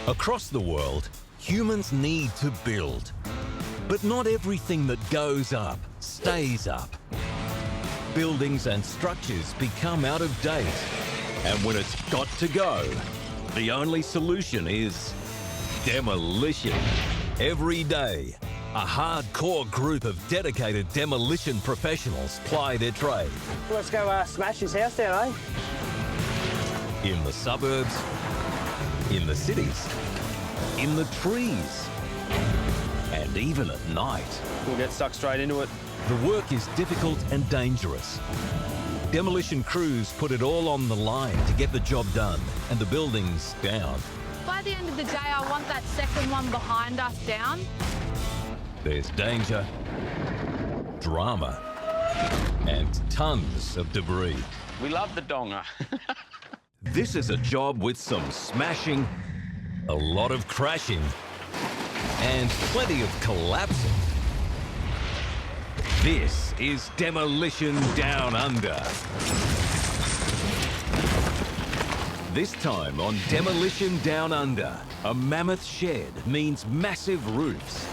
Across the world, humans need to build. But not everything that goes up stays up. Buildings and structures become out of date. And when it's got to go, the only solution is demolition. Every day, a hardcore group of dedicated demolition professionals ply their trade. Let's go smash his house down, eh? In the suburbs, in the cities, in the trees, and even at night. We'll get stuck straight into it. The work is difficult and dangerous. Demolition crews put it all on the line to get the job done and the buildings down. By the end of the day, I want that second one behind us down. There's danger, drama, and tons of debris. We love the donger. This is a job with some smashing, a lot of crashing, and plenty of collapsing. This is Demolition Down Under. This time on Demolition Down Under, a mammoth shed means massive roofs,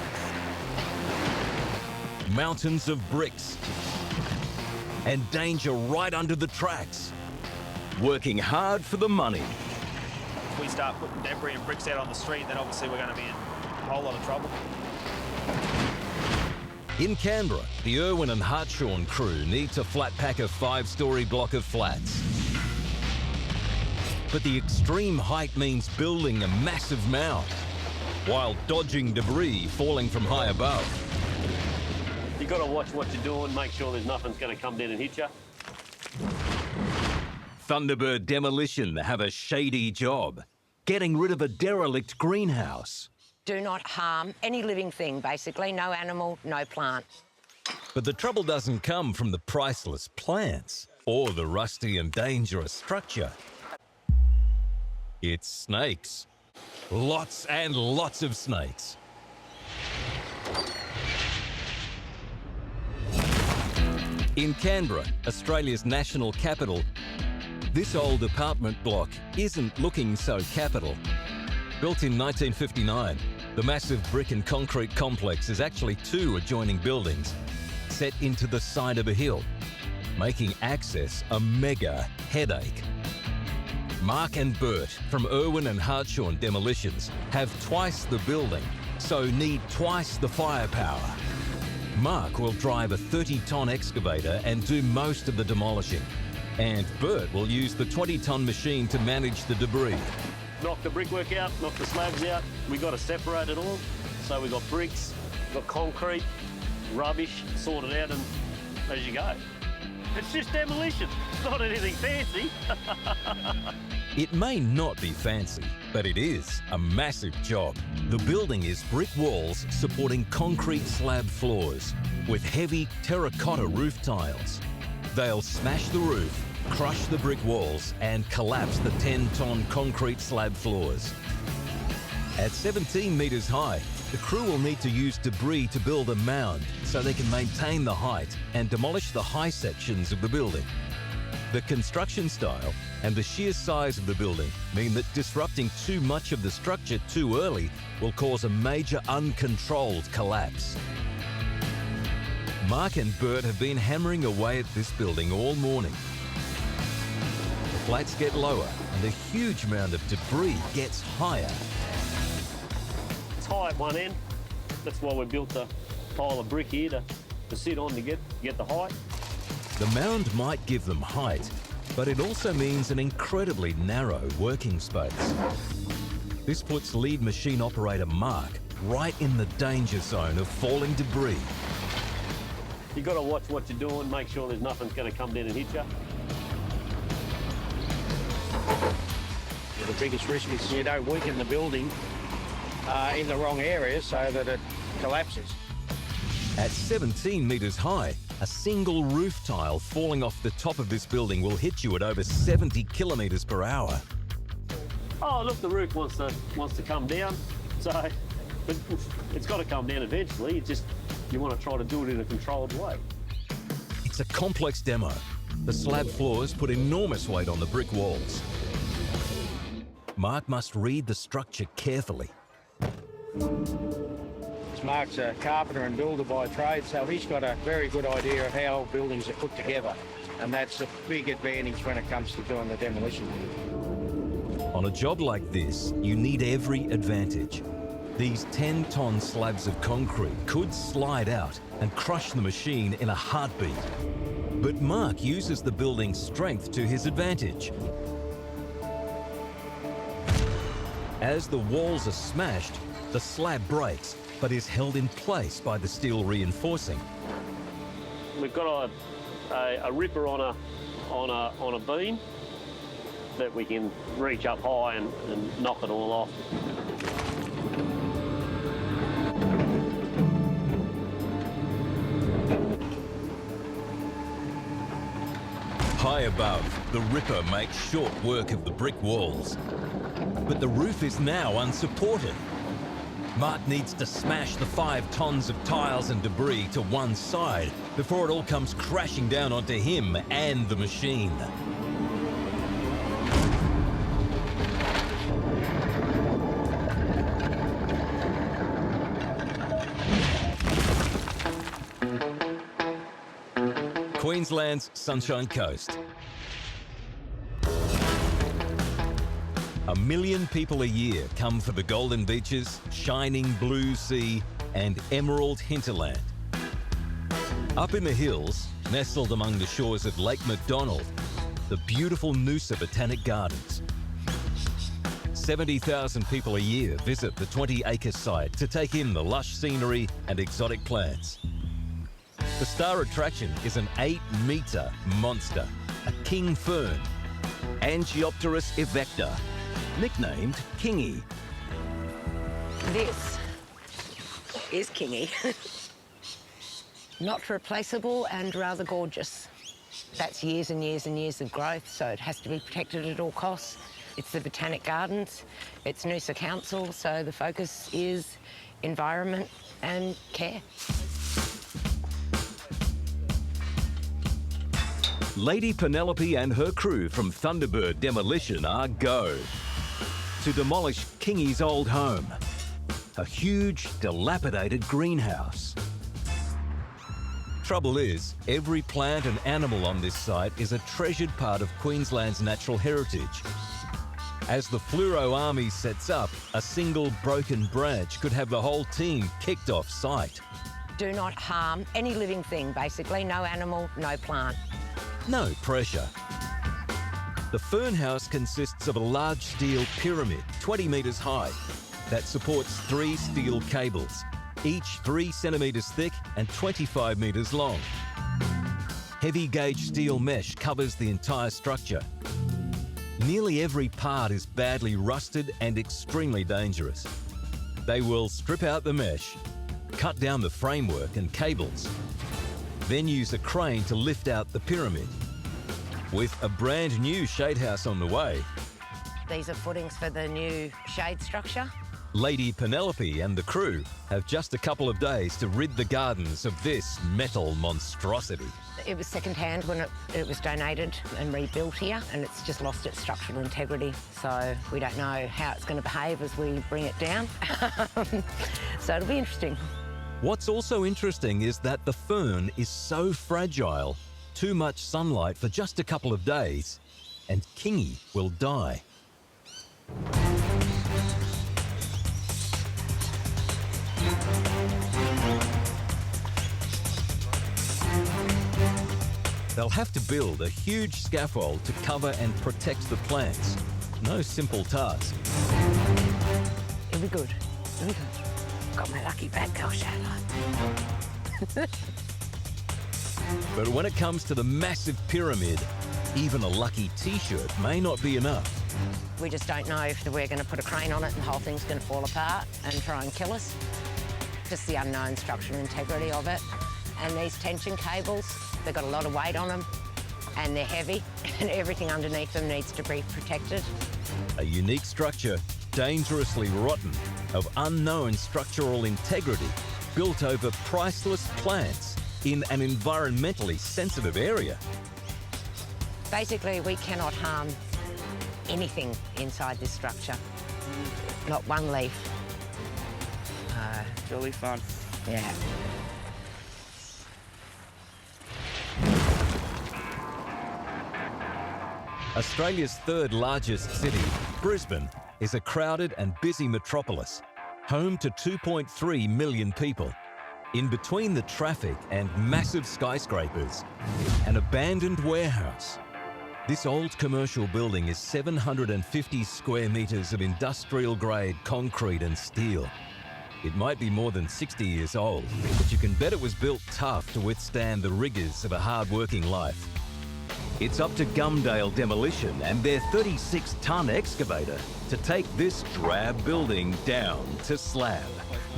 mountains of bricks, and danger right under the tracks. Working hard for the money. If we start putting debris and bricks out on the street, then obviously we're going to be in a whole lot of trouble. In Canberra, the Irwin and Hartshorn crew need to flat pack a 5-story block of flats. But the extreme height means building a massive mound, while dodging debris falling from high above. You got to watch what you're doing, make sure there's nothing's going to come down and hit you. Thunderbird Demolition have a shady job, getting rid of a derelict greenhouse. Do not harm any living thing, basically. No animal, no plant. But the trouble doesn't come from the priceless plants or the rusty and dangerous structure. It's snakes. Lots and lots of snakes. In Canberra, Australia's national capital, this old apartment block isn't looking so capital. Built in 1959, the massive brick and concrete complex is actually 2 adjoining buildings set into the side of a hill, making access a mega headache. Mark and Bert from Irwin and Hartshorn Demolitions have twice the building, so need twice the firepower. Mark will drive a 30-ton excavator and do most of the demolishing, and Bert will use the 20-ton machine to manage the debris. Knock the brickwork out, knock the slabs out. We got to separate it all. So we got bricks, got concrete, rubbish, sort it out, and as you go. It's just demolition. It's not anything fancy. It may not be fancy, but it is a massive job. The building is brick walls supporting concrete slab floors with heavy terracotta roof tiles. They'll smash the roof, crush the brick walls, and collapse the 10-ton concrete slab floors. At 17 metres high, the crew will need to use debris to build a mound so they can maintain the height and demolish the high sections of the building. The construction style and the sheer size of the building mean that disrupting too much of the structure too early will cause a major uncontrolled collapse. Mark and Bert have been hammering away at this building all morning. The flats get lower and a huge amount of debris gets higher. It's high at one end. That's why we built the pile of brick here to sit on to get the height. The mound might give them height, but it also means an incredibly narrow working space. This puts lead machine operator Mark right in the danger zone of falling debris. You got to watch what you're doing, make sure there's nothing's going to come down and hit you. The biggest risk is you don't weaken the building in the wrong area so that it collapses. At 17 metres high, a single roof tile falling off the top of this building will hit you at over 70 kilometres per hour. Oh, look, the roof wants to come down, so but it's got to come down eventually. It's just you want to try to do it in a controlled way. It's a complex demo. The slab floors put enormous weight on the brick walls. Mark must read the structure carefully. Mark's a carpenter and builder by trade, so he's got a very good idea of how buildings are put together. And that's a big advantage when it comes to doing the demolition. On a job like this, you need every advantage. These 10-ton slabs of concrete could slide out and crush the machine in a heartbeat. But Mark uses the building's strength to his advantage. As the walls are smashed, the slab breaks, but is held in place by the steel reinforcing. We've got a ripper on a beam that we can reach up high and knock it all off. High above, the ripper makes short work of the brick walls. But the roof is now unsupported. Mark needs to smash the 5 tons of tiles and debris to one side before it all comes crashing down onto him and the machine. Queensland's Sunshine Coast. 1 million people a year come for the golden beaches, shining blue sea, and emerald hinterland. Up in the hills, nestled among the shores of Lake McDonald, the beautiful Noosa Botanic Gardens. 70,000 people a year visit the 20-acre site to take in the lush scenery and exotic plants. The star attraction is an 8-metre monster, a king fern, Angiopteris evecta, nicknamed Kingy. This is Kingy. Not replaceable and rather gorgeous. That's years and years and years of growth, so it has to be protected at all costs. It's the Botanic Gardens, it's Noosa Council, so the focus is environment and care. Lady Penelope and her crew from Thunderbird Demolition are go to demolish Kingy's old home, a huge, dilapidated greenhouse. Trouble is, every plant and animal on this site is a treasured part of Queensland's natural heritage. As the Fluoro Army sets up, a single broken branch could have the whole team kicked off site. Do not harm any living thing, basically. No animal, no plant. No pressure. The fern house consists of a large steel pyramid, 20 metres high, that supports 3 steel cables, each 3 centimetres thick and 25 metres long. Heavy gauge steel mesh covers the entire structure. Nearly every part is badly rusted and extremely dangerous. They will strip out the mesh, cut down the framework and cables, then use a crane to lift out the pyramid. With a brand new shade house on the way, These are footings for the new shade structure. Lady Penelope and the crew have just a couple of days to rid the gardens of this metal monstrosity. It was second-hand when it was donated and rebuilt here, and it's just lost its structural integrity. So we don't know how it's going to behave as we bring it down. So it'll be interesting. What's also interesting is that the fern is so fragile, too much sunlight for just a couple of days, and Kingy will die. They'll have to build a huge scaffold to cover and protect the plants. No simple task. It'll be good. It'll be good. Got my lucky bag, I'll show you. But when it comes to the massive pyramid, even a lucky t-shirt may not be enough. We just don't know if we're going to put a crane on it and the whole thing's going to fall apart and try and kill us. Just the unknown structural integrity of it. And these tension cables, they've got a lot of weight on them and they're heavy and everything underneath them needs to be protected. A unique structure, dangerously rotten, of unknown structural integrity, built over priceless plants in an environmentally sensitive area. Basically, we cannot harm anything inside this structure. Not one leaf. Really fun. Yeah. Australia's third largest city, Brisbane, is a crowded and busy metropolis, home to 2.3 million people. In between the traffic and massive skyscrapers, an abandoned warehouse. This old commercial building is 750 square metres of industrial-grade concrete and steel. It might be more than 60 years old, but you can bet it was built tough to withstand the rigours of a hard-working life. It's up to Gumdale Demolition and their 36-tonne excavator to take this drab building down to slab.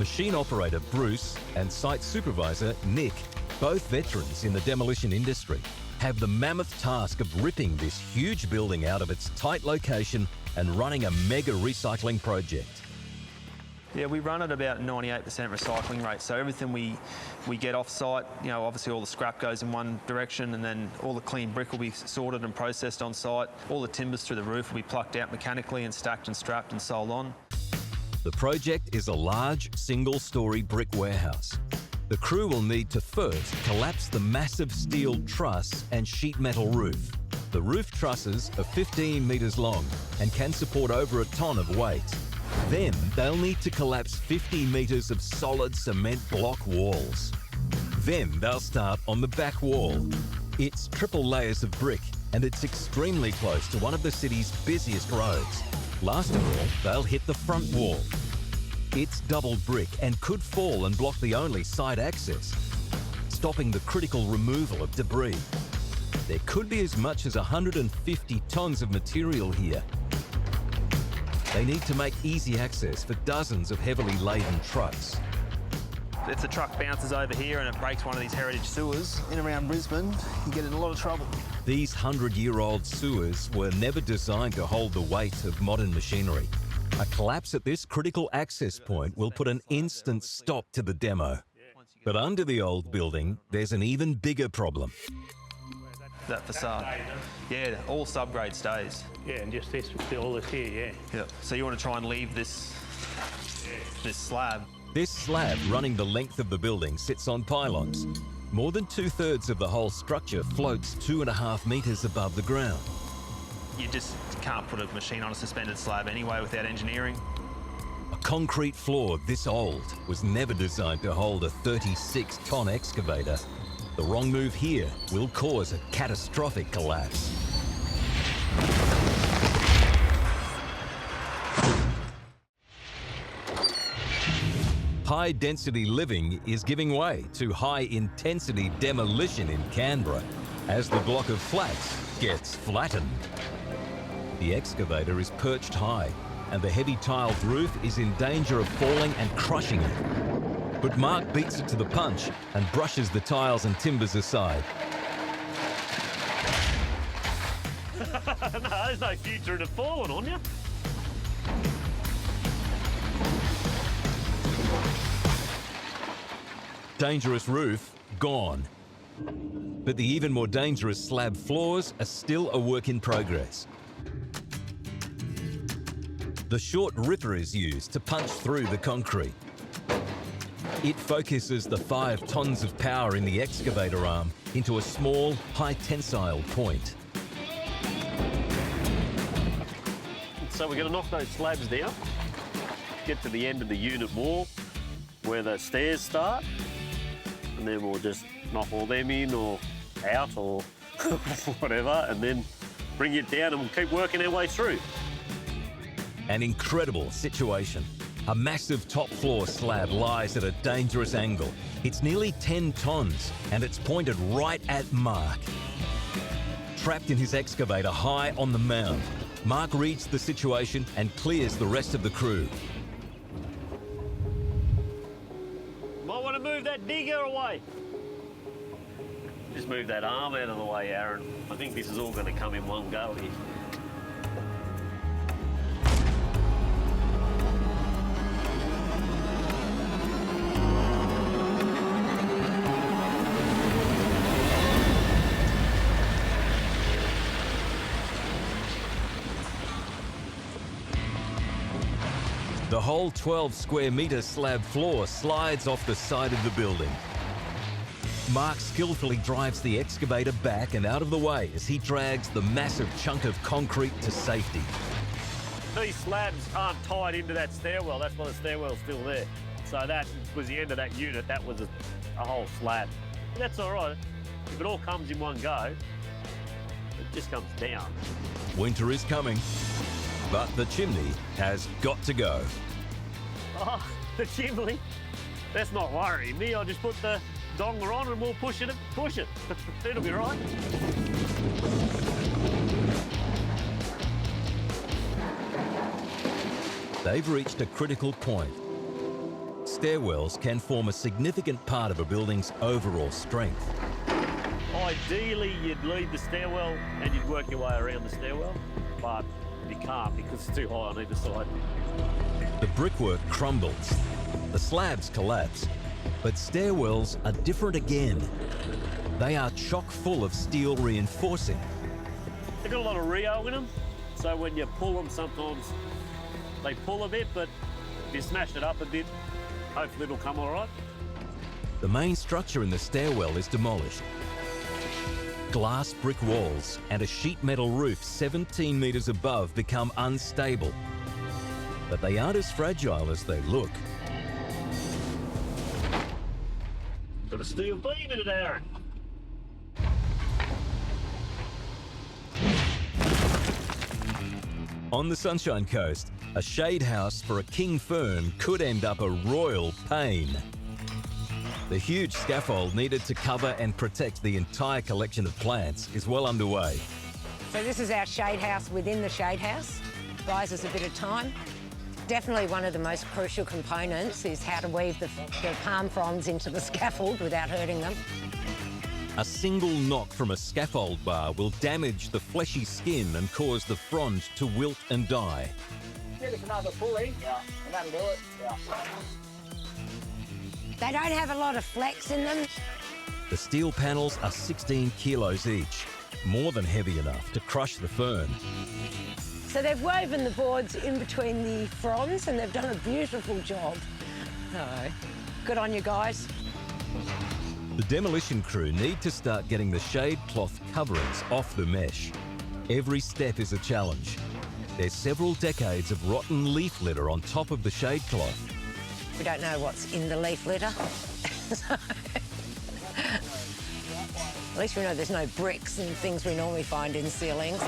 Machine operator Bruce and site supervisor Nick, both veterans in the demolition industry, have the mammoth task of ripping this huge building out of its tight location and running a mega recycling project. Yeah, we run at about 98% recycling rate, so everything we get off-site, you know, obviously all the scrap goes in one direction, and then all the clean brick will be sorted and processed on site. All the timbers through the roof will be plucked out mechanically and stacked and strapped and sold on. The project is a large, single-storey brick warehouse. The crew will need to first collapse the massive steel truss and sheet metal roof. The roof trusses are 15 metres long and can support over a tonne of weight. Then they'll need to collapse 50 metres of solid cement block walls. Then they'll start on the back wall. It's triple layers of brick, and it's extremely close to one of the city's busiest roads. Last of all, they'll hit the front wall. It's doubled brick and could fall and block the only side access, stopping the critical removal of debris. There could be as much as 150 tonnes of material here. They need to make easy access for dozens of heavily laden trucks. If the truck bounces over here and it breaks one of these heritage sewers in around Brisbane, you get in a lot of trouble. These 100-year-old sewers were never designed to hold the weight of modern machinery. A collapse at this critical access point will put an instant stop to the demo. But under the old building, there's an even bigger problem. That facade. Yeah, all subgrade stays. Yeah, and just this, all this here, yeah. Yeah. So you want to try and leave this slab. This slab running the length of the building sits on pylons. More than 2/3 of the whole structure floats 2.5 metres above the ground. You just can't put a machine on a suspended slab anyway without engineering. A concrete floor this old was never designed to hold a 36-tonne excavator. The wrong move here will cause a catastrophic collapse. High-density living is giving way to high-intensity demolition in Canberra as the block of flats gets flattened. The excavator is perched high, and the heavy tiled roof is in danger of falling and crushing it. But Mark beats it to the punch and brushes the tiles and timbers aside. No, there's no future in it falling on you. Dangerous roof, gone. But the even more dangerous slab floors are still a work in progress. The short ripper is used to punch through the concrete. It focuses the 5 tonnes of power in the excavator arm into a small, high-tensile point. So we're going to knock those slabs down, get to the end of the unit wall where the stairs start, and then we'll just knock all them in or out or whatever, and then bring it down and we'll keep working our way through. An incredible situation. A massive top floor slab lies at a dangerous angle. It's nearly 10 tonnes and it's pointed right at Mark. Trapped in his excavator high on the mound, Mark reads the situation and clears the rest of the crew. Might want to move that digger away. Just move that arm out of the way, Aaron. I think this is all going to come in one go here. The whole 12 square metre slab floor slides off the side of the building. Mark skillfully drives the excavator back and out of the way as he drags the massive chunk of concrete to safety. These slabs aren't tied into that stairwell. That's why the stairwell's still there. So that was the end of that unit. That was a whole slab. That's all right. If it all comes in one go, it just comes down. Winter is coming, but the chimney has got to go. Oh, the chimney? That's not worrying me. I'll just put the donger on and we'll push it. It'll be right. They've reached a critical point. Stairwells can form a significant part of a building's overall strength. Ideally, you'd lead the stairwell and you'd work your way around the stairwell, but you can't because it's too high on either side. The brickwork crumbles, the slabs collapse, but stairwells are different again. They are chock full of steel reinforcing. They've got a lot of Rio in them, so when you pull them, sometimes they pull a bit, but if you smash it up a bit, hopefully it'll come all right. The main structure in the stairwell is demolished. Glass brick walls and a sheet metal roof 17 metres above become unstable. But they aren't as fragile as they look. Got a steel beam in it, Aaron. On the Sunshine Coast, a shade house for a king fern could end up a royal pain. The huge scaffold needed to cover and protect the entire collection of plants is well underway. So this is our shade house within the shade house. Buys us a bit of time. Definitely one of the most crucial components is how to weave the palm fronds into the scaffold without hurting them. A single knock from a scaffold bar will damage the fleshy skin and cause the frond to wilt and die. Give us another pulley, and that'll do it. They don't have a lot of flex in them. The steel panels are 16 kilos each, more than heavy enough to crush the fern. So they've woven the boards in between the fronds and they've done a beautiful job. So, good on you guys. The demolition crew need to start getting the shade cloth coverings off the mesh. Every step is a challenge. There's several decades of rotten leaf litter on top of the shade cloth. We don't know what's in the leaf litter. At least we know there's no bricks and things we normally find in ceilings.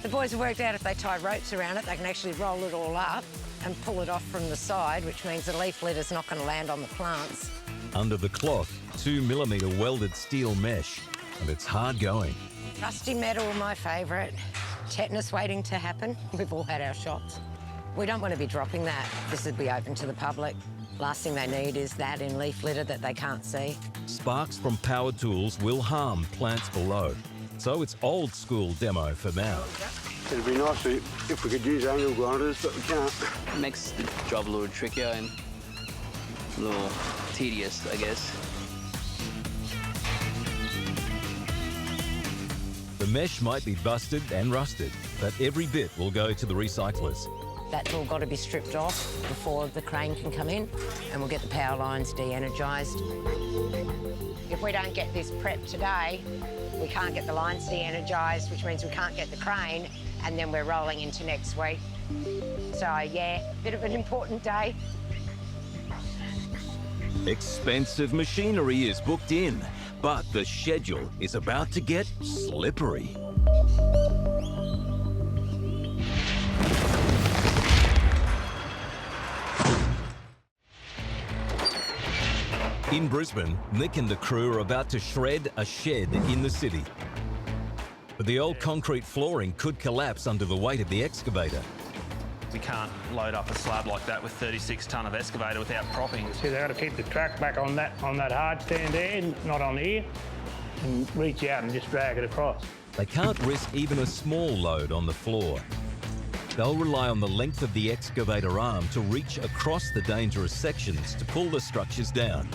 The boys have worked out if they tie ropes around it, they can actually roll it all up and pull it off from the side, which means the leaf litter's not going to land on the plants. Under the cloth, 2mm welded steel mesh, and it's hard going. Rusty metal, my favourite. Tetanus waiting to happen. We've all had our shots. We don't want to be dropping that. This would be open to the public. Last thing they need is that in leaf litter that they can't see. Sparks from power tools will harm plants below. So it's old school demo for now. It'd be nice if we could use angle grinders, but we can't. It makes the job a little trickier and a little tedious, I guess. The mesh might be busted and rusted, but every bit will go to the recyclers. That's all got to be stripped off before the crane can come in, and we'll get the power lines de-energised. If we don't get this prepped today, we can't get the lines de-energised, which means we can't get the crane, and then we're rolling into next week. So, yeah, bit of an important day. Expensive machinery is booked in, but the schedule is about to get slippery. In Brisbane, Nick and the crew are about to shred a shed in the city. But the old concrete flooring could collapse under the weight of the excavator. We can't load up a slab like that with 36 tonne of excavator without propping. So they've got to keep the track back on that hard stand there, not on here, and reach out and just drag it across. They can't risk even a small load on the floor. They'll rely on the length of the excavator arm to reach across the dangerous sections to pull the structures down.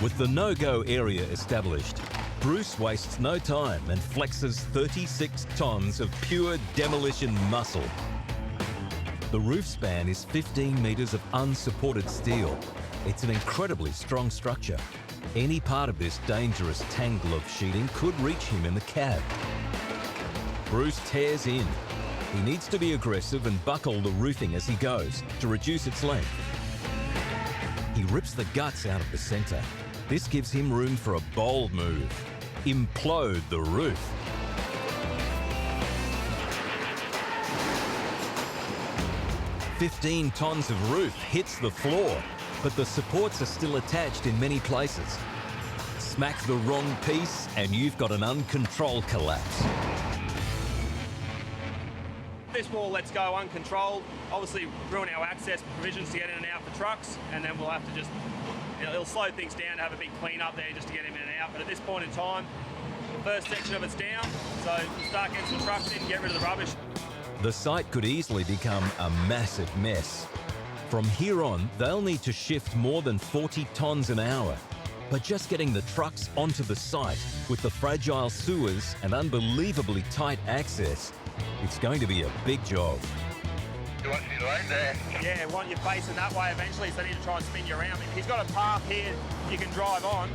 With the no-go area established, Bruce wastes no time and flexes 36 tons of pure demolition muscle. The roof span is 15 metres of unsupported steel. It's an incredibly strong structure. Any part of this dangerous tangle of sheeting could reach him in the cab. Bruce tears in. He needs to be aggressive and buckle the roofing as he goes to reduce its length. He rips the guts out of the centre. This gives him room for a bold move. Implode the roof. "15 tons of roof hits the floor, but the supports are still attached in many places. Smack the wrong piece and you've got an uncontrolled collapse. This wall lets go uncontrolled, obviously ruin our access provisions to get in and out for trucks, and then we'll have to just, it'll slow things down to have a big clean up there just to get him in and out. But at this point in time, the first section of it's down, so we'll start getting some trucks in, get rid of the rubbish. The site could easily become a massive mess. From here on, they'll need to shift more than 40 tonnes an hour. But just getting the trucks onto the site with the fragile sewers and unbelievably tight access, it's going to be a big job. You want your lane there? Yeah, want you facing that way eventually, so they need to try and spin you around. If he's got a path here you can drive on.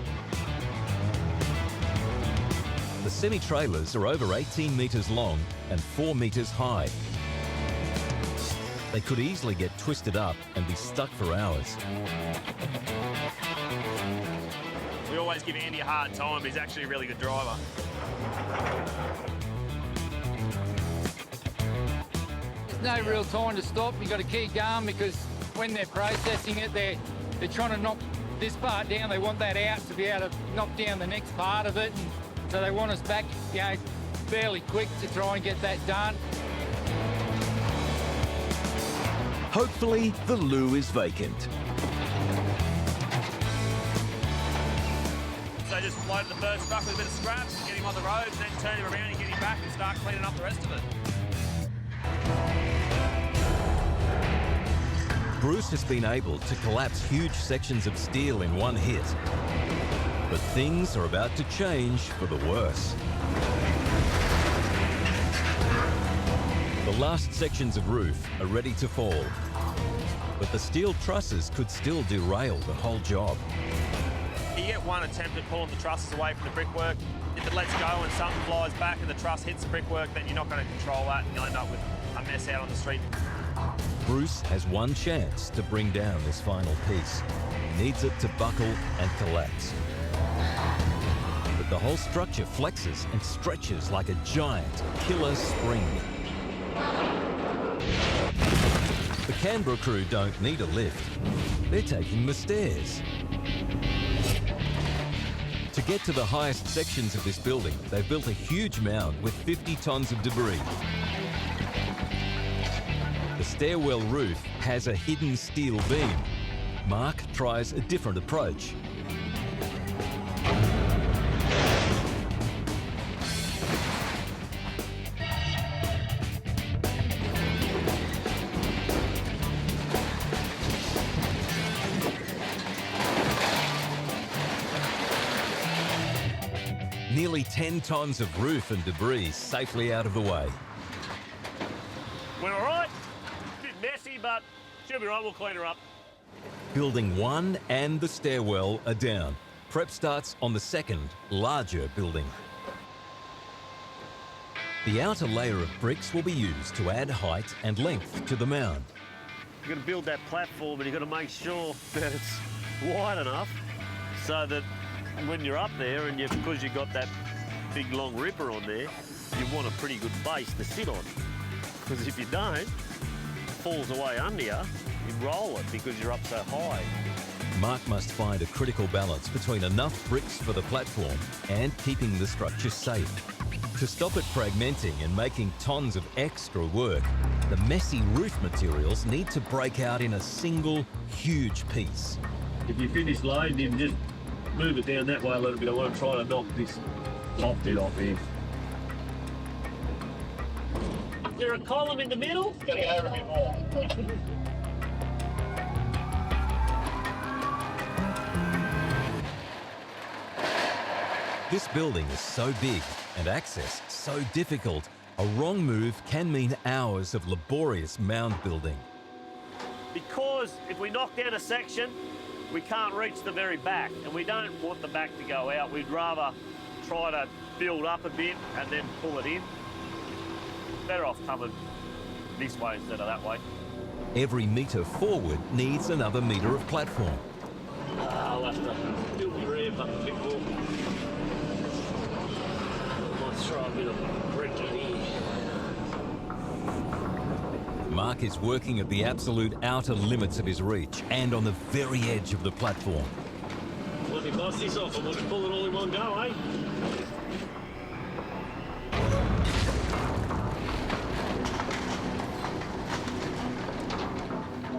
The semi-trailers are over 18 metres long and 4 metres high. They could easily get twisted up and be stuck for hours. We always give Andy a hard time, but he's actually a really good driver. There's no real time to stop. You've got to keep going, because when they're processing it, they're trying to knock this part down. They want that out to be able to knock down the next part of it. And so they want us back, fairly quick to try and get that done. Hopefully, the loo is vacant. So just load the first truck with a bit of scraps, get him on the road, and then turn him around and get him back and start cleaning up the rest of it. Bruce has been able to collapse huge sections of steel in one hit. But things are about to change for the worse. The last sections of roof are ready to fall. But the steel trusses could still derail the whole job. You get one attempt at pulling the trusses away from the brickwork. If it lets go and something flies back and the truss hits the brickwork, then you're not going to control that and you'll end up with a mess out on the street. Bruce has one chance to bring down this final piece. He needs it to buckle and collapse. But the whole structure flexes and stretches like a giant killer spring. The Canberra crew don't need a lift. They're taking the stairs. To get to the highest sections of this building, they've built a huge mound with 50 tonnes of debris. The stairwell roof has a hidden steel beam. Mark tries a different approach. Nearly 10 tonnes of roof and debris safely out of the way. Went all right. Bit messy, but she'll be right. We'll clean her up. Building 1 and the stairwell are down. Prep starts on the second, larger building. The outer layer of bricks will be used to add height and length to the mound. You've got to build that platform, and you've got to make sure that it's wide enough so that when you're up there, and because you've got that big long ripper on there, you want a pretty good base to sit on. Because if you don't, it falls away under you, you roll it because you're up so high. Mark must find a critical balance between enough bricks for the platform and keeping the structure safe. To stop it fragmenting and making tons of extra work, the messy roof materials need to break out in a single, huge piece. If you finish loading him, just move it down that way a little bit. I want to try to knock this top bit off here. Is there a column in the middle? It's going to go over a bit more. This building is so big and access so difficult, a wrong move can mean hours of laborious mound building. Because if we knock down a section, we can't reach the very back, and we don't want the back to go out. We'd rather try to build up a bit and then pull it in. Better off coming this way instead of that way. Every metre forward needs another metre of platform. I'll have to build the ramp up a bit more. Might throw a bit of brick in here. Mark is working at the absolute outer limits of his reach and on the very edge of the platform. Let me bust this off and we'll just pull it all in one go, eh?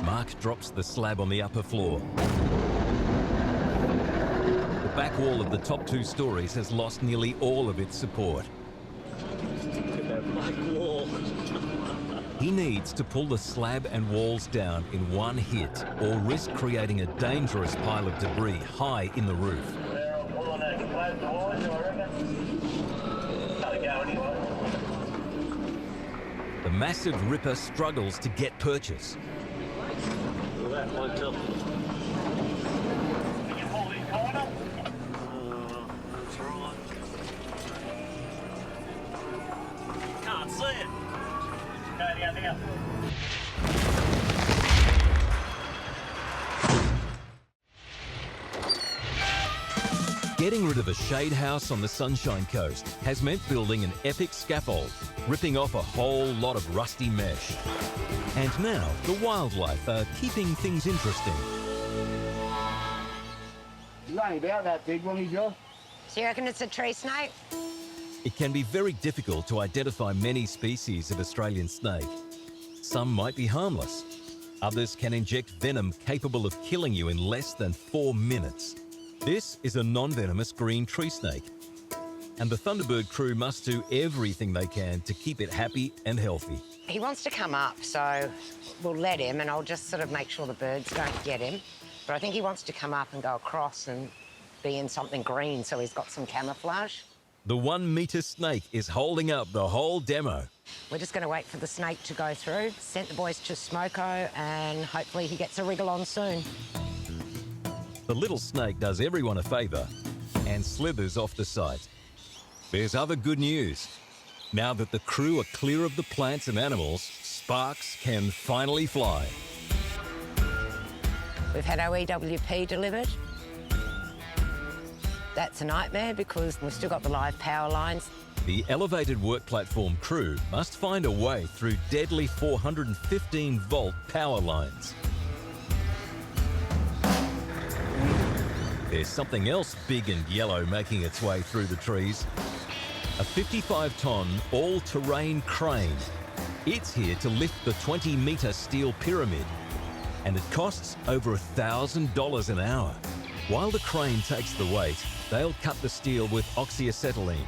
Mark drops the slab on the upper floor. The back wall of the top 2 stories has lost nearly all of its support. Look at that black wall. He needs to pull the slab and walls down in one hit or risk creating a dangerous pile of debris high in the roof. Pulling that slab towards you, I reckon. Gotta go anyway. The massive ripper struggles to get purchase. Look at that one too. Can you pull this corner? That's right. Can't see it. Go down there. Getting rid of a shade house on the Sunshine Coast has meant building an epic scaffold, ripping off a whole lot of rusty mesh. And now the wildlife are keeping things interesting. He's only about that big, wasn't he, Joe? So you reckon it's a tree snake? It can be very difficult to identify many species of Australian snake. Some might be harmless. Others can inject venom capable of killing you in less than 4 minutes. This is a non-venomous green tree snake. And the Thunderbird crew must do everything they can to keep it happy and healthy. He wants to come up, so we'll let him, and I'll just sort of make sure the birds don't get him. But I think he wants to come up and go across and be in something green, so he's got some camouflage. The 1 metre snake is holding up the whole demo. We're just going to wait for the snake to go through. Sent the boys to Smoko, and hopefully he gets a wriggle on soon. The little snake does everyone a favour and slithers off the site. There's other good news. Now that the crew are clear of the plants and animals, sparks can finally fly. We've had our EWP delivered. That's a nightmare because we've still got the live power lines. The elevated work platform crew must find a way through deadly 415-volt power lines. There's something else big and yellow making its way through the trees. A 55-ton all-terrain crane. It's here to lift the 20-metre steel pyramid, and it costs over $1,000 an hour. While the crane takes the weight, they'll cut the steel with oxyacetylene.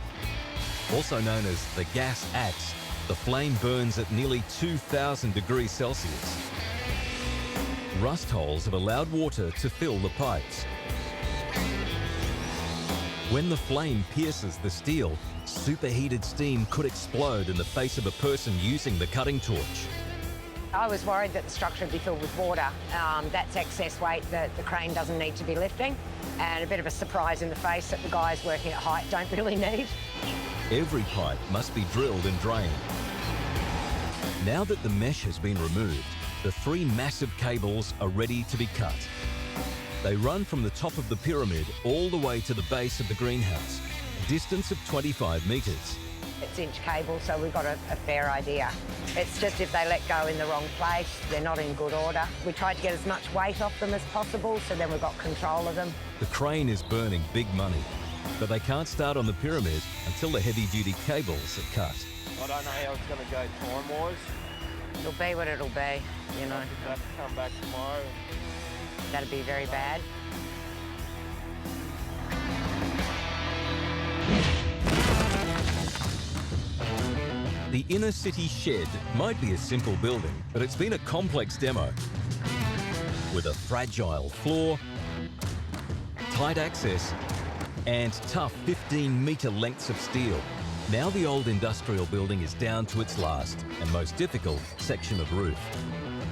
Also known as the gas axe, the flame burns at nearly 2,000 degrees Celsius. Rust holes have allowed water to fill the pipes. When the flame pierces the steel, superheated steam could explode in the face of a person using the cutting torch. I was worried that the structure would be filled with water. That's excess weight that the crane doesn't need to be lifting, and a bit of a surprise in the face that the guys working at height don't really need. Every pipe must be drilled and drained. Now that the mesh has been removed, the 3 massive cables are ready to be cut. They run from the top of the pyramid all the way to the base of the greenhouse, a distance of 25 metres. It's inch cable, so we've got a fair idea. It's just if they let go in the wrong place, they're not in good order. We tried to get as much weight off them as possible, so then we've got control of them. The crane is burning big money, but they can't start on the pyramid until the heavy-duty cables are cut. I don't know how it's going to go time-wise. It'll be what it'll be, you know. If they have to come back tomorrow. That'd be very bad. The inner city shed might be a simple building, but it's been a complex demo. With a fragile floor, tight access, and tough 15-metre lengths of steel. Now the old industrial building is down to its last and most difficult section of roof.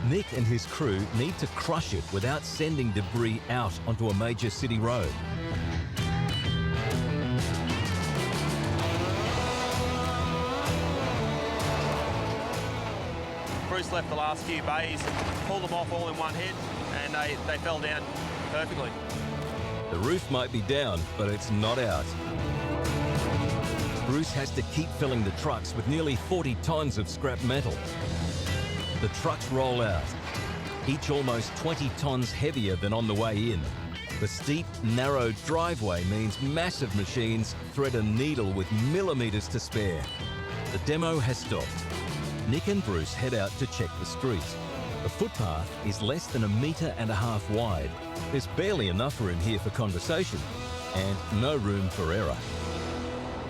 Nick and his crew need to crush it without sending debris out onto a major city road. Bruce left the last few bays, pulled them off all in one hit, and they fell down perfectly. The roof might be down, but it's not out. Bruce has to keep filling the trucks with nearly 40 tonnes of scrap metal. The trucks roll out, each almost 20 tonnes heavier than on the way in. The steep, narrow driveway means massive machines thread a needle with millimetres to spare. The demo has stopped. Nick and Bruce head out to check the street. The footpath is less than 1.5 metres wide. There's barely enough room here for conversation and no room for error.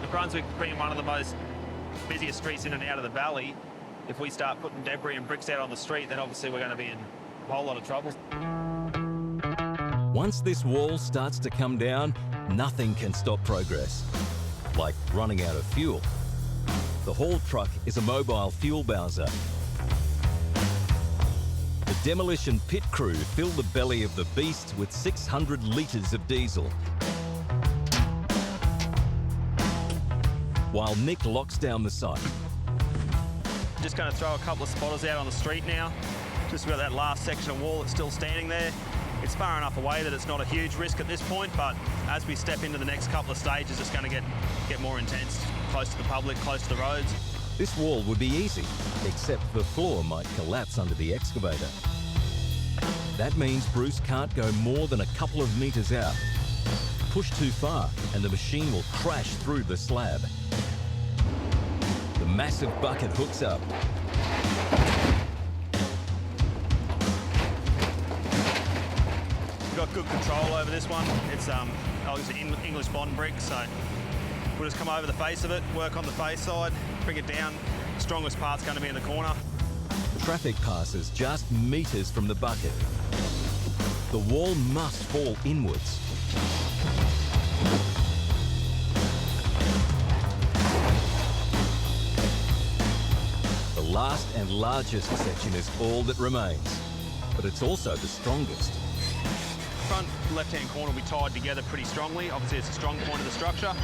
New Brunswick being one of the most busiest streets in and out of the valley, if we start putting debris and bricks out on the street, then obviously we're going to be in a whole lot of trouble. Once this wall starts to come down, nothing can stop progress, like running out of fuel. The haul truck is a mobile fuel bowser. The demolition pit crew fill the belly of the beast with 600 litres of diesel, while Nick locks down the site. Just going to throw a couple of spotters out on the street now. Just got that last section of wall that's still standing there. It's far enough away that it's not a huge risk at this point, but as we step into the next couple of stages, it's going to get more intense, close to the public, close to the roads. This wall would be easy, except the floor might collapse under the excavator. That means Bruce can't go more than a couple of metres out. Push too far and the machine will crash through the slab. The massive bucket hooks up. We've got good control over this one. It's obviously English bond brick, so we'll just come over the face of it, work on the face side, bring it down. The strongest part's going to be in the corner. Traffic passes just metres from the bucket. The wall must fall inwards. The last and largest section is all that remains, but it's also the strongest. Front left-hand corner will be tied together pretty strongly. Obviously, it's a strong point of the structure,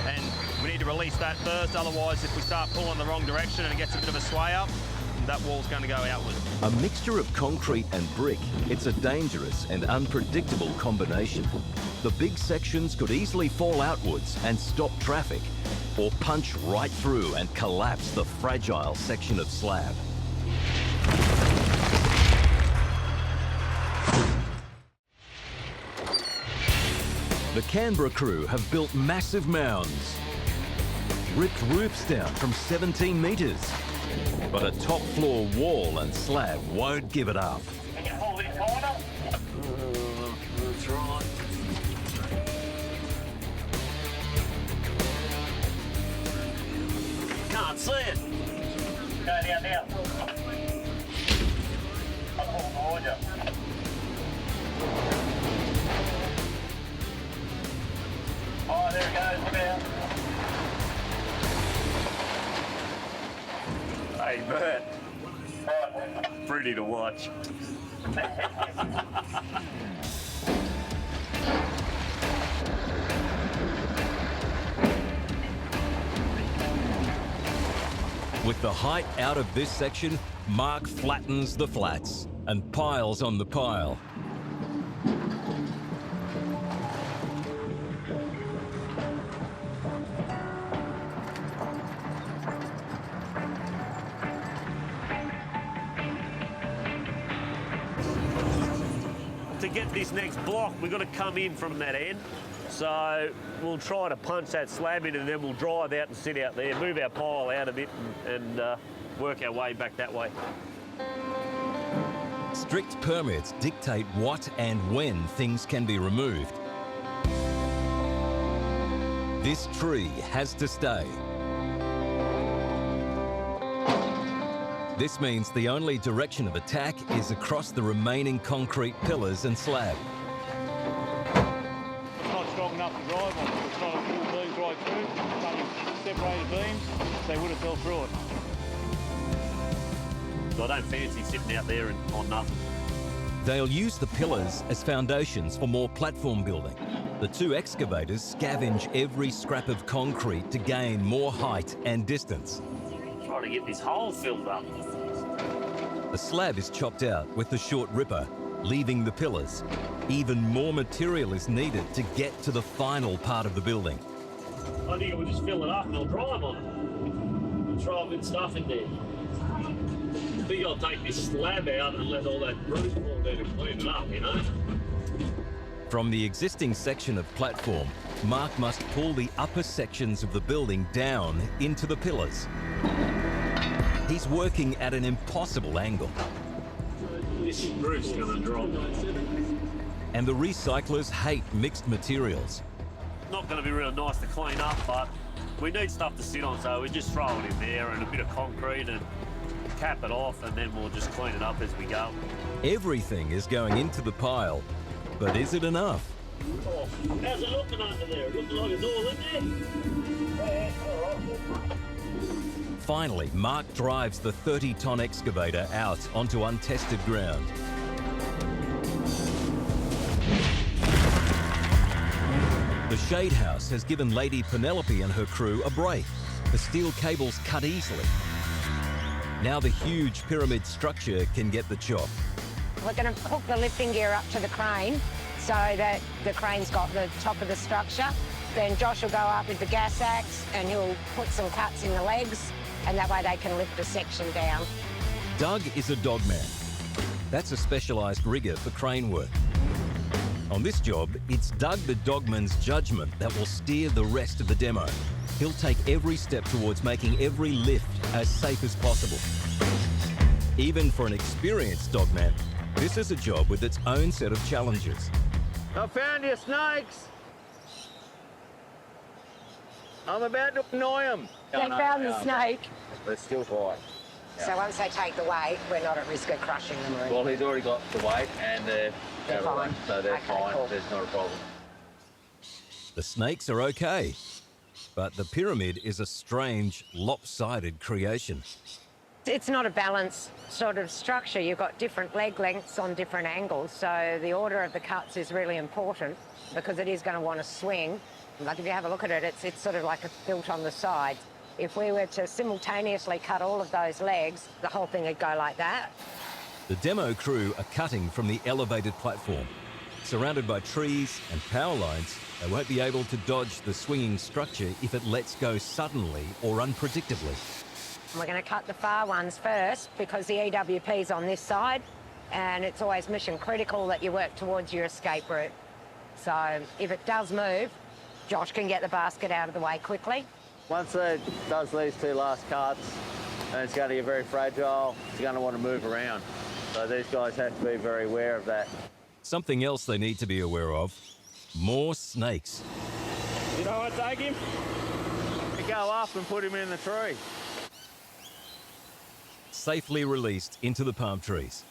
and we need to release that first. Otherwise, if we start pulling the wrong direction and it gets a bit of a sway up, that wall's going to go outward. A mixture of concrete and brick, it's a dangerous and unpredictable combination. The big sections could easily fall outwards and stop traffic, or punch right through and collapse the fragile section of slab. The Canberra crew have built massive mounds, ripped roofs down from 17 metres, but a top floor wall and slab won't give it up. Can you pull this corner? That's right. Can't see it. Go down now. I'll pull forward you. Oh, there it goes now. Hey, Bert. Oh, pretty to watch. With the height out of this section, Mark flattens the flats and piles on the pile. To get this next block, we've got to come in from that end. So we'll try to punch that slab in and then we'll drive out and sit out there, move our pile out of it and work our way back that way. Strict permits dictate what and when things can be removed. This tree has to stay. This means the only direction of attack is across the remaining concrete pillars and slab. It's not strong enough to drive on. straight beams, they would have fell through it. So I don't fancy sitting out there on nothing. They'll use the pillars as foundations for more platform building. The two excavators scavenge every scrap of concrete to gain more height and distance. Trying to get this hole filled up. The slab is chopped out with the short ripper, leaving the pillars. Even more material is needed to get to the final part of the building. I think we'll just fill it up and I'll drive on it. We'll try a bit of stuff in there. I think I'll take this slab out and let all that roof fall down and clean it up, you know? From the existing section of platform, Mark must pull the upper sections of the building down into the pillars. He's working at an impossible angle. This roof's gonna drop. And the recyclers hate mixed materials. Not gonna be real nice to clean up, but we need stuff to sit on, so we just throw it in there and a bit of concrete and cap it off, and then we'll just clean it up as we go. Everything is going into the pile, but is it enough? Oh, how's it looking under there? Looking like it's all in there? Yeah, all right. Finally, Mark drives the 30-ton excavator out onto untested ground. The shade house has given Lady Penelope and her crew a break. The steel cables cut easily. Now the huge pyramid structure can get the chop. We're going to hook the lifting gear up to the crane so that the crane's got the top of the structure. Then Josh will go up with the gas axe and he'll put some cuts in the legs, and that way they can lift the section down. Doug is a dogman. That's a specialised rigger for crane work. On this job, it's Doug the dogman's judgment that will steer the rest of the demo. He'll take every step towards making every lift as safe as possible. Even for an experienced dogman, this is a job with its own set of challenges. I found your snakes. I'm about to annoy them. They found the snake. They're still quiet. So once they take the weight, we're not at risk of crushing them or anything. Well, he's already got the weight and they're fine. So they're Okay, fine. cool. There's not a problem. The snakes are okay, but the pyramid is a strange, lopsided creation. It's not a balanced sort of structure. You've got different leg lengths on different angles, so the order of the cuts is really important because it is going to want to swing. Like if you have a look at it, it's sort of like built on the side. If we were to simultaneously cut all of those legs, the whole thing would go like that. The demo crew are cutting from the elevated platform. Surrounded by trees and power lines, they won't be able to dodge the swinging structure if it lets go suddenly or unpredictably. We're going to cut the far ones first because the EWP's on this side, and it's always mission critical that you work towards your escape route. So if it does move, Josh can get the basket out of the way quickly. Once it does these two last cuts, and it's going to get very fragile, it's going to want to move around. So these guys have to be very aware of that. Something else they need to be aware of: more snakes. You know what, take him? You go up and put him in the tree. Safely released into the palm trees.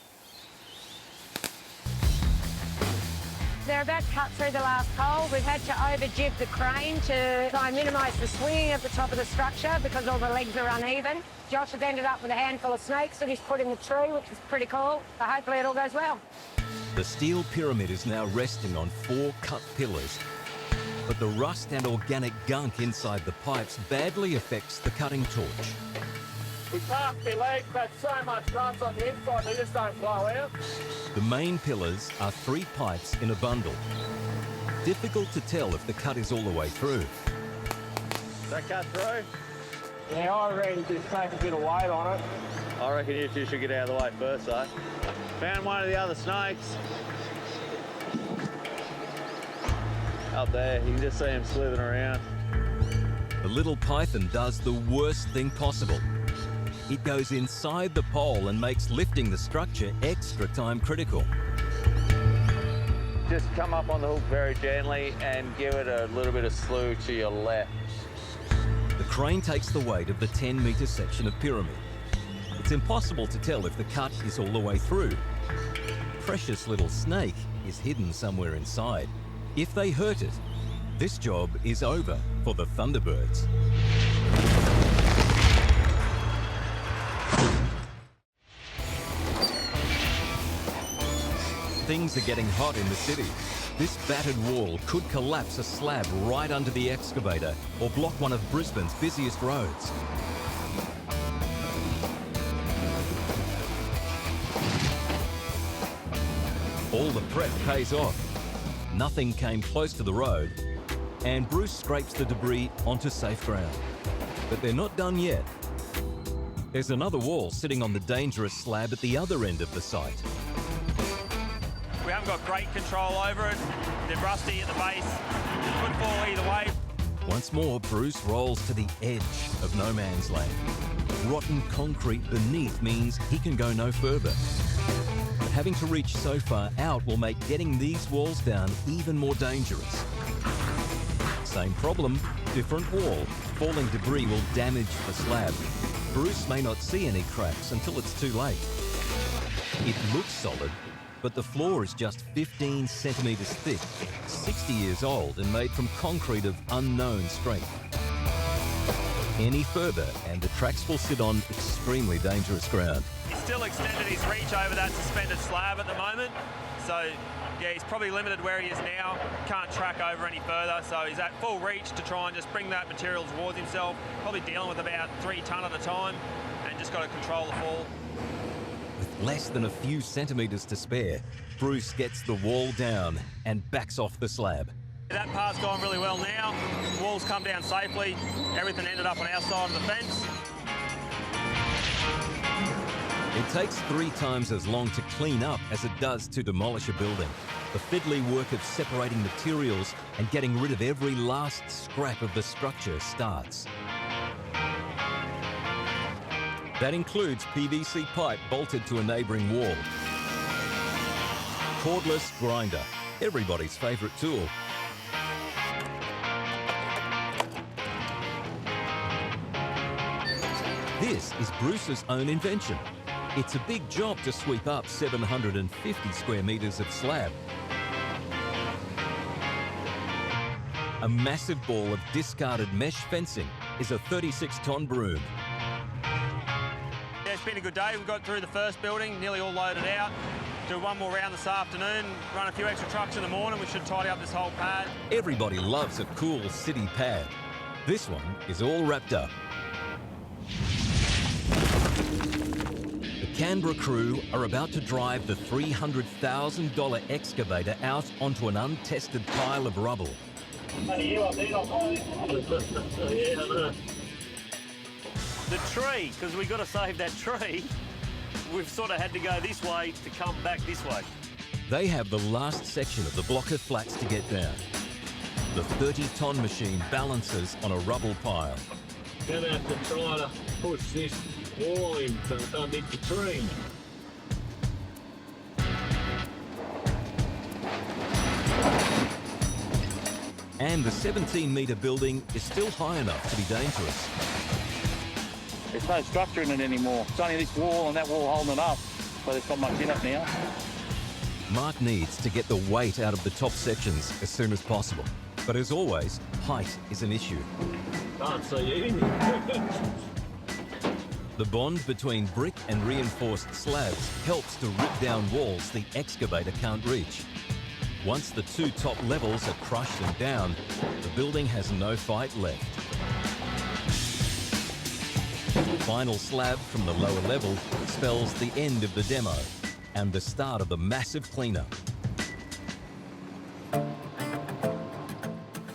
They're about to cut through the last pole. We've had to over-jib the crane to try and minimise the swinging at the top of the structure because all the legs are uneven. Josh has ended up with a handful of snakes that he's put in the tree, which is pretty cool. So hopefully it all goes well. The steel pyramid is now resting on 4 cut pillars, but the rust and organic gunk inside the pipes badly affects the cutting torch. We can't be legs, but so much rust on the inside, they just don't blow out. The main pillars are 3 pipes in a bundle. Difficult to tell if the cut is all the way through. That cut through? Yeah, I reckon just take a bit of weight on it. I reckon you two should get out of the way first, though. Found one of the other snakes. Up there, you can just see him slithering around. The little python does the worst thing possible. It goes inside the pole and makes lifting the structure extra time critical. Just come up on the hook very gently and give it a little bit of slew to your left. The crane takes the weight of the 10-metre section of pyramid. It's impossible to tell if the cut is all the way through. Precious little snake is hidden somewhere inside. If they hurt it, this job is over for the Thunderbirds. Things are getting hot in the city. This battered wall could collapse a slab right under the excavator or block one of Brisbane's busiest roads. All the prep pays off. Nothing came close to the road, and Bruce scrapes the debris onto safe ground. But they're not done yet. There's another wall sitting on the dangerous slab at the other end of the site. We haven't got great control over it. They're rusty at the base. Could fall either way. Once more, Bruce rolls to the edge of no man's land. Rotten concrete beneath means he can go no further. But having to reach so far out will make getting these walls down even more dangerous. Same problem, different wall. Falling debris will damage the slab. Bruce may not see any cracks until it's too late. It looks solid, but the floor is just 15 centimetres thick, 60 years old and made from concrete of unknown strength. Any further and the tracks will sit on extremely dangerous ground. He's still extended his reach over that suspended slab at the moment. So, yeah, he's probably limited where he is now. Can't track over any further, so he's at full reach to try and just bring that material towards himself. Probably dealing with about 3 tonne at a time and just got to control the fall. With less than a few centimetres to spare, Bruce gets the wall down and backs off the slab. That part's gone really well now. Walls come down safely. Everything ended up on our side of the fence. It takes 3 times as long to clean up as it does to demolish a building. The fiddly work of separating materials and getting rid of every last scrap of the structure starts. That includes PVC pipe bolted to a neighbouring wall. Cordless grinder, everybody's favourite tool. This is Bruce's own invention. It's a big job to sweep up 750 square metres of slab. A massive ball of discarded mesh fencing is a 36-tonne broom. Yeah, it's been a good day. We've got through the first building, nearly all loaded out. Do one more round this afternoon, run a few extra trucks in the morning. We should tidy up this whole pad. Everybody loves a cool city pad. This one is all wrapped up. The Canberra crew are about to drive the $300,000 excavator out onto an untested pile of rubble. The tree, because we've got to save that tree, we've sort of had to go this way to come back this way. They have the last section of the block of flats to get down. The 30-tonne machine balances on a rubble pile. Gonna have to try to push this wall in so it doesn't hit the tree. And the 17-metre building is still high enough to be dangerous. There's no structure in it anymore. It's only this wall and that wall holding it up, so there's not much in it now. Mark needs to get the weight out of the top sections as soon as possible. But as always, height is an issue. Can't see anything. The bond between brick and reinforced slabs helps to rip down walls the excavator can't reach. Once the 2 top levels are crushed and down, the building has no fight left. The final slab from the lower level spells the end of the demo and the start of the massive cleanup.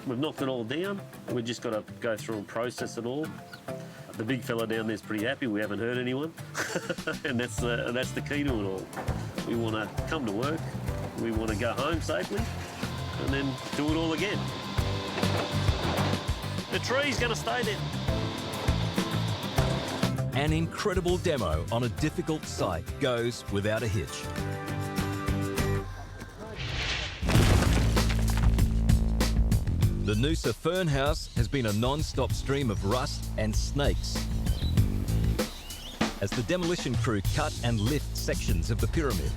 We've knocked it all down. We've just got to go through and process it all. The big fella down there's pretty happy. We haven't hurt anyone, and that's the key to it all. We want to come to work, we want to go home safely, and then do it all again. The tree's going to stay there. An incredible demo on a difficult site goes without a hitch. The Noosa Fern House has been a non-stop stream of rust and snakes as the demolition crew cut and lift sections of the pyramid.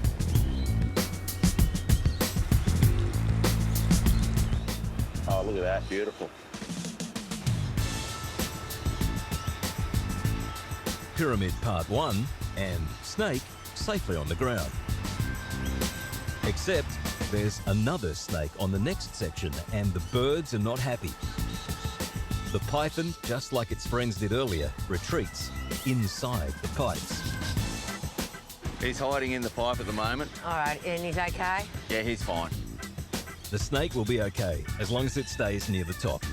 Oh, look at that, beautiful. Pyramid Part 1 and Snake safely on the ground. Except there's another snake on the next section and the birds are not happy. The python, just like its friends did earlier, retreats inside the pipes. He's hiding in the pipe at the moment. All right, and he's okay? Yeah, he's fine. The snake will be okay as long as it stays near the top.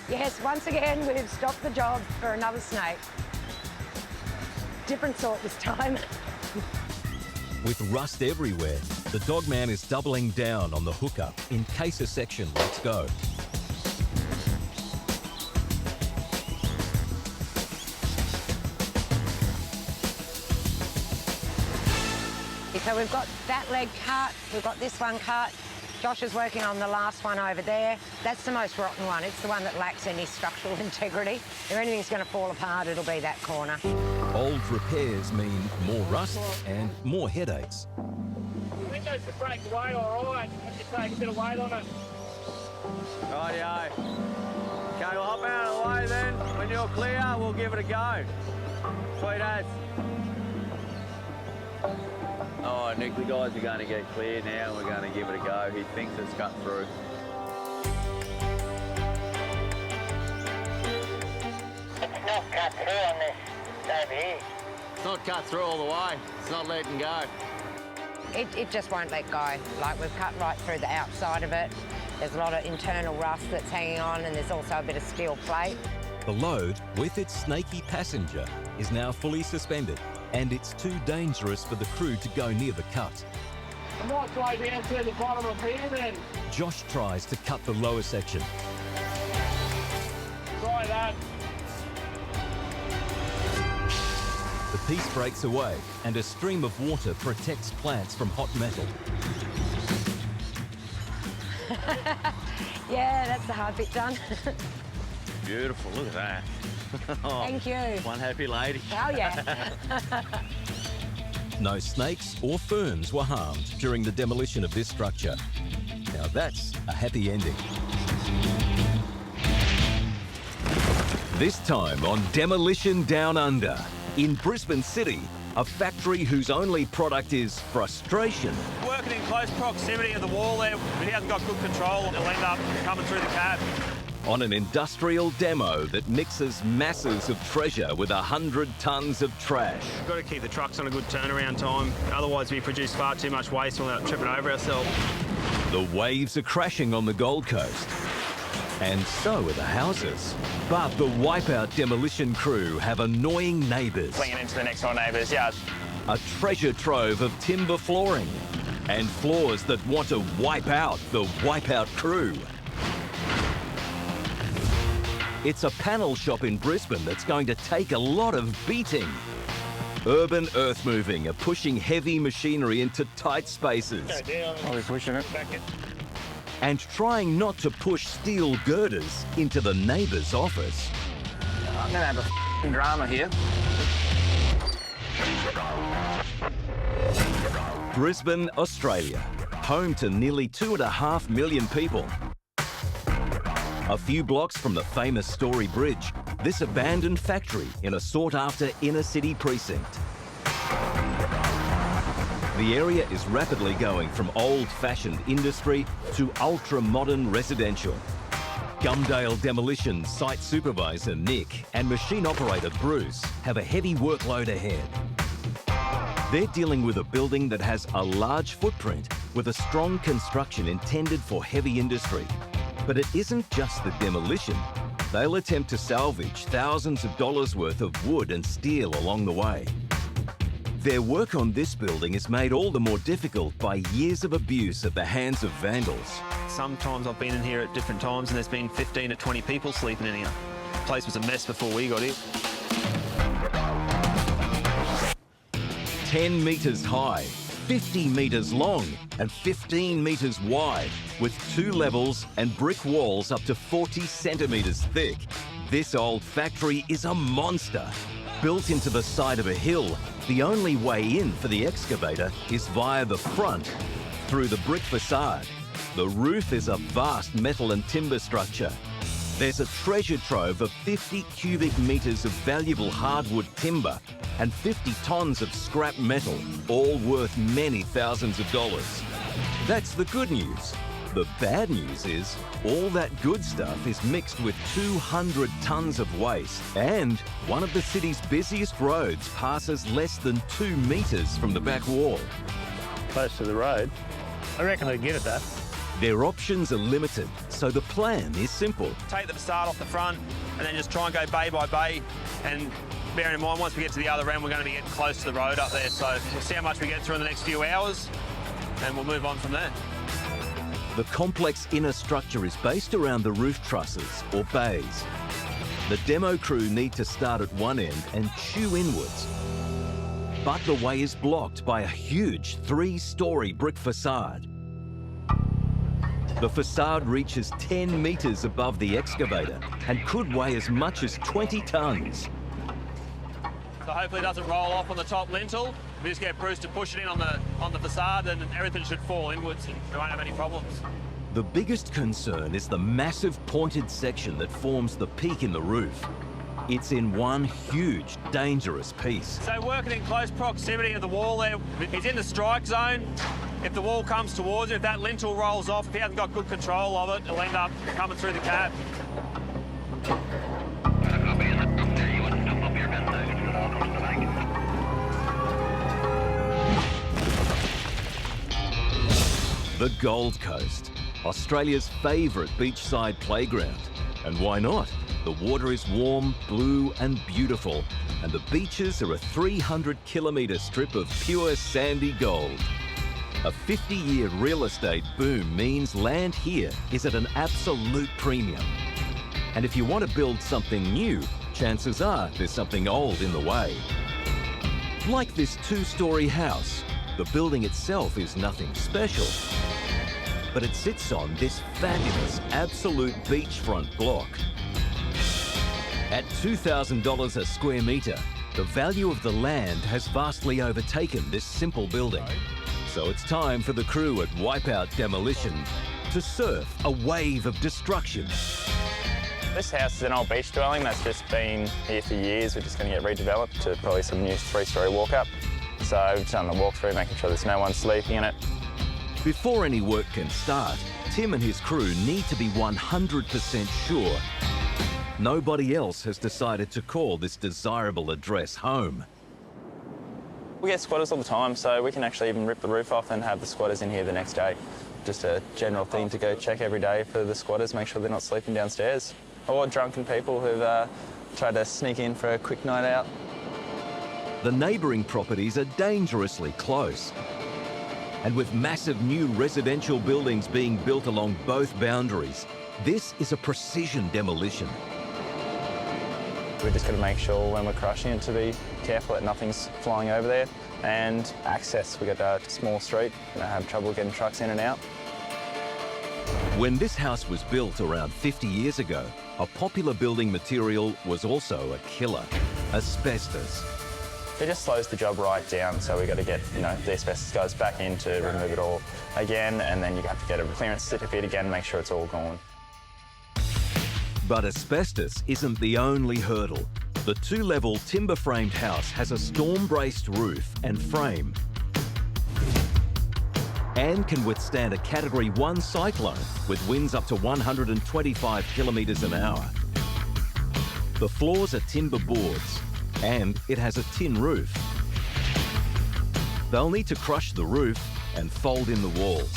Yes, once again, we've stopped the job for another snake. Different sort this time. With rust everywhere, the dog man is doubling down on the hookup in case a section lets go. So we've got that leg cut, we've got this one cut. Josh is working on the last one over there. That's the most rotten one. It's the one that lacks any structural integrity. If anything's going to fall apart, it'll be that corner. Old repairs mean more rust and more headaches. The windows should break away all right. Have to take a bit of weight on it. Rightio. Okay, we'll hop out of the way then. When you're clear, we'll give it a go. Sweet as. Oh, Nick, the guys are going to get clear now and we're going to give it a go. He thinks it's cut through. It's not cut through on this over here. It's not cut through all the way. It's not letting go. It just won't let go. Like, we've cut right through the outside of it. There's a lot of internal rust that's hanging on, and there's also a bit of steel plate. The load, with its snaky passenger, is now fully suspended, and it's too dangerous for the crew to go near the cut. I might try down to the bottom of here then. Josh tries to cut the lower section. Try that. The piece breaks away, and a stream of water protects plants from hot metal. Yeah, that's the hard bit done. Beautiful, look at that. Oh, thank you. One happy lady. Oh, yeah. No snakes or ferns were harmed during the demolition of this structure. Now that's a happy ending. This time on Demolition Down Under, in Brisbane City, a factory whose only product is frustration. Working in close proximity of the wall there, but he hasn't got good control. It'll end up coming through the cab. On an industrial demo that mixes masses of treasure with 100 tonnes of trash. We've got to keep the trucks on a good turnaround time, otherwise we produce far too much waste without tripping over ourselves. The waves are crashing on the Gold Coast. And so are the houses. But the Wipeout demolition crew have annoying neighbours. Flinging into the next door neighbour's yard. A treasure trove of timber flooring. And floors that want to wipe out the Wipeout crew. It's a panel shop in Brisbane that's going to take a lot of beating. Urban earth-moving are pushing heavy machinery into tight spaces. Go down. I'll be pushing it. Back it. And trying not to push steel girders into the neighbour's office. I'm going to have a drama here. Brisbane, Australia, home to nearly 2.5 million people. A few blocks from the famous Story Bridge, this abandoned factory in a sought-after inner-city precinct. The area is rapidly going from old-fashioned industry to ultra-modern residential. Gumdale Demolition site supervisor Nick and machine operator Bruce have a heavy workload ahead. They're dealing with a building that has a large footprint with a strong construction intended for heavy industry. But it isn't just the demolition. They'll attempt to salvage thousands of dollars worth of wood and steel along the way. Their work on this building is made all the more difficult by years of abuse at the hands of vandals. Sometimes I've been in here at different times and there's been 15 to 20 people sleeping in here. The place was a mess before we got here. 10 metres high, 50 metres long and 15 metres wide, with 2 levels and brick walls up to 40 centimetres thick. This old factory is a monster. Built into the side of a hill, the only way in for the excavator is via the front, through the brick facade. The roof is a vast metal and timber structure. There's a treasure trove of 50 cubic metres of valuable hardwood timber and 50 tonnes of scrap metal, all worth many thousands of dollars. That's the good news. The bad news is all that good stuff is mixed with 200 tonnes of waste, and one of the city's busiest roads passes less than 2 metres from the back wall. Close to the road. I reckon they'd get at that. Their options are limited, so the plan is simple. Take the facade off the front and then just try and go bay by bay. And bearing in mind, once we get to the other end, we're going to be getting close to the road up there. So we'll see how much we get through in the next few hours and we'll move on from there. The complex inner structure is based around the roof trusses, or bays. The demo crew need to start at one end and chew inwards. But the way is blocked by a huge 3-storey brick facade. The facade reaches 10 metres above the excavator and could weigh as much as 20 tonnes. So hopefully it doesn't roll off on the top lintel. We just get Bruce to push it in on the facade and everything should fall inwards and we won't have any problems. The biggest concern is the massive pointed section that forms the peak in the roof. It's in one huge, dangerous piece. So working in close proximity of the wall there, he's in the strike zone. If the wall comes towards it, if that lintel rolls off, if he hasn't got good control of it, it'll end up coming through the cab. The Gold Coast, Australia's favourite beachside playground. And why not? The water is warm, blue and beautiful, and the beaches are a 300-kilometre strip of pure sandy gold. A 50-year real estate boom means land here is at an absolute premium. And if you want to build something new, chances are there's something old in the way. Like this 2-storey house, the building itself is nothing special, but it sits on this fabulous absolute beachfront block. At $2,000 a square metre, the value of the land has vastly overtaken this simple building. So it's time for the crew at Wipeout Demolition to surf a wave of destruction. This house is an old beach dwelling that's just been here for years. We're just going to get redeveloped to probably some new 3-storey walk-up. So we've done the walkthrough, making sure there's no one sleeping in it. Before any work can start, Tim and his crew need to be 100% sure nobody else has decided to call this desirable address home. We get squatters all the time, so we can actually even rip the roof off and have the squatters in here the next day. Just a general thing to go check every day for the squatters, make sure they're not sleeping downstairs. Or drunken people who've tried to sneak in for a quick night out. The neighbouring properties are dangerously close. And with massive new residential buildings being built along both boundaries, this is a precision demolition. We're just got to make sure when we're crushing it to be careful that nothing's flying over there. And access, we've got a small street, have trouble getting trucks in and out. When this house was built around 50 years ago, a popular building material was also a killer: asbestos. It just slows the job right down, so we've got to get, the asbestos guys back in to remove it all again, and then you have to get a clearance certificate again, make sure it's all gone. But asbestos isn't the only hurdle. The 2-level timber-framed house has a storm-braced roof and frame and can withstand a Category 1 cyclone with winds up to 125 kilometres an hour. The floors are timber boards and it has a tin roof. They'll need to crush the roof and fold in the walls.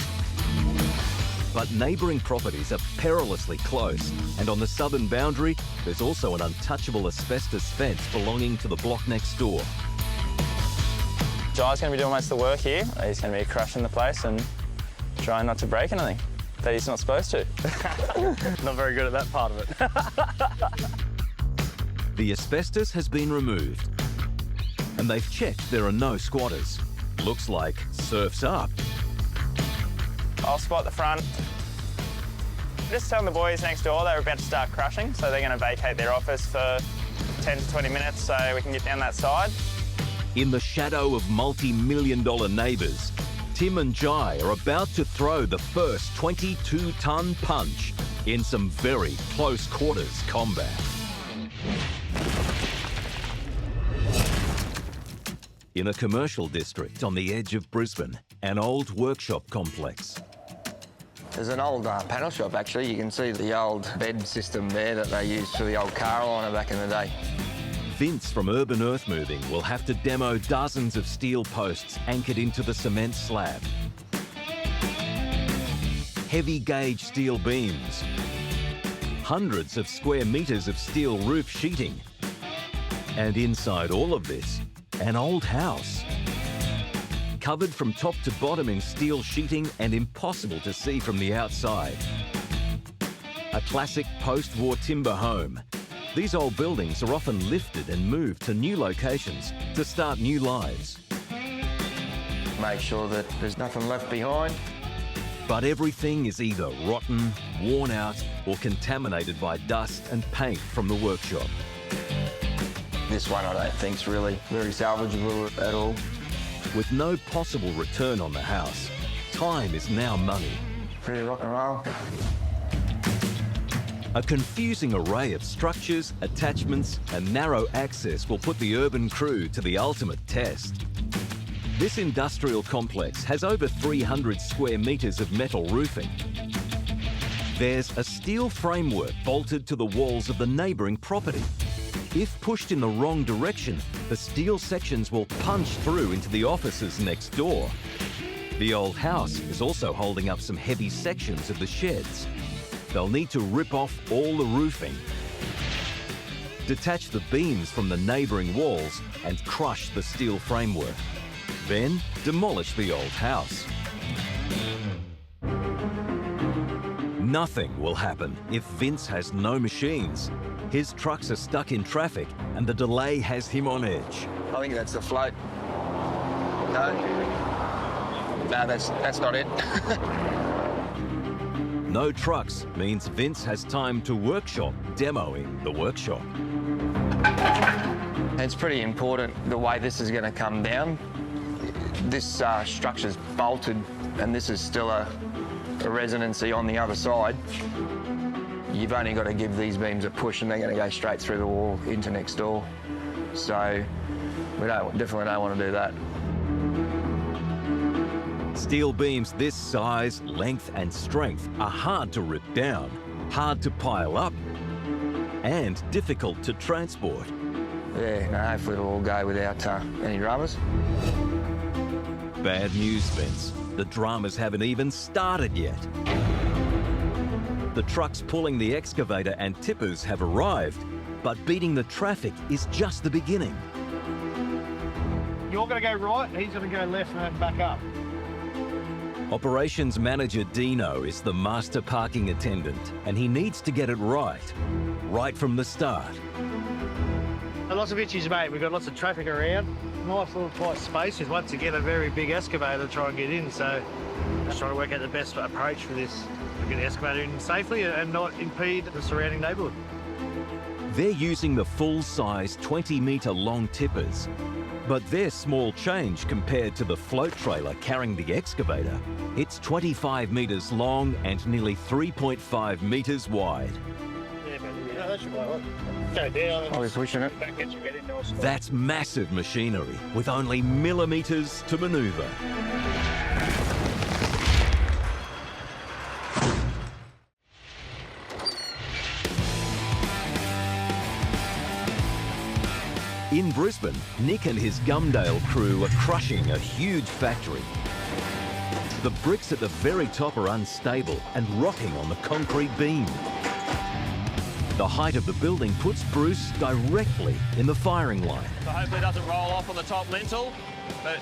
But neighbouring properties are perilously close, and on the southern boundary, there's also an untouchable asbestos fence belonging to the block next door. Jai's going to be doing most of the work here. He's going to be crushing the place and trying not to break anything that he's not supposed to. Not very good at that part of it. The asbestos has been removed, and they've checked there are no squatters. Looks like surf's up. I'll spot the front. Just telling the boys next door they're about to start crushing, so they're going to vacate their office for 10 to 20 minutes so we can get down that side. In the shadow of multi-million-dollar neighbours, Tim and Jai are about to throw the first 22-ton punch in some very close quarters combat. In a commercial district on the edge of Brisbane, an old workshop complex. There's an old panel shop, actually. You can see the old bed system there that they used for the old car liner back in the day. Vince from Urban Earthmoving will have to demo dozens of steel posts anchored into the cement slab. Heavy gauge steel beams. Hundreds of square metres of steel roof sheeting. And inside all of this, an old house. Covered from top to bottom in steel sheeting and impossible to see from the outside. A classic post-war timber home. These old buildings are often lifted and moved to new locations to start new lives. Make sure that there's nothing left behind. But everything is either rotten, worn out, or contaminated by dust and paint from the workshop. This one I don't think's really very salvageable at all. With no possible return on the house, time is now money. Pretty rock and roll. A confusing array of structures, attachments, and narrow access will put the urban crew to the ultimate test. This industrial complex has over 300 square metres of metal roofing. There's a steel framework bolted to the walls of the neighbouring property. If pushed in the wrong direction, the steel sections will punch through into the offices next door. The old house is also holding up some heavy sections of the sheds. They'll need to rip off all the roofing, detach the beams from the neighbouring walls and crush the steel framework. Then demolish the old house. Nothing will happen if Vince has no machines. His trucks are stuck in traffic and the delay has him on edge. I think that's the float. No, that's not it. No trucks means Vince has time to workshop demoing the workshop. It's pretty important the way this is going to come down. This structure's bolted and this is still a resonancy on the other side. You've only got to give these beams a push and they're going to go straight through the wall into next door. So we definitely don't want to do that. Steel beams this size, length and strength are hard to rip down, hard to pile up and difficult to transport. Yeah, no, hopefully it'll all go without any dramas. Bad news, Vince. The dramas haven't even started yet. The trucks pulling the excavator and tippers have arrived, but beating the traffic is just the beginning. You're going to go right, he's going to go left and back up. Operations manager Dino is the master parking attendant, and he needs to get it right from the start. Lots of issues, mate. We've got lots of traffic around. Nice little tight spaces. Once again, a very big excavator to try and get in, so just trying to work out the best approach for this. To get the excavator in safely and not impede the surrounding neighbourhood. They're using the full-size 20-metre long tippers, but they're small change compared to the float trailer carrying the excavator. It's 25 metres long and nearly 3.5 metres wide. Yeah, that should blow up. Go down. I was pushing it. That's massive machinery with only millimetres to manoeuvre. In Brisbane, Nick and his Gumdale crew are crushing a huge factory. The bricks at the very top are unstable and rocking on the concrete beam. The height of the building puts Bruce directly in the firing line. So hopefully it doesn't roll off on the top lintel, but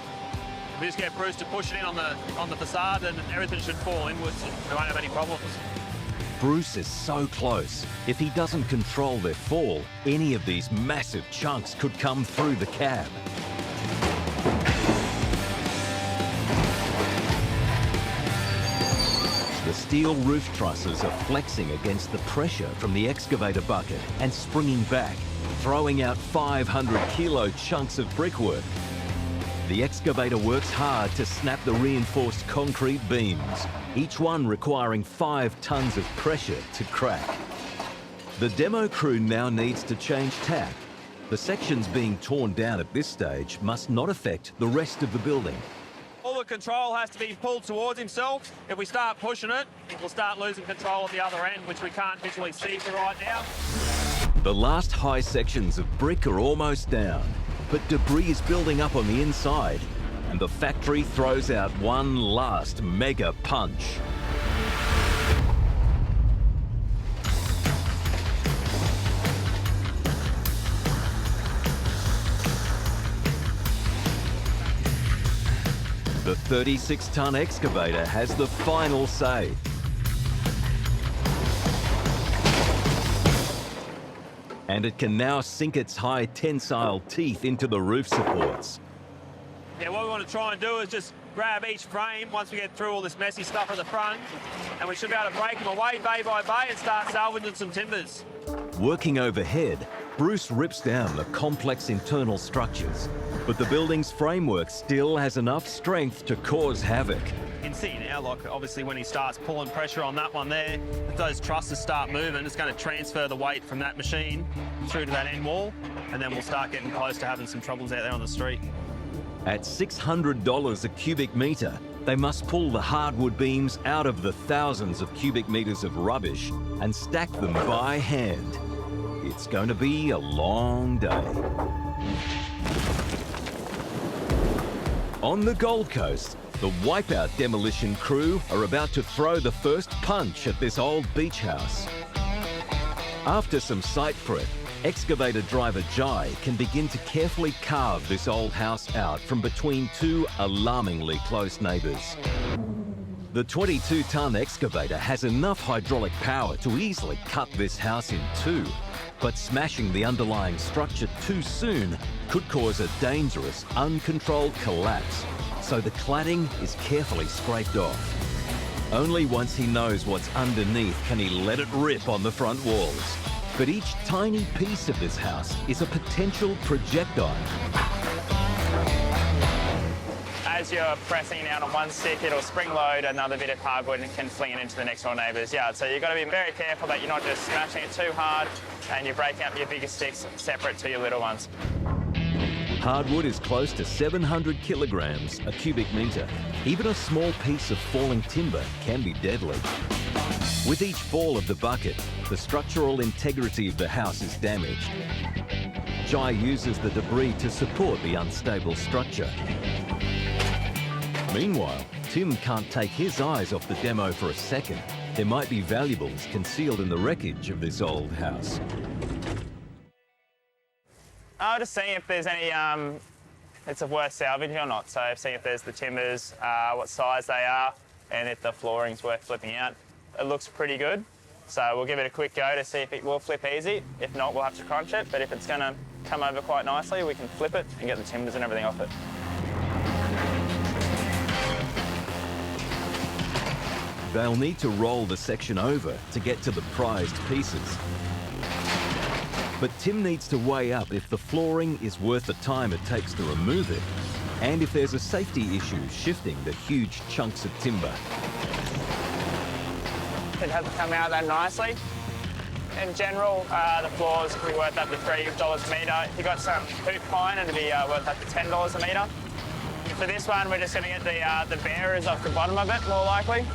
we just get Bruce to push it in on the facade and everything should fall inwards and we won't have any problems. Bruce is so close. If he doesn't control their fall, any of these massive chunks could come through the cab. The steel roof trusses are flexing against the pressure from the excavator bucket and springing back, throwing out 500-kilo chunks of brickwork. The excavator works hard to snap the reinforced concrete beams, each one requiring 5 tons of pressure to crack. The demo crew now needs to change tack. The sections being torn down at this stage must not affect the rest of the building. All the control has to be pulled towards himself. If we start pushing it, we'll start losing control at the other end, which we can't visually see for right now. The last high sections of brick are almost down, but debris is building up on the inside, and the factory throws out one last mega punch. The 36-ton excavator has the final say. And it can now sink its high tensile teeth into the roof supports. Yeah, what we want to try and do is just grab each frame once we get through all this messy stuff at the front, and we should be able to break them away bay by bay and start salvaging some timbers. Working overhead, Bruce rips down the complex internal structures, but the building's framework still has enough strength to cause havoc. You can see now, like obviously when he starts pulling pressure on that one there, if those trusses start moving, it's going to transfer the weight from that machine through to that end wall, and then we'll start getting close to having some troubles out there on the street. At $600 a cubic metre, they must pull the hardwood beams out of the thousands of cubic metres of rubbish and stack them by hand. It's going to be a long day. On the Gold Coast, the Wipeout demolition crew are about to throw the first punch at this old beach house. After some site prep, excavator driver Jai can begin to carefully carve this old house out from between 2 alarmingly close neighbours. The 22-ton excavator has enough hydraulic power to easily cut this house in 2, but smashing the underlying structure too soon could cause a dangerous, uncontrolled collapse, so the cladding is carefully scraped off. Only once he knows what's underneath can he let it rip on the front walls. But each tiny piece of this house is a potential projectile. As you're pressing down on one stick, it'll spring load another bit of hardwood and can fling it into the next door neighbour's yard. So you've got to be very careful that you're not just smashing it too hard and you're breaking up your bigger sticks separate to your little ones. Hardwood is close to 700 kilograms a cubic metre. Even a small piece of falling timber can be deadly. With each fall of the bucket, the structural integrity of the house is damaged. Jai uses the debris to support the unstable structure. Meanwhile, Tim can't take his eyes off the demo for a second. There might be valuables concealed in the wreckage of this old house. I'll just see if there's any, it's of worth salvaging or not. So see if there's the timbers, what size they are, and if the flooring's worth flipping out. It looks pretty good, so we'll give it a quick go to see if it will flip easy. If not, we'll have to crunch it, but if it's going to come over quite nicely, we can flip it and get the timbers and everything off it. They'll need to roll the section over to get to the prized pieces. But Tim needs to weigh up if the flooring is worth the time it takes to remove it, and if there's a safety issue shifting the huge chunks of timber. It hasn't come out that nicely. In general, the floors can be worth up to $3 a metre. If you've got some hoop pine, it'll be worth up to $10 a metre. For this one, we're just going to get the bearers off the bottom of it, more likely.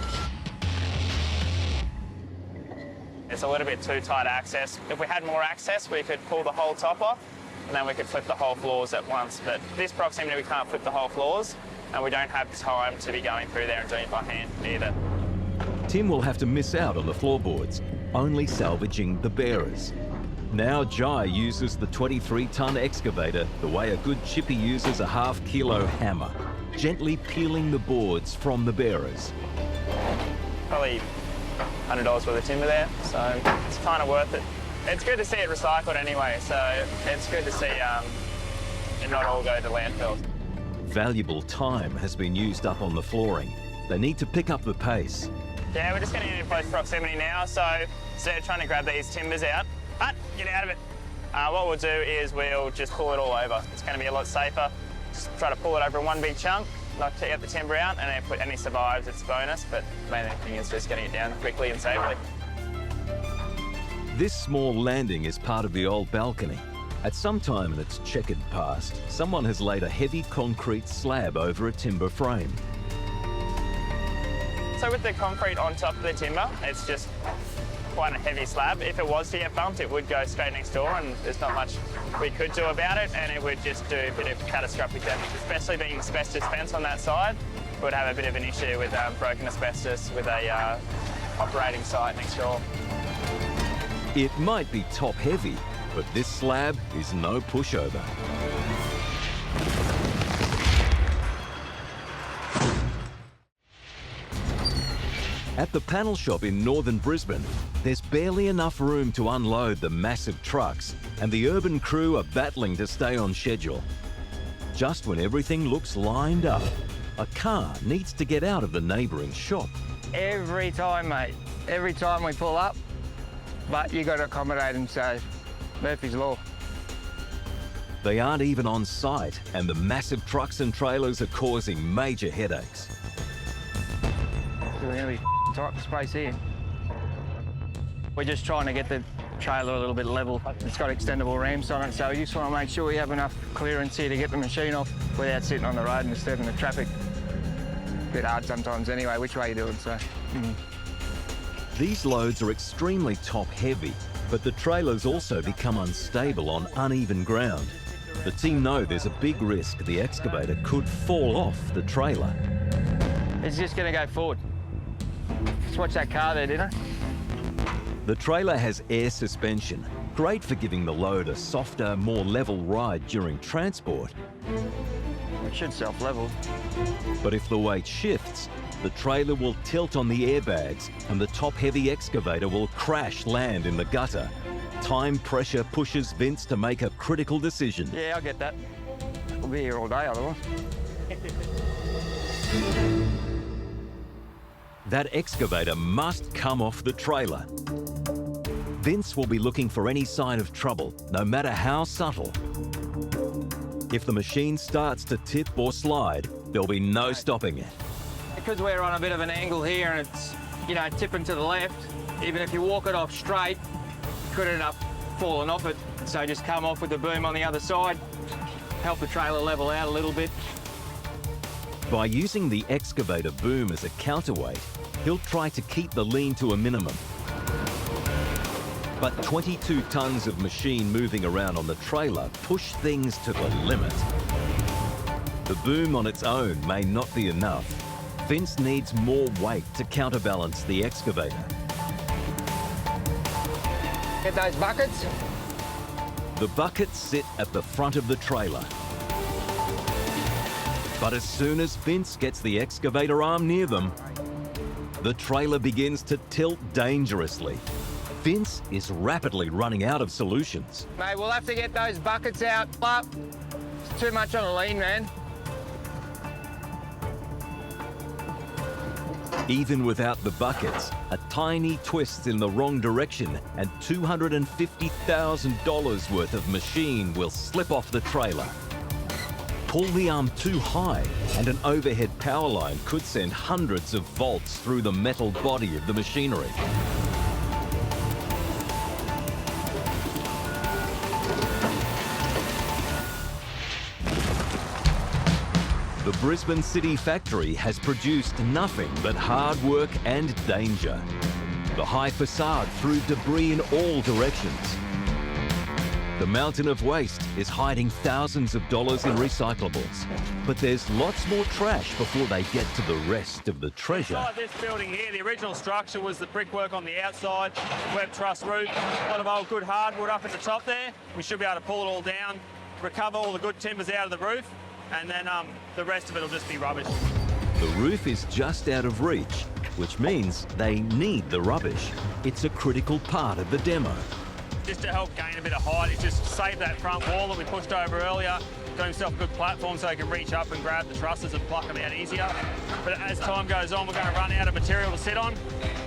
It's a little bit too tight access. If we had more access, we could pull the whole top off, and then we could flip the whole floors at once. But this proximity, we can't flip the whole floors, and we don't have time to be going through there and doing it by hand either. Tim will have to miss out on the floorboards, only salvaging the bearers. Now Jai uses the 23-ton excavator the way a good chippy uses a half-kilo hammer, gently peeling the boards from the bearers. Probably $100 worth of timber there, so it's kind of worth it. It's good to see it recycled anyway, so it's good to see it not all go to landfill. Valuable time has been used up on the flooring. They need to pick up the pace. Yeah, we're just getting in close proximity now, so instead of trying to grab these timbers out, get out of it. What we'll do is we'll just pull it all over. It's going to be a lot safer. Just try to pull it over in one big chunk, not to get the timber out, and if any survives, it's a bonus, but the main thing is just getting it down quickly and safely. This small landing is part of the old balcony. At some time in its checkered past, someone has laid a heavy concrete slab over a timber frame. So with the concrete on top of the timber, it's just quite a heavy slab. If it was to get bumped, it would go straight next door, and there's not much we could do about it, and it would just do a bit of catastrophic damage, especially being asbestos fence on that side. We would have a bit of an issue with broken asbestos with a operating site next door. It might be top heavy, but this slab is no pushover. At the panel shop in northern Brisbane, there's barely enough room to unload the massive trucks, and the urban crew are battling to stay on schedule. Just when everything looks lined up, a car needs to get out of the neighbouring shop. Every time, mate. Every time we pull up, but you got to accommodate them, so Murphy's Law. They aren't even on site, and the massive trucks and trailers are causing major headaches. We're going to be tight for space here. We're just trying to get the trailer a little bit level. It's got extendable ramps on it, so we just want to make sure we have enough clearance here to get the machine off without sitting on the road and disturbing the traffic. A bit hard sometimes anyway, which way you do it, so. These loads are extremely top heavy, but the trailers also become unstable on uneven ground. The team know there's a big risk the excavator could fall off the trailer. It's just going to go forward. Just watch that car there, didn't it? The trailer has air suspension, great for giving the load a softer, more level ride during transport. It should self-level. But if the weight shifts, the trailer will tilt on the airbags and the top-heavy excavator will crash land in the gutter. Time pressure pushes Vince to make a critical decision. Yeah, I get that. We'll be here all day otherwise. That excavator must come off the trailer. Vince will be looking for any sign of trouble, no matter how subtle. If the machine starts to tip or slide, there'll be no stopping it. Because we're on a bit of an angle here and it's, you know, tipping to the left, even if you walk it off straight, you could end up falling off it. So just come off with the boom on the other side, help the trailer level out a little bit. By using the excavator boom as a counterweight, he'll try to keep the lean to a minimum. But 22 tons of machine moving around on the trailer push things to the limit. The boom on its own may not be enough. Vince needs more weight to counterbalance the excavator. Get those buckets. The buckets sit at the front of the trailer. But as soon as Vince gets the excavator arm near them, the trailer begins to tilt dangerously. Vince is rapidly running out of solutions. Mate, we'll have to get those buckets out. Up. It's too much on a lean, man. Even without the buckets, a tiny twist in the wrong direction and $250,000 worth of machine will slip off the trailer. Pull the arm too high and an overhead power line could send hundreds of volts through the metal body of the machinery. The Brisbane City factory has produced nothing but hard work and danger. The high facade threw debris in all directions. The mountain of waste is hiding thousands of dollars in recyclables. But there's lots more trash before they get to the rest of the treasure. Inside this building here, the original structure was the brickwork on the outside, web truss roof, a lot of old good hardwood up at the top there. We should be able to pull it all down, recover all the good timbers out of the roof, and then the rest of it will just be rubbish. The roof is just out of reach, which means they need the rubbish. It's a critical part of the demo. Just to help gain a bit of height, it's just save that front wall that we pushed over earlier, got himself a good platform so he can reach up and grab the trusses and pluck them out easier. But as time goes on, we're going to run out of material to sit on.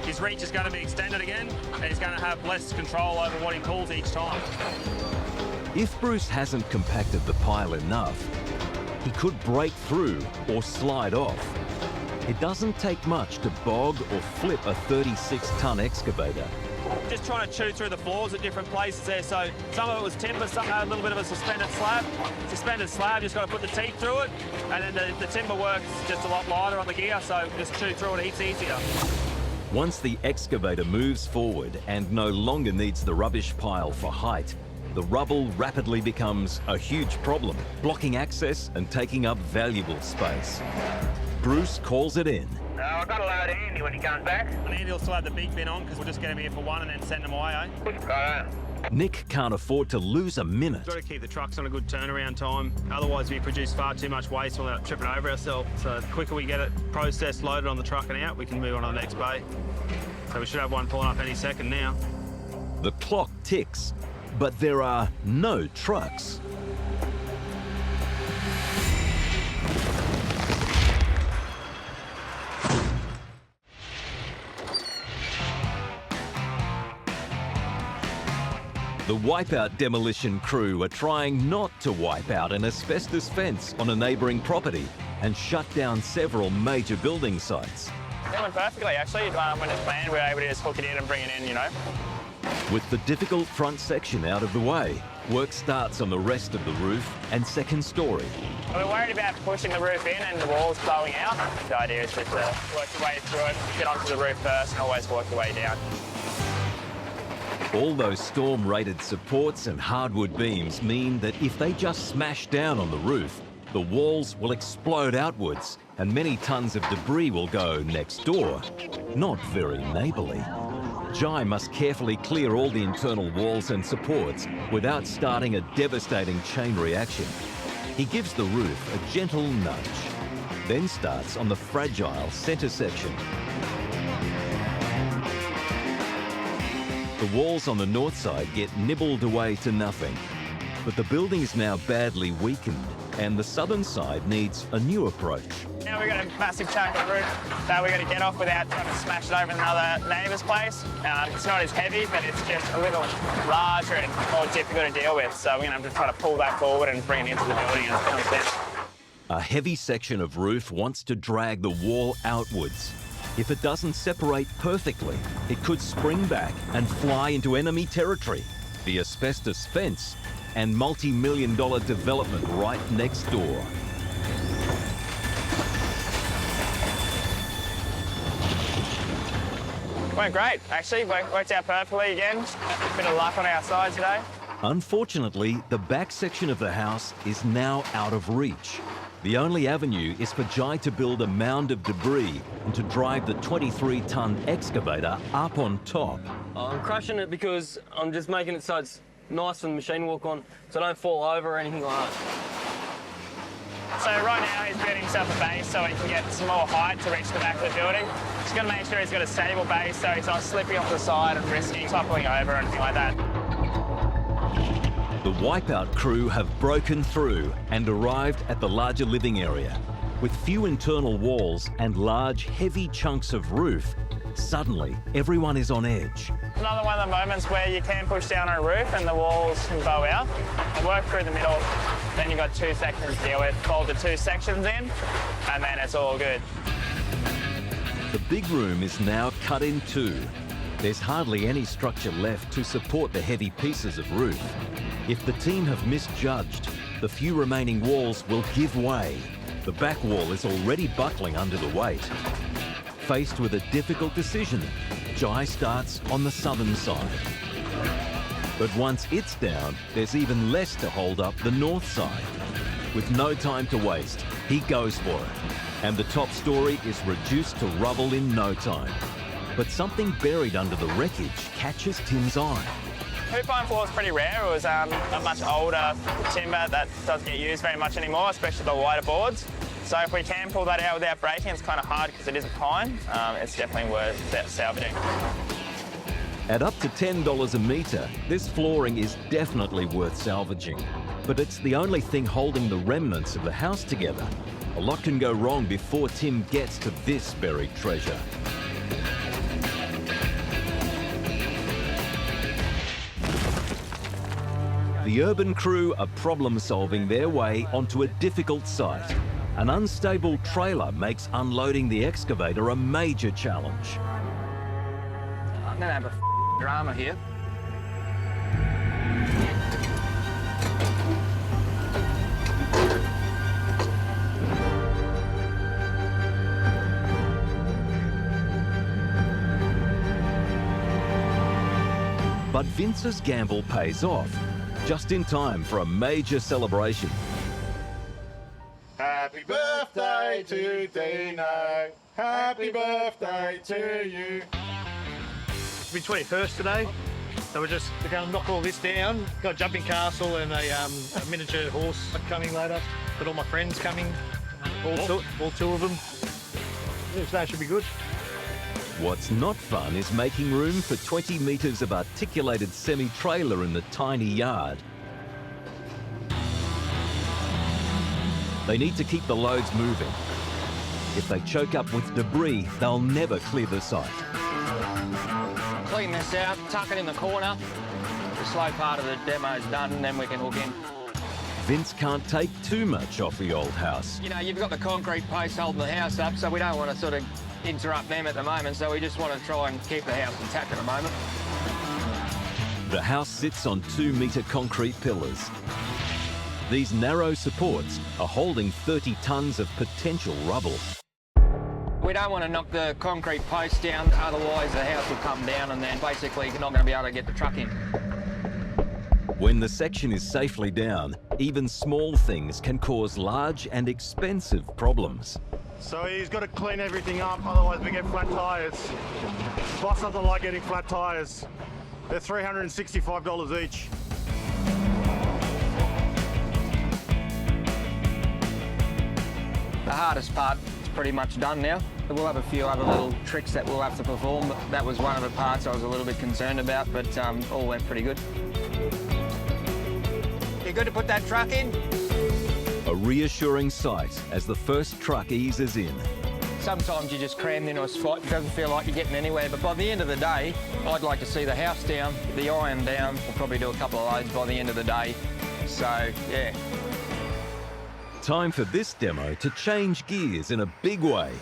His reach is going to be extended again, and he's going to have less control over what he pulls each time. If Bruce hasn't compacted the pile enough, he could break through or slide off. It doesn't take much to bog or flip a 36-ton excavator. Just trying to chew through the floors at different places there. So some of it was timber, some had a little bit of a suspended slab. Suspended slab, just got to put the teeth through it. And then the timber works just a lot lighter on the gear, so just chew through it, it's easier. Once the excavator moves forward and no longer needs the rubbish pile for height, the rubble rapidly becomes a huge problem, blocking access and taking up valuable space. Bruce calls it in. I've got to load Andy when he comes back. And Andy will still have the big bin on because we'll just get him here for one and then send him away, eh? Right. Nick can't afford to lose a minute. We've got to keep the trucks on a good turnaround time. Otherwise, we produce far too much waste without tripping over ourselves. So the quicker we get it processed, loaded on the truck and out, we can move on to the next bay. So we should have one pulling up any second now. The clock ticks, but there are no trucks. The wipeout demolition crew are trying not to wipe out an asbestos fence on a neighbouring property and shut down several major building sites. It went perfectly, actually. When it's planned, we were able to just hook it in and bring it in, you know. With the difficult front section out of the way, work starts on the rest of the roof and second story. We're worried about pushing the roof in and the walls blowing out. The idea is just to work your way through it, get onto the roof first and always work your way down. All those storm-rated supports and hardwood beams mean that if they just smash down on the roof, the walls will explode outwards and many tons of debris will go next door. Not very neighbourly. Jai must carefully clear all the internal walls and supports without starting a devastating chain reaction. He gives the roof a gentle nudge, then starts on the fragile centre section. The walls on the north side get nibbled away to nothing, but the building is now badly weakened and the southern side needs a new approach. Now we've got a massive chunk of roof that we're going to get off without trying to smash it over another neighbour's place. It's not as heavy, but it's just a little larger and more difficult to deal with. So we're going to have to try to pull that forward and bring it into the building as it comes down. A heavy section of roof wants to drag the wall outwards. If it doesn't separate perfectly, it could spring back and fly into enemy territory, the asbestos fence, and multi-million-dollar development right next door. Went great, actually. Worked out perfectly again. A bit of luck on our side today. Unfortunately, the back section of the house is now out of reach. The only avenue is for Jai to build a mound of debris and to drive the 23-ton excavator up on top. I'm crushing it because I'm just making it so it's nice for the machine to walk on, so I don't fall over or anything like that. So right now he's building himself a base so he can get some more height to reach the back of the building. He's got to make sure he's got a stable base so he's not slipping off the side and risking toppling over or anything like that. The wipeout crew have broken through and arrived at the larger living area. With few internal walls and large, heavy chunks of roof, suddenly everyone is on edge. Another one of the moments where you can push down on a roof and the walls can bow out. And work through the middle, then you've got two sections to deal with. Fold the two sections in, and then it's all good. The big room is now cut in two. There's hardly any structure left to support the heavy pieces of roof. If the team have misjudged, the few remaining walls will give way. The back wall is already buckling under the weight. Faced with a difficult decision, Jai starts on the southern side. But once it's down, there's even less to hold up the north side. With no time to waste, he goes for it. And the top story is reduced to rubble in no time. But something buried under the wreckage catches Tim's eye. Hoop iron floor is pretty rare. It was a much older timber that doesn't get used very much anymore, especially the wider boards. So if we can pull that out without breaking, it's kind of hard because it is a pine. It's definitely worth salvaging. At up to $10 a metre, this flooring is definitely worth salvaging. But it's the only thing holding the remnants of the house together. A lot can go wrong before Tim gets to this buried treasure. The urban crew are problem-solving their way onto a difficult site. An unstable trailer makes unloading the excavator a major challenge. I'm gonna have a drama here. But Vince's gamble pays off, just in time for a major celebration. Happy birthday to Dino. Happy birthday to you. It's been 21st today, so we're going to knock all this down. Got a jumping castle and a miniature horse coming later. Got all my friends coming, all two of them. Yeah, so that should be good. What's not fun is making room for 20 metres of articulated semi-trailer in the tiny yard. They need to keep the loads moving. If they choke up with debris, they'll never clear the site. Clean this out, tuck it in the corner. The slow part of the demo's done, and then we can hook in. Vince can't take too much off the old house. You know, you've got the concrete posts holding the house up, so we don't want to sort of interrupt them at the moment, so we just want to try and keep the house intact at the moment. The house sits on 2-metre concrete pillars. These narrow supports are holding 30 tonnes of potential rubble. We don't want to knock the concrete post down, otherwise the house will come down and then basically you're not going to be able to get the truck in. When the section is safely down, even small things can cause large and expensive problems. So he's got to clean everything up, otherwise we get flat tyres. Boss doesn't like getting flat tyres. They're $365 each. The hardest part is pretty much done now. We'll have a few other little tricks that we'll have to perform, but that was one of the parts I was a little bit concerned about, but all went pretty good. You good to put that truck in? A reassuring sight as the first truck eases in. Sometimes you just crammed into a spot, it doesn't feel like you're getting anywhere, but by the end of the day, I'd like to see the house down, the iron down. We'll probably do a couple of loads by the end of the day. So, yeah. Time for this demo to change gears in a big way.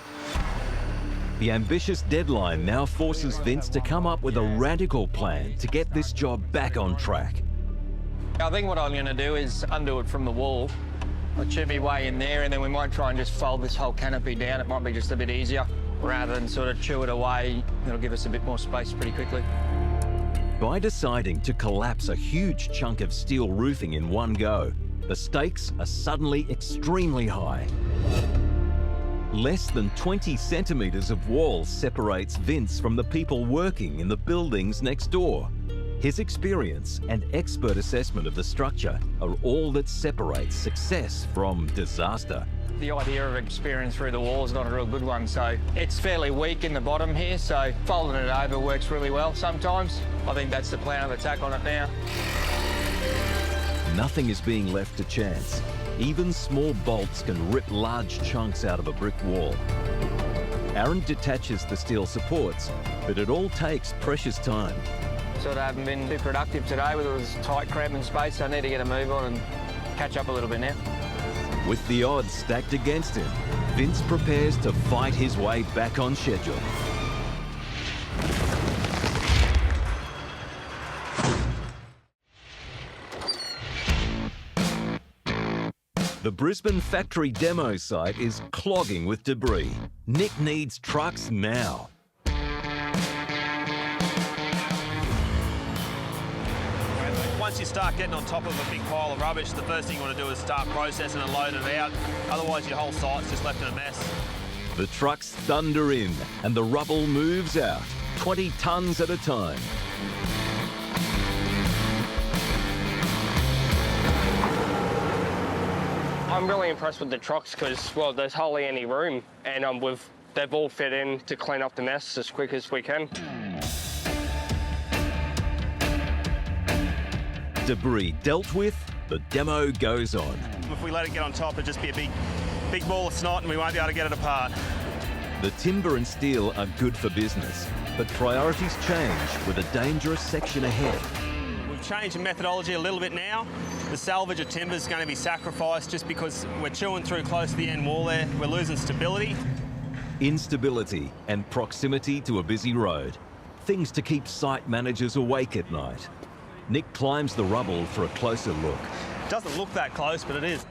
The ambitious deadline now forces Vince to come up with a radical plan to get this job back on track. I think what I'm going to do is undo it from the wall. I'll chip my way in there and then we might try and just fold this whole canopy down. It might be just a bit easier rather than sort of chew it away. It'll give us a bit more space pretty quickly. By deciding to collapse a huge chunk of steel roofing in one go, the stakes are suddenly extremely high. Less than 20 centimetres of wall separates Vince from the people working in the buildings next door. His experience and expert assessment of the structure are all that separates success from disaster. The idea of experience through the wall is not a real good one, so it's fairly weak in the bottom here, so folding it over works really well sometimes. I think that's the plan of attack on it now. Nothing is being left to chance. Even small bolts can rip large chunks out of a brick wall. Aaron detaches the steel supports, but it all takes precious time. Sort of haven't been too productive today with all this tight cramping space, so I need to get a move on and catch up a little bit now. With the odds stacked against him, Vince prepares to fight his way back on schedule. The Brisbane factory demo site is clogging with debris. Nick needs trucks now. Once you start getting on top of a big pile of rubbish, the first thing you want to do is start processing and loading it out. Otherwise, your whole site's just left in a mess. The trucks thunder in and the rubble moves out, 20 tonnes at a time. I'm really impressed with the trucks because, well, there's hardly any room and they've all fit in to clean up the mess as quick as we can. Debris dealt with, the demo goes on. If we let it get on top, it'd just be a big ball of snot and we won't be able to get it apart. The timber and steel are good for business, but priorities change with a dangerous section ahead. changing methodology a little bit now. The salvage of timber is going to be sacrificed just because we're chewing through close to the end wall there. We're losing stability. Instability and proximity to a busy road. Things to keep site managers awake at night. Nick climbs the rubble for a closer look. Doesn't look that close, but it is.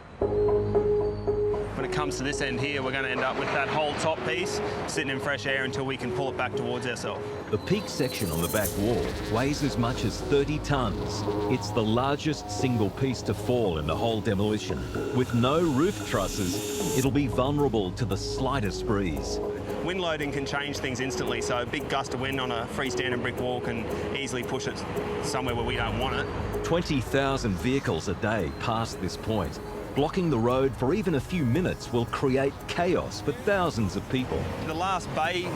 When it comes to this end here, we're going to end up with that whole top piece sitting in fresh air until we can pull it back towards ourselves. The peak section on the back wall weighs as much as 30 tonnes. It's the largest single piece to fall in the whole demolition. With no roof trusses, it'll be vulnerable to the slightest breeze. Wind loading can change things instantly, so a big gust of wind on a freestanding brick wall can easily push it somewhere where we don't want it. 20,000 vehicles a day pass this point. Blocking the road for even a few minutes will create chaos for thousands of people. The last bay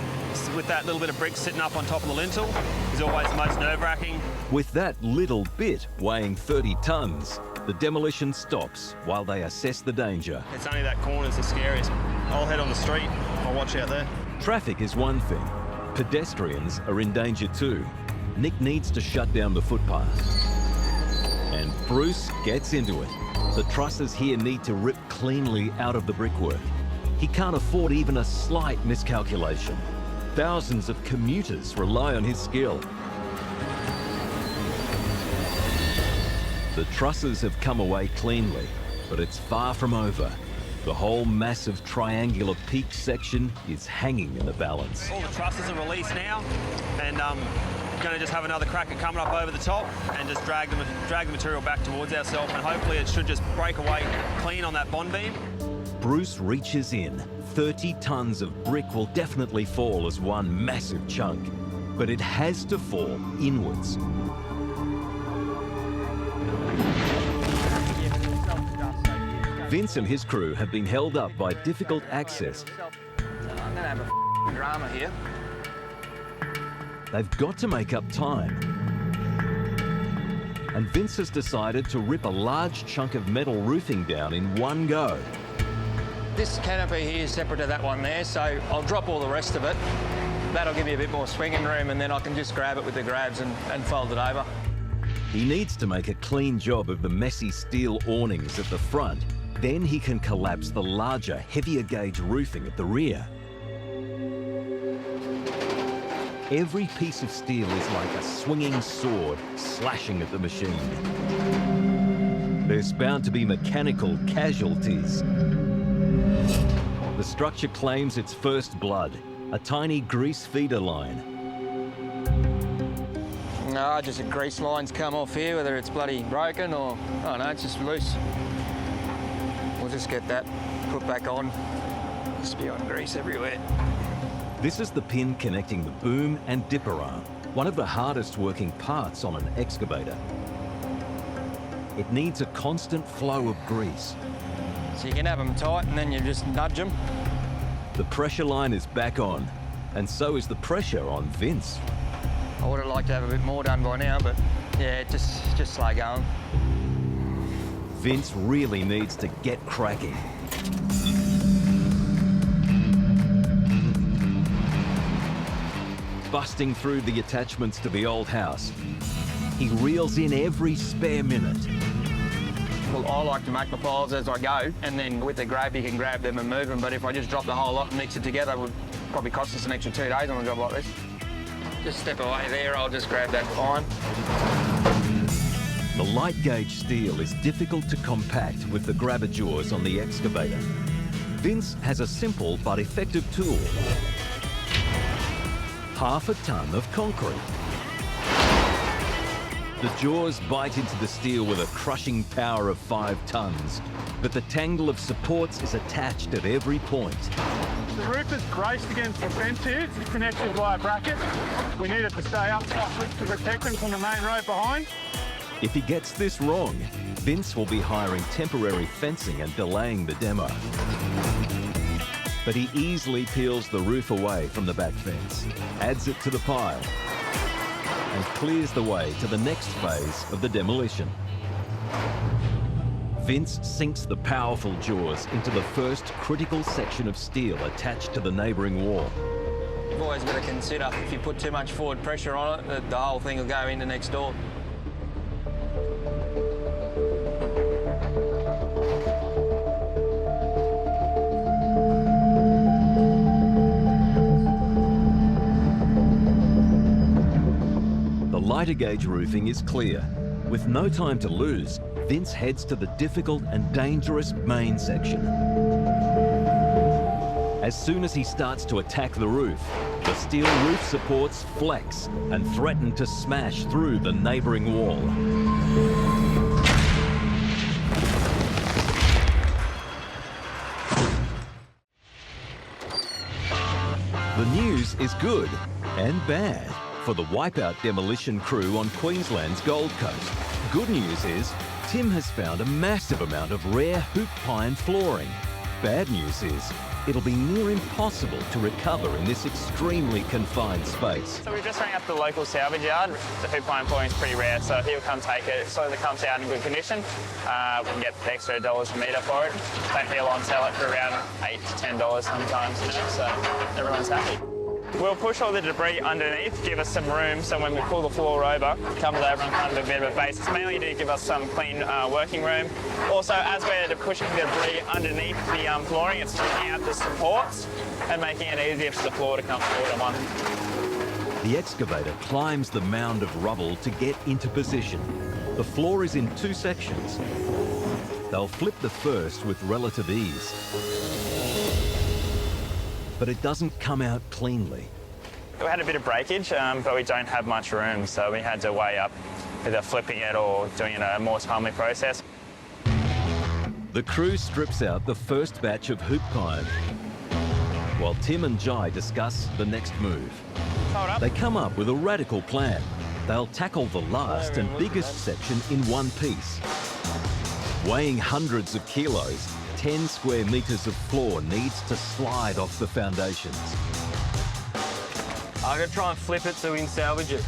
with that little bit of brick sitting up on top of the lintel is always the most nerve-wracking. With that little bit weighing 30 tonnes, the demolition stops while they assess the danger. It's only that corner's the scariest. I'll head on the street. I'll watch out there. Traffic is one thing. Pedestrians are in danger too. Nick needs to shut down the footpath. And Bruce gets into it. The trusses here need to rip cleanly out of the brickwork. He can't afford even a slight miscalculation. Thousands of commuters rely on his skill. The trusses have come away cleanly, but it's far from over. The whole massive triangular peak section is hanging in the balance. All the trusses are released now, and going to just have another crack at coming up over the top and just drag the material back towards ourselves, and hopefully it should just break away clean on that bond beam. Bruce reaches in. 30 tonnes of brick will definitely fall as one massive chunk, but it has to fall inwards. Vince and his crew have been held up by difficult access. I'm going to have a drama here. They've got to make up time. And Vince has decided to rip a large chunk of metal roofing down in one go. This canopy here is separate to that one there, so I'll drop all the rest of it. That'll give me a bit more swinging room, and then I can just grab it with the grabs and fold it over. He needs to make a clean job of the messy steel awnings at the front. Then he can collapse the larger, heavier gauge roofing at the rear. Every piece of steel is like a swinging sword slashing at the machine. There's bound to be mechanical casualties. The structure claims its first blood, a tiny grease feeder line. No, just a grease line's come off here, whether it's bloody broken or, oh no, it's just loose. We'll just get that put back on. Spewing grease everywhere. This is the pin connecting the boom and dipper arm, one of the hardest working parts on an excavator. It needs a constant flow of grease. So you can have them tight and then you just nudge them. The pressure line is back on, and so is the pressure on Vince. I would have liked to have a bit more done by now, but yeah, just slow going. Vince really needs to get cracking. Busting through the attachments to the old house, he reels in every spare minute. Well, I like to make my piles as I go, and then with the grab you can grab them and move them, but if I just drop the whole lot and mix it together, it would probably cost us an extra 2 days on a job like this. Just step away there, I'll just grab that pine. The light gauge steel is difficult to compact with the grabber jaws on the excavator. Vince has a simple but effective tool. Half a ton of concrete. The jaws bite into the steel with a crushing power of 5 tons, but the tangle of supports is attached at every point. The roof is braced against the fence here. It's connected by a bracket. We need it to stay up to protect them from the main road behind. If he gets this wrong, Vince will be hiring temporary fencing and delaying the demo. But he easily peels the roof away from the back fence, adds it to the pile, and clears the way to the next phase of the demolition. Vince sinks the powerful jaws into the first critical section of steel attached to the neighbouring wall. You've always got to consider if you put too much forward pressure on it, the whole thing will go into next door. mitre gauge roofing is clear. With no time to lose, Vince heads to the difficult and dangerous main section. As soon as he starts to attack the roof, the steel roof supports flex and threaten to smash through the neighbouring wall. The news is good and bad for the wipeout demolition crew on Queensland's Gold Coast. Good news is Tim has found a massive amount of rare hoop pine flooring. Bad news is it'll be near impossible to recover in this extremely confined space. So we just rang up the local salvage yard. The hoop pine flooring is pretty rare, so if he'll come take it, so that it comes out in good condition, we can get extra dollars a metre for it. Same deal on sell it for around $8 to $10 sometimes, you know, so everyone's happy. We'll push all the debris underneath, give us some room, so when we pull the floor over, it comes over and kind of a bit of a base. It's mainly to give us some clean working room. Also, as we're pushing the debris underneath the flooring, it's taking out the supports and making it easier for the floor to come forward on one. The excavator climbs the mound of rubble to get into position. The floor is in two sections. They'll flip the first with relative ease. But it doesn't come out cleanly. We had a bit of breakage, but we don't have much room, so we had to weigh up either flipping it or doing a more timely process. The crew strips out the first batch of hoop pine, while Tim and Jai discuss the next move. They come up with a radical plan. They'll tackle the last and biggest section in one piece. Weighing hundreds of kilos, 10 square metres of floor needs to slide off the foundations. I'm going to try and flip it so we can salvage it.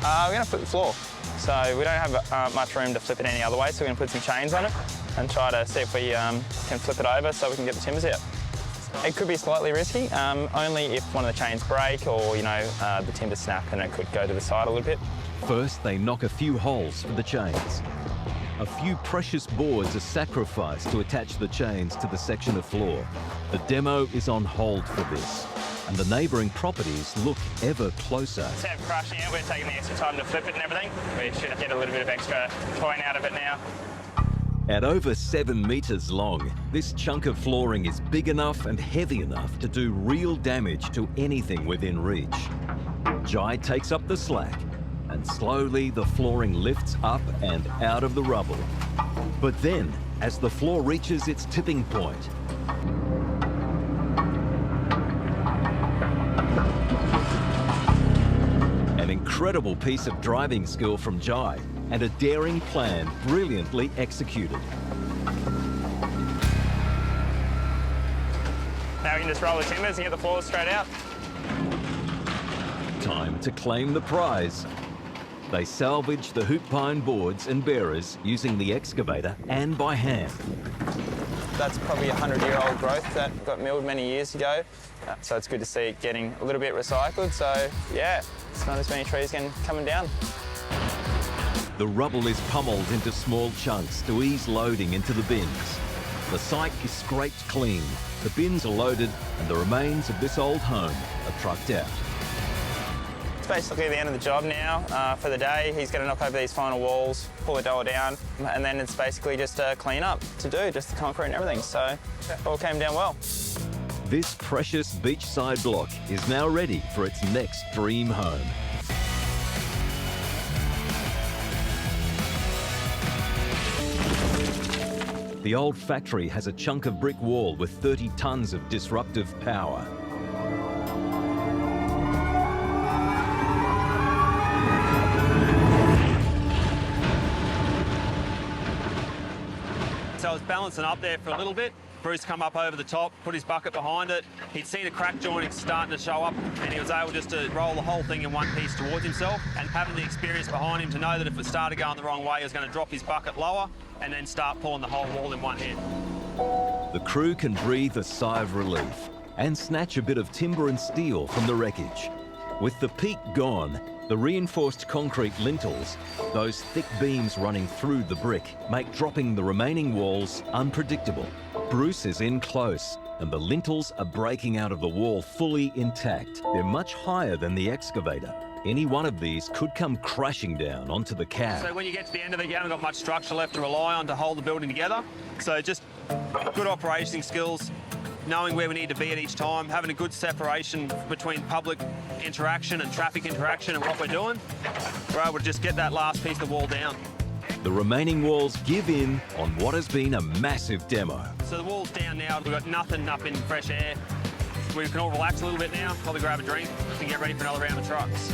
We're going to flip the floor. So we don't have much room to flip it any other way, so we're going to put some chains on it and try to see if we can flip it over so we can get the timbers out. It could be slightly risky, only if one of the chains break or, you know, the timbers snap and it could go to the side a little bit. First, they knock a few holes for the chains. A few precious boards are sacrificed to attach the chains to the section of floor. The demo is on hold for this, and the neighbouring properties look ever closer. Instead of crushing it, we're taking the extra time to flip it and everything. We should get a little bit of extra coin out of it now. At over 7 metres long, this chunk of flooring is big enough and heavy enough to do real damage to anything within reach. Jai takes up the slack, and slowly the flooring lifts up and out of the rubble. But then, as the floor reaches its tipping point, an incredible piece of driving skill from Jai and a daring plan brilliantly executed. Now we can just roll the timbers and get the floors straight out. Time to claim the prize. They salvage the hoop pine boards and bearers using the excavator and by hand. That's probably a 100-year-old growth that got milled many years ago. So it's good to see it getting a little bit recycled. So yeah, it's not as many trees coming down. The rubble is pummeled into small chunks to ease loading into the bins. The site is scraped clean, the bins are loaded, and the remains of this old home are trucked out. It's basically the end of the job now for the day. He's going to knock over these final walls, pull the door down, and then it's basically just a clean up to do, just the concrete and everything. So it all came down well. This precious beachside block is now ready for its next dream home. The old factory has a chunk of brick wall with 30 tonnes of disruptive power. So I was balancing up there for a little bit. Bruce come up over the top, put his bucket behind it. He'd seen a crack joining starting to show up, and he was able just to roll the whole thing in one piece towards himself, and having the experience behind him to know that if it started going the wrong way, he was going to drop his bucket lower and then start pulling the whole wall in one hit. The crew can breathe a sigh of relief and snatch a bit of timber and steel from the wreckage. With the peak gone, the reinforced concrete lintels, those thick beams running through the brick, make dropping the remaining walls unpredictable. Bruce is in close, and the lintels are breaking out of the wall fully intact. They're much higher than the excavator. Any one of these could come crashing down onto the cab. So when you get to the end of it, you haven't got much structure left to rely on to hold the building together. So just good operating skills, knowing where we need to be at each time, having a good separation between public interaction and traffic interaction and what we're doing. We're able to just get that last piece of wall down. The remaining walls give in on what has been a massive demo. So the wall's down now, we've got nothing up in fresh air. We can all relax a little bit now, probably grab a drink and get ready for another round of trucks.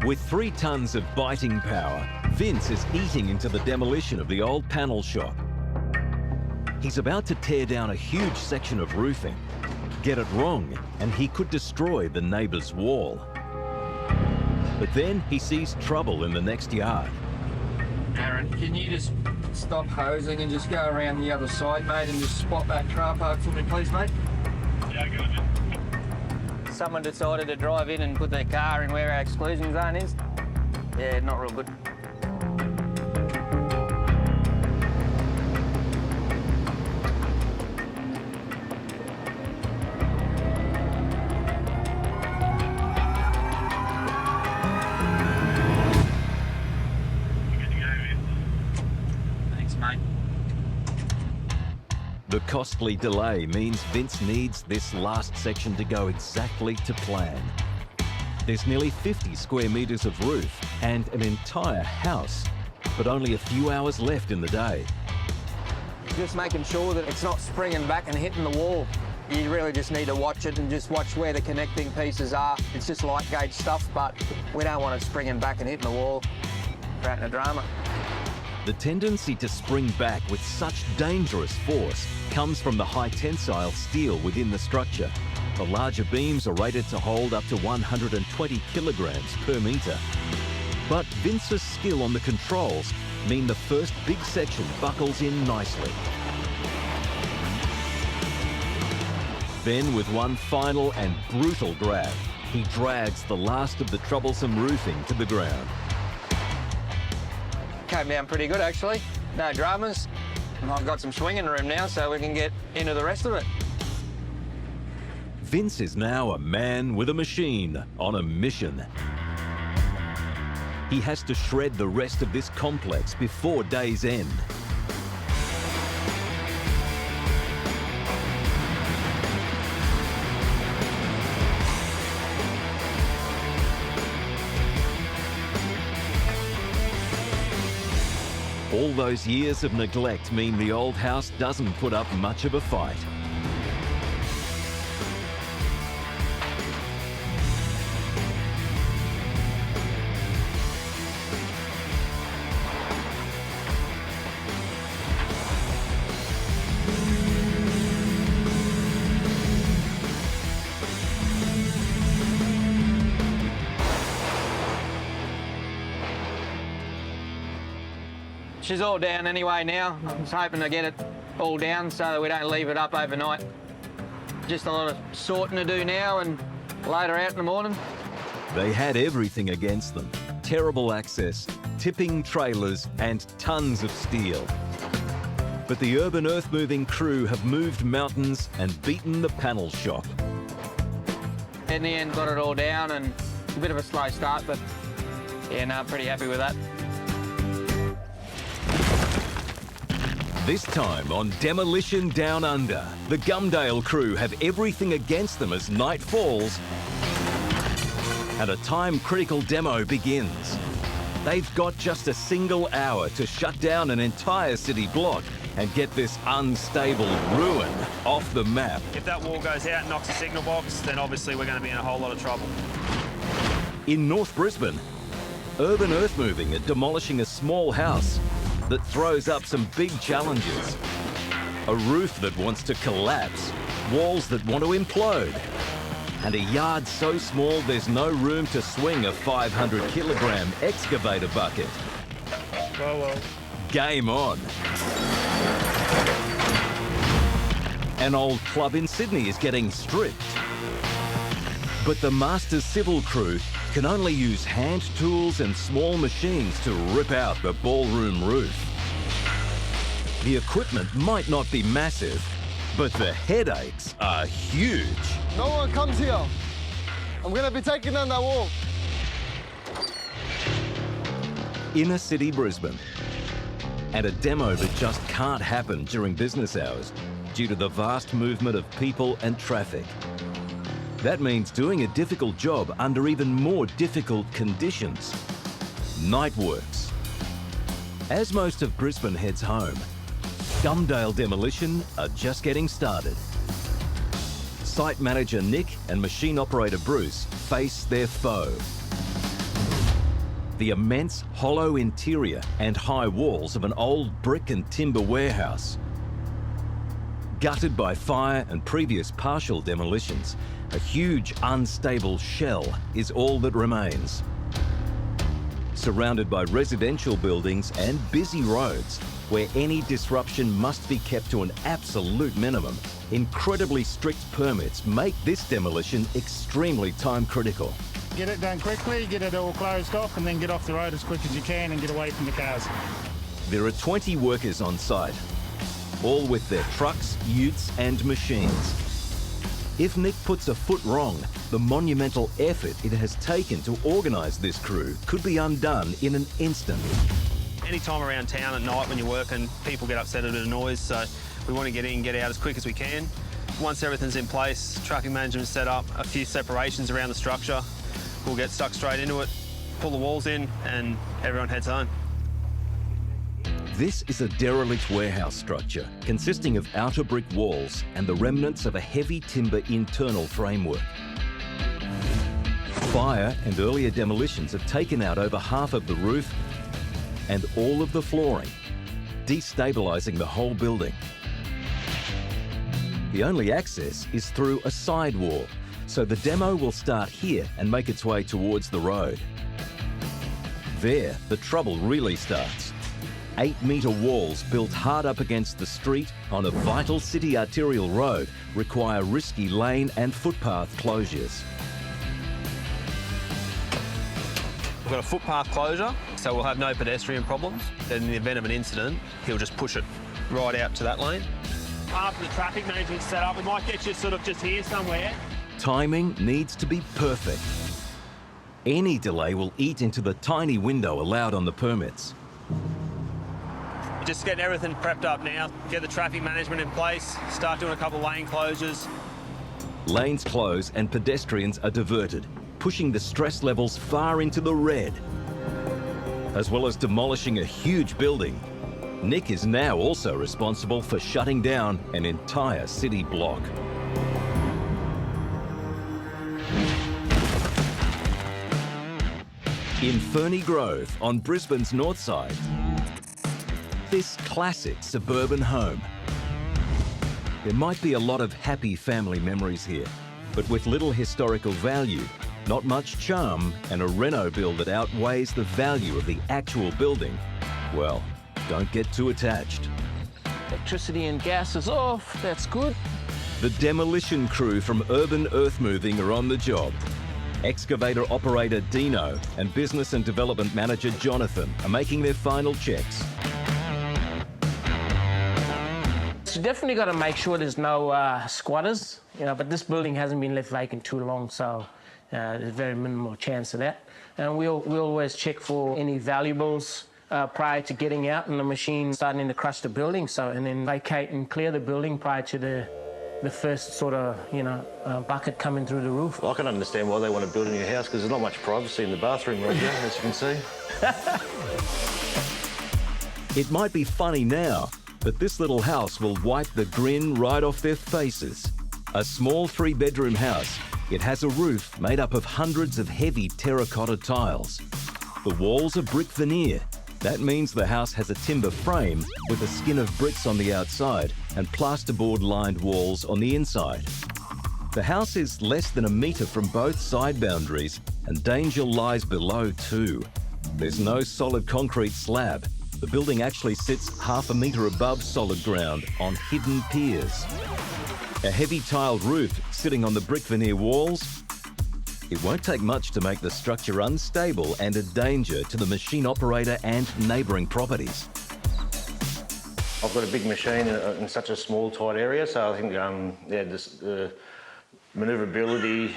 With 3 tons of biting power, Vince is eating into the demolition of the old panel shop. He's about to tear down a huge section of roofing. Get it wrong, and he could destroy the neighbour's wall. But then he sees trouble in the next yard. Aaron, can you just stop hosing and just go around the other side, mate, and just spot that car park for me, please, mate? Yeah, good. Someone decided to drive in and put their car in where our exclusion zone is. Yeah, not real good. The costly delay means Vince needs this last section to go exactly to plan. There's nearly 50 square metres of roof and an entire house, but only a few hours left in the day. Just making sure that it's not springing back and hitting the wall. You really just need to watch it and just watch where the connecting pieces are. It's just light gauge stuff, but we don't want it springing back and hitting the wall, creating a drama. The tendency to spring back with such dangerous force comes from the high tensile steel within the structure. The larger beams are rated to hold up to 120 kilograms per metre. But Vince's skill on the controls mean the first big section buckles in nicely. Then, with one final and brutal grab, he drags the last of the troublesome roofing to the ground. Came down pretty good, actually. No dramas. And I've got some swinging room now, so we can get into the rest of it. Vince is now a man with a machine on a mission. He has to shred the rest of this complex before day's end. All those years of neglect mean the old house doesn't put up much of a fight. She's all down anyway now. I'm just hoping to get it all down so that we don't leave it up overnight. Just a lot of sorting to do now and load her out in the morning. They had everything against them. Terrible access, tipping trailers and tons of steel. But the urban earth-moving crew have moved mountains and beaten the panel shop. In the end, got it all down and a bit of a slow start, but yeah, no, I'm pretty happy with that. This time on Demolition Down Under, the Gumdale crew have everything against them as night falls and a time-critical demo begins. They've got just a single hour to shut down an entire city block and get this unstable ruin off the map. If that wall goes out and knocks the signal box, then obviously we're going to be in a whole lot of trouble. In North Brisbane, urban earth-moving are demolishing a small house that throws up some big challenges. A roof that wants to collapse, walls that want to implode, and a yard so small there's no room to swing a 500-kilogram excavator bucket. Well. Game on. An old club in Sydney is getting stripped. But the Masters Civil crew can only use hand tools and small machines to rip out the ballroom roof. The equipment might not be massive, but the headaches are huge. No one comes here. I'm going to be taking down that wall. Inner city Brisbane. And a demo that just can't happen during business hours due to the vast movement of people and traffic. That means doing a difficult job under even more difficult conditions. Night works. As most of Brisbane heads home, Gumdale Demolition are just getting started. Site manager Nick and machine operator Bruce face their foe. The immense hollow interior and high walls of an old brick and timber warehouse. Gutted by fire and previous partial demolitions, a huge unstable shell is all that remains. Surrounded by residential buildings and busy roads, where any disruption must be kept to an absolute minimum, incredibly strict permits make this demolition extremely time critical. Get it done quickly, get it all closed off, and then get off the road as quick as you can and get away from the cars. There are 20 workers on site, all with their trucks, utes and machines. If Nick puts a foot wrong, the monumental effort it has taken to organise this crew could be undone in an instant. Any time around town at night when you're working, people get upset at a bit of noise, so we want to get in and get out as quick as we can. Once everything's in place, traffic management's set up, a few separations around the structure, we'll get stuck straight into it, pull the walls in, and everyone heads home. This is a derelict warehouse structure consisting of outer brick walls and the remnants of a heavy timber internal framework. Fire and earlier demolitions have taken out over half of the roof and all of the flooring, destabilising the whole building. The only access is through a side wall, so the demo will start here and make its way towards the road. There, the trouble really starts. 8-metre walls built hard up against the street on a vital city arterial road require risky lane and footpath closures. We've got a footpath closure, so we'll have no pedestrian problems. Then in the event of an incident, he'll just push it right out to that lane. After the traffic management's set up, we might get you sort of just here somewhere. Timing needs to be perfect. Any delay will eat into the tiny window allowed on the permits. Just getting everything prepped up now, get the traffic management in place, start doing a couple of lane closures. Lanes close and pedestrians are diverted, pushing the stress levels far into the red. As well as demolishing a huge building, Nick is now also responsible for shutting down an entire city block. In Ferny Grove, on Brisbane's north side, this classic suburban home. There might be a lot of happy family memories here, but with little historical value, not much charm, and a reno bill that outweighs the value of the actual building, well, don't get too attached. Electricity and gas is off, that's good. The demolition crew from Urban Earthmoving are on the job. Excavator operator Dino and business and development manager Jonathan are making their final checks. So definitely got to make sure there's no squatters, but this building hasn't been left vacant too long, so there's very minimal chance of that. And we'll always check for any valuables prior to getting out and the machine starting to crush the building, and then vacate and clear the building prior to the first sort of, bucket coming through the roof. Well, I can understand why they want to build a new house, because there's not much privacy in the bathroom, Roger, as you can see. It might be funny now, but this little house will wipe the grin right off their faces. A small 3-bedroom house, it has a roof made up of hundreds of heavy terracotta tiles. The walls are brick veneer. That means the house has a timber frame with a skin of bricks on the outside and plasterboard-lined walls on the inside. The house is less than a metre from both side boundaries, and danger lies below too. There's no solid concrete slab. The building actually sits half a metre above solid ground on hidden piers. A heavy tiled roof sitting on the brick veneer walls. It won't take much to make the structure unstable and a danger to the machine operator and neighbouring properties. I've got a big machine in such a small, tight area, so I think, manoeuvrability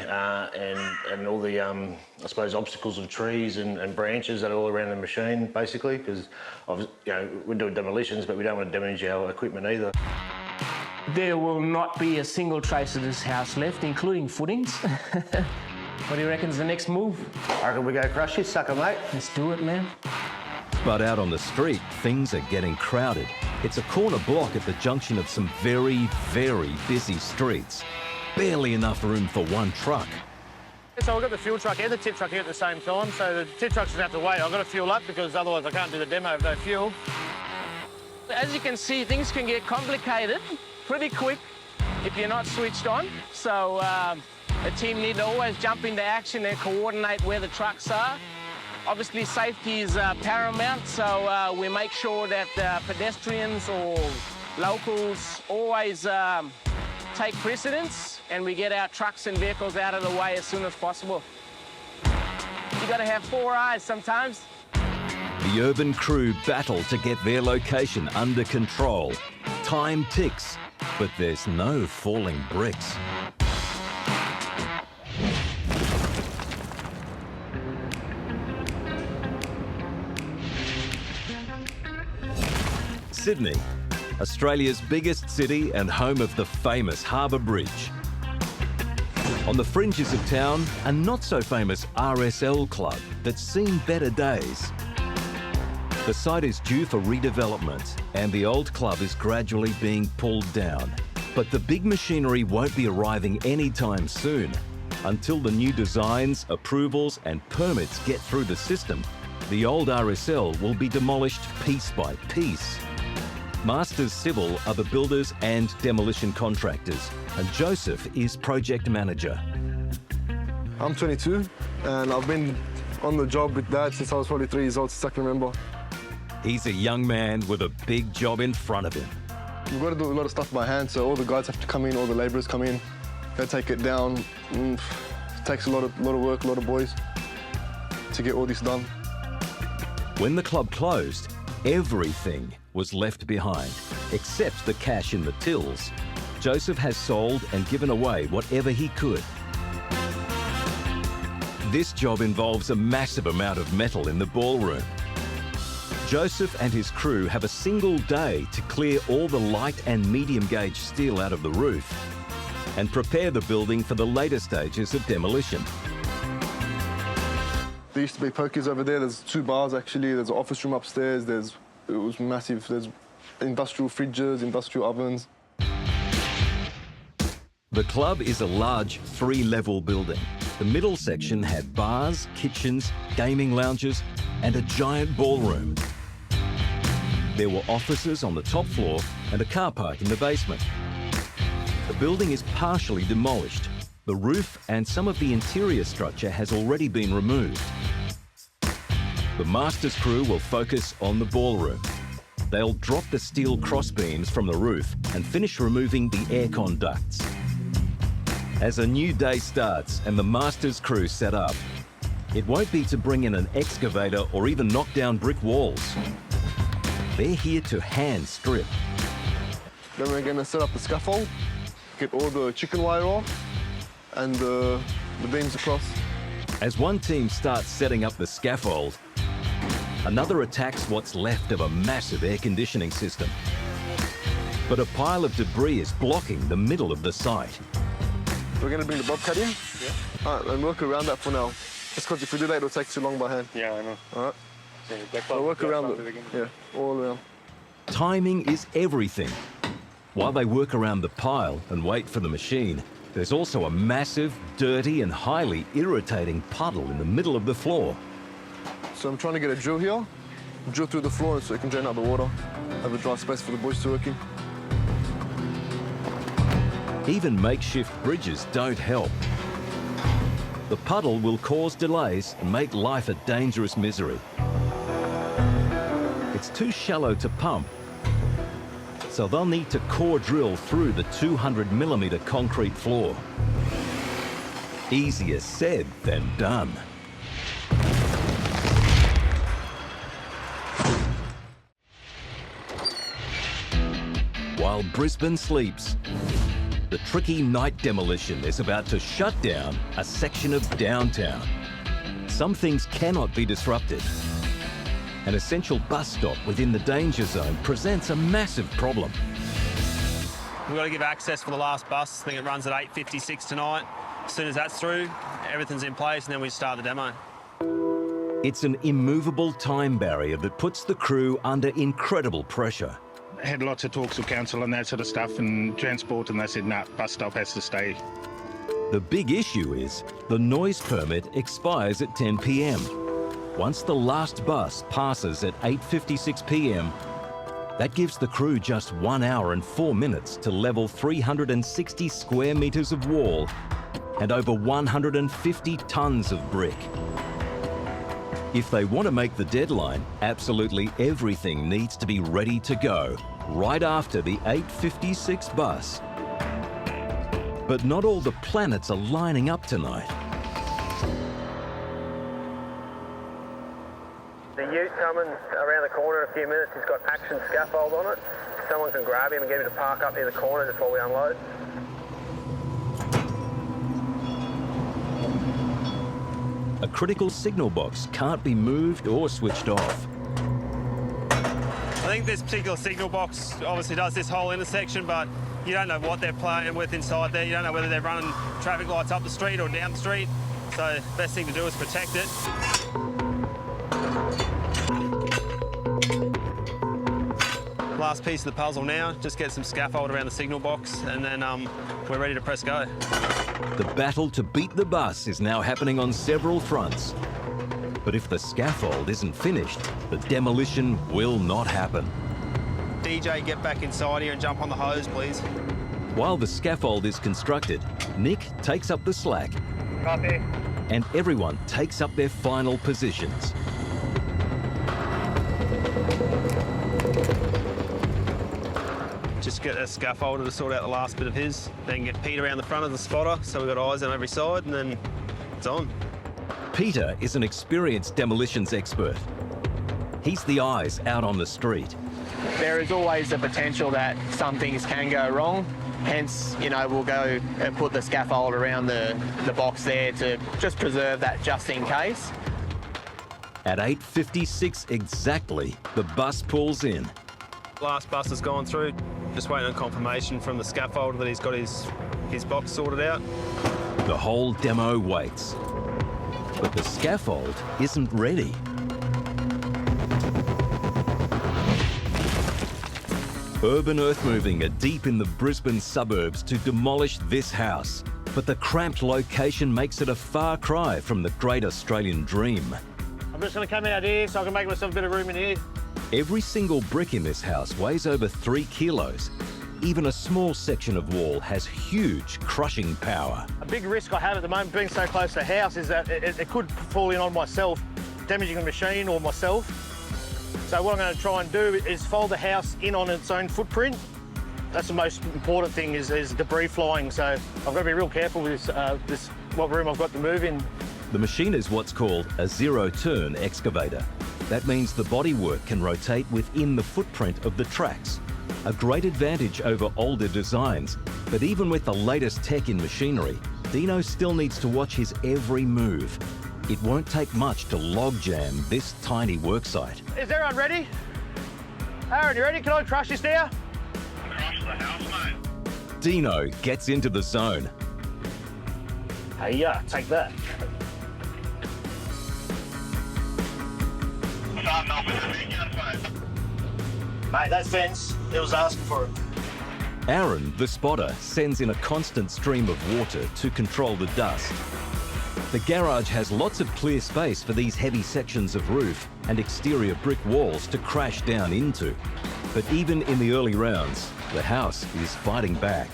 and all the, I suppose, obstacles of trees and branches that are all around the machine, basically, because we're doing demolitions, but we don't want to damage our equipment either. There will not be a single trace of this house left, including footings. What do you reckon's the next move? I reckon we go crush this sucker, mate. Let's do it, man. But out on the street, things are getting crowded. It's a corner block at the junction of some very, very busy streets. Barely enough room for one truck. So we've got the fuel truck and the tip truck here at the same time, so the tip truck's going to have to wait. I've got to fuel up because otherwise I can't do the demo with no fuel. As you can see, things can get complicated pretty quick if you're not switched on. So the team need to always jump into action and coordinate where the trucks are. Obviously, safety is paramount, so we make sure that pedestrians or locals always take precedence, and we get our trucks and vehicles out of the way as soon as possible. You gotta have 4 eyes sometimes. The urban crew battle to get their location under control. Time ticks, but there's no falling bricks. Sydney, Australia's biggest city and home of the famous Harbour Bridge. On the fringes of town, a not-so-famous RSL club that's seen better days. The site is due for redevelopment, and the old club is gradually being pulled down. But the big machinery won't be arriving anytime soon. Until the new designs, approvals and permits get through the system, the old RSL will be demolished piece by piece. Masters Civil are the builders and demolition contractors, and Joseph is project manager. I'm 22, and I've been on the job with Dad since I was probably 3 years old, since I can remember. He's a young man with a big job in front of him. We've got to do a lot of stuff by hand, so all the guys have to come in, all the labourers come in, they take it down. It takes a lot of work, a lot of boys to get all this done. When the club closed, everything was left behind, except the cash in the tills. Joseph has sold and given away whatever he could. This job involves a massive amount of metal in the ballroom. Joseph and his crew have a single day to clear all the light and medium gauge steel out of the roof and prepare the building for the later stages of demolition. There used to be pokies over there. There's 2 bars, actually. There's an office room upstairs. It was massive. There's industrial fridges, industrial ovens. The club is a large 3-level building. The middle section had bars, kitchens, gaming lounges, and a giant ballroom. There were offices on the top floor and a car park in the basement. The building is partially demolished. The roof and some of the interior structure has already been removed. The Masters crew will focus on the ballroom. They'll drop the steel crossbeams from the roof and finish removing the aircon ducts. As a new day starts and the Masters crew set up, it won't be to bring in an excavator or even knock down brick walls. They're here to hand strip. Then we're going to set up the scaffold, get all the chicken wire off and the beams across. As one team starts setting up the scaffold, another attacks what's left of a massive air conditioning system. But a pile of debris is blocking the middle of the site. We're going to bring the bobcat in, All right, and work around that for now. Just because if we do that, it'll take too long by hand. Yeah, I know. All right. So work around it. Yeah, all around. Timing is everything. While they work around the pile and wait for the machine, there's also a massive, dirty and highly irritating puddle in the middle of the floor. So I'm trying to get a drill here, drill through the floor so it can drain out the water, have a dry space for the boys to work in. Even makeshift bridges don't help. The puddle will cause delays and make life a dangerous misery. It's too shallow to pump, so they'll need to core drill through the 200mm concrete floor. Easier said than done. While Brisbane sleeps, The tricky night demolition is about to shut down a section of downtown. Some things cannot be disrupted. An essential bus stop within the danger zone presents a massive problem. We've got to give access for the last bus. I think it runs at 8:56 tonight. As soon as that's through, everything's in place and then we start the demo. It's an immovable time barrier that puts the crew under incredible pressure. I had lots of talks with council and that sort of stuff and transport, and they said, nah, bus stop has to stay. The big issue is the noise permit expires at 10 p.m. Once the last bus passes at 8:56 p.m, that gives the crew just 1 hour and 4 minutes to level 360 square metres of wall and over 150 tonnes of brick. If they want to make the deadline, absolutely everything needs to be ready to go right after the 8:56 bus. But not all the planets are lining up tonight. The ute coming around the corner in a few minutes. He's got action scaffold on it. Someone can grab him and get him to park up near the corner just while we unload. A critical signal box can't be moved or switched off. I think this particular signal box obviously does this whole intersection, but you don't know what they're playing with inside there. You don't know whether they're running traffic lights up the street or down the street. So the best thing to do is protect it. Last piece of the puzzle now, just get some scaffold around the signal box and then we're ready to press go. The battle to beat the bus is now happening on several fronts. But if the scaffold isn't finished, the demolition will not happen. DJ, get back inside here and jump on the hose, please. While the scaffold is constructed, Nick takes up the slack. Copy. And everyone takes up their final positions. Just get a scaffolder to sort out the last bit of his, then get Pete around the front of the spotter so we've got eyes on every side, and then it's on. Peter is an experienced demolitions expert. He's the eyes out on the street. There is always the potential that some things can go wrong. Hence, you know, we'll go and put the scaffold around the box there to just preserve that just in case. At 8:56 exactly, the bus pulls in. Last bus has gone through. Just waiting on confirmation from the scaffolder that he's got his box sorted out. The whole demo waits. But the scaffold isn't ready. Urban earthmoving are deep in the Brisbane suburbs to demolish this house. But the cramped location makes it a far cry from the great Australian dream. I'm just going to come out here so I can make myself a bit of room in here. Every single brick in this house weighs over 3 kilos. Even a small section of wall has huge crushing power. A big risk I have at the moment being so close to the house is that it could fall in on myself, damaging the machine or myself. So what I'm going to try and do is fold the house in on its own footprint. That's the most important thing is debris flying. So I've got to be real careful with this what room I've got to move in. The machine is what's called a zero-turn excavator. That means the bodywork can rotate within the footprint of the tracks. A great advantage over older designs, but even with the latest tech in machinery, Dino still needs to watch his every move. It won't take much to logjam this tiny worksite. Is everyone ready? Aaron, you ready? Can I crush this now? Crush the house, mate. Dino gets into the zone. Hey, yeah, take that. Mate, that fence, it was asking for it. Aaron, the spotter, sends in a constant stream of water to control the dust. The garage has lots of clear space for these heavy sections of roof and exterior brick walls to crash down into. But even in the early rounds, the house is fighting back.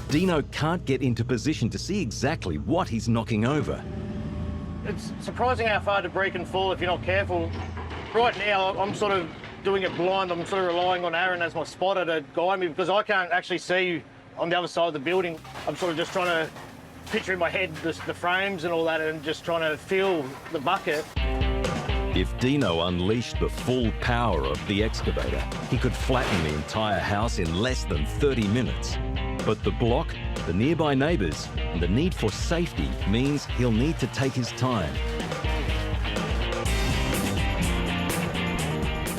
Dino can't get into position to see exactly what he's knocking over. It's surprising how far debris can fall if you're not careful. Right now, I'm sort of doing it blind. I'm sort of relying on Aaron as my spotter to guide me because I can't actually see on the other side of the building. I'm sort of just trying to picture in my head the frames and all that and just trying to feel the bucket. If Dino unleashed the full power of the excavator, he could flatten the entire house in less than 30 minutes. But the block, the nearby neighbours, and the need for safety means he'll need to take his time.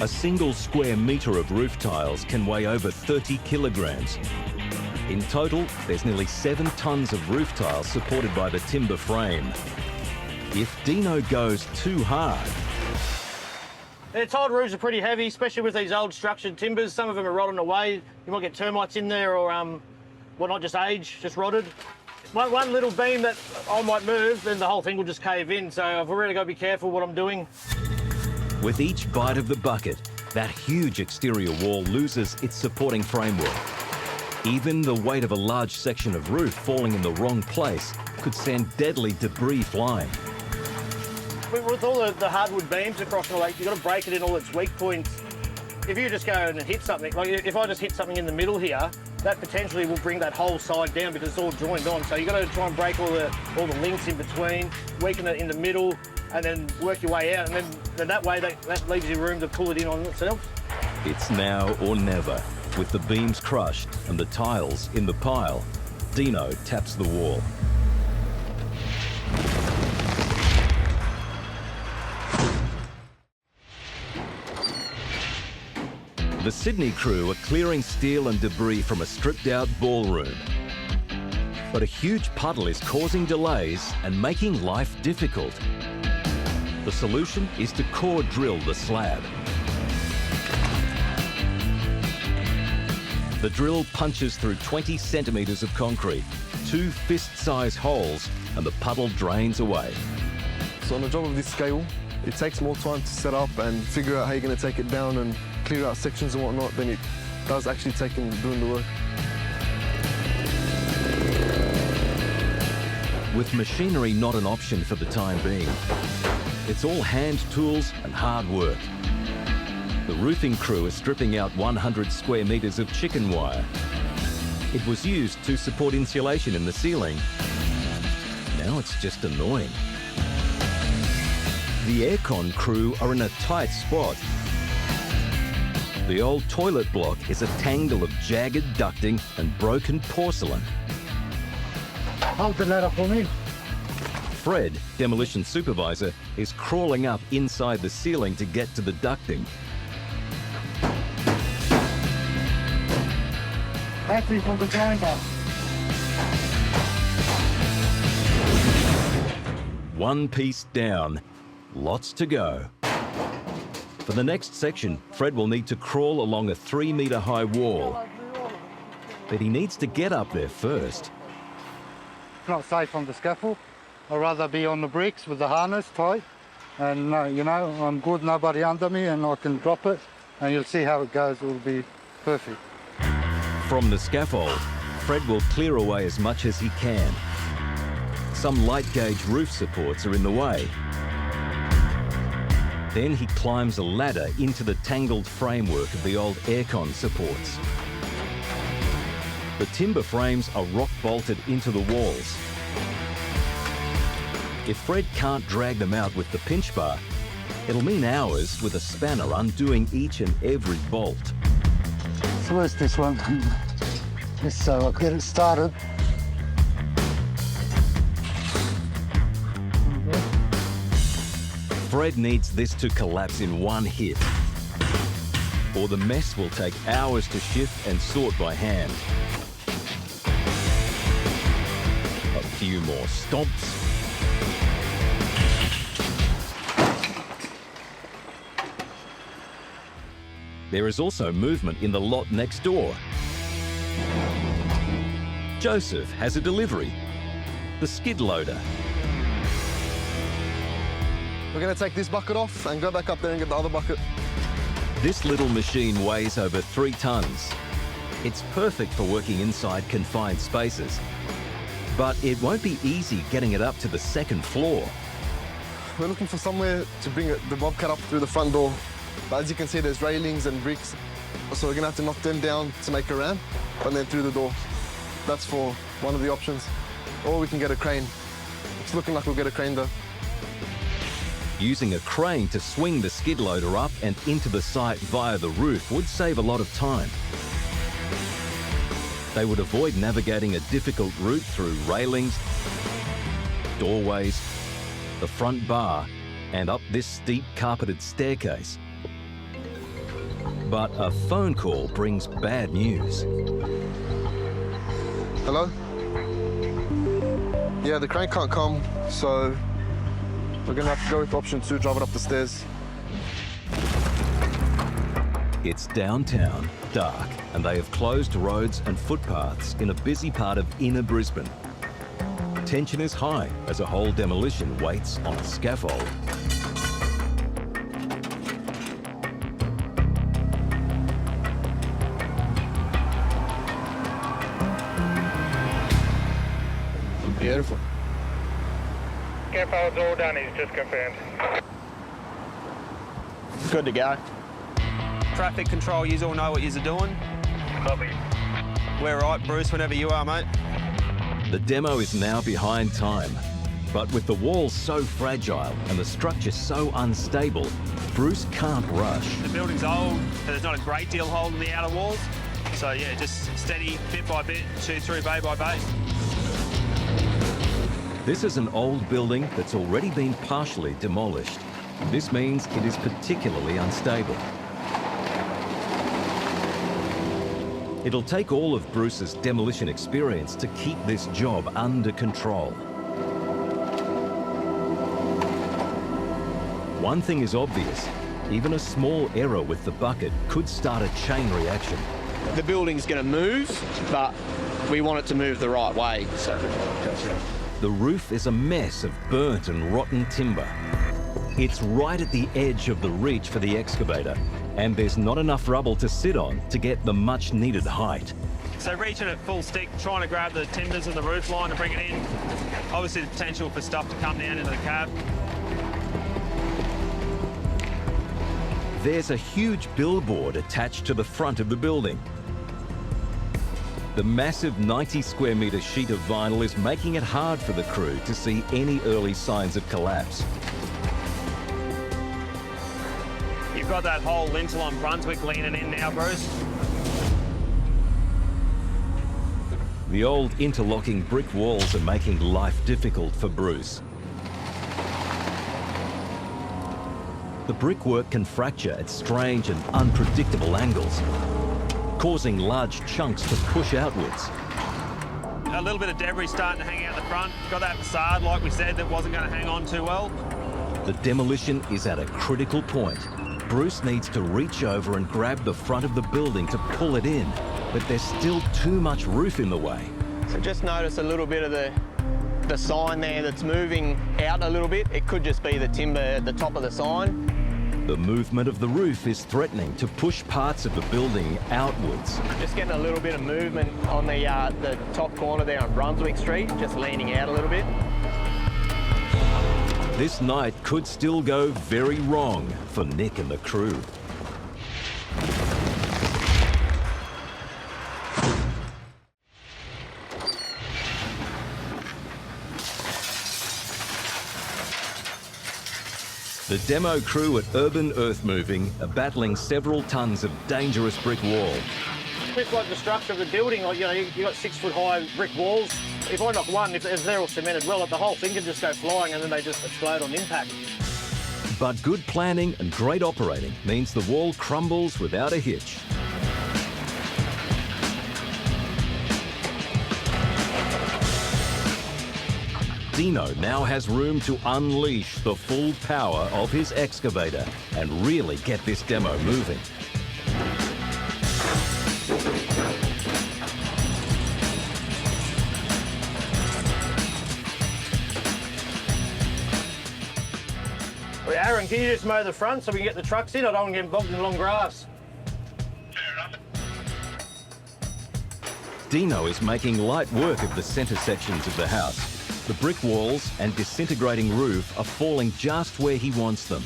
A single square metre of roof tiles can weigh over 30 kilograms. In total, there's nearly 7 tonnes of roof tiles supported by the timber frame. If Dino goes too hard... The tiled roofs are pretty heavy, especially with these old structured timbers. Some of them are rotting away. You might get termites in there or, well, not just age, just rotted. One little beam that I might move, then the whole thing will just cave in. So I've really got to be careful what I'm doing. With each bite of the bucket, that huge exterior wall loses its supporting framework. Even the weight of a large section of roof falling in the wrong place could send deadly debris flying. With all the hardwood beams across the lake, you've got to break it in all its weak points. If you just go and hit something, like if I just hit something in the middle here, that potentially will bring that whole side down because it's all joined on. So you've got to try and break all the links in between, weaken it in the middle, and then work your way out. And then that way, that leaves you room to pull it in on itself. It's now or never. With the beams crushed and the tiles in the pile, Dino taps the wall. The Sydney crew are clearing steel and debris from a stripped-out ballroom. But a huge puddle is causing delays and making life difficult. The solution is to core drill the slab. The drill punches through 20 centimetres of concrete, 2 fist-size holes, and the puddle drains away. So on a job of this scale, it takes more time to set up and figure out how you're going to take it down and clear out sections and whatnot than it does actually taking doing the work. With machinery not an option for the time being, it's all hand tools and hard work. The roofing crew is stripping out 100 square metres of chicken wire. It was used to support insulation in the ceiling. Now it's just annoying. The aircon crew are in a tight spot. The old toilet block is a tangle of jagged ducting and broken porcelain. Hold the ladder for me. Fred, demolition supervisor, is crawling up inside the ceiling to get to the ducting. Battery for the grinder. One piece down, lots to go. For the next section, Fred will need to crawl along a 3-metre high wall. But he needs to get up there first. It's not safe on the scaffold. I'd rather be on the bricks with the harness tight. And, you know, I'm good, nobody under me, and I can drop it. And you'll see how it goes. It will be perfect. From the scaffold, Fred will clear away as much as he can. Some light gauge roof supports are in the way. Then he climbs a ladder into the tangled framework of the old aircon supports. The timber frames are rock bolted into the walls. If Fred can't drag them out with the pinch bar, it'll mean hours with a spanner undoing each and every bolt. So where's this one? Just so I'll get it started. Fred needs this to collapse in one hit, or the mess will take hours to shift and sort by hand. A few more stomps. There is also movement in the lot next door. Joseph has a delivery. The skid loader. We're going to take this bucket off and go back up there and get the other bucket. This little machine weighs over 3 tonnes. It's perfect for working inside confined spaces. But it won't be easy getting it up to the 2nd floor. We're looking for somewhere to bring the bobcat up through the front door. But as you can see, there's railings and bricks. So we're going to have to knock them down to make a ramp and then through the door. That's for one of the options. Or we can get a crane. It's looking like we'll get a crane though. Using a crane to swing the skid loader up and into the site via the roof would save a lot of time. They would avoid navigating a difficult route through railings, doorways, the front bar, and up this steep carpeted staircase. But a phone call brings bad news. Hello? Yeah, the crane can't come, so we're gonna have to go with option 2, drive it up the stairs. It's downtown, dark, and they have closed roads and footpaths in a busy part of inner Brisbane. Tension is high as a whole demolition waits on a scaffold. Beautiful. Scaffold's all done, he's just confirmed. Good to go. Traffic control, you all know what you're doing. Copy. We're right, Bruce, whenever you are, mate. The demo is now behind time, but with the walls so fragile and the structure so unstable, Bruce can't rush. The building's old, so there's not a great deal holding the outer walls. So yeah, just steady, bit by bit, chew through bay by bay. This is an old building that's already been partially demolished. This means it is particularly unstable. It'll take all of Bruce's demolition experience to keep this job under control. One thing is obvious, even a small error with the bucket could start a chain reaction. The building's going to move, but we want it to move the right way. So. The roof is a mess of burnt and rotten timber. It's right at the edge of the reach for the excavator, and there's not enough rubble to sit on to get the much needed height. So reaching at full stick, trying to grab the timbers and the roof line to bring it in. Obviously the potential for stuff to come down into the cab. There's a huge billboard attached to the front of the building. The massive 90 square metre sheet of vinyl is making it hard for the crew to see any early signs of collapse. You've got that whole lintel on Brunswick leaning in now, Bruce. The old interlocking brick walls are making life difficult for Bruce. The brickwork can fracture at strange and unpredictable angles, causing large chunks to push outwards. A little bit of debris starting to hang out the front. Got that facade, like we said, that wasn't going to hang on too well. The demolition is at a critical point. Bruce needs to reach over and grab the front of the building to pull it in, but there's still too much roof in the way. So just notice a little bit of the sign there that's moving out a little bit. It could just be the timber at the top of the sign. The movement of the roof is threatening to push parts of the building outwards. Just getting a little bit of movement on the top corner there on Brunswick Street, just leaning out a little bit. This night could still go very wrong for Nick and the crew. The demo crew at Urban Earthmoving are battling several tons of dangerous brick wall. It's like the structure of the building, like, you know, you've got 6 foot high brick walls. If I knock one, if they're all cemented well, the whole thing can just go flying and then they just explode on impact. But good planning and great operating means the wall crumbles without a hitch. Dino now has room to unleash the full power of his excavator and really get this demo moving. Well, Aaron, can you just mow the front so we can get the trucks in? I don't want to get bogged in the long grass. Dino is making light work of the centre sections of the house. The brick walls and disintegrating roof are falling just where he wants them.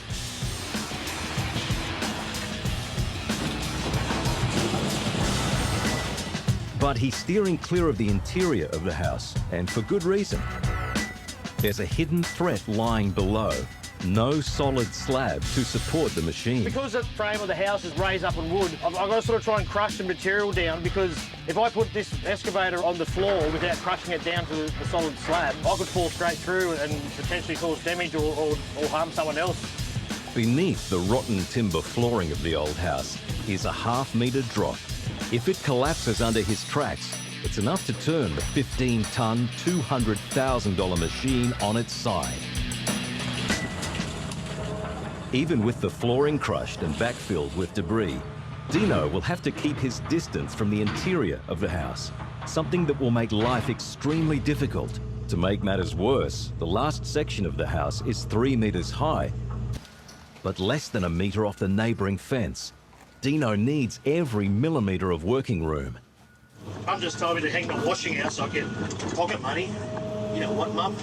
But he's steering clear of the interior of the house, and for good reason. There's a hidden threat lying below. no solid slab to support the machine. Because the frame of the house is raised up on wood, I've got to sort of try and crush the material down, because if I put this excavator on the floor without crushing it down to the solid slab, I could fall straight through and potentially cause damage or harm someone else. Beneath the rotten timber flooring of the old house is a half-metre drop. If it collapses under his tracks, it's enough to turn the 15-ton, $200,000 machine on its side. Even with the flooring crushed and backfilled with debris, Dino will have to keep his distance from the interior of the house, something that will make life extremely difficult. To make matters worse, the last section of the house is 3 metres high, but less than a metre off the neighbouring fence. Dino needs every millimetre of working room. Mum just told me to hang the washing out so I get pocket money. You know what, Mum?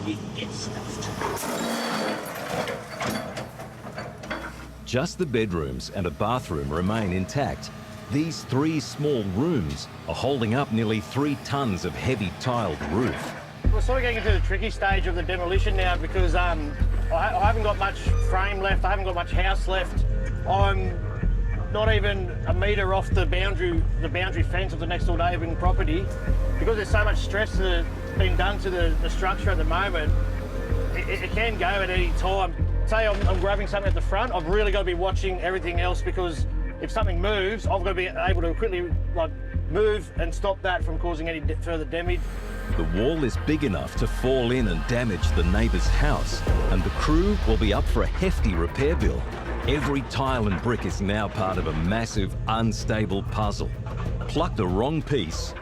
You get stuffed. Just the bedrooms and a bathroom remain intact. These 3 small rooms are holding up nearly 3 tonnes of heavy tiled roof. We're sort of getting into the tricky stage of the demolition now, because I haven't got much frame left, I haven't got much house left. I'm not even a metre off the boundary fence of the next door neighbouring property. Because there's so much stress being done to the structure at the moment, it can go at any time. Say I'm grabbing something at the front, I've really got to be watching everything else, because if something moves, I've got to be able to quickly move and stop that from causing any further damage. The wall is big enough to fall in and damage the neighbour's house, and the crew will be up for a hefty repair bill. Every tile and brick is now part of a massive, unstable puzzle. Pluck the wrong piece,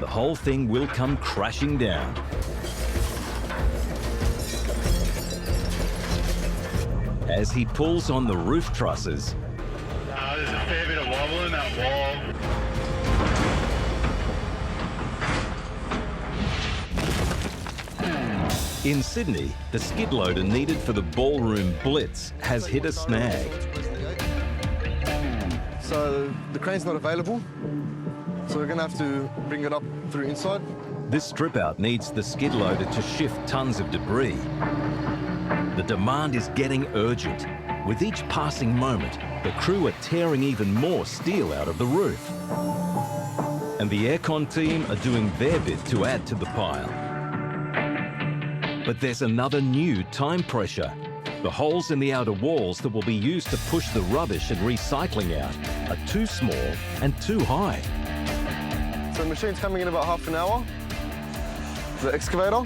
the whole thing will come crashing down. As he pulls on the roof trusses, there's a fair bit of wobble in that wall. in Sydney, the skid loader needed for the ballroom blitz has hit a snag. So the crane's not available, so we're going to have to bring it up through inside. This strip out needs the skid loader to shift tons of debris. The demand is getting urgent. With each passing moment, the crew are tearing even more steel out of the roof. And the aircon team are doing their bit to add to the pile. But there's another new time pressure. The holes in the outer walls that will be used to push the rubbish and recycling out are too small and too high. So the machine's coming in about half an hour. The excavator,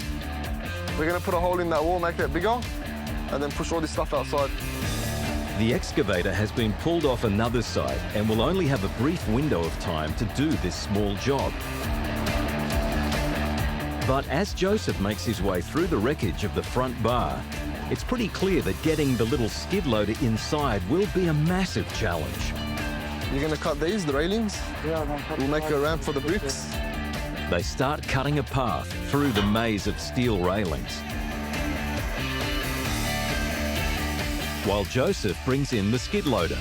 we're going to put a hole in that wall, make that bigger, and then push all this stuff outside. The excavator has been pulled off another side and will only have a brief window of time to do this small job. But as Joseph makes his way through the wreckage of the front bar, it's pretty clear that getting the little skid loader inside will be a massive challenge. You're going to cut these, the railings? Yeah, we'll make a ramp for the bricks. They start cutting a path through the maze of steel railings, while Joseph brings in the skid loader.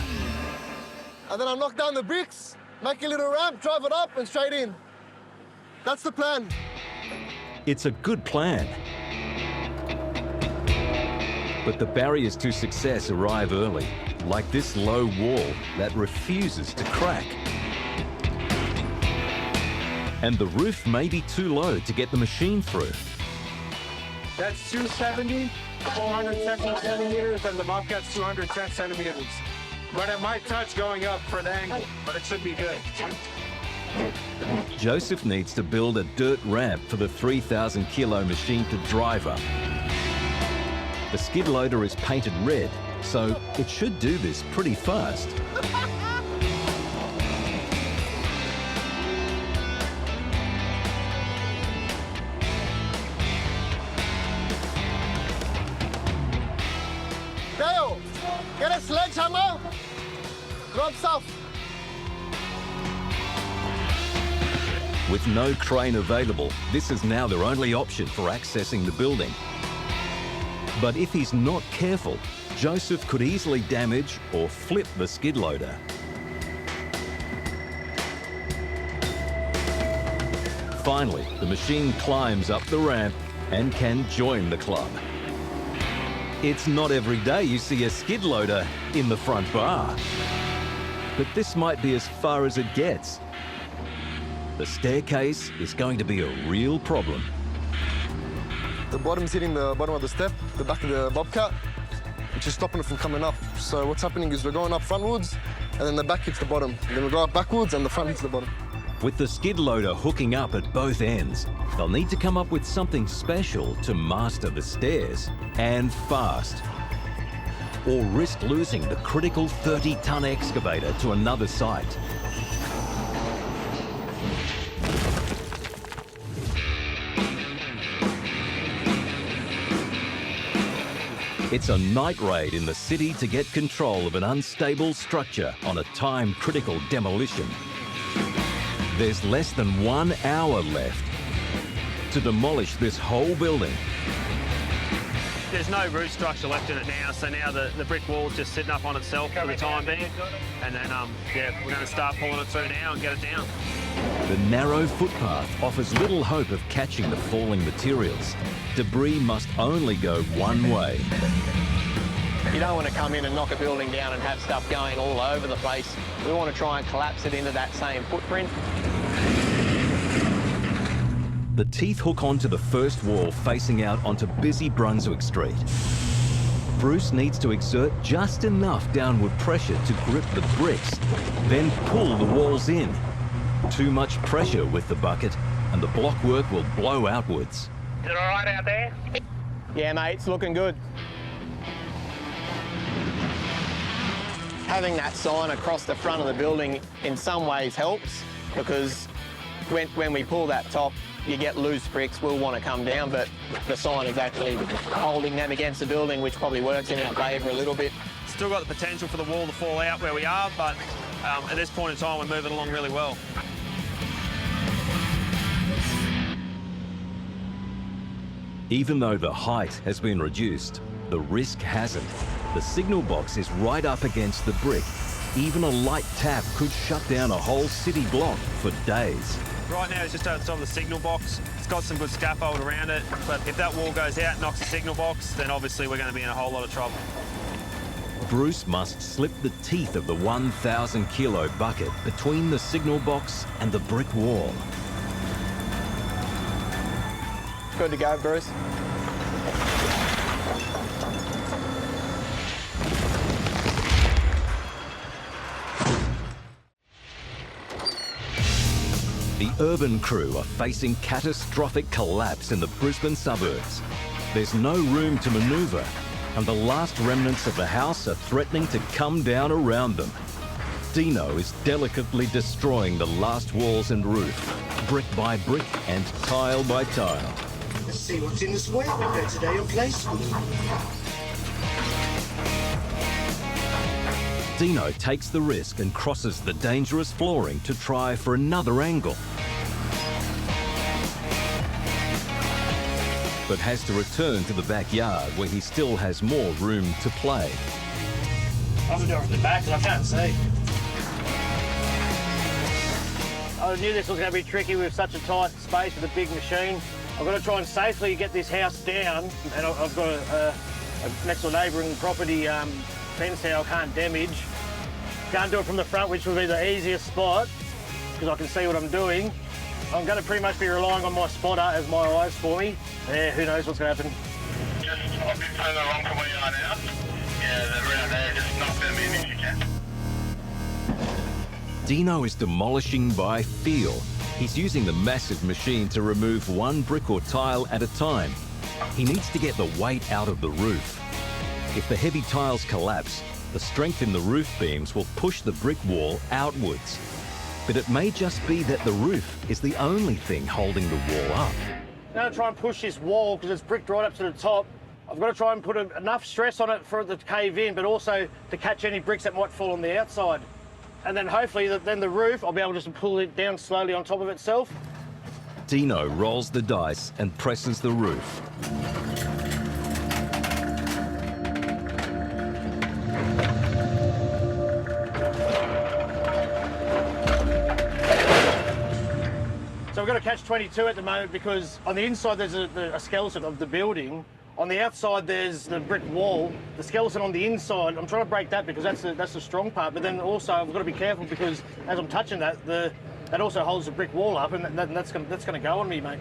And then I knock down the bricks, make a little ramp, drive it up and straight in. That's the plan. It's a good plan. But the barriers to success arrive early, like this low wall that refuses to crack. And the roof may be too low to get the machine through. That's 270, 470 centimeters, and the Bobcat's 210 centimeters. But it might touch going up for the angle, but it should be good. Joseph needs to build a dirt ramp for the 3,000 kilo machine to drive up. The skid loader is painted red, so it should do this pretty fast. Dale, get a sledgehammer, grab stuff. With no crane available, this is now their only option for accessing the building. But if he's not careful, Joseph could easily damage or flip the skid loader. Finally, the machine climbs up the ramp and can join the club. It's not every day you see a skid loader in the front bar. But this might be as far as it gets. The staircase is going to be a real problem. The bottom's hitting the bottom of the step, the back of the bobcat, which is stopping it from coming up. So what's happening is we're going up frontwards, and then the back hits the bottom. And then we go up backwards, and the front hits the bottom. With the skid loader hooking up at both ends, they'll need to come up with something special to master the stairs, and fast. Or risk losing the critical 30-ton excavator to another site. It's a night raid in the city to get control of an unstable structure on a time-critical demolition. There's less than 1 hour left to demolish this whole building. There's no root structure left in it now, so now the brick wall's just sitting up on itself for the time being. And then, yeah, we're going to start pulling it through now and get it down. The narrow footpath offers little hope of catching the falling materials. Debris must only go one way. You don't want to come in and knock a building down and have stuff going all over the place. We want to try and collapse it into that same footprint. The teeth hook onto the first wall facing out onto busy Brunswick Street. Bruce needs to exert just enough downward pressure to grip the bricks, then pull the walls in. Too much pressure with the bucket, and the block work will blow outwards. Is it all right out there? Yeah, mate, it's looking good. Having that sign across the front of the building in some ways helps, because when we pull that top, you get loose bricks will want to come down, but the sign is actually holding them against the building, which probably works in our favour a little bit. Still got the potential for the wall to fall out where we are, but at this point in time, we're moving along really well. Even though the height has been reduced, the risk hasn't. The signal box is right up against the brick. Even a light tap could shut down a whole city block for days. Right now it's just outside the signal box. It's got some good scaffold around it, but if that wall goes out and knocks the signal box, then obviously we're going to be in a whole lot of trouble. Bruce must slip the teeth of the 1,000-kilo bucket between the signal box and the brick wall. Good to go, Bruce. The urban crew are facing catastrophic collapse in the Brisbane suburbs. There's no room to manoeuvre, and the last remnants of the house are threatening to come down around them. Dino is delicately destroying the last walls and roof, brick by brick and tile by tile. Let's see what's in the square window today on Play School. Dino takes the risk and crosses the dangerous flooring to try for another angle. But has to return to the backyard where he still has more room to play. I'm going to do it from the back because I can't see. I knew this was going to be tricky with such a tight space with a big machine. I've got to try and safely get this house down, and I've got a next door neighbouring property fence here I can't damage. Can't do it from the front, which will be the easiest spot because I can see what I'm doing. I'm going to pretty much be relying on my spotter as my eyes for me. Yeah, who knows what's going to happen. Just a bit further along from where you are now. Yeah, around there, just knock them in if you can. Dino is demolishing by feel. He's using the massive machine to remove one brick or tile at a time. He needs to get the weight out of the roof. If the heavy tiles collapse, the strength in the roof beams will push the brick wall outwards. But it may just be that the roof is the only thing holding the wall up. I'm going to try and push this wall because it's bricked right up to the top. I've got to try and put enough stress on it for it to cave in, but also to catch any bricks that might fall on the outside. And then hopefully then the roof, I'll be able just to pull it down slowly on top of itself. Dino rolls the dice and presses the roof. So we've got a catch-22 at the moment because on the inside there's a skeleton of the building. On the outside, there's the brick wall. The skeleton on the inside, I'm trying to break that because that's the strong part. But then also, I've got to be careful because as I'm touching that, that also holds the brick wall up, and that's gonna go on me, mate.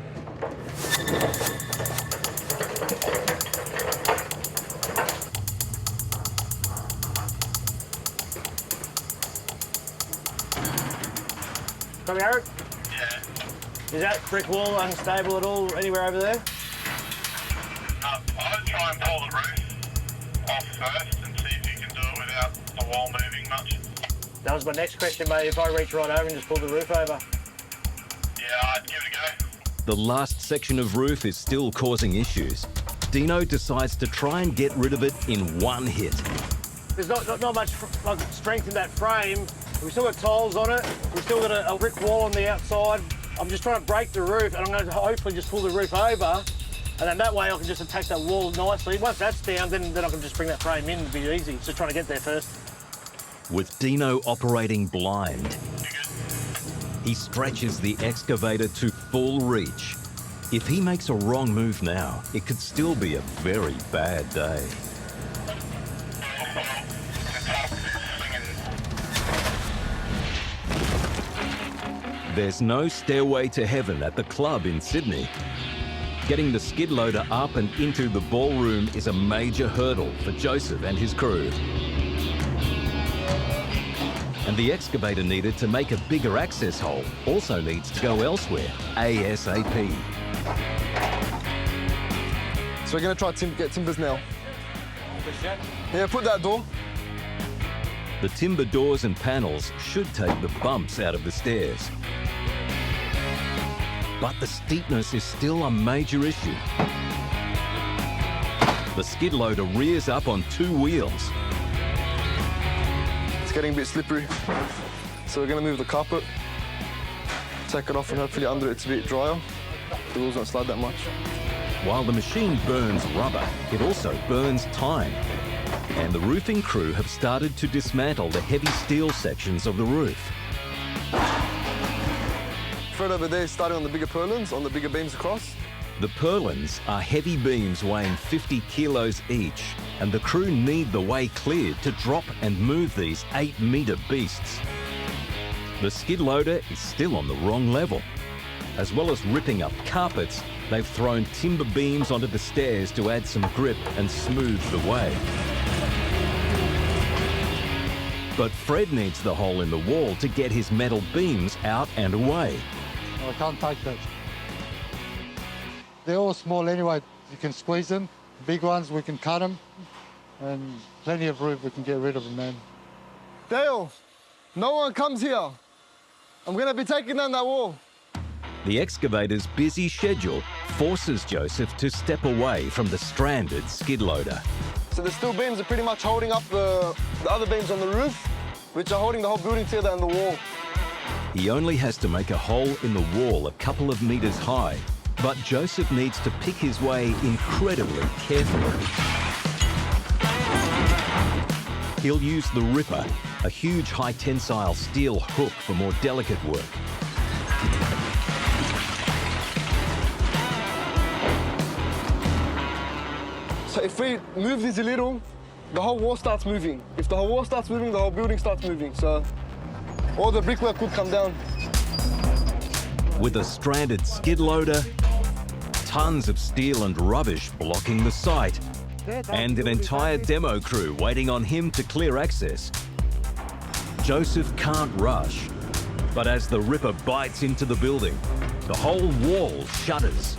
Come here, Eric? Yeah. Is that brick wall unstable at all anywhere over there? I would try and pull the roof off first and see if you can do it without the wall moving much. That was my next question, mate. If I reach right over and just pull the roof over. Yeah, I'd give it a go. The last section of roof is still causing issues. Dino decides to try and get rid of it in one hit. There's not much strength in that frame. We've still got tiles on it. We've still got a brick wall on the outside. I'm just trying to break the roof, and I'm going to hopefully just pull the roof over, and then that way I can just attack that wall nicely. Once that's down, then I can just bring that frame in. It'll be easy. Just trying to get there first. With Dino operating blind, he stretches the excavator to full reach. If he makes a wrong move now, it could still be a very bad day. There's no stairway to heaven at the club in Sydney. Getting the skid loader up and into the ballroom is a major hurdle for Joseph and his crew. And the excavator needed to make a bigger access hole also needs to go elsewhere, ASAP. So we're going to try to get timbers now. Yeah, put that door. The timber doors and panels should take the bumps out of the stairs. But the steepness is still a major issue. The skid loader rears up on two wheels. It's getting a bit slippery. So we're going to move the carpet, take it off, and hopefully under it's a bit drier. The wheels don't slide that much. While the machine burns rubber, it also burns time. And the roofing crew have started to dismantle the heavy steel sections of the roof. Fred over there is starting on the bigger purlins, on the bigger beams across. The purlins are heavy beams weighing 50 kilos each, and the crew need the way cleared to drop and move these 8-metre beasts. The skid loader is still on the wrong level. As well as ripping up carpets, they've thrown timber beams onto the stairs to add some grip and smooth the way. But Fred needs the hole in the wall to get his metal beams out and away. I can't take that. They're all small anyway. You can squeeze them. Big ones, we can cut them. And plenty of roof, we can get rid of them, man. Dale, no one comes here. I'm going to be taking down that wall. The excavator's busy schedule forces Joseph to step away from the stranded skid loader. So the steel beams are pretty much holding up the other beams on the roof, which are holding the whole building together and the wall. He only has to make a hole in the wall a couple of metres high, but Joseph needs to pick his way incredibly carefully. He'll use the ripper, a huge high-tensile steel hook for more delicate work. So if we move this a little, the whole wall starts moving. If the whole wall starts moving, the whole building starts moving. So all the brickwork could come down. With a stranded skid loader, tons of steel and rubbish blocking the site, and an entire demo crew waiting on him to clear access, Joseph can't rush. But as the ripper bites into the building, the whole wall shudders.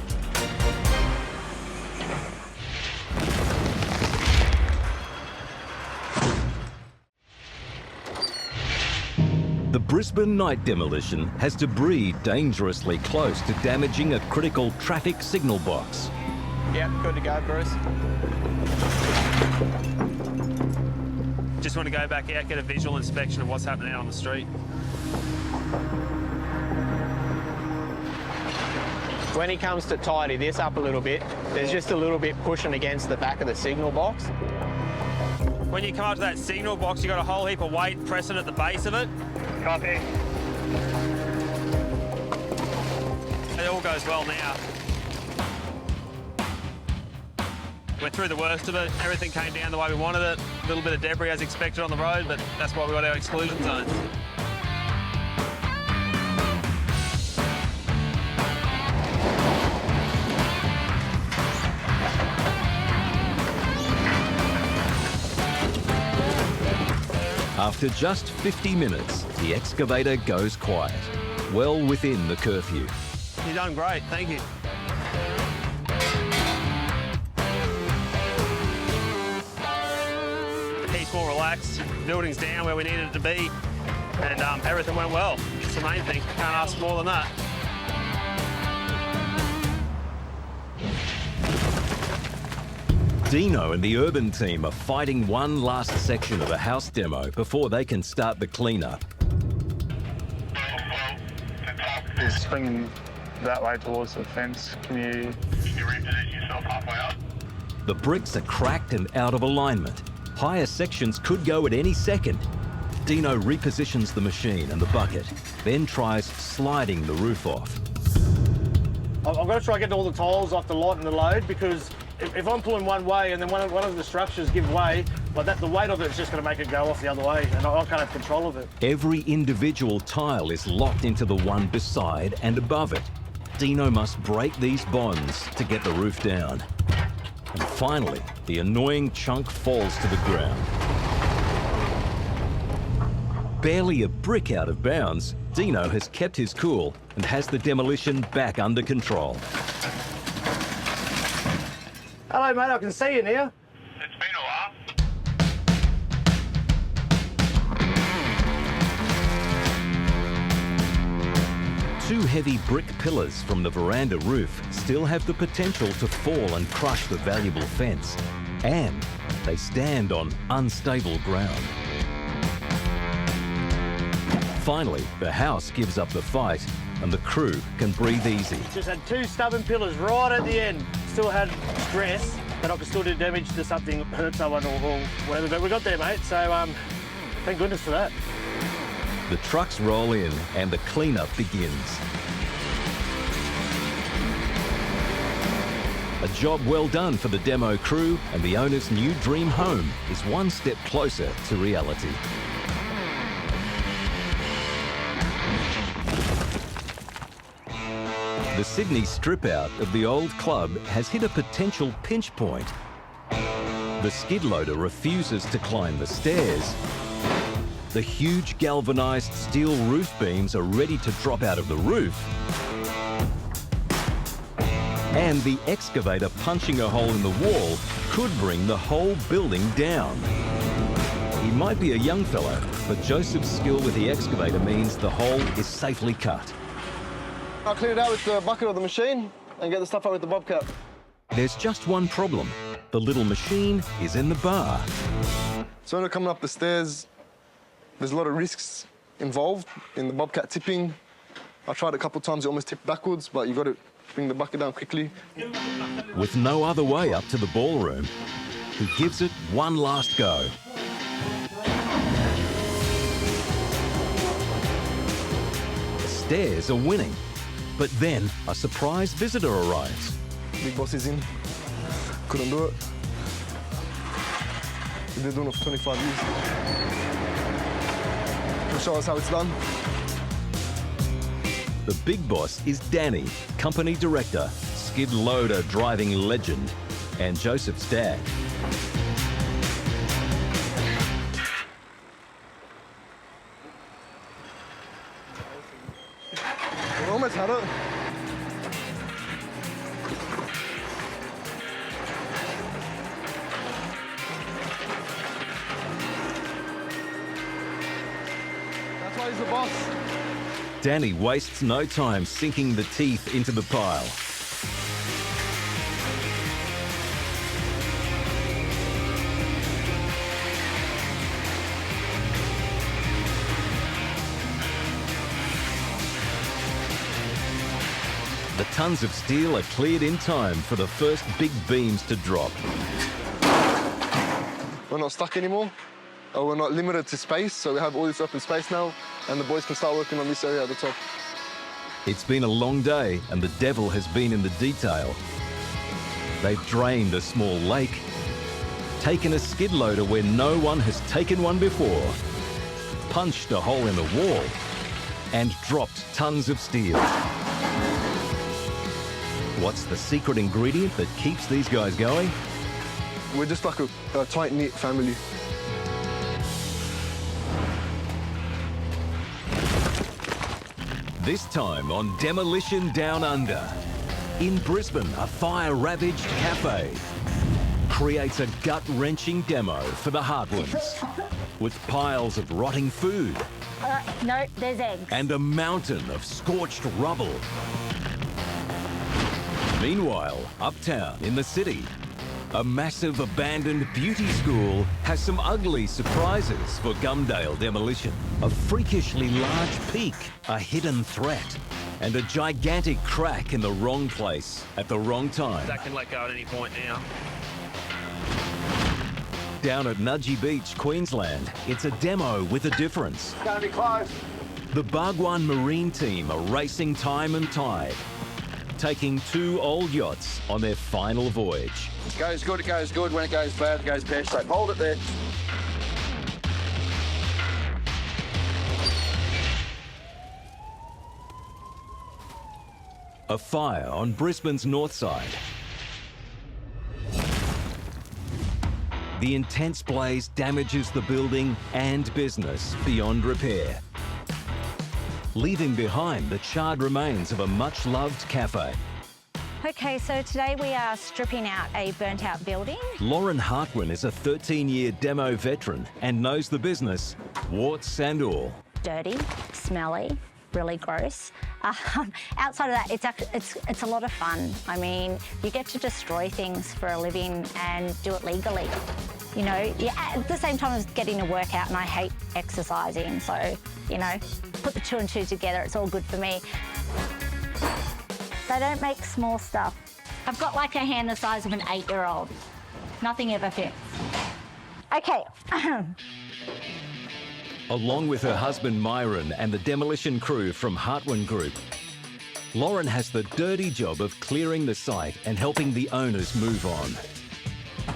The Brisbane night demolition has debris dangerously close to damaging a critical traffic signal box. Yep, good to go, Bruce. Just want to go back out, get a visual inspection of what's happening out on the street. When he comes to tidy this up a little bit, there's just a little bit pushing against the back of the signal box. When you come up to that signal box, you've got a whole heap of weight pressing at the base of it. Copy. It all goes well now. we're through the worst of it. Everything came down the way we wanted it. A little bit of debris as expected on the road, but that's why we got our exclusion zones. After just 50 minutes, the excavator goes quiet, well within the curfew. You've done great, thank you. The heat's more relaxed, the building's down where we needed it to be, and everything went well. It's the main thing, can't ask more than that. Dino and the urban team are fighting one last section of the house demo before they can start the cleanup. It's swinging that way towards the fence. Can you reposition yourself halfway up? The bricks are cracked and out of alignment. Higher sections could go at any second. Dino repositions the machine and the bucket, then tries sliding the roof off. I'm going to try to get all the tiles off the lot and the load, because if I'm pulling one way and then one of the structures give way, but the weight of it is just going to make it go off the other way, and I can't have control of it. Every individual tile is locked into the one beside and above it. Dino must break these bonds to get the roof down. And finally, the annoying chunk falls to the ground. Barely a brick out of bounds, Dino has kept his cool and has the demolition back under control. Hello, mate, I can see you now. It's been a while. Two heavy brick pillars from the veranda roof still have the potential to fall and crush the valuable fence. And they stand on unstable ground. Finally, the house gives up the fight and the crew can breathe easy. Just had two stubborn pillars right at the end. Still had stress that I could still do damage to something, hurt someone or whatever, but we got there, mate, so thank goodness for that. The trucks roll in and the cleanup begins. A job well done for the demo crew, and the owner's new dream home is one step closer to reality. The Sydney strip-out of the old club has hit a potential pinch point. The skid loader refuses to climb the stairs. The huge galvanised steel roof beams are ready to drop out of the roof. And the excavator punching a hole in the wall could bring the whole building down. He might be a young fellow, but Joseph's skill with the excavator means the hole is safely cut. I'll clear it out with the bucket of the machine and get the stuff out with the bobcat. There's just one problem. The little machine is in the bar. So when we're coming up the stairs, there's a lot of risks involved in the bobcat tipping. I tried a couple of times, it almost tipped backwards, but you've got to bring the bucket down quickly. With no other way up to the ballroom, he gives it one last go. The stairs are winning. But then a surprise visitor arrives. Big boss is in. Couldn't do it. We've been doing it for 25 years. He'll show us how it's done. The big boss is Danny, company director, skid loader driving legend, and Joseph's dad. We almost had it. That's why he's the boss. Danny wastes no time sinking the teeth into the pile. The tons of steel are cleared in time for the first big beams to drop. We're not stuck anymore. We're not limited to space, so we have all this open space now, and the boys can start working on this area at the top. It's been a long day, and the devil has been in the detail. They've drained a small lake, taken a skid loader where no one has taken one before, punched a hole in the wall, and dropped tons of steel. What's the secret ingredient that keeps these guys going? We're just like a tight-knit family. This time on Demolition Down Under. In Brisbane, a fire-ravaged cafe creates a gut-wrenching demo for the hard ones, with piles of rotting food. No, there's eggs. And a mountain of scorched rubble. Meanwhile, uptown in the city, a massive abandoned beauty school has some ugly surprises for Gumdale Demolition. A freakishly large peak, a hidden threat, and a gigantic crack in the wrong place at the wrong time. That can let go at any point now. Down at Nudgee Beach, Queensland, it's a demo with a difference. It's gonna be close. The Bhagwan Marine team are racing time and tide, taking 2 old yachts on their final voyage. It goes good, it goes good. When it goes bad, it goes pear-shaped. Hold it there. A fire on Brisbane's north side. The intense blaze damages the building and business beyond repair, leaving behind the charred remains of a much-loved cafe. Okay, so today we are stripping out a burnt-out building. Lauren Hartwin is a 13-year demo veteran and knows the business, warts and all. Dirty, smelly, really gross. Outside of that, it's a lot of fun. I mean, you get to destroy things for a living and do it legally. You know, at the same time as getting a workout, and I hate exercising, so, you know, put the 2 and 2 together, it's all good for me. They don't make small stuff. I've got like a hand the size of an 8-year-old. Nothing ever fits. Okay. Along with her husband Myron and the demolition crew from Hartwin Group, Lauren has the dirty job of clearing the site and helping the owners move on.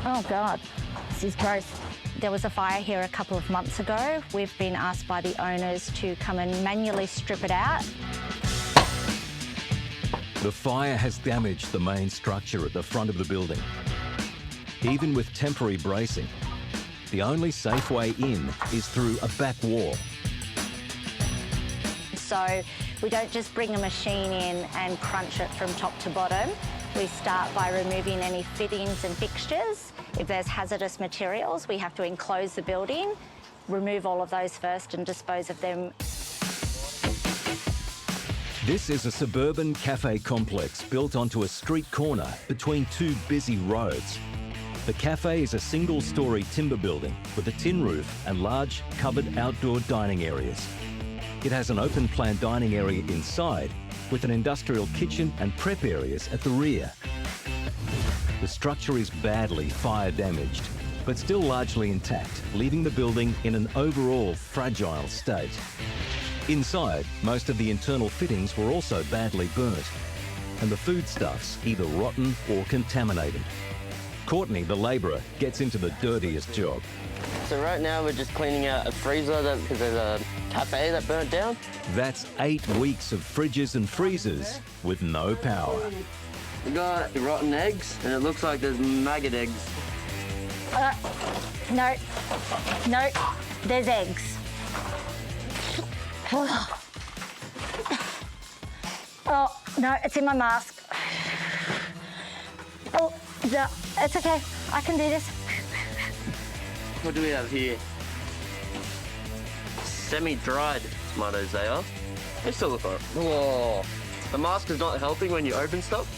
Oh God, this is gross. There was a fire here a couple of months ago. We've been asked by the owners to come and manually strip it out. The fire has damaged the main structure at the front of the building. Even with temporary bracing, the only safe way in is through a back wall. So we don't just bring a machine in and crunch it from top to bottom. We start by removing any fittings and fixtures. If there's hazardous materials, we have to enclose the building, remove all of those first and dispose of them. This is a suburban cafe complex built onto a street corner between 2 busy roads. The cafe is a single-storey timber building with a tin roof and large covered outdoor dining areas. It has an open-plan dining area inside with an industrial kitchen and prep areas at the rear. The structure is badly fire damaged, but still largely intact, leaving the building in an overall fragile state. Inside, most of the internal fittings were also badly burnt, and the foodstuffs either rotten or contaminated. Courtney, the labourer, gets into the dirtiest job. So right now we're just cleaning out a freezer because there's a cafe that burnt down. That's 8 weeks of fridges and freezers with no power. We got rotten eggs, and it looks like there's maggot eggs. No, there's eggs. Oh, no, it's in my mask. Oh, no, it's okay. I can do this. What do we have here? Semi-dried tomatoes, they are. They still look alright. Whoa. The mask is not helping when you open stuff.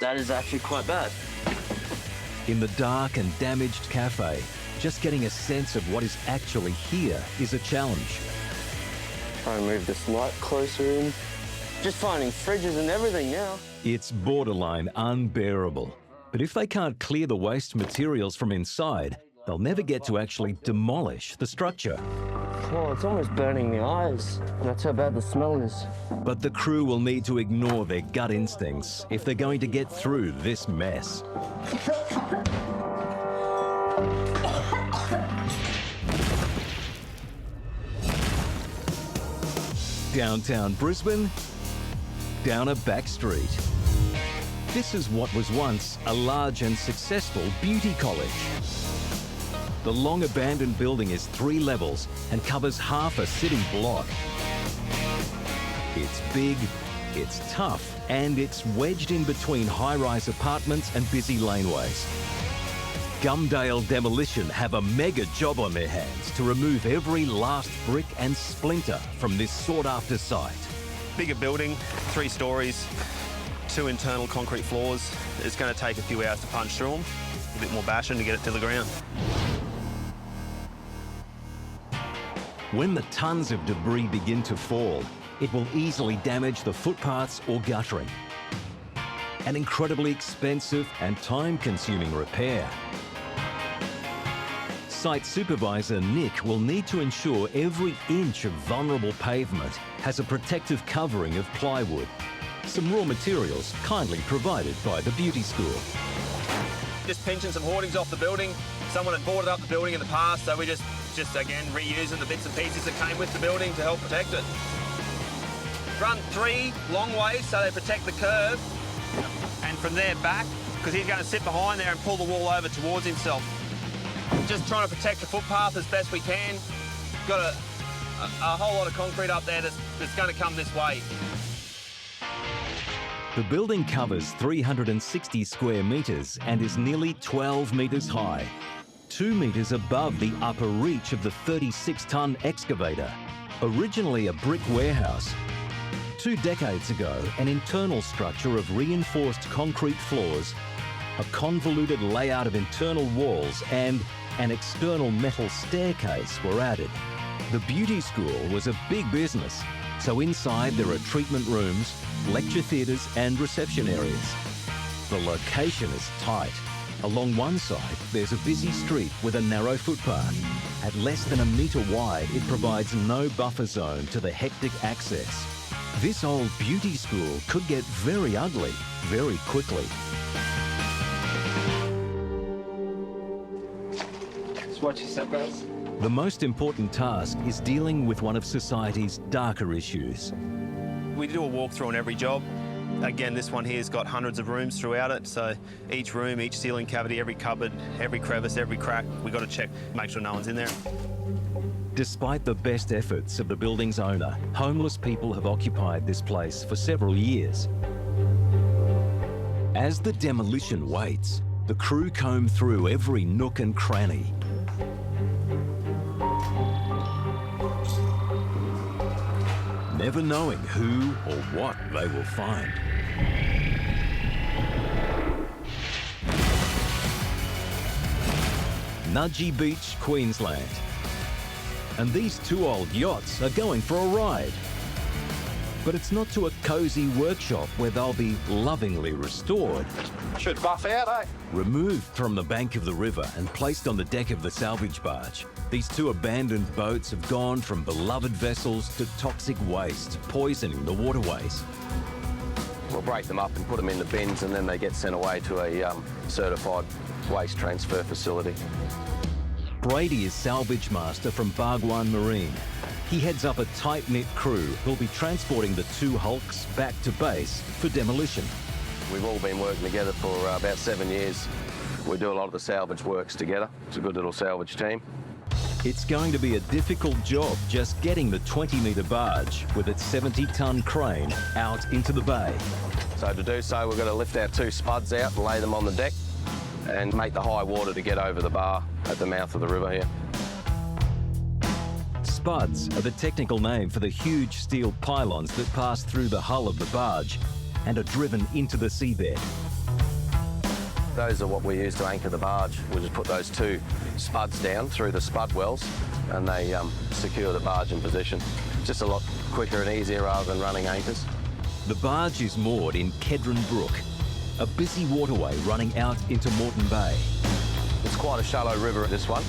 That is actually quite bad. In the dark and damaged cafe, just getting a sense of what is actually here is a challenge. Try and move this light closer in. Just finding fridges and everything now. It's borderline unbearable. But if they can't clear the waste materials from inside, they'll never get to actually demolish the structure. Oh, it's almost burning the eyes. That's how bad the smell is. But the crew will need to ignore their gut instincts if they're going to get through this mess. Downtown Brisbane, down a back street. This is what was once a large and successful beauty college. The long abandoned building is 3 levels and covers half a city block. It's big, it's tough, and it's wedged in between high-rise apartments and busy laneways. Gumdale Demolition have a mega job on their hands to remove every last brick and splinter from this sought-after site. Bigger building, 3 stories, 2 internal concrete floors. It's going to take a few hours to punch through them. A bit more bashing to get it to the ground. When the tons of debris begin to fall, it will easily damage the footpaths or guttering. An incredibly expensive and time-consuming repair. Site supervisor Nick will need to ensure every inch of vulnerable pavement has a protective covering of plywood. Some raw materials kindly provided by the beauty school. Just pinching some hoardings off the building. Someone had boarded up the building in the past, so we just again reusing the bits and pieces that came with the building to help protect it. Run 3 long ways so they protect the curb, and from there back, because he's going to sit behind there and pull the wall over towards himself. Just trying to protect the footpath as best we can. Got a whole lot of concrete up there that's going to come this way. The building covers 360 square metres and is nearly 12 metres high, 2 metres above the upper reach of the 36-tonne excavator. Originally a brick warehouse, 2 decades ago, an internal structure of reinforced concrete floors, a convoluted layout of internal walls and an external metal staircase were added. The beauty school was a big business, so inside there are treatment rooms, lecture theatres and reception areas. The location is tight. Along one side, there's a busy street with a narrow footpath. At less than a metre wide, it provides no buffer zone to the hectic access. This old beauty school could get very ugly very quickly. Just watch yourself, guys. The most important task is dealing with one of society's darker issues. We do a walkthrough on every job. Again, this one here's got hundreds of rooms throughout it, so each room, each ceiling cavity, every cupboard, every crevice, every crack, we've got to check, make sure no one's in there. Despite the best efforts of the building's owner, homeless people have occupied this place for several years. As the demolition waits, the crew comb through every nook and cranny. Never knowing who or what they will find. Nudgee Beach, Queensland. And these 2 old yachts are going for a ride. But it's not to a cosy workshop where they'll be lovingly restored. Should buff out, eh? Removed from the bank of the river and placed on the deck of the salvage barge, these 2 abandoned boats have gone from beloved vessels to toxic waste, poisoning the waterways. We'll break them up and put them in the bins, and then they get sent away to a certified waste transfer facility. Brady is salvage master from Bhagwan Marine. He heads up a tight-knit crew who'll be transporting the 2 hulks back to base for demolition. We've all been working together for about 7 years. We do a lot of the salvage works together. It's a good little salvage team. It's going to be a difficult job just getting the 20-metre barge with its 70-tonne crane out into the bay. So to do so, we've got to lift our 2 spuds out and lay them on the deck and make the high water to get over the bar at the mouth of the river here. Spuds are the technical name for the huge steel pylons that pass through the hull of the barge and are driven into the seabed. Those are what we use to anchor the barge. We just put those 2 spuds down through the spud wells and they secure the barge in position. Just a lot quicker and easier rather than running anchors. The barge is moored in Kedron Brook, a busy waterway running out into Moreton Bay. It's quite a shallow river, this one.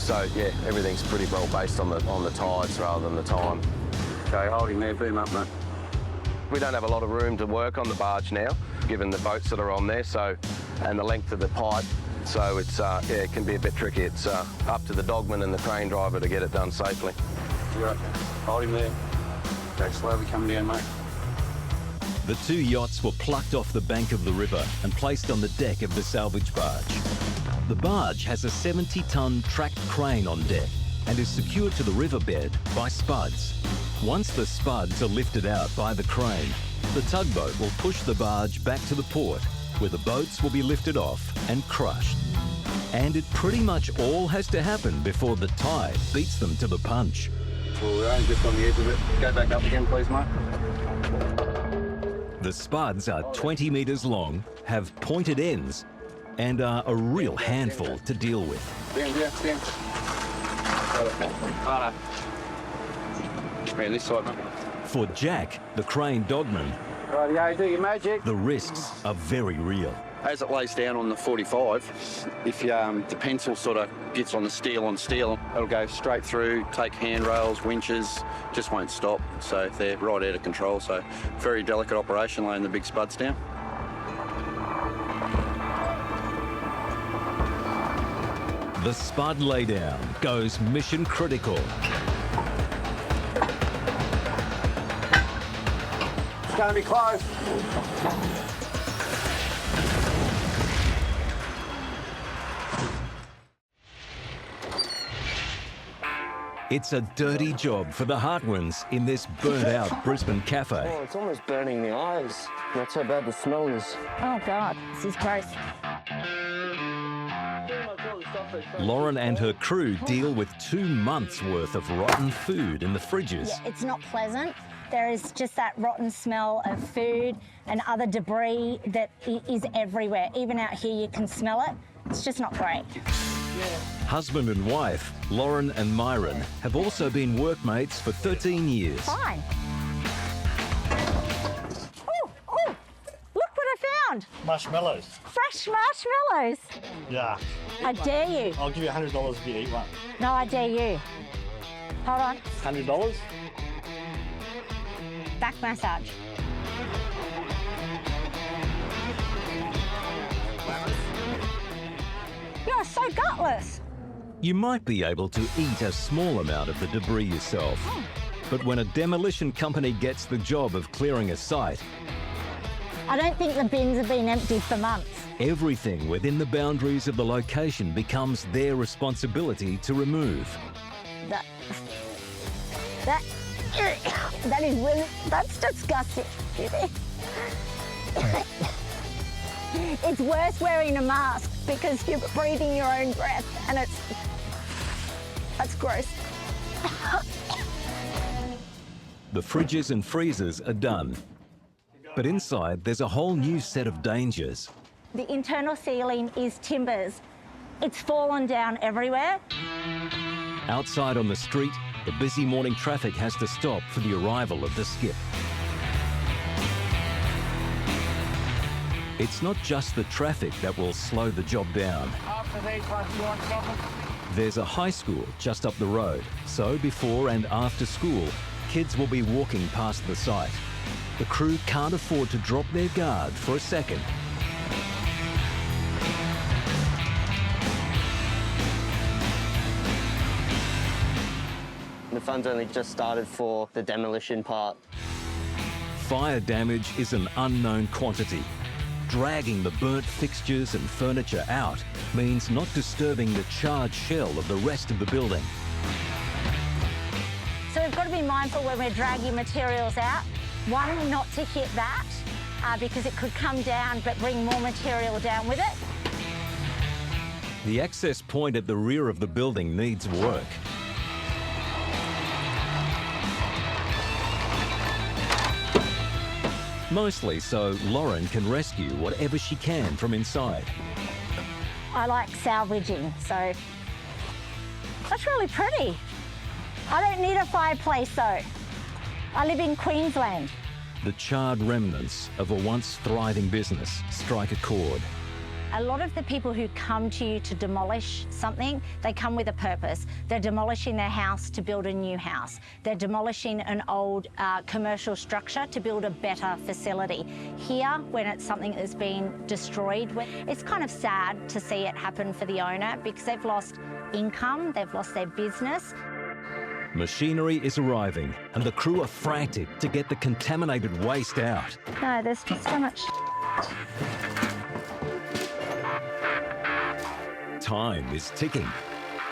So yeah, everything's pretty well based on the tides rather than the time. Okay, holding there, boom up, mate. We don't have a lot of room to work on the barge now, given the boats that are on there, so, and the length of the pipe. So it's, yeah, it can be a bit tricky. It's up to the dogman and the crane driver to get it done safely. Right, hold him there. Okay, slowly come down, mate. The 2 yachts were plucked off the bank of the river and placed on the deck of the salvage barge. The barge has a 70-ton tracked crane on deck and is secured to the riverbed by spuds. Once the spuds are lifted out by the crane, the tugboat will push the barge back to the port, where the boats will be lifted off and crushed. And it pretty much all has to happen before the tide beats them to the punch. Well, we're only just on the edge of it. Go back up again, please, mate. The spuds are 20 metres long, have pointed ends, and are a real handful to deal with. Stand. Righto. Around this side, mate. For Jack, the crane dogman, Rightio, do your magic. the risks are very real. As it lays down on the 45, if the pencil sort of gets on the steel on steel, it'll go straight through, take handrails, winches, just won't stop. So they're right out of control. So very delicate operation laying the big spuds down. The spud laydown goes mission critical. It's going to be close. It's a dirty job for the Hartwins in this burnt-out Brisbane cafe. Oh, it's almost burning the eyes. That's how bad the smell is. Oh God, this is gross. Lauren and her crew deal with 2 months' worth of rotten food in the fridges. Yeah, it's not pleasant. There is just that rotten smell of food and other debris that is everywhere. Even out here you can smell it. It's just not great. Husband and wife, Lauren and Myron, have also been workmates for 13 years. Fine. Oh, look what I found. Marshmallows. Fresh marshmallows. Yeah. I dare you. I'll give you $100 if you eat one. No, I dare you. Hold on. $100? Back massage. You're so gutless. You might be able to eat a small amount of the debris yourself. But when a demolition company gets the job of clearing a site, I don't think the bins have been emptied for months. everything within the boundaries of the location becomes their responsibility to remove. That is really, that's disgusting. It's worse wearing a mask because you're breathing your own breath and that's gross. The fridges and freezers are done. But inside, there's a whole new set of dangers. The internal ceiling is timbers. It's fallen down everywhere. Outside on the street, the busy morning traffic has to stop for the arrival of the skip. It's not just the traffic that will slow the job down. There's a high school just up the road, so before and after school, kids will be walking past the site. The crew can't afford to drop their guard for a second. The fun's only just started for the demolition part. Fire damage is an unknown quantity. Dragging the burnt fixtures and furniture out means not disturbing the charred shell of the rest of the building. So we've got to be mindful when we're dragging materials out. One, not to hit that because it could come down but bring more material down with it. The access point at the rear of the building needs work. Mostly so Lauren can rescue whatever she can from inside. I like salvaging, so that's really pretty. I don't need a fireplace though. I live in Queensland. The charred remnants of a once thriving business strike a chord. A lot of the people who come to you to demolish something, they come with a purpose. They're demolishing their house to build a new house. They're demolishing an old commercial structure to build a better facility. Here, when it's something that's been destroyed, it's kind of sad to see it happen for the owner because they've lost income, they've lost their business. Machinery is arriving and the crew are frantic to get the contaminated waste out. No, there's just so much. Time is ticking,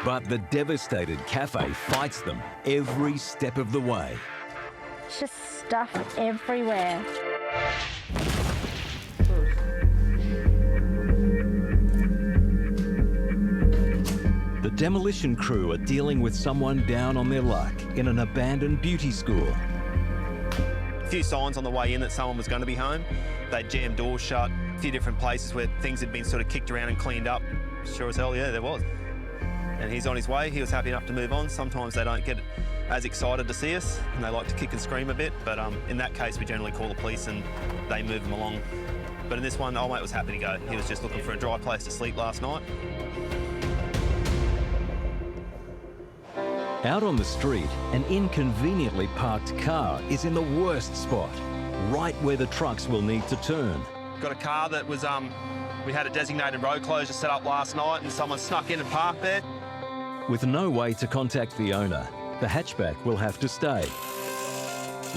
but the devastated cafe fights them every step of the way. It's just stuff everywhere. The demolition crew are dealing with someone down on their luck in an abandoned beauty school. A few signs on the way in that someone was going to be home. They jammed doors shut, a few different places where things had been sort of kicked around and cleaned up. Sure as hell, yeah, there was. And he's on his way. He was happy enough to move on. Sometimes they don't get as excited to see us and they like to kick and scream a bit. But in that case, we generally call the police and they move them along. But in this one, old mate was happy to go. He was just looking for a dry place to sleep last night. Out on the street, an inconveniently parked car is in the worst spot, right where the trucks will need to turn. Got a car that was, we had a designated road closure set up last night and someone snuck in and parked there. With no way to contact the owner, the hatchback will have to stay.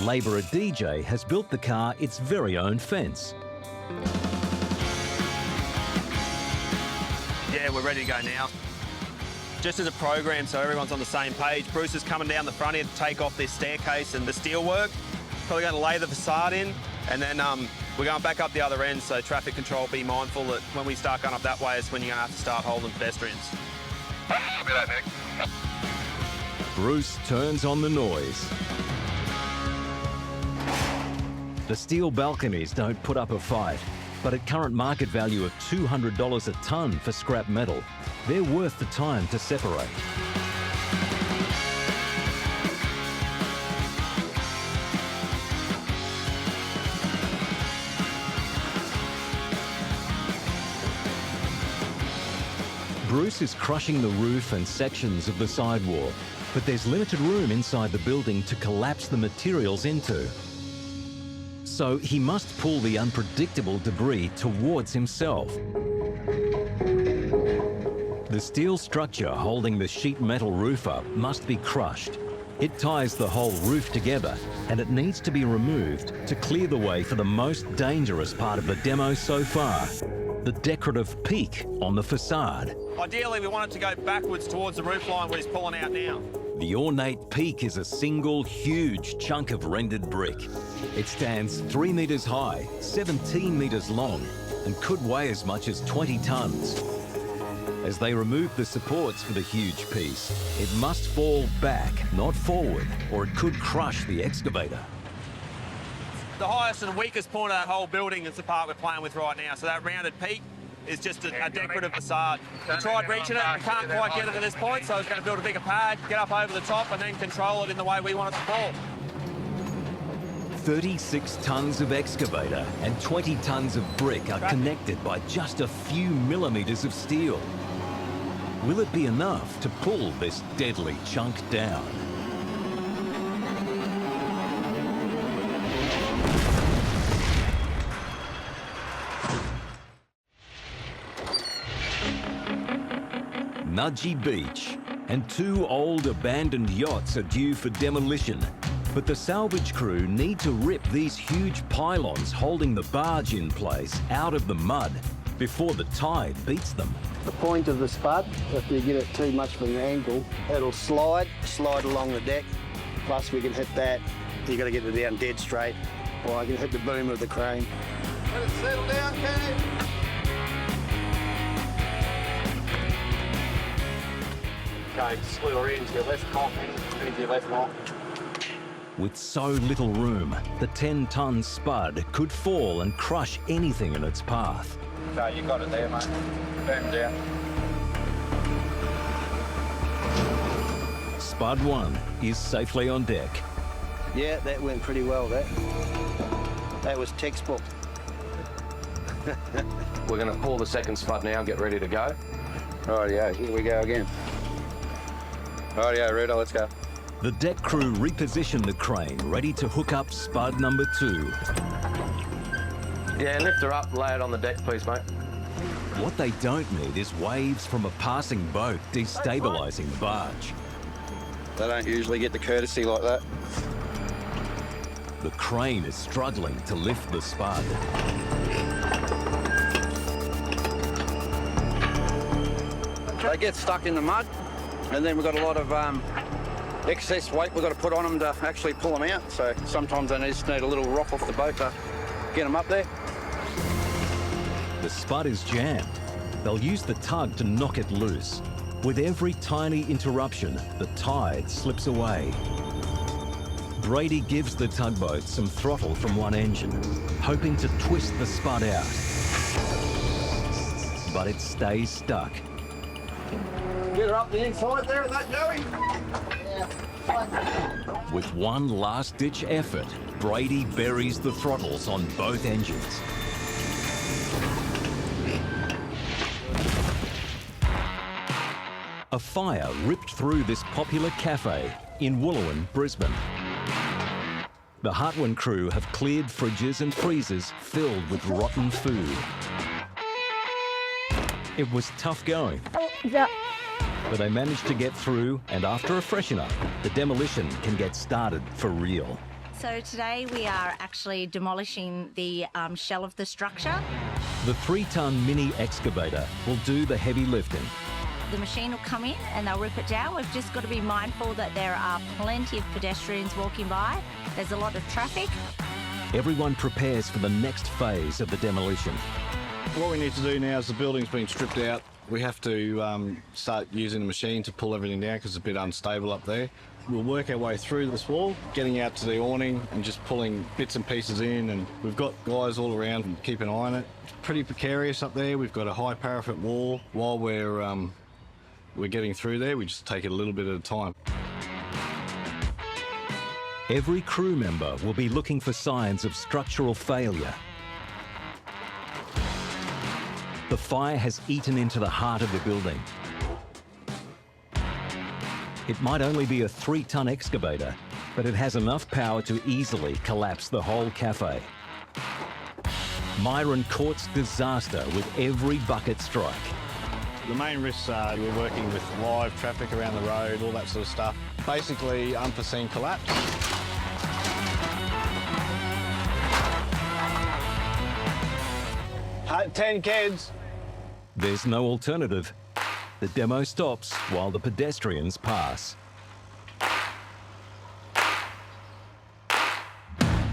Labourer DJ has built the car its very own fence. Yeah, we're ready to go now. Just as a program so everyone's on the same page, Bruce is coming down the front here to take off this staircase and the steelwork. Probably going to lay the facade in and then we're going back up the other end, so traffic control, be mindful that when we start going up that way is when you're going to have to start holding pedestrians. Bruce turns on the noise. The steel balconies don't put up a fight, but at current market value of $200 a tonne for scrap metal, they're worth the time to separate. Bruce is crushing the roof and sections of the sidewall, but there's limited room inside the building to collapse the materials into. So he must pull the unpredictable debris towards himself. The steel structure holding the sheet metal roof up must be crushed. It ties the whole roof together and it needs to be removed to clear the way for the most dangerous part of the demo so far, the decorative peak on the facade. Ideally, we want it to go backwards towards the roof line where he's pulling out now. The ornate peak is a single huge chunk of rendered brick. It stands 3 metres high, 17 metres long, and could weigh as much as 20 tonnes. As they remove the supports for the huge piece, it must fall back, not forward, or it could crush the excavator. The highest and weakest point of that whole building is the part we're playing with right now. So that rounded peak is just a decorative facade. We tried reaching it, we can't quite get it at this point, so I was going to build a bigger pad, get up over the top, and then control it in the way we want it to fall. 36 tonnes of excavator and 20 tonnes of brick are connected by just a few millimetres of steel. Will it be enough to pull this deadly chunk down? Nudgee Beach and 2 old abandoned yachts are due for demolition, but the salvage crew need to rip these huge pylons holding the barge in place out of the mud before the tide beats them. The point of the spud, if we get it too much of an angle, it'll slide along the deck, plus we can hit that. You've got to get it down dead straight, or I can hit the boom of the crane. Let it settle down, Kenny. Okay, slid her into your left cock and into your left lock. With so little room, the 10-tonne spud could fall and crush anything in its path. Okay, you got it there, mate. Boom down. Spud 1 is safely on deck. Yeah, that went pretty well, that. That was textbook. We're going to pull the second spud now and get ready to go. Rightio, here we go again. Rightio, Rita, let's go. The deck crew reposition the crane, ready to hook up spud number 2. Yeah, lift her up, lay it on the deck, please, mate. What they don't need is waves from a passing boat destabilising the barge. They don't usually get the courtesy like that. The crane is struggling to lift the spud. They get stuck in the mud, and then we've got a lot of excess weight we've got to put on them to actually pull them out. So sometimes they just need a little rock off the boat to get them up there. The spud is jammed. They'll use the tug to knock it loose. With every tiny interruption, the tide slips away. Brady gives the tugboat some throttle from one engine, hoping to twist the spud out. But it stays stuck. Get her up the inside there, that Joey. With one last-ditch effort, Brady buries the throttles on both engines. A fire ripped through this popular cafe in Wooloowin, Brisbane. The Hartwin crew have cleared fridges and freezers filled with rotten food. It was tough going, but they managed to get through, and after a freshen up, the demolition can get started for real. So today we are actually demolishing the shell of the structure. The 3-ton mini excavator will do the heavy lifting. The machine will come in and they'll rip it down. We've just got to be mindful that there are plenty of pedestrians walking by. There's a lot of traffic. Everyone prepares for the next phase of the demolition. What we need to do now is the building's been stripped out. We have to start using the machine to pull everything down because it's a bit unstable up there. We'll work our way through this wall, getting out to the awning and just pulling bits and pieces in, and we've got guys all around and keep an eye on it. It's pretty precarious up there. We've got a high parapet wall. While we're getting through there, we just take it a little bit at a time. Every crew member will be looking for signs of structural failure. The fire has eaten into the heart of the building. It might only be a 3-ton excavator, but it has enough power to easily collapse the whole cafe. Myron courts disaster with every bucket strike. The main risks are we're working with live traffic around the road, all that sort of stuff. Basically, unforeseen collapse. 10 kids. There's no alternative. The demo stops while the pedestrians pass.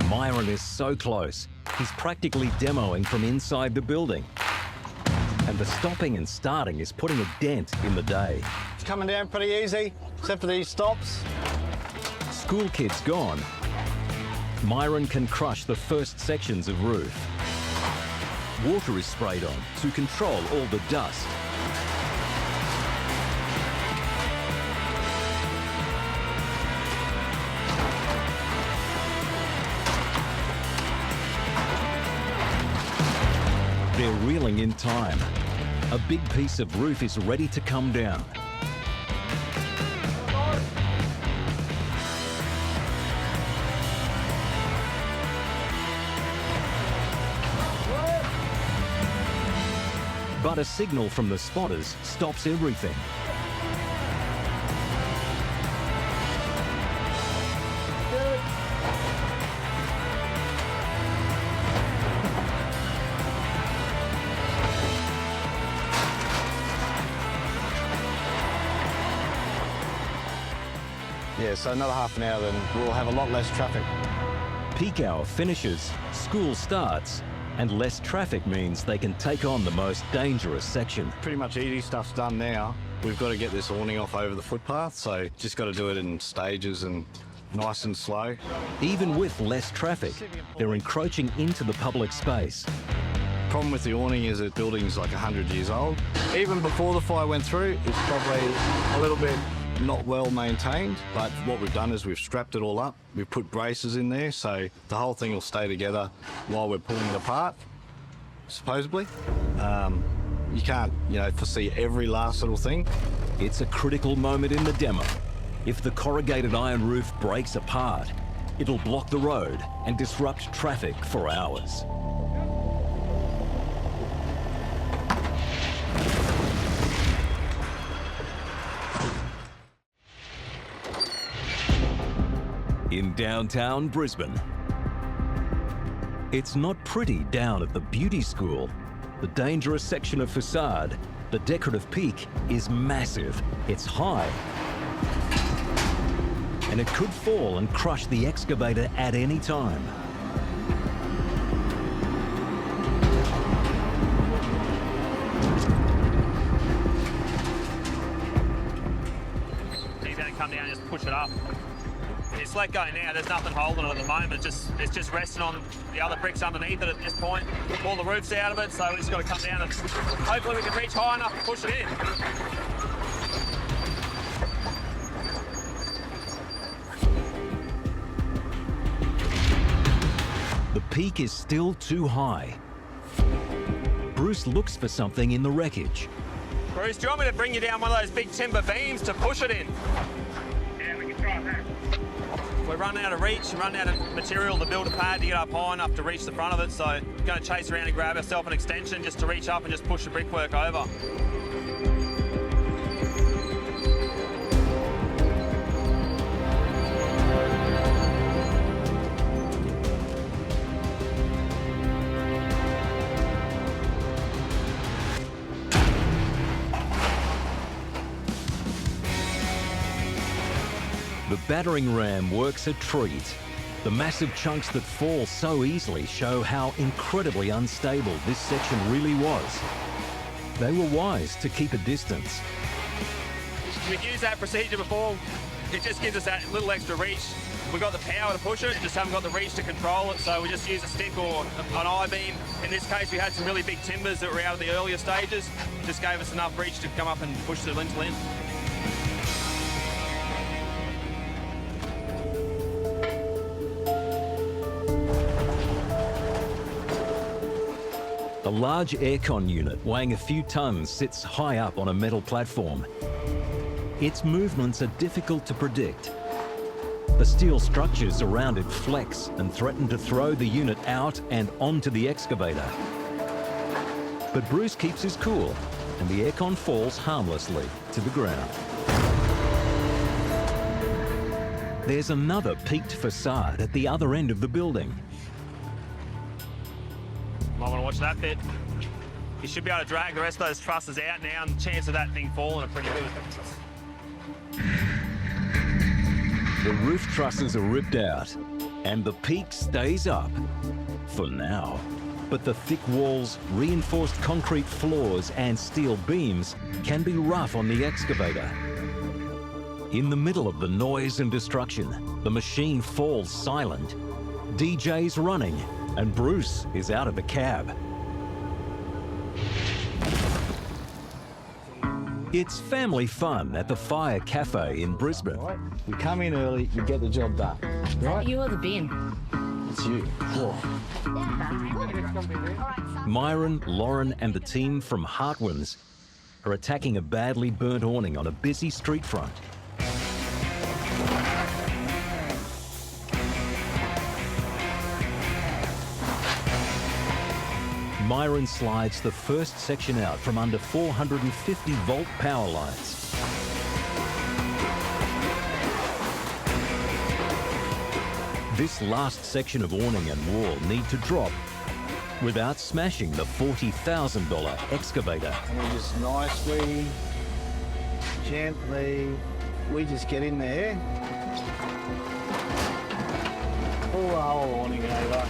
Myron is so close, he's practically demoing from inside the building. And the stopping and starting is putting a dent in the day. It's coming down pretty easy, except for these stops. School kids gone. Myron can crush the first sections of roof. Water is sprayed on to control all the dust. They're reeling in time. A big piece of roof is ready to come down. But a signal from the spotters stops everything. Yeah, so another half an hour, then we'll have a lot less traffic. Peak hour finishes, school starts, and less traffic means they can take on the most dangerous section. Pretty much easy stuff's done now. We've got to get this awning off over the footpath, so just got to do it in stages and nice and slow. Even with less traffic, they're encroaching into the public space. Problem with the awning is that the building's like 100 years old. Even before the fire went through, it's probably a little bit not well maintained, but what we've done is we've strapped it all up. We've put braces in there, so the whole thing will stay together while we're pulling it apart. supposedly. You can't, foresee every last little thing. It's a critical moment in the demo. If the corrugated iron roof breaks apart, it'll block the road and disrupt traffic for hours. In downtown Brisbane. It's not pretty down at the beauty school. The dangerous section of facade, the decorative peak, is massive. It's high. And it could fall and crush the excavator at any time. He's going to come down and just push it up. It's let go now, there's nothing holding it at the moment. It's just resting on the other bricks underneath it at this point. All the roof's out of it, so we just got to come down and hopefully we can reach high enough to push it in. The peak is still too high. Bruce looks for something in the wreckage. Bruce, do you want me to bring you down one of those big timber beams to push it in? Yeah, we can try that. We're running out of reach, running out of material to build a pad to get up high enough to reach the front of it, so we're going to chase around and grab ourselves an extension just to reach up and just push the brickwork over. The battering ram works a treat. The massive chunks that fall so easily show how incredibly unstable this section really was. They were wise to keep a distance. We've used that procedure before. It just gives us that little extra reach. We've got the power to push it, just haven't got the reach to control it, so we just use a stick or an I-beam. In this case, we had some really big timbers that were out of the earlier stages. Just gave us enough reach to come up and push the lintel in. A large aircon unit weighing a few tons sits high up on a metal platform. Its movements are difficult to predict. The steel structures around it flex and threaten to throw the unit out and onto the excavator. But Bruce keeps his cool, and the aircon falls harmlessly to the ground. There's another peaked facade at the other end of the building. Might want to watch that bit. You should be able to drag the rest of those trusses out now, and the chance of that thing falling are pretty good. The roof trusses are ripped out, and the peak stays up, for now. But the thick walls, reinforced concrete floors, and steel beams can be rough on the excavator. In the middle of the noise and destruction, the machine falls silent. DJ's running, and Bruce is out of the cab. It's family fun at the Fire Cafe in Brisbane. We come in early, we get the job done. Right? You or the bin? It's you. Cool. Myron, Lauren, and the team from Hartwins are attacking a badly burnt awning on a busy street front. Myron slides the first section out from under 450-volt power lines. This last section of awning and wall need to drop without smashing the $40,000 excavator. And we just nicely, gently, we just get in there, pull the whole awning over.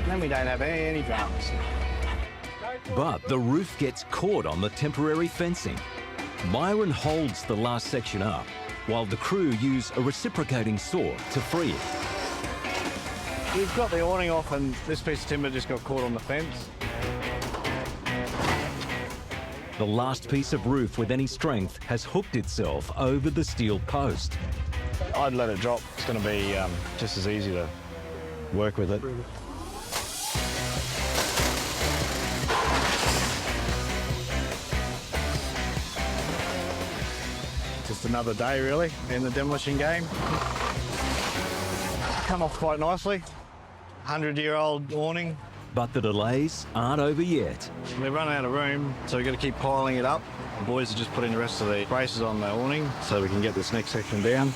Then we don't have any dramas. But the roof gets caught on the temporary fencing. Myron holds the last section up, while the crew use a reciprocating saw to free it. We've got the awning off and this piece of timber just got caught on the fence. The last piece of roof with any strength has hooked itself over the steel post. I'd let it drop. It's going to be just as easy to work with it. Just another day really in the demolition game. Come off quite nicely. 100-year-old awning. But the delays aren't over yet. We've run out of room, so we've got to keep piling it up. The boys are just putting the rest of the braces on the awning so we can get this next section down.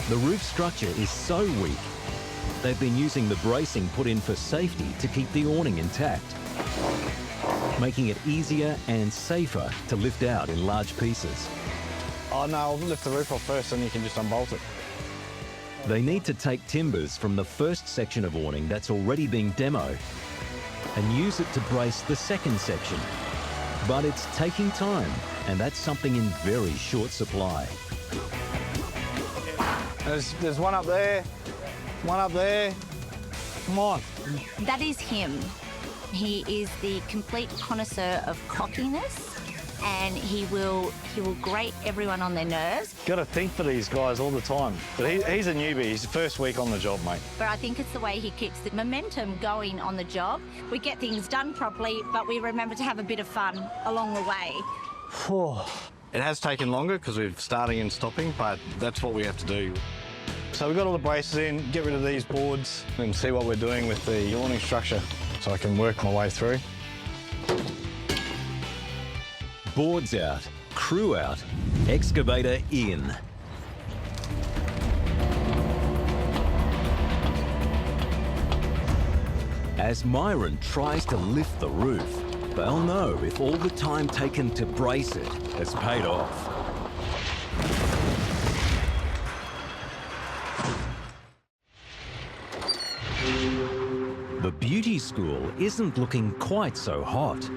The roof structure is so weak, they've been using the bracing put in for safety to keep the awning intact, making it easier and safer to lift out in large pieces. Oh no, I'll lift the roof off first and you can just unbolt it. They need to take timbers from the first section of awning that's already being demoed and use it to brace the second section. But it's taking time, and that's something in very short supply. There's one up there, one up there. Come on. That is him. He is the complete connoisseur of cockiness, and he will grate everyone on their nerves. Got to think for these guys all the time. But he's a newbie. He's the first week on the job, mate. But I think it's the way he keeps the momentum going on the job. We get things done properly, but we remember to have a bit of fun along the way. It has taken longer because we're starting and stopping, but that's what we have to do. So we've got all the braces in, get rid of these boards and see what we're doing with the awning structure so I can work my way through. Boards out, crew out, excavator in. As Myron tries to lift the roof, they'll know if all the time taken to brace it has paid off. The beauty school isn't looking quite so hot.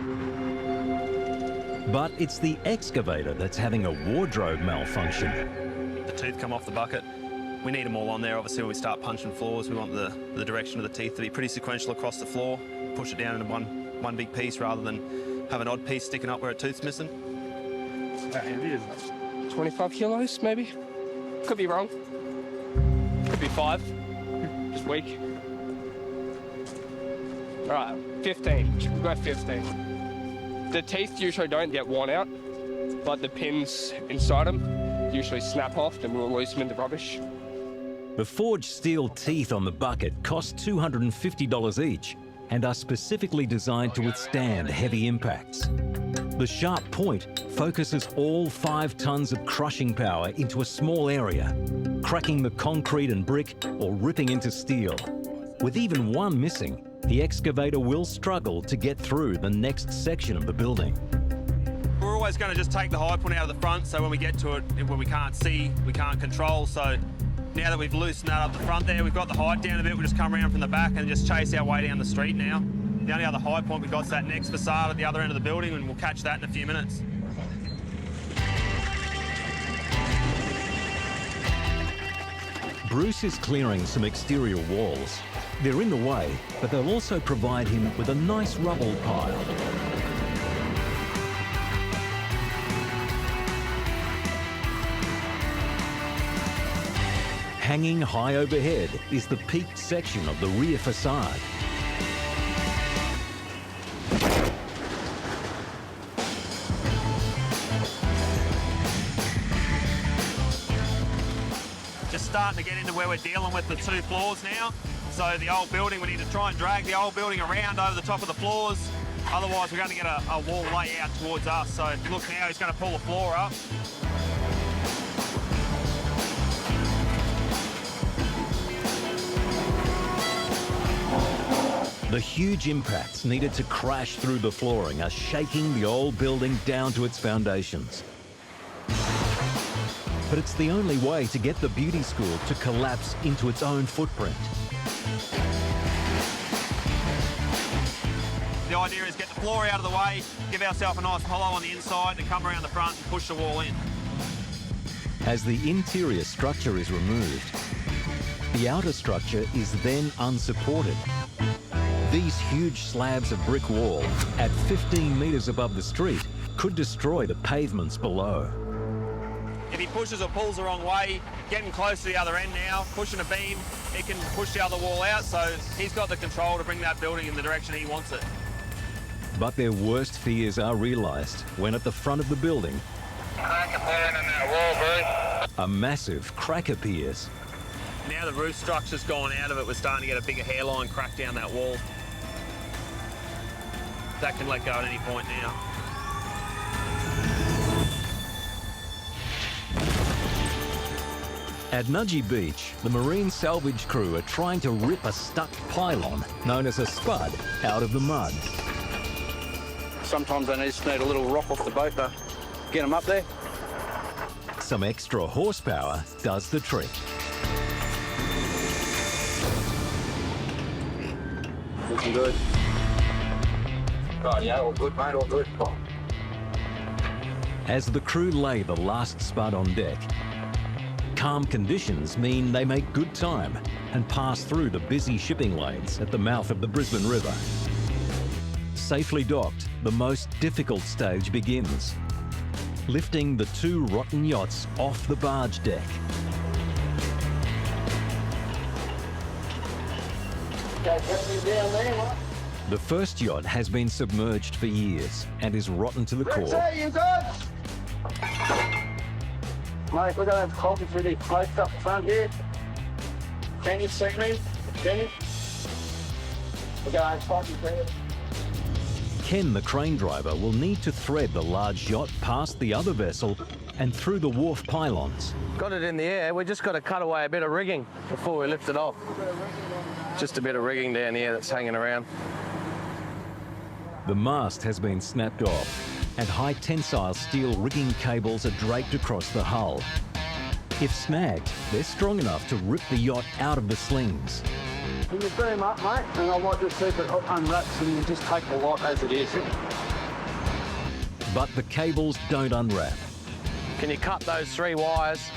But it's the excavator that's having a wardrobe malfunction. The tooth come off the bucket. We need them all on there. Obviously, when we start punching floors, we want the direction of the teeth to be pretty sequential across the floor. Push it down into one big piece rather than have an odd piece sticking up where a tooth's missing. How heavy is it? 25 kilos, maybe? Could be wrong. Could be 5. Just weak. All right, 15. We've got 15. The teeth usually don't get worn out, but the pins inside them usually snap off and we'll lose them in the rubbish. The forged steel teeth on the bucket cost $250 each and are specifically designed to withstand heavy impacts. The sharp point focuses all 5 tons of crushing power into a small area, cracking the concrete and brick or ripping into steel. With even one missing, the excavator will struggle to get through the next section of the building. We're always going to just take the high point out of the front, so when we get to it, when we can't see, we can't control. So now that we've loosened that up the front there, we've got the height down a bit, we'll just come around from the back and just chase our way down the street now. The only other high point we've got is that next facade at the other end of the building, and we'll catch that in a few minutes. Bruce is clearing some exterior walls. They're in the way, but they'll also provide him with a nice rubble pile. Hanging high overhead is the peaked section of the rear facade. Just starting to get into where we're dealing with the 2 floors now. So the old building, we need to try and drag the old building around over the top of the floors. Otherwise, we're going to get a wall layout towards us. So if you look now, he's going to pull the floor up. The huge impacts needed to crash through the flooring are shaking the old building down to its foundations. But it's the only way to get the beauty school to collapse into its own footprint. The idea is get the floor out of the way, give ourselves a nice hollow on the inside, and come around the front and push the wall in. As the interior structure is removed, the outer structure is then unsupported. These huge slabs of brick wall at 15 metres above the street could destroy the pavements below. If he pushes or pulls the wrong way, getting close to the other end now, pushing a beam, it can push the other wall out, so he's got the control to bring that building in the direction he wants it. But their worst fears are realised when at the front of the building, a massive crack appears. Now the roof structure's gone out of it, we're starting to get a bigger hairline crack down that wall. That can let go at any point now. At Nudgee Beach, the marine salvage crew are trying to rip a stuck pylon, known as a spud, out of the mud. Sometimes they just need a little rock off the boat to get them up there. Some extra horsepower does the trick. Looking good. God, yeah, all good, mate, all good. As the crew lay the last spud on deck, calm conditions mean they make good time and pass through the busy shipping lanes at the mouth of the Brisbane River. Safely docked, the most difficult stage begins. Lifting the two rotten yachts off the barge deck. The first yacht has been submerged for years and is rotten to the core. You good? Mate, we're going to have coffee for these plates up front here. Can you see me? Can you? We're going to have coffee for you. Ken, the crane driver, will need to thread the large yacht past the other vessel and through the wharf pylons. Got it in the air, we just got to cut away a bit of rigging before we lift it off. Just a bit of rigging down here that's hanging around. The mast has been snapped off and high tensile steel rigging cables are draped across the hull. If snagged, they're strong enough to rip the yacht out of the slings. Can you beam up, mate? And I might just keep it unwrapped and you just take the lot as it is. But the cables don't unwrap. Can you cut those 3 wires?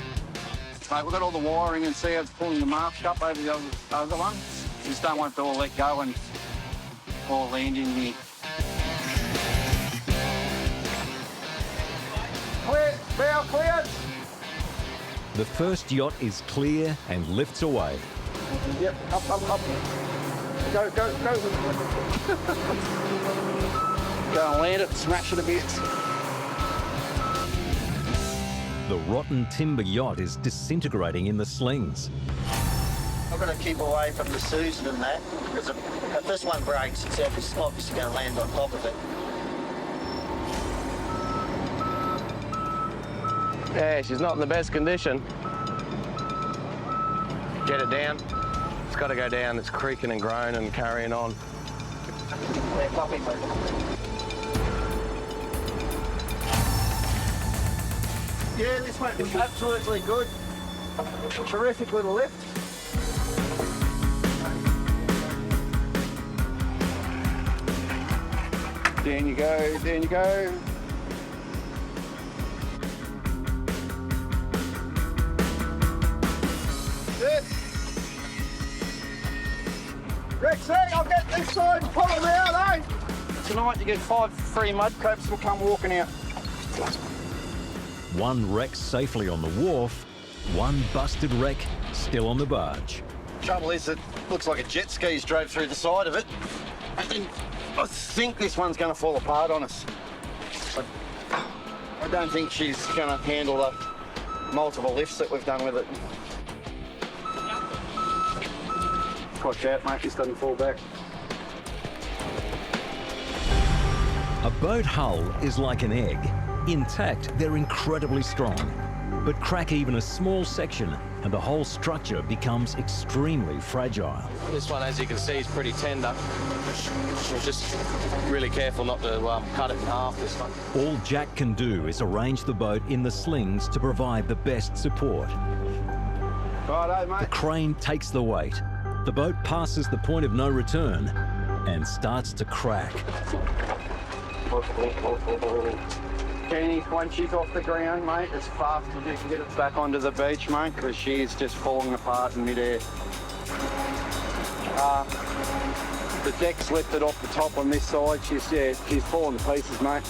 Mate, we've got all the wiring and see how it's pulling the mast up over the other one. You just don't want it to all let go and all land in here. Clear, bow cleared. The first yacht is clear and lifts away. Yep, up. Go. Go and land it, smash it a bit. The rotten timber yacht is disintegrating in the slings. I've got to keep away from the Susan and that, because if this one breaks, it's obviously going to land on top of it. Yeah, she's not in the best condition. Get it down. It's got to go down. It's creaking and groaning and carrying on. Yeah, this one is absolutely good. Terrific little lift. Down you go, down you go. Rexy, I'll get this side and pull them out, eh? Tonight you get 5 free mud crabs will come walking out. One wreck safely on the wharf, one busted wreck still on the barge. Trouble is, it looks like a jet ski's drove through the side of it. And I think this one's going to fall apart on us. I don't think she's going to handle the multiple lifts that we've done with it. Watch out, mate, this doesn't fall back. A boat hull is like an egg. Intact, they're incredibly strong. But crack even a small section and the whole structure becomes extremely fragile. This one, as you can see, is pretty tender. We're just really careful not to cut it in half, this one. All Jack can do is arrange the boat in the slings to provide the best support. Righto, mate. The crane takes the weight. The boat passes the point of no return and starts to crack. Jenny, once she's off the ground, mate, as fast as you can get it back onto the beach, mate, because she is just falling apart in midair. The deck's lifted off the top on this side. She's falling to pieces, mate.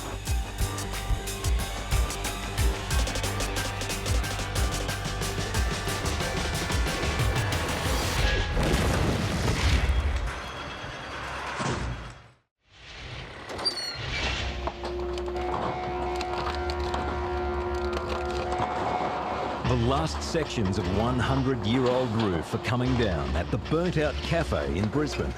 The last sections of 100-year-old roof are coming down at the Burnt Out Cafe in Brisbane.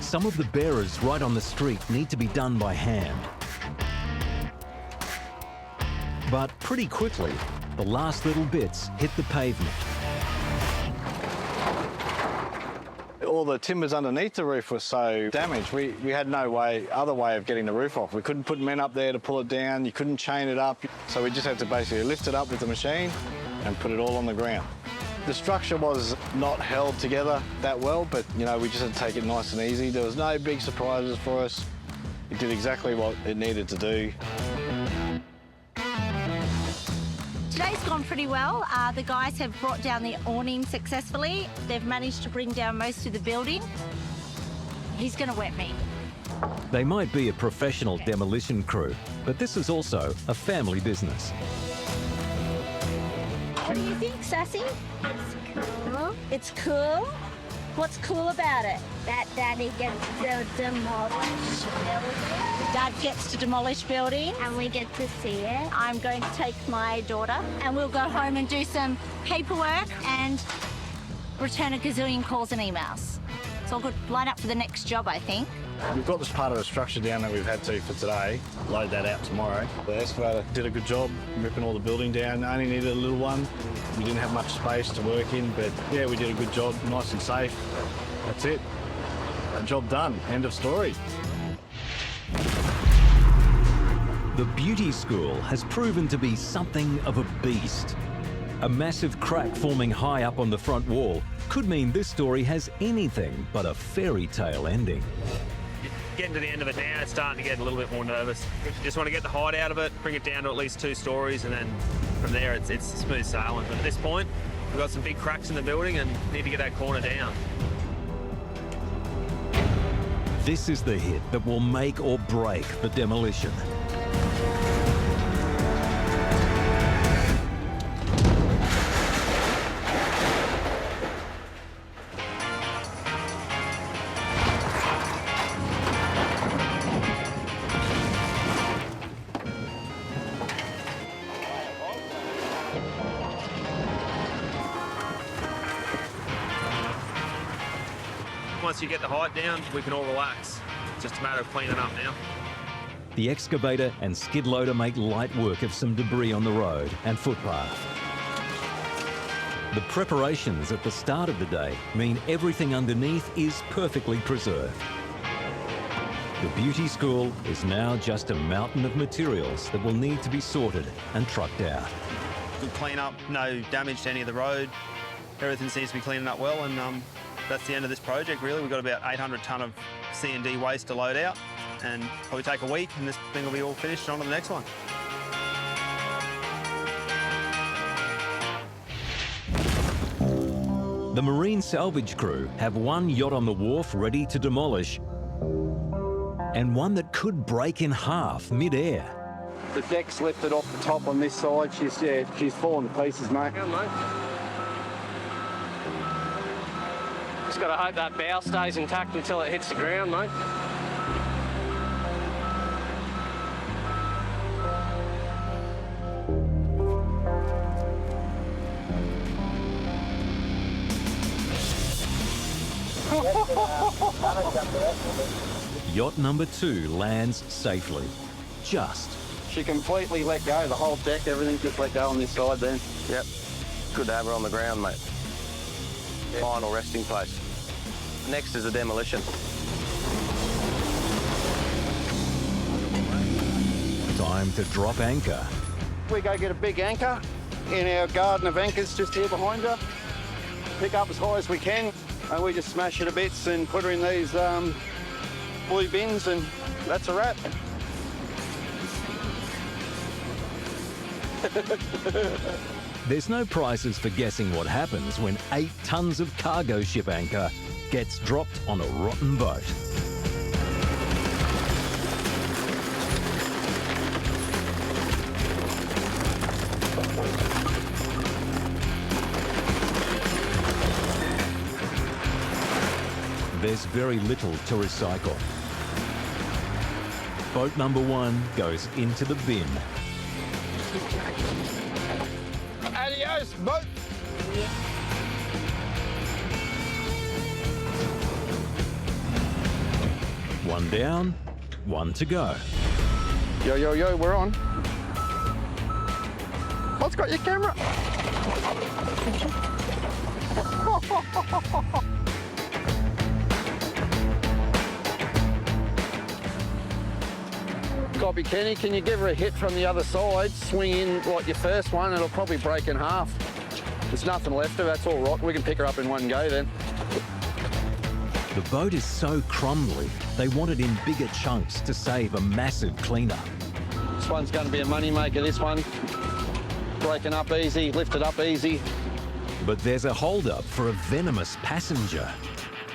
Some of the bearers right on the street need to be done by hand. But pretty quickly, the last little bits hit the pavement. All the timbers underneath the roof were so damaged, we had no other way of getting the roof off. We couldn't put men up there to pull it down, you couldn't chain it up, so we just had to basically lift it up with the machine and put it all on the ground. The structure was not held together that well, but you know, we just had to take it nice and easy. There was no big surprises for us. It did exactly what it needed to do. Today's gone pretty well. The guys have brought down the awning successfully. They've managed to bring down most of the building. He's going to wet me. They might be a professional demolition crew, but this is also a family business. What do you think, Sassy? It's cool. It's cool? What's cool about it? That Daddy gets to demolish building. Dad gets to demolish building. And we get to see it. I'm going to take my daughter and we'll go home and do some paperwork and return a gazillion calls and emails. It's all good. Line up for the next job, I think. We've got this part of the structure down that we've had to for today. Load that out tomorrow. The excavator did a good job ripping all the building down. Only needed a little one. We didn't have much space to work in, but yeah, we did a good job, nice and safe. That's it. A job done. End of story. The beauty school has proven to be something of a beast. A massive crack forming high up on the front wall could mean this story has anything but a fairy tale ending. Getting to the end of it now, it's starting to get a little bit more nervous. Just want to get the height out of it, bring it down to at least 2 stories, and then from there it's smooth sailing. But at this point, we've got some big cracks in the building and need to get that corner down. This is the hit that will make or break the demolition. Once you get the height down, we can all relax. It's just a matter of cleaning up now. The excavator and skid loader make light work of some debris on the road and footpath. The preparations at the start of the day mean everything underneath is perfectly preserved. The beauty school is now just a mountain of materials that will need to be sorted and trucked out. Good clean up, no damage to any of the road. Everything seems to be cleaning up well, and that's the end of this project, really. We've got about 800 tonne of C&D waste to load out, and probably take a week, and this thing will be all finished and on to the next one. The marine salvage crew have one yacht on the wharf ready to demolish, and one that could break in half mid-air. The deck's lifted off the top on this side. She's falling to pieces, mate. Yeah, mate. Just got to hope that bow stays intact until it hits the ground, mate. Yacht number 2 lands safely. Just. She completely let go, the whole deck, everything just let go on this side then. Yep. Good to have her on the ground, mate. Final resting place. Next is the demolition. Time to drop anchor. We go get a big anchor in our garden of anchors just here behind her. Pick up as high as we can, and we just smash her to bits and put her in these blue bins, and that's a wrap. There's no prizes for guessing what happens when 8 tons of cargo ship anchor gets dropped on a rotten boat. there's very little to recycle. Boat number 1 goes into the bin. Adios, boat! One down, one to go. Yo, yo, yo, we're on. What's got your camera? Copy, Kenny. Can you give her a hit from the other side? Swing in like your first one, it'll probably break in half. There's nothing left of her, that's all right. We can pick her up in one go then. The boat is so crumbly, they want it in bigger chunks to save a massive cleanup. This one's going to be a money maker, this one. Breaking up easy, lifted up easy. But there's a hold-up for a venomous passenger.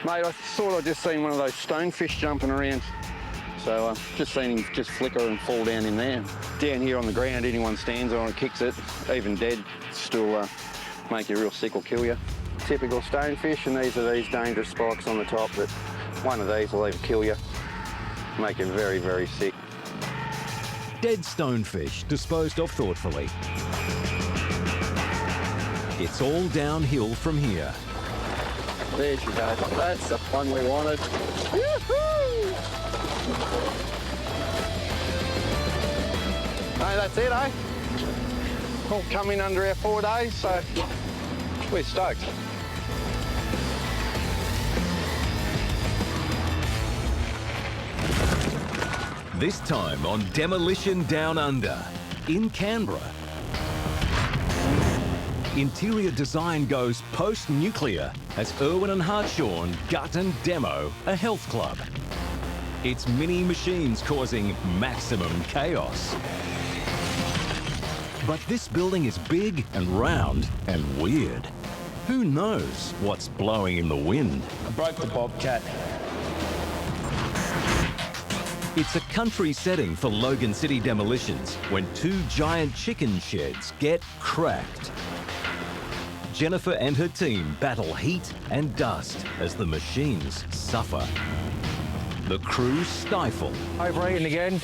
Mate, I thought I'd just seen one of those stonefish jumping around. So I've just seen him just flicker and fall down in there. Down here on the ground, anyone stands on it, kicks it, even dead, still make you real sick or kill you. Typical stonefish, and these are these dangerous spikes on the top that one of these will even kill you, make you very, very sick. Dead stonefish disposed of thoughtfully. It's all downhill from here. There she goes. That's the one we wanted. Yoo-hoo! Hey, that's it, eh? All come in under our 4 days, so we're stoked. This time on Demolition Down Under, in Canberra. Interior design goes post-nuclear as Irwin and Hartshorn gut and demo a health club. It's mini machines causing maximum chaos. But this building is big and round and weird. Who knows what's blowing in the wind? I broke the bobcat. It's a country setting for Logan City demolitions when 2 giant chicken sheds get cracked. Jennifer and her team battle heat and dust as the machines suffer. The crew stifle. Overeating again.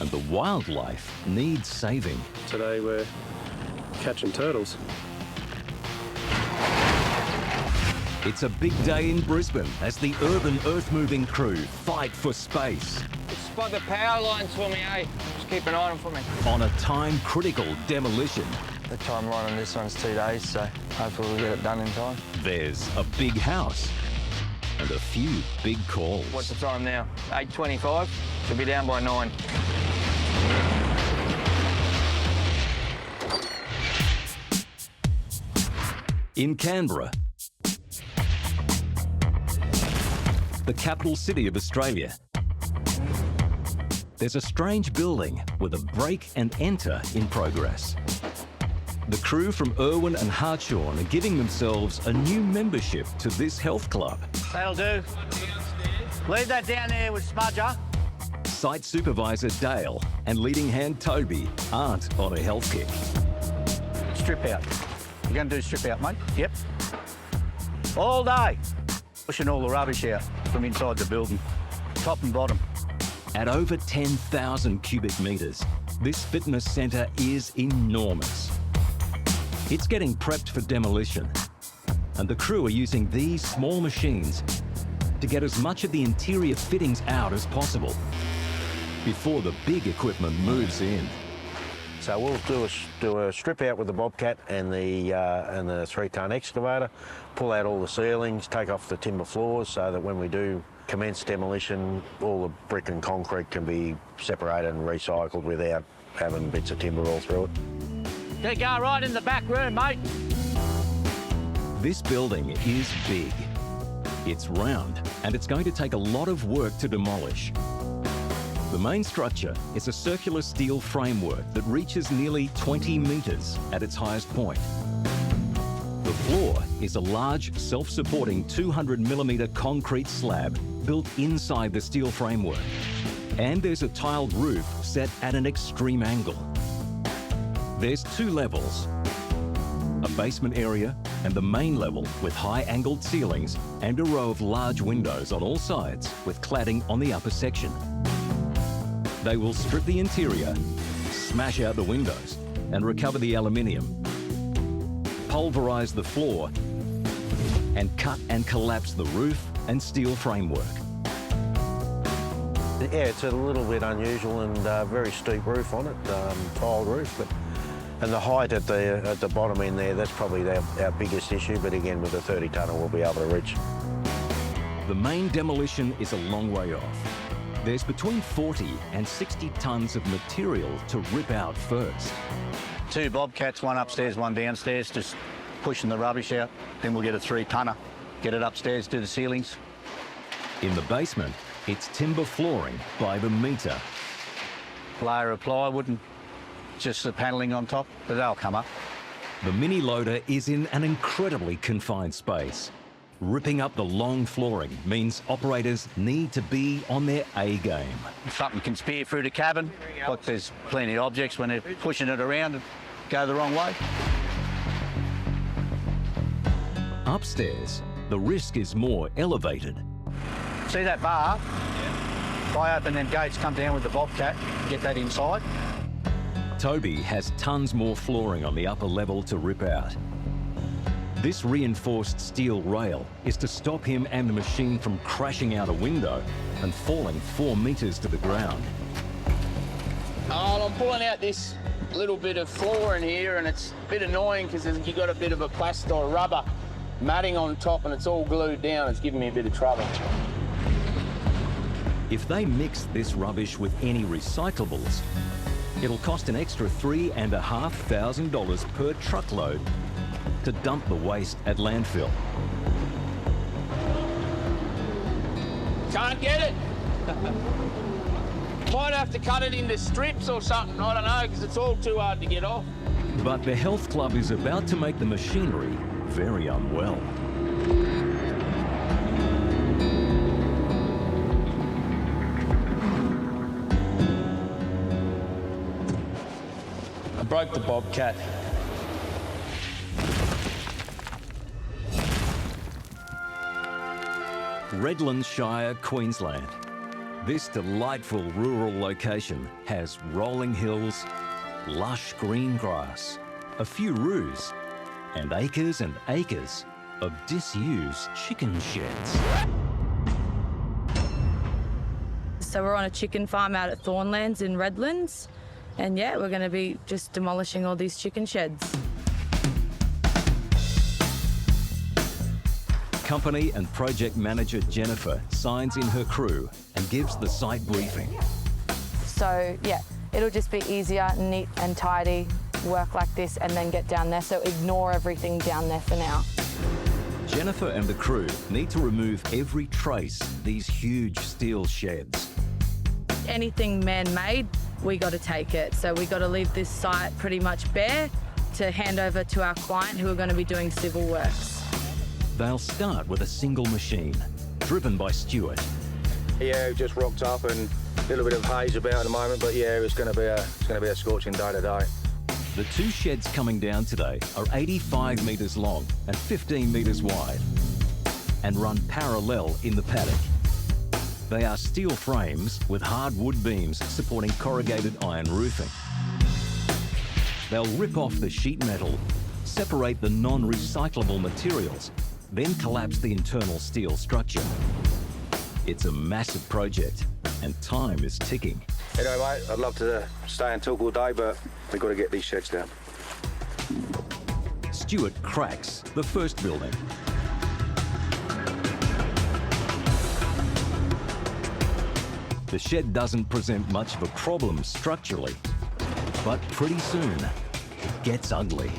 And the wildlife needs saving. Today we're catching turtles. It's a big day in Brisbane as the urban earth-moving crew fight for space. Spot the power lines for me, eh? Just keep an eye on them for me. On a time-critical demolition. The timeline on this one's 2 days, so hopefully we'll get it done in time. There's a big house and a few big calls. What's the time now? 8:25. Should be down by 9. In Canberra, the capital city of Australia, there's a strange building with a break and enter in progress. The crew from Irwin and Hartshorn are giving themselves a new membership to this health club. That'll do. Leave that down there with Smudger. Site supervisor Dale and leading hand Toby aren't on a health kick. Strip out. You're going to do strip out, mate? Yep. All day. Pushing all the rubbish out from inside the building, top and bottom. At over 10,000 cubic metres, this fitness centre is enormous. It's getting prepped for demolition, and the crew are using these small machines to get as much of the interior fittings out as possible before the big equipment moves in. So we'll do a strip out with the bobcat and the 3-ton excavator, pull out all the ceilings, take off the timber floors so that when we do commence demolition, all the brick and concrete can be separated and recycled without having bits of timber all through it. They go right in the back room, mate. This building is big. It's round, and it's going to take a lot of work to demolish. The main structure is a circular steel framework that reaches nearly 20 metres at its highest point. The floor is a large, self-supporting 200mm concrete slab built inside the steel framework. And there's a tiled roof set at an extreme angle. There's 2 levels, a basement area and the main level with high-angled ceilings and a row of large windows on all sides with cladding on the upper section. They will strip the interior, smash out the windows and recover the aluminium, pulverise the floor and cut and collapse the roof and steel framework. Yeah, it's a little bit unusual and very steep roof on it, tiled roof, and the height at the bottom end there, that's probably our biggest issue, but again, with a 30-tonner, we'll be able to reach. The main demolition is a long way off. There's between 40 and 60 tonnes of material to rip out first. 2 bobcats, one upstairs, one downstairs, just pushing the rubbish out. Then we'll get a 3-tonner, get it upstairs, do the ceilings. In the basement, it's timber flooring by the metre. Layer of plywood and just the panelling on top, but they'll come up. The mini loader is in an incredibly confined space. Ripping up the long flooring means operators need to be on their A game. Something can spear through the cabin. Look, there's plenty of objects when they're pushing it around and go the wrong way. Upstairs, the risk is more elevated. See that bar? If I open them gates, come down with the bobcat, get that inside. Toby has tons more flooring on the upper level to rip out. This reinforced steel rail is to stop him and the machine from crashing out a window and falling 4 metres to the ground. Oh, I'm pulling out this little bit of floor in here, and it's a bit annoying because you've got a bit of a plastic or rubber matting on top and it's all glued down. It's giving me a bit of trouble. If they mix this rubbish with any recyclables, it'll cost an extra $3,500 per truckload to dump the waste at landfill. Can't get it. Might have to cut it into strips or something, I don't know, because it's all too hard to get off. But the health club is about to make the machinery very unwell. I broke the bobcat. Redlands Shire, Queensland. This delightful rural location has rolling hills, lush green grass, a few roos, and acres of disused chicken sheds. So we're on a chicken farm out at Thornlands in Redlands, and yeah, we're going to be just demolishing all these chicken sheds. Company and project manager Jennifer signs in her crew and gives the site briefing. So yeah, it'll just be easier, neat and tidy, work like this and then get down there. So ignore everything down there for now. Jennifer and the crew need to remove every trace of these huge steel sheds. Anything man-made, we got to take it. So we got to leave this site pretty much bare to hand over to our client who are going to be doing civil works. They'll start with a single machine, driven by Stuart. Yeah, we've just rocked up and a little bit of haze about at the moment, but yeah, it's going to be a scorching day today. The 2 sheds coming down today are 85 metres long and 15 metres wide and run parallel in the paddock. They are steel frames with hardwood beams supporting corrugated iron roofing. They'll rip off the sheet metal, separate the non-recyclable materials, then collapse the internal steel structure. It's a massive project and time is ticking. Anyway, mate, I'd love to stay and talk all day, but we've got to get these sheds down. Stuart cracks the first building. The shed doesn't present much of a problem structurally, but pretty soon it gets ugly.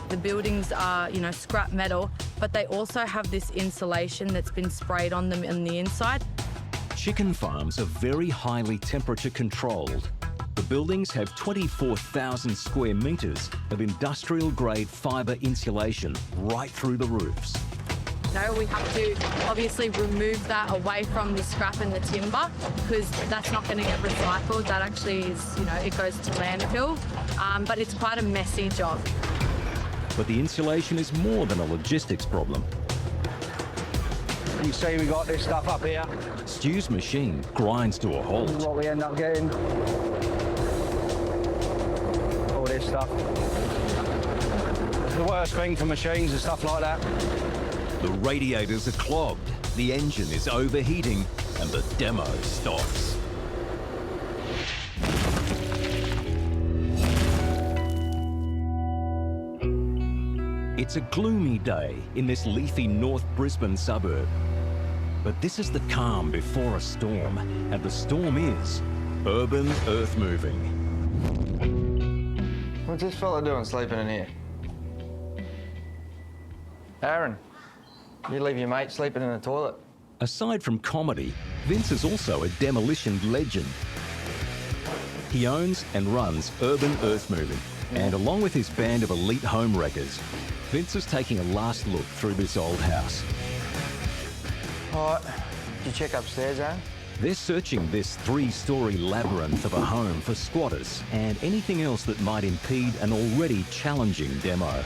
The buildings are, scrap metal, but they also have this insulation that's been sprayed on them in the inside. Chicken farms are very highly temperature controlled. The buildings have 24,000 square metres of industrial grade fibre insulation right through the roofs. No, we have to obviously remove that away from the scrap and the timber because that's not going to get recycled. That actually is, you know, it goes to landfill. But it's quite a messy job. But the insulation is more than a logistics problem. You see we got this stuff up here. Stu's machine grinds to a halt. This is what we end up getting. All this stuff. The worst thing for machines and stuff like that. The radiators are clogged, the engine is overheating, and the demo stops. It's a gloomy day in this leafy North Brisbane suburb. But this is the calm before a storm, and the storm is urban earth moving. What's this fella doing sleeping in here? Aaron, you leave your mate sleeping in the toilet. Aside from comedy, Vince is also a demolition legend. He owns and runs Urban Earth Moving, and along with his band of elite home wreckers, Vince is taking a last look through this old house. All right, did you check upstairs, Aaron? They're searching this 3-story labyrinth of a home for squatters and anything else that might impede an already challenging demo.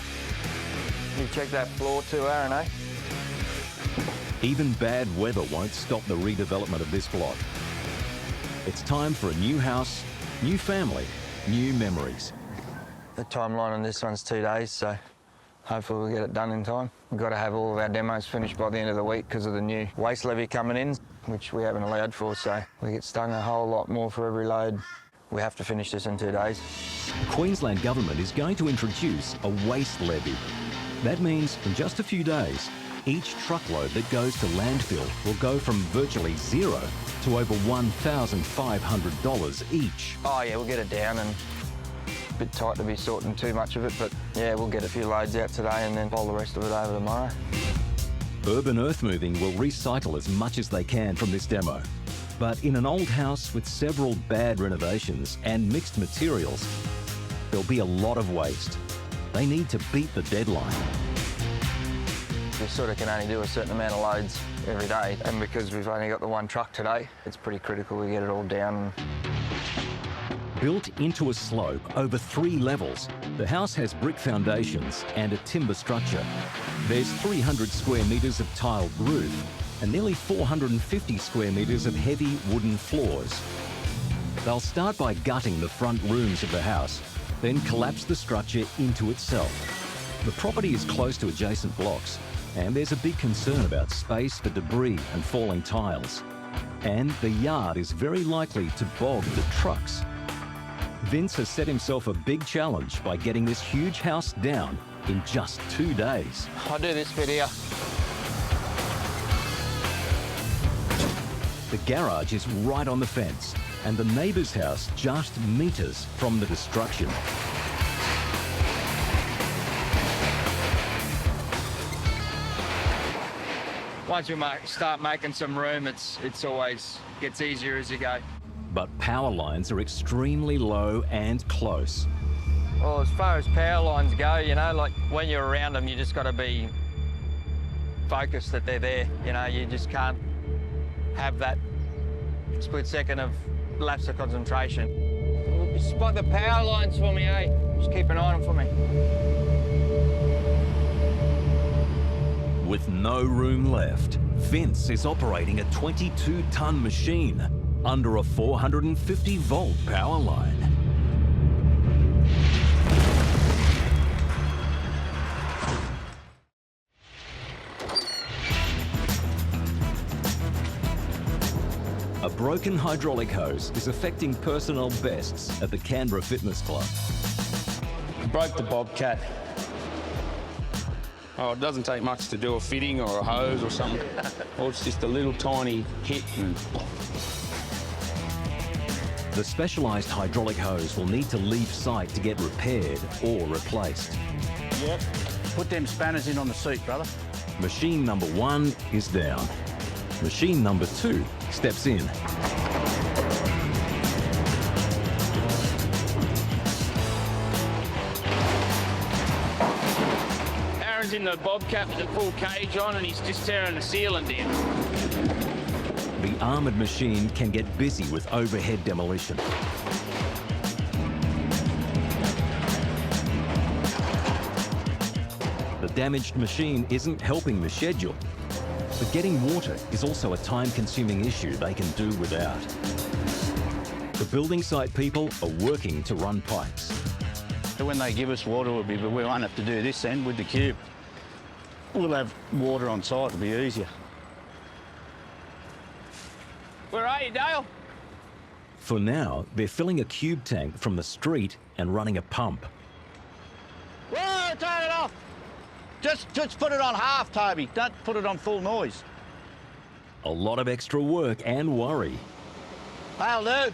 You check that floor too, Aaron, eh? Even bad weather won't stop the redevelopment of this block. It's time for a new house, new family, new memories. The timeline on this one's 2 days, so hopefully we'll get it done in time. We've got to have all of our demos finished by the end of the week because of the new waste levy coming in, which we haven't allowed for, so we get stung a whole lot more for every load. We have to finish this in 2 days. Queensland government is going to introduce a waste levy. That means in just a few days, each truckload that goes to landfill will go from virtually zero to over $1,500 each. Oh yeah, we'll get it down, and a bit tight to be sorting too much of it, but yeah, we'll get a few loads out today and then roll the rest of it over tomorrow. Urban Earth Moving will recycle as much as they can from this demo. But in an old house with several bad renovations and mixed materials, there'll be a lot of waste. They need to beat the deadline. We sort of can only do a certain amount of loads every day, and because we've only got the one truck today, it's pretty critical we get it all down. Built into a slope over 3 levels, the house has brick foundations and a timber structure. There's 300 square metres of tiled roof and nearly 450 square metres of heavy wooden floors. They'll start by gutting the front rooms of the house, then collapse the structure into itself. The property is close to adjacent blocks, and there's a big concern about space for debris and falling tiles. And the yard is very likely to bog the trucks. Vince has set himself a big challenge by getting this huge house down in just 2 days. I'll do this bit here. The garage is right on the fence, and the neighbour's house just metres from the destruction. Once we start making some room, it's always gets easier as you go. But power lines are extremely low and close. Well, as far as power lines go, you know, like when you're around them, you just got to be focused that they're there. You know, you just can't have that split second of lapse of concentration. Spot the power lines for me, eh? Just keep an eye on them for me. With no room left, Vince is operating a 22-ton machine under a 450-volt power line. A broken hydraulic hose is affecting personal bests at the Canberra Fitness Club. Broke the Bobcat. Oh, it doesn't take much to do a fitting or a hose or something. Or it's just a little tiny hit and... The specialised hydraulic hose will need to leave site to get repaired or replaced. Yep. Put them spanners in on the seat, brother. Machine number 1 is down. Machine number 2 steps in. Darren's in the bobcat with the full cage on and he's just tearing the ceiling down. The armoured machine can get busy with overhead demolition. The damaged machine isn't helping the schedule, but getting water is also a time-consuming issue they can do without. The building site people are working to run pipes. So when they give us water, we won't have to do this end with the cube. We'll have water on site, it'll be easier. Where are you, Dale? For now, they're filling a cube tank from the street and running a pump. Whoa, turn it off! Just put it on half, Toby. Don't put it on full noise. A lot of extra work and worry. That'll do.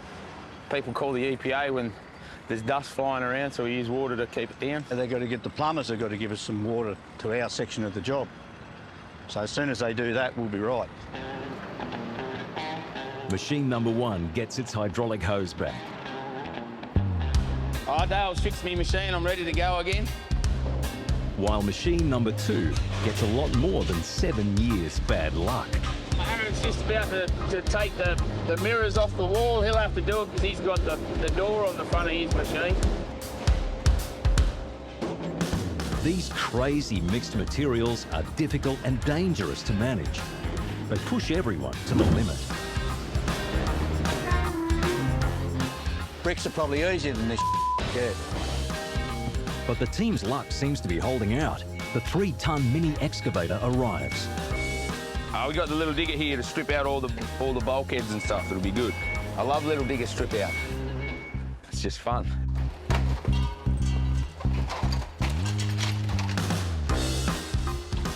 People call the EPA when there's dust flying around, so we use water to keep it down. They've got to get the plumbers, they've got to give us some water to our section of the job. So as soon as they do that, we'll be right. Machine number 1 gets its hydraulic hose back. Oh, Dale's fixed me machine, I'm ready to go again. While machine number 2 gets a lot more than 7 years bad luck. Aaron's just about to take the mirrors off the wall. He'll have to do it because he's got the door on the front of his machine. These crazy mixed materials are difficult and dangerous to manage. They push everyone to the limit. Bricks are probably easier than this yeah. But the team's luck seems to be holding out. The 3-ton mini excavator arrives. We got the little digger here to strip out all the bulkheads and stuff. It'll be good. I love little digger strip out. It's just fun.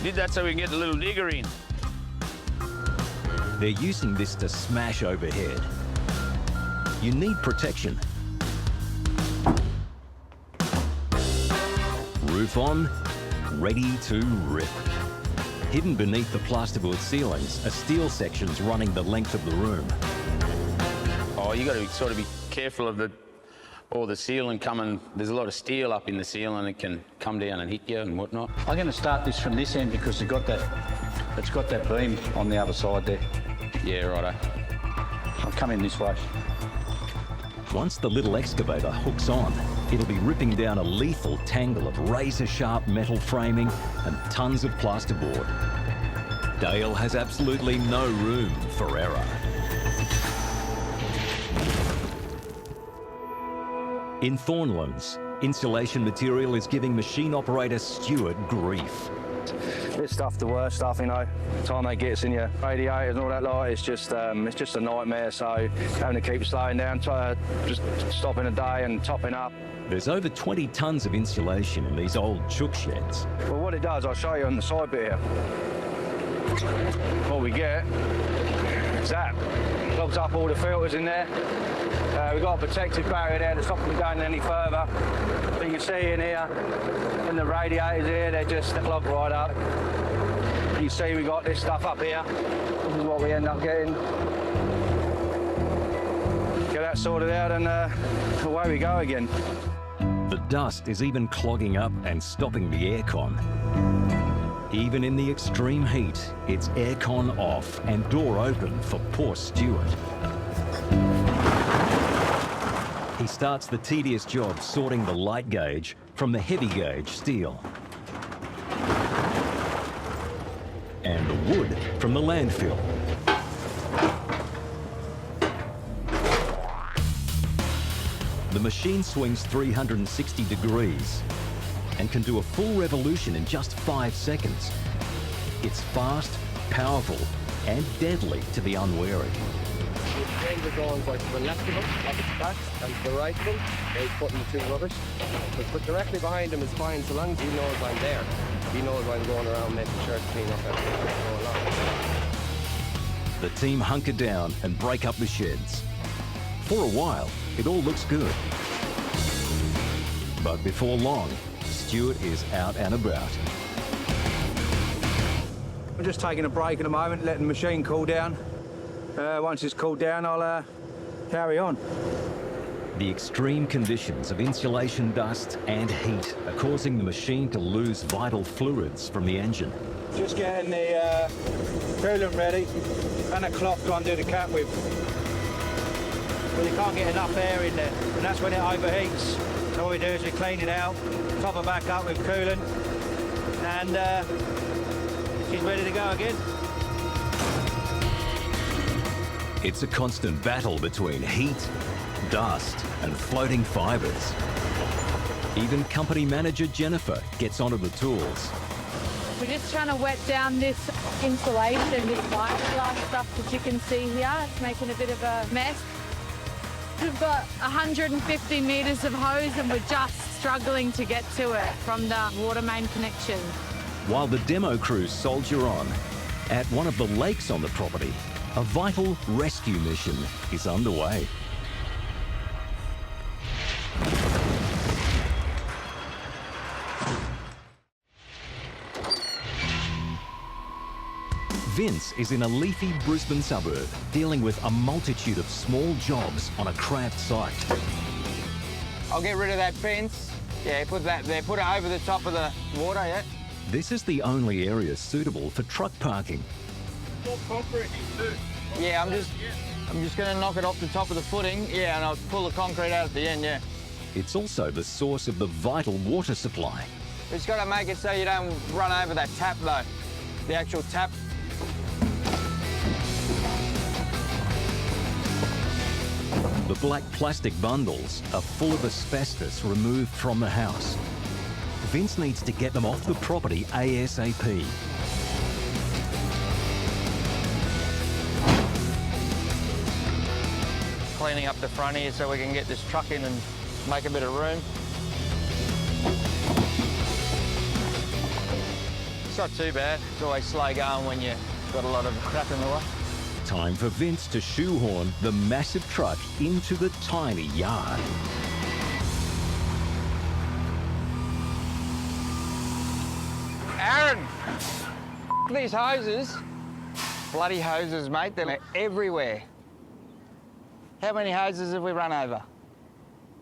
Did that so we can get the little digger in. They're using this to smash overhead. You need protection. Roof on, ready to rip. Hidden beneath the plasterboard ceilings are steel sections running the length of the room. Oh, you got to sort of be careful of the ceiling coming. There's a lot of steel up in the ceiling. It can come down and hit you and whatnot. I'm going to start this from this end because it's got that beam on the other side there. Yeah, righto. I'll come in this way. Once the little excavator hooks on, it'll be ripping down a lethal tangle of razor-sharp metal framing and tons of plasterboard. Dale has absolutely no room for error. In Thornlands, insulation material is giving machine operator Stuart grief. This stuff, the worst stuff, you know. The time they get in your radiators and all that lot, it's just a nightmare. So having to keep slowing down, just stopping a day and topping up. There's over 20 tons of insulation in these old chook sheds. Well, what it does, I'll show you on the side bit here. What we get is that. Clogs up all the filters in there. We've got a protective barrier there to stop them going any further. But you can see in here, in the radiators here, they're clogged right up. You can see we got this stuff up here. This is what we end up getting. Get that sorted out and away we go again. The dust is even clogging up and stopping the aircon. Even in the extreme heat, it's aircon off and door open for poor Stuart. He starts the tedious job sorting the light gauge from the heavy gauge steel. And the wood from the landfill. The machine swings 360 degrees and can do a full revolution in just 5 seconds. It's fast, powerful, and deadly to the unwary. The going by to the left of him, up its back, and to the right of him, he's putting the two rubbish. But directly behind him is fine, so long as he knows I'm there. He knows I'm going around making sure to clean up everything that's going on. The team hunker down and break up the sheds. For a while, it all looks good. But before long, Stuart is out and about. I'm just taking a break at the moment, letting the machine cool down. Once it's cooled down, I'll carry on. The extreme conditions of insulation dust and heat are causing the machine to lose vital fluids from the engine. Just getting the coolant ready and a cloth to undo the cap with. But you can't get enough air in there, and that's when it overheats. So what we do is we clean it out, top her back up with coolant, and she's ready to go again. It's a constant battle between heat, dust and floating fibres. Even company manager Jennifer gets onto the tools. We're just trying to wet down this insulation, this fiberglass stuff that you can see here. It's making a bit of a mess. We've got 150 metres of hose and we're just struggling to get to it from the water main connection. While the demo crews soldier on, at one of the lakes on the property, a vital rescue mission is underway. Vince is in a leafy Brisbane suburb, dealing with a multitude of small jobs on a cramped site. I'll get rid of that fence. Yeah, put that there, put it over the top of the water, yeah. This is the only area suitable for truck parking. Yeah, I'm just going to knock it off the top of the footing, yeah, and I'll pull the concrete out at the end, yeah. It's also the source of the vital water supply. It's got to make it so you don't run over that tap, though. The actual tap. The black plastic bundles are full of asbestos removed from the house. Vince needs to get them off the property ASAP. Cleaning up the front here so we can get this truck in and make a bit of room. It's not too bad. It's always slow going when you've got a lot of crap in the way. Time for Vince to shoehorn the massive truck into the tiny yard. Aaron! These hoses. Bloody hoses, mate. They're everywhere. How many hoses have we run over?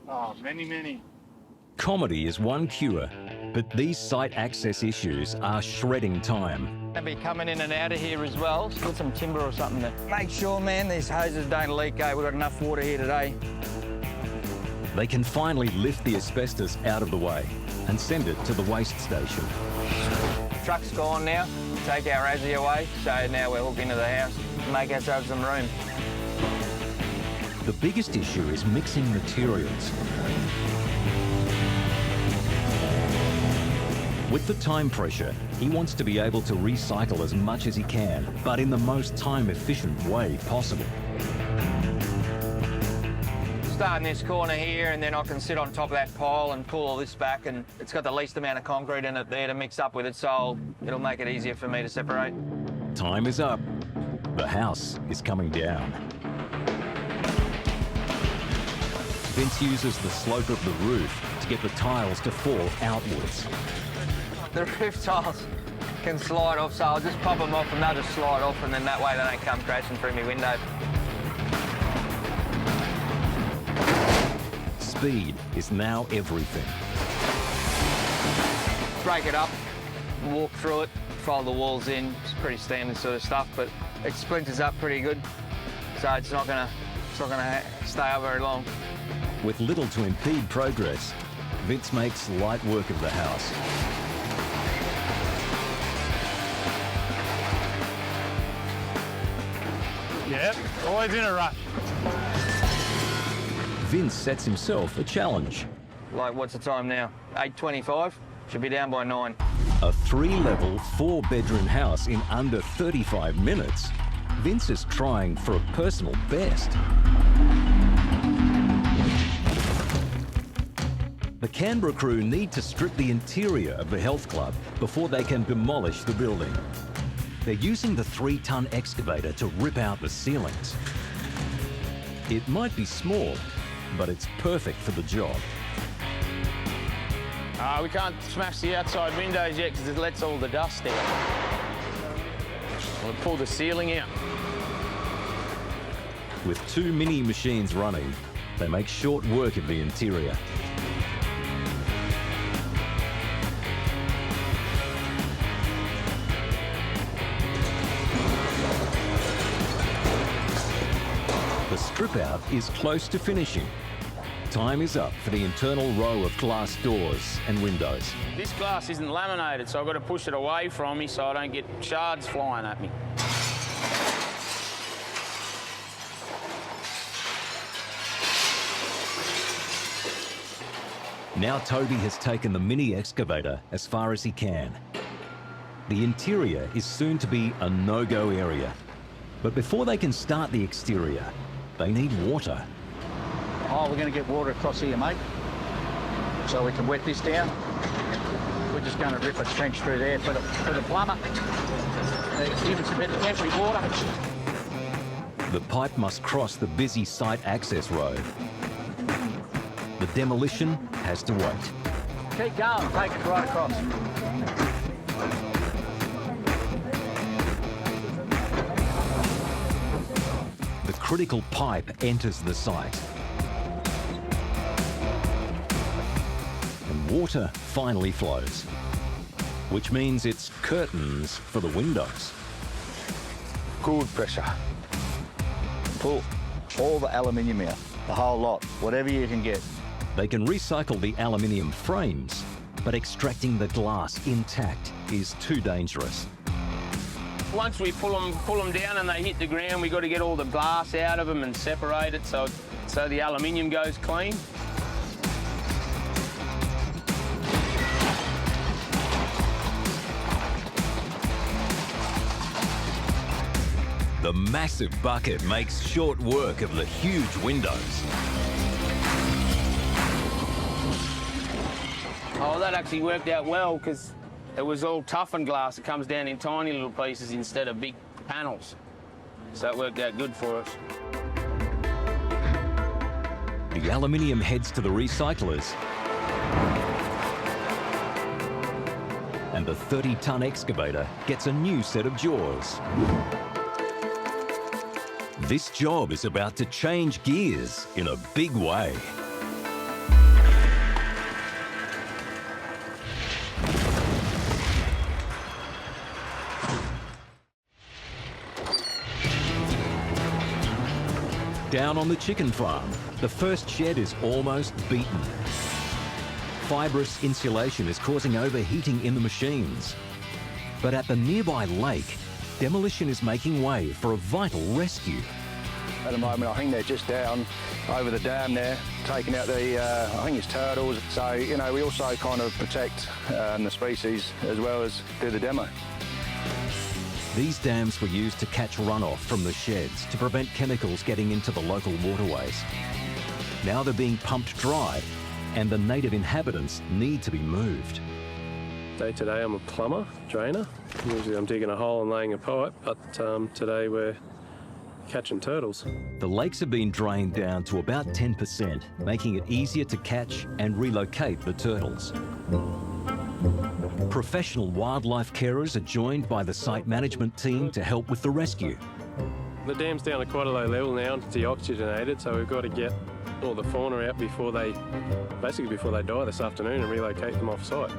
Oh, many. Comedy is one cure, but these site access issues are shredding time. They'll be coming in and out of here as well. Just put some timber or something to make sure, man, these hoses don't leak. We've got enough water here today. They can finally lift the asbestos out of the way and send it to the waste station. The truck's gone now. Take our Razzie away, so now we're hooked into the house and make ourselves some room. The biggest issue is mixing materials. With the time pressure, he wants to be able to recycle as much as he can, but in the most time-efficient way possible. Start in this corner here, and then I can sit on top of that pile and pull all this back, and it's got the least amount of concrete in it there to mix up with it, so it'll make it easier for me to separate. Time is up. The house is coming down. Vince uses the slope of the roof to get the tiles to fall outwards. The roof tiles can slide off, so I'll just pop them off and they'll just slide off, and then that way they don't come crashing through my window. Speed is now everything. Break it up, walk through it, fold the walls in. It's pretty standard sort of stuff, but it splinters up pretty good, so it's not gonna stay up very long. With little to impede progress, Vince makes light work of the house. Yep, always in a rush. Vince sets himself a challenge. Like, what's the time now? 8:25? Should be down by 9. A 3-level, 4-bedroom house in under 35 minutes. Vince is trying for a personal best. The Canberra crew need to strip the interior of the health club before they can demolish the building. They're using the 3-ton excavator to rip out the ceilings. It might be small, but it's perfect for the job. We can't smash the outside windows yet because it lets all the dust out. We'll pull the ceiling out. With 2 mini machines running, They make short work of the interior. The strip out is close to finishing. Time is up for the internal row of glass doors and windows. This glass isn't laminated, so I've got to push it away from me so I don't get shards flying at me. Now Toby has taken the mini excavator as far as he can. The interior is soon to be a no-go area. But before they can start the exterior, they need water. Oh, we're going to get water across here, mate. So we can wet this down. We're just going to rip a trench through there for the plumber. Even some bit of temporary water. The pipe must cross the busy site access road. The demolition has to wait. Keep going, take it right across. The critical pipe enters the site. And water finally flows, which means it's curtains for the windows. Good pressure. Pull all the aluminium out, the whole lot, whatever you can get. They can recycle the aluminium frames, but extracting the glass intact is too dangerous. Once we pull them down and they hit the ground, we've got to get all the glass out of them and separate it so the aluminium goes clean. The massive bucket makes short work of the huge windows. Oh, that actually worked out well because it was all toughened glass. It comes down in tiny little pieces instead of big panels. So it worked out good for us. The aluminium heads to the recyclers. And the 30-ton excavator gets a new set of jaws. This job is about to change gears in a big way. Down on the chicken farm, the first shed is almost beaten. Fibrous insulation is causing overheating in the machines. But at the nearby lake, demolition is making way for a vital rescue. At the moment, I think they're just down over the dam there, taking out the, I think it's turtles. So, you know, we also kind of protect the species as well as do the demo. These dams were used to catch runoff from the sheds to prevent chemicals getting into the local waterways. Now they're being pumped dry, and the native inhabitants need to be moved. Day to day, I'm a plumber, drainer. Usually I'm digging a hole and laying a pipe, but today we're catching turtles. The lakes have been drained down to about 10%, making it easier to catch and relocate the turtles. Professional wildlife carers are joined by the site management team to help with the rescue. The dam's down at quite a low level now, it's deoxygenated, so we've got to get all the fauna out before they die this afternoon and relocate them off site.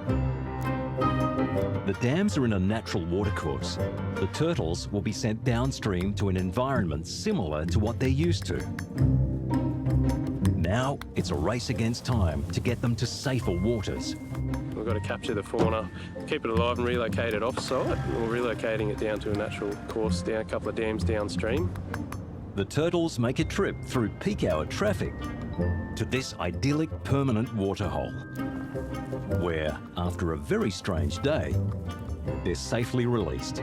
The dams are in a natural watercourse. The turtles will be sent downstream to an environment similar to what they're used to. Now it's a race against time to get them to safer waters. We've got to capture the fauna, keep it alive and relocate it off-site. We're relocating it down to a natural course down a couple of dams downstream. The turtles make a trip through peak hour traffic to this idyllic permanent waterhole, where, after a very strange day, they're safely released.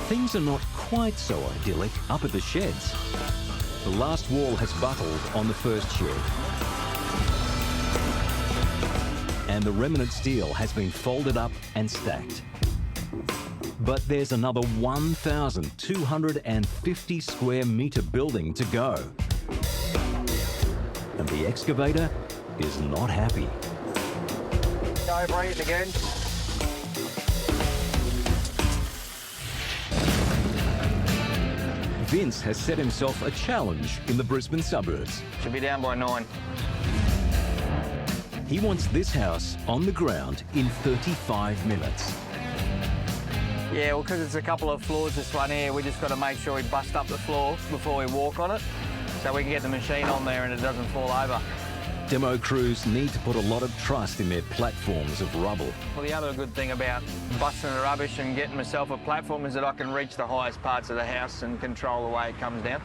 Things are not quite so idyllic up at the sheds. The last wall has buckled on the first shed, and the remnant steel has been folded up and stacked. But there's another 1,250 square metre building to go. And the excavator is not happy. Go, breathe again. Vince has set himself a challenge in the Brisbane suburbs. Should be down by 9. He wants this house on the ground in 35 minutes. Yeah, well, because it's a couple of floors this one here, we just got to make sure we bust up the floor before we walk on it, so we can get the machine on there and it doesn't fall over. Demo crews need to put a lot of trust in their platforms of rubble. Well, the other good thing about busting the rubbish and getting myself a platform is that I can reach the highest parts of the house and control the way it comes down.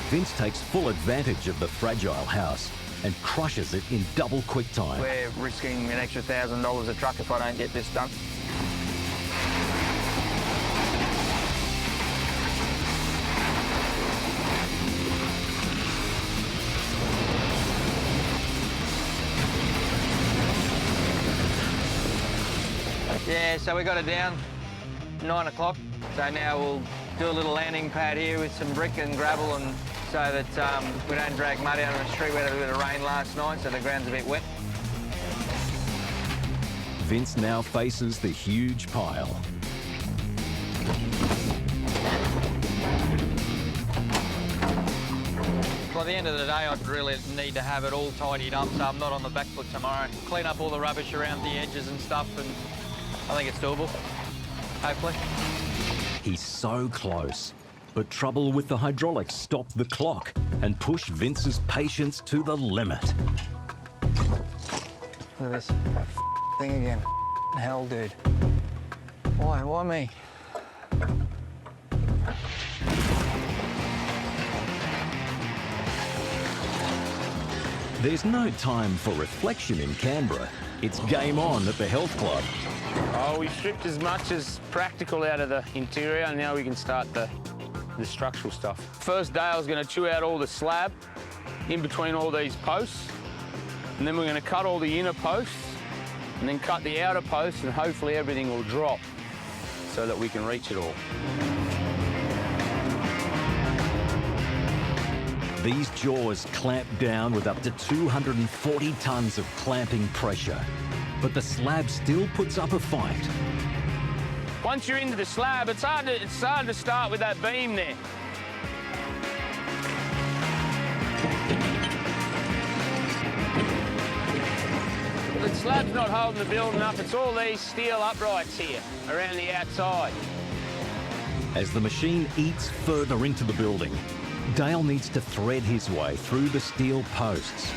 Vince takes full advantage of the fragile house and crushes it in double quick time. We're risking an extra $1,000 a truck if I don't get this done. Yeah, so we got it down 9 o'clock. So now we'll do a little landing pad here with some brick and gravel, and so that we don't drag mud out on the street. We had a bit of rain last night, so the ground's a bit wet. Vince now faces the huge pile. By the end of the day, I'd really need to have it all tidied up so I'm not on the back foot tomorrow. Clean up all the rubbish around the edges and stuff, and I think it's doable, hopefully. He's so close, but trouble with the hydraulics stopped the clock and pushed Vince's patience to the limit. Look at this thing again. Hell, dude. Why me? There's no time for reflection in Canberra. It's game on at the health club. Oh, we stripped as much as practical out of the interior, and now we can start the structural stuff. First, Dale's going to chew out all the slab in between all these posts, and then we're going to cut all the inner posts, and then cut the outer posts, and hopefully everything will drop so that we can reach it all. These jaws clamp down with up to 240 tons of clamping pressure, but the slab still puts up a fight. Once you're into the slab, it's hard to start with that beam there. The slab's not holding the building up, it's all these steel uprights here around the outside. As the machine eats further into the building, Dale needs to thread his way through the steel posts.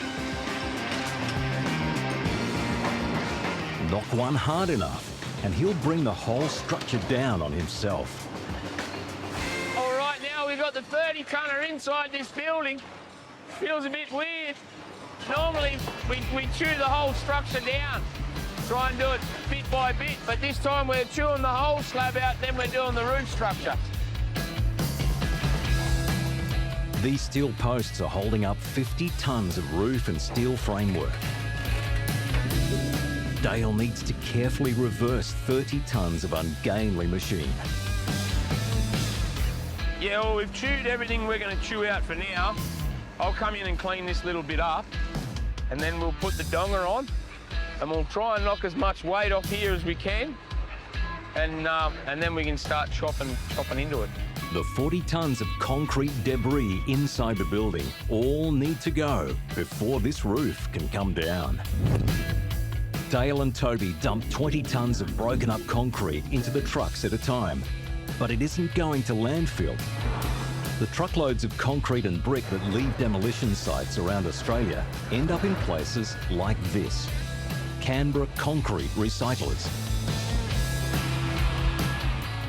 Knock one hard enough, and he'll bring the whole structure down on himself. All right, now we've got the 30-tonner inside this building. Feels a bit weird. Normally, we chew the whole structure down, try and do it bit by bit, but this time we're chewing the whole slab out, then we're doing the roof structure. These steel posts are holding up 50 tons of roof and steel framework. Dale needs to carefully reverse 30 tons of ungainly machine. Yeah, well, we've chewed everything we're going to chew out for now. I'll come in and clean this little bit up, and then we'll put the donger on, and we'll try and knock as much weight off here as we can, and then we can start chopping into it. The 40 tons of concrete debris inside the building all need to go before this roof can come down. Dale and Toby dump 20 tons of broken up concrete into the trucks at a time, but it isn't going to landfill. The truckloads of concrete and brick that leave demolition sites around Australia end up in places like this: Canberra Concrete Recyclers.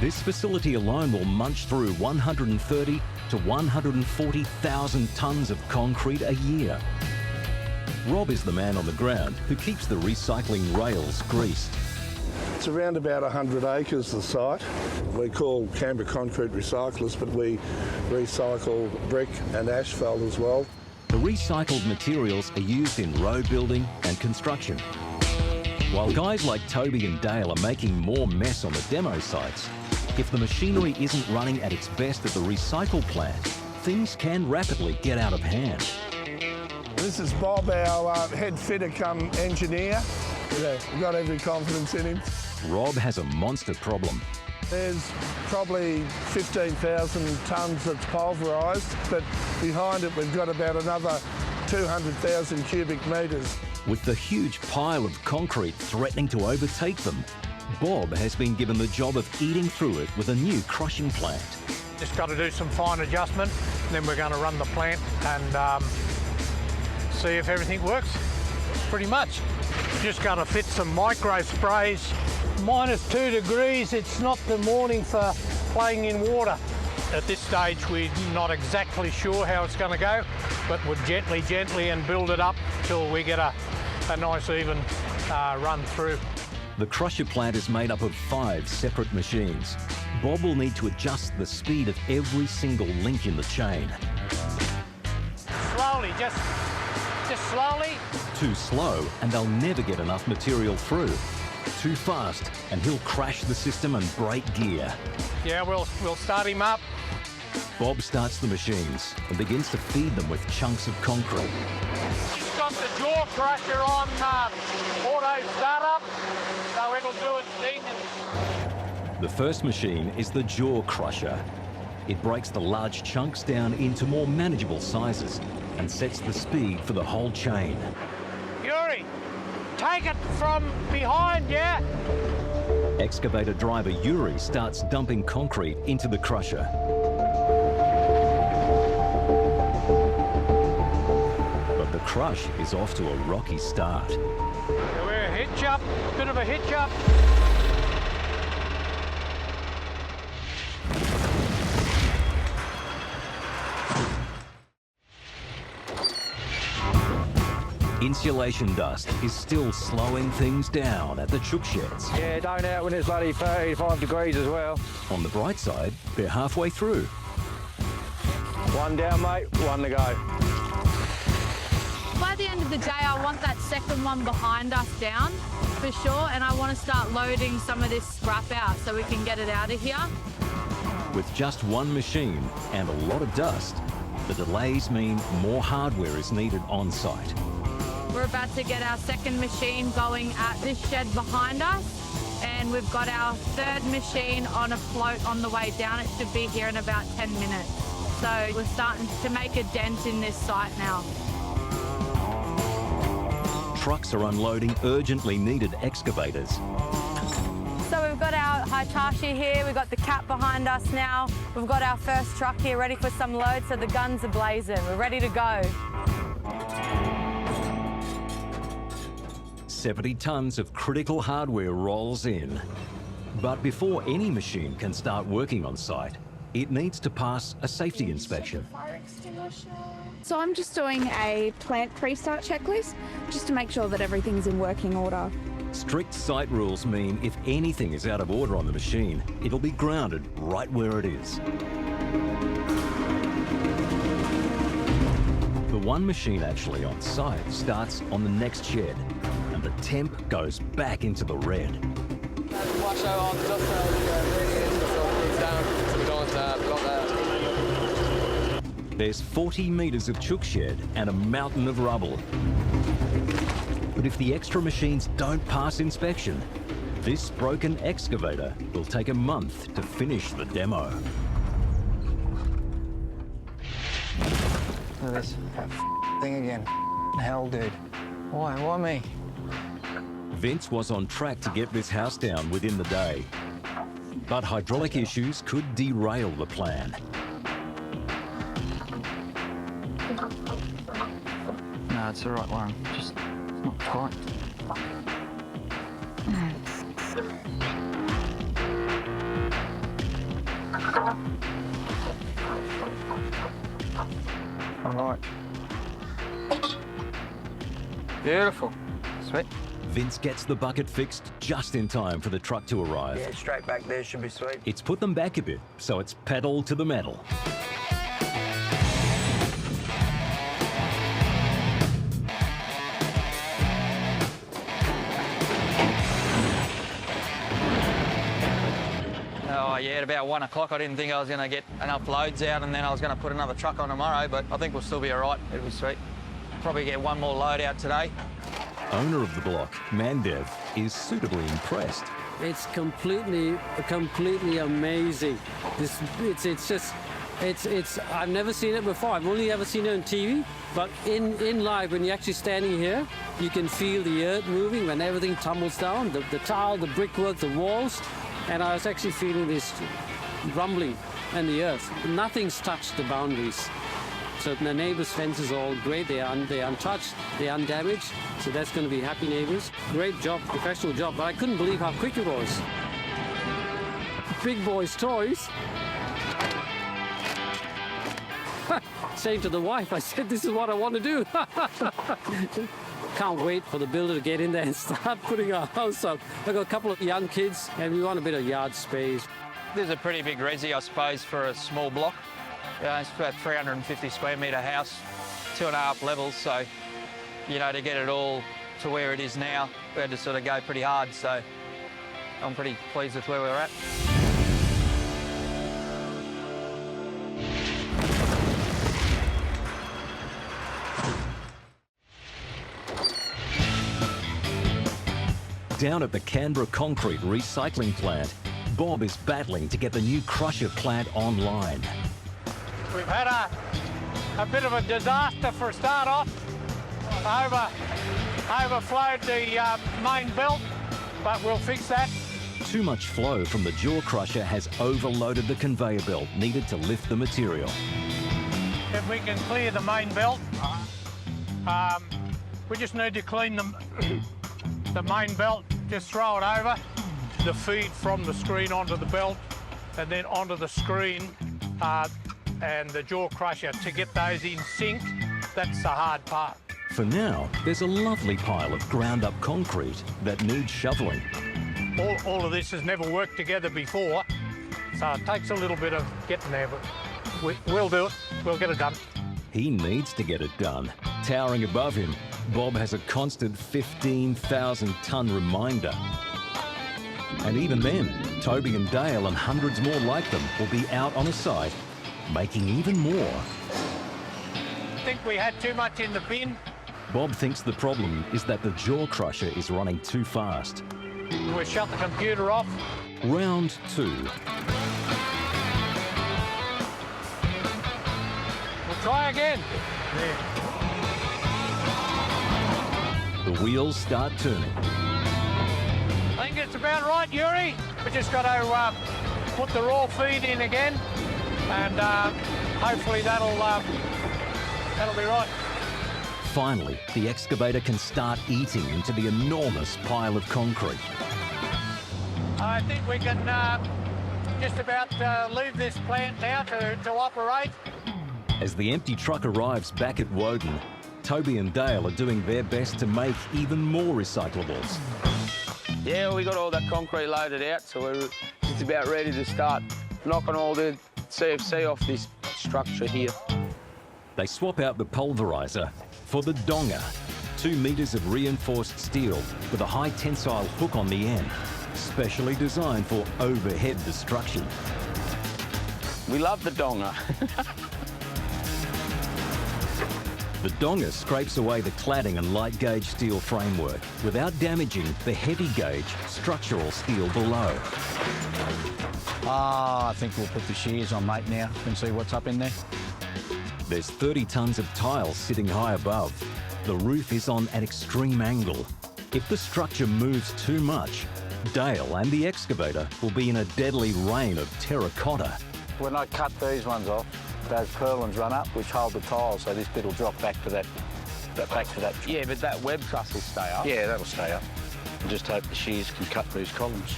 This facility alone will munch through 130 to 140,000 tonnes of concrete a year. Rob is the man on the ground who keeps the recycling rails greased. It's around about 100 acres, the site. We call Canberra Concrete Recyclers, but we recycle brick and asphalt as well. The recycled materials are used in road building and construction. While guys like Toby and Dale are making more mess on the demo sites, if the machinery isn't running at its best at the recycle plant, things can rapidly get out of hand. This is Bob, our head fitter come engineer. We've got every confidence in him. Rob has a monster problem. There's probably 15,000 tonnes that's pulverised, but behind it we've got about another 200,000 cubic metres. With the huge pile of concrete threatening to overtake them, Bob has been given the job of eating through it with a new crushing plant. Just got to do some fine adjustment, then we're going to run the plant and see if everything works, pretty much. Just got to fit some micro sprays. -2 degrees, it's not the morning for playing in water. At this stage, we're not exactly sure how it's going to go, but we'll gently and build it up till we get a nice even run through. The crusher plant is made up of 5 separate machines. Bob will need to adjust the speed of every single link in the chain. Slowly, just slowly. Too slow and they'll never get enough material through. Too fast and he'll crash the system and break gear. Yeah, we'll start him up. Bob starts the machines and begins to feed them with chunks of concrete. He's got the jaw crusher on auto startup, so it'll do its thing. The first machine is the jaw crusher. It breaks the large chunks down into more manageable sizes and sets the speed for the whole chain. Yuri, take it from behind, yeah? Excavator driver Yuri starts dumping concrete into the crusher. But the crush is off to a rocky start. We're a hitch up, bit of a hitch up. Insulation dust is still slowing things down at the chook sheds. Yeah, don't out when it's bloody 35 degrees as well. On the bright side, they're halfway through. One down, mate, one to go. By the end of the day, I want that second one behind us down, for sure, and I want to start loading some of this scrap out so we can get it out of here. With just one machine and a lot of dust, the delays mean more hardware is needed on site. We're about to get our second machine going at this shed behind us, and we've got our third machine on a float on the way down. It should be here in about 10 minutes. So we're starting to make a dent in this site now. Trucks are unloading urgently needed excavators. So we've got our Hitachi here, we've got the Cat behind us now. We've got our first truck here ready for some load, so the guns are blazing. We're ready to go. 70 tons of critical hardware rolls in. But before any machine can start working on site, it needs to pass a safety inspection. So I'm just doing a plant pre-start checklist, just to make sure that everything's in working order. Strict site rules mean if anything is out of order on the machine, it'll be grounded right where it is. The one machine actually on site starts on the next shed, and the temp goes back into the red. Wash out all the dust down, so we don't block that. There's 40 metres of chook shed and a mountain of rubble. But if the extra machines don't pass inspection, this broken excavator will take a month to finish the demo. Look at this thing again. Hell, dude. Why me? Vince was on track to get this house down within the day. But hydraulic issues could derail the plan. No, it's the right one. Just not tight. All right. Beautiful. Sweet. Vince gets the bucket fixed just in time for the truck to arrive. Yeah, straight back there should be sweet. It's put them back a bit, so it's pedal to the metal. Oh yeah, at about 1 o'clock I didn't think I was going to get enough loads out, and then I was going to put another truck on tomorrow, but I think we'll still be all right. It'll be sweet. Probably get one more load out today. Owner of the block, Mandev, is suitably impressed. It's completely amazing. I've never seen it before. I've only ever seen it on TV, but in live, when you're actually standing here, you can feel the earth moving when everything tumbles down, the tile, the brickwork, the walls, and I was actually feeling this rumbling in the earth. Nothing's touched the boundaries. So the neighbors' fences are all great. They're untouched, they're undamaged. So that's going to be happy neighbors. Great job, professional job. But I couldn't believe how quick it was. Big boys' toys. Saying to the wife, I said, this is what I want to do. Can't wait for the builder to get in there and start putting our house up. I've got a couple of young kids and we want a bit of yard space. This is a pretty big resi, I suppose, for a small block. It's about 350 square metre house, 2.5 levels, so, you know, to get it all to where it is now, we had to sort of go pretty hard, so I'm pretty pleased with where we're at. Down at the Canberra Concrete Recycling Plant, Bob is battling to get the new crusher plant online. We've had a bit of a disaster for a start off. Overflowed the main belt, but we'll fix that. Too much flow from the jaw crusher has overloaded the conveyor belt needed to lift the material. If we can clear the main belt, we just need to clean the main belt, just throw it over. The feed from the screen onto the belt and then onto the screen and the jaw crusher to get those in sync, that's the hard part. For now, there's a lovely pile of ground-up concrete that needs shoveling. All of this has never worked together before, so it takes a little bit of getting there, but we'll do it. We'll get it done. He needs to get it done. Towering above him, Bob has a constant 15,000-tonne reminder. And even then, Toby and Dale and hundreds more like them will be out on a site, making even more. I think we had too much in the bin. Bob thinks the problem is that the jaw crusher is running too fast. We shut the computer off. Round 2. We'll try again. The wheels start turning. I think it's about right, Yuri. We just got to put the raw feed in again, and hopefully that'll be right. Finally, the excavator can start eating into the enormous pile of concrete. I think we can just about leave this plant now to operate. As the empty truck arrives back at Woden, Toby and Dale are doing their best to make even more recyclables. Yeah, we got all that concrete loaded out, so we're just about ready to start knocking all the CFC off this structure here. They swap out the pulverizer for the donger, 2 metres of reinforced steel with a high tensile hook on the end, specially designed for overhead destruction. We love the donger. The donger scrapes away the cladding and light gauge steel framework without damaging the heavy gauge structural steel below. I think we'll put the shears on, mate, now and see what's up in there. There's 30 tonnes of tiles sitting high above. The roof is on an extreme angle. If the structure moves too much, Dale and the excavator will be in a deadly rain of terracotta. When I cut these ones off, those purlins run up, which hold the tiles, so this bit will drop back to that. Yeah, but that web truss will stay up. Yeah, that'll stay up. I just hope the shears can cut these columns.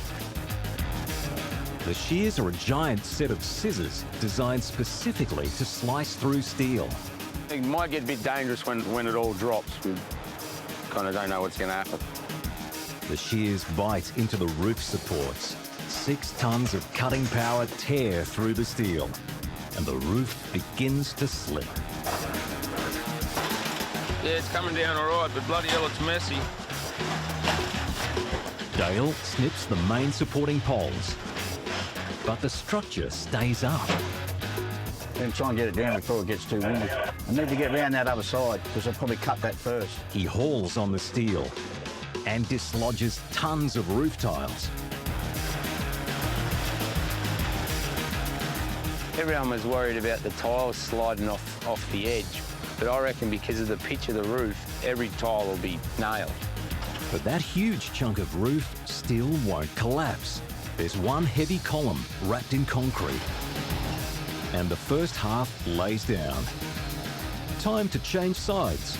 The shears are a giant set of scissors designed specifically to slice through steel. It might get a bit dangerous when it all drops. We kind of don't know what's going to happen. The shears bite into the roof supports. 6 tonnes of cutting power tear through the steel, and the roof begins to slip. Yeah, it's coming down all right, but bloody hell, it's messy. Dale snips the main supporting poles, but the structure stays up. and try and get it down before it gets too windy. I need to get round that other side because I'll probably cut that first. He hauls on the steel and dislodges tons of roof tiles. Everyone was worried about the tiles sliding off the edge, but I reckon because of the pitch of the roof, every tile will be nailed. But that huge chunk of roof still won't collapse. There's one heavy column wrapped in concrete. And the first half lays down. Time to change sides.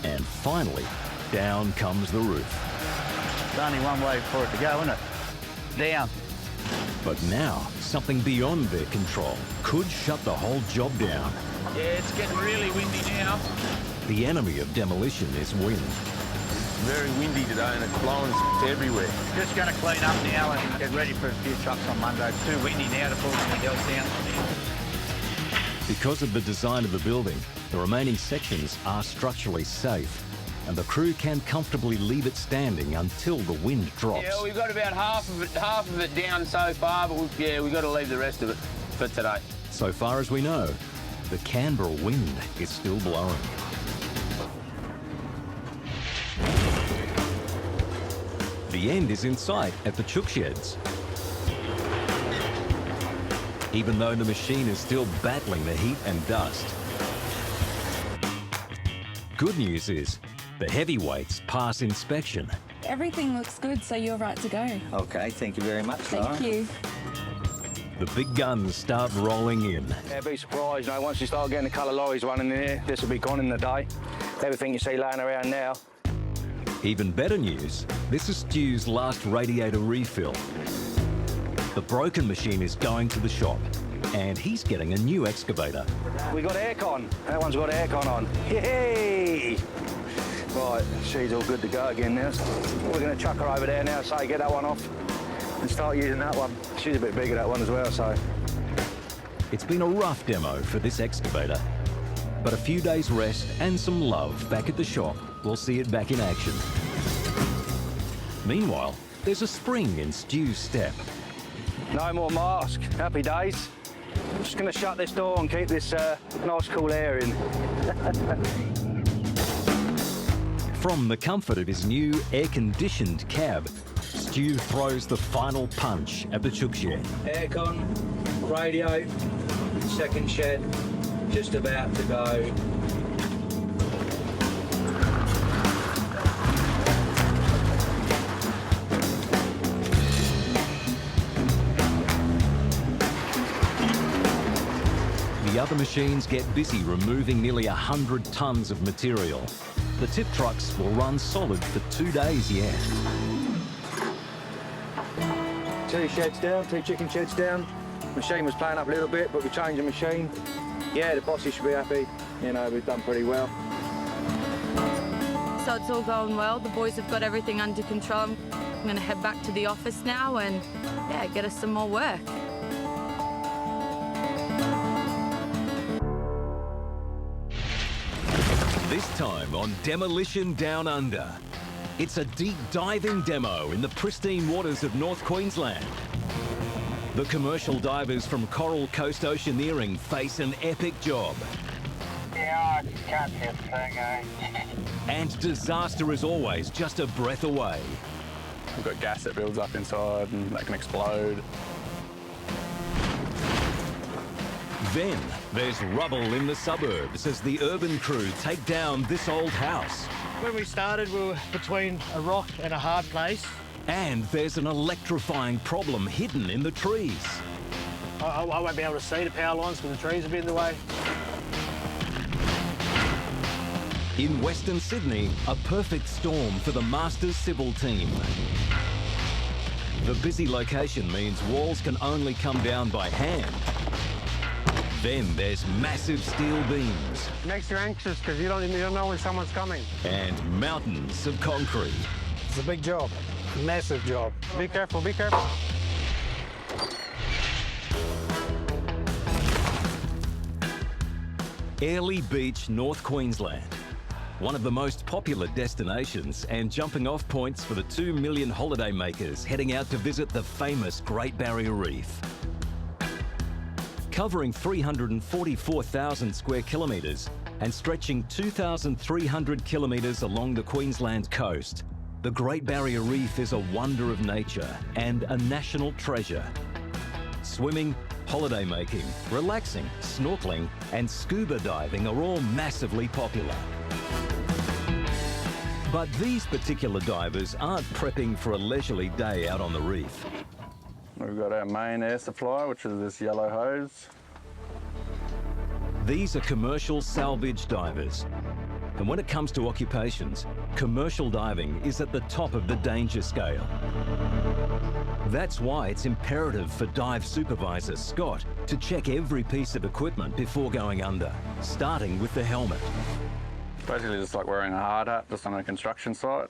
And finally, down comes the roof. There's only one way for it to go, isn't it? Down. But now, something beyond their control could shut the whole job down. Yeah, it's getting really windy now. The enemy of demolition is wind. Very windy today and it's blowing everywhere. Just going to clean up now and get ready for a few trucks on Monday. It's too windy now to pull anything else down. Because of the design of the building, the remaining sections are structurally safe, and the crew can comfortably leave it standing until the wind drops. Yeah, we've got about half of it down so far, but we've got to leave the rest of it for today. So far as we know, the Canberra wind is still blowing. The end is in sight at the chook sheds. Even though the machine is still battling the heat and dust. Good news is, the heavyweights pass inspection. Everything looks good, so you're right to go. Okay, thank you very much. Thank you. The big guns start rolling in. Yeah, be surprised, you know, once you start getting the colour lorries running in here, this will be gone in the day. Everything you see laying around now. Even better news, this is Stu's last radiator refill. The broken machine is going to the shop, and he's getting a new excavator. We got aircon. That one's got aircon on. Yay! Right, she's all good to go again now. We're going to chuck her over there now, so get that one off and start using that one. She's a bit bigger, that one as well, so. It's been a rough demo for this excavator, but a few days rest and some love back at the shop will see it back in action. Meanwhile, there's a spring in Stu's step. No more mask. Happy days. I'm just going to shut this door and keep this nice cool air in. From the comfort of his new air-conditioned cab, Stu throws the final punch at the chook shed. Aircon, radio, second shed, just about to go. The other machines get busy removing nearly 100 tons of material. The tip trucks will run solid for 2 days yet. 2 sheds down, 2 chicken sheds down. Machine was playing up a little bit, but we changed the machine. Yeah, the bosses should be happy. You know, we've done pretty well. So it's all going well. The boys have got everything under control. I'm going to head back to the office now and, yeah, get us some more work. This time on Demolition Down Under. It's a deep diving demo in the pristine waters of North Queensland. The commercial divers from Coral Coast Oceaneering face an epic job. Yeah, I just can't see a thing, eh? And disaster is always just a breath away. We've got gas that builds up inside and that can explode. Then there's rubble in the suburbs as the urban crew take down this old house. When we started, we were between a rock and a hard place. And there's an electrifying problem hidden in the trees. I won't be able to see the power lines because the trees will be in the way. In Western Sydney, a perfect storm for the Masters Civil team. The busy location means walls can only come down by hand. Then there's massive steel beams. Makes you anxious because you don't know when someone's coming. And mountains of concrete. It's a big job, massive job. Be careful, be careful. Airlie Beach, North Queensland. one of the most popular destinations and jumping off points for the 2 million holidaymakers heading out to visit the famous Great Barrier Reef. Covering 344,000 square kilometres and stretching 2,300 kilometres along the Queensland coast, the Great Barrier Reef is a wonder of nature and a national treasure. Swimming, holidaymaking, relaxing, snorkeling and scuba diving are all massively popular. But these particular divers aren't prepping for a leisurely day out on the reef. We've got our main air supply, which is this yellow hose. These are commercial salvage divers. And when it comes to occupations, commercial diving is at the top of the danger scale. That's why it's imperative for dive supervisor Scott to check every piece of equipment before going under, starting with the helmet. Basically just like wearing a hard hat just on a construction site.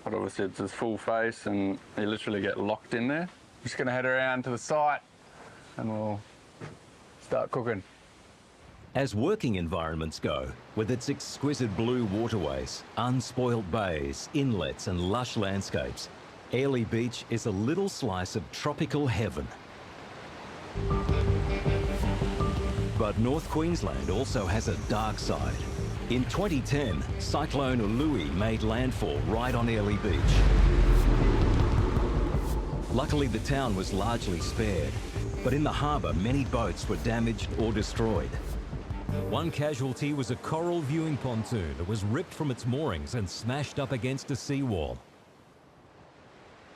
But obviously it's his full face and you literally get locked in there. Just gonna head around to the site and we'll start cooking. As working environments go, with its exquisite blue waterways, unspoilt bays, inlets and lush landscapes, Airlie Beach is a little slice of tropical heaven. But North Queensland also has a dark side. In 2010, Cyclone Louis made landfall right on Airlie Beach. Luckily, the town was largely spared, but in the harbour, many boats were damaged or destroyed. One casualty was a coral viewing pontoon that was ripped from its moorings and smashed up against a seawall.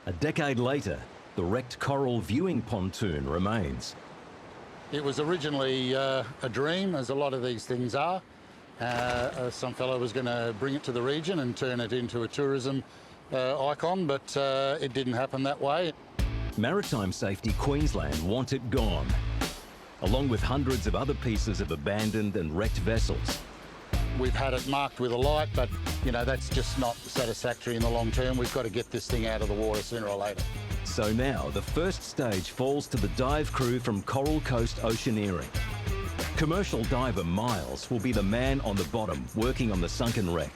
A decade later, the wrecked coral viewing pontoon remains. It was originally a dream, as a lot of these things are. Some fellow was going to bring it to the region and turn it into a tourism icon, but it didn't happen that way. Maritime Safety Queensland want it gone, along with hundreds of other pieces of abandoned and wrecked vessels. We've had it marked with a light, but you know, that's just not satisfactory in the long term. We've got to get this thing out of the water sooner or later. So now the first stage falls to the dive crew from Coral Coast Oceaneering. Commercial diver Miles will be the man on the bottom working on the sunken wreck.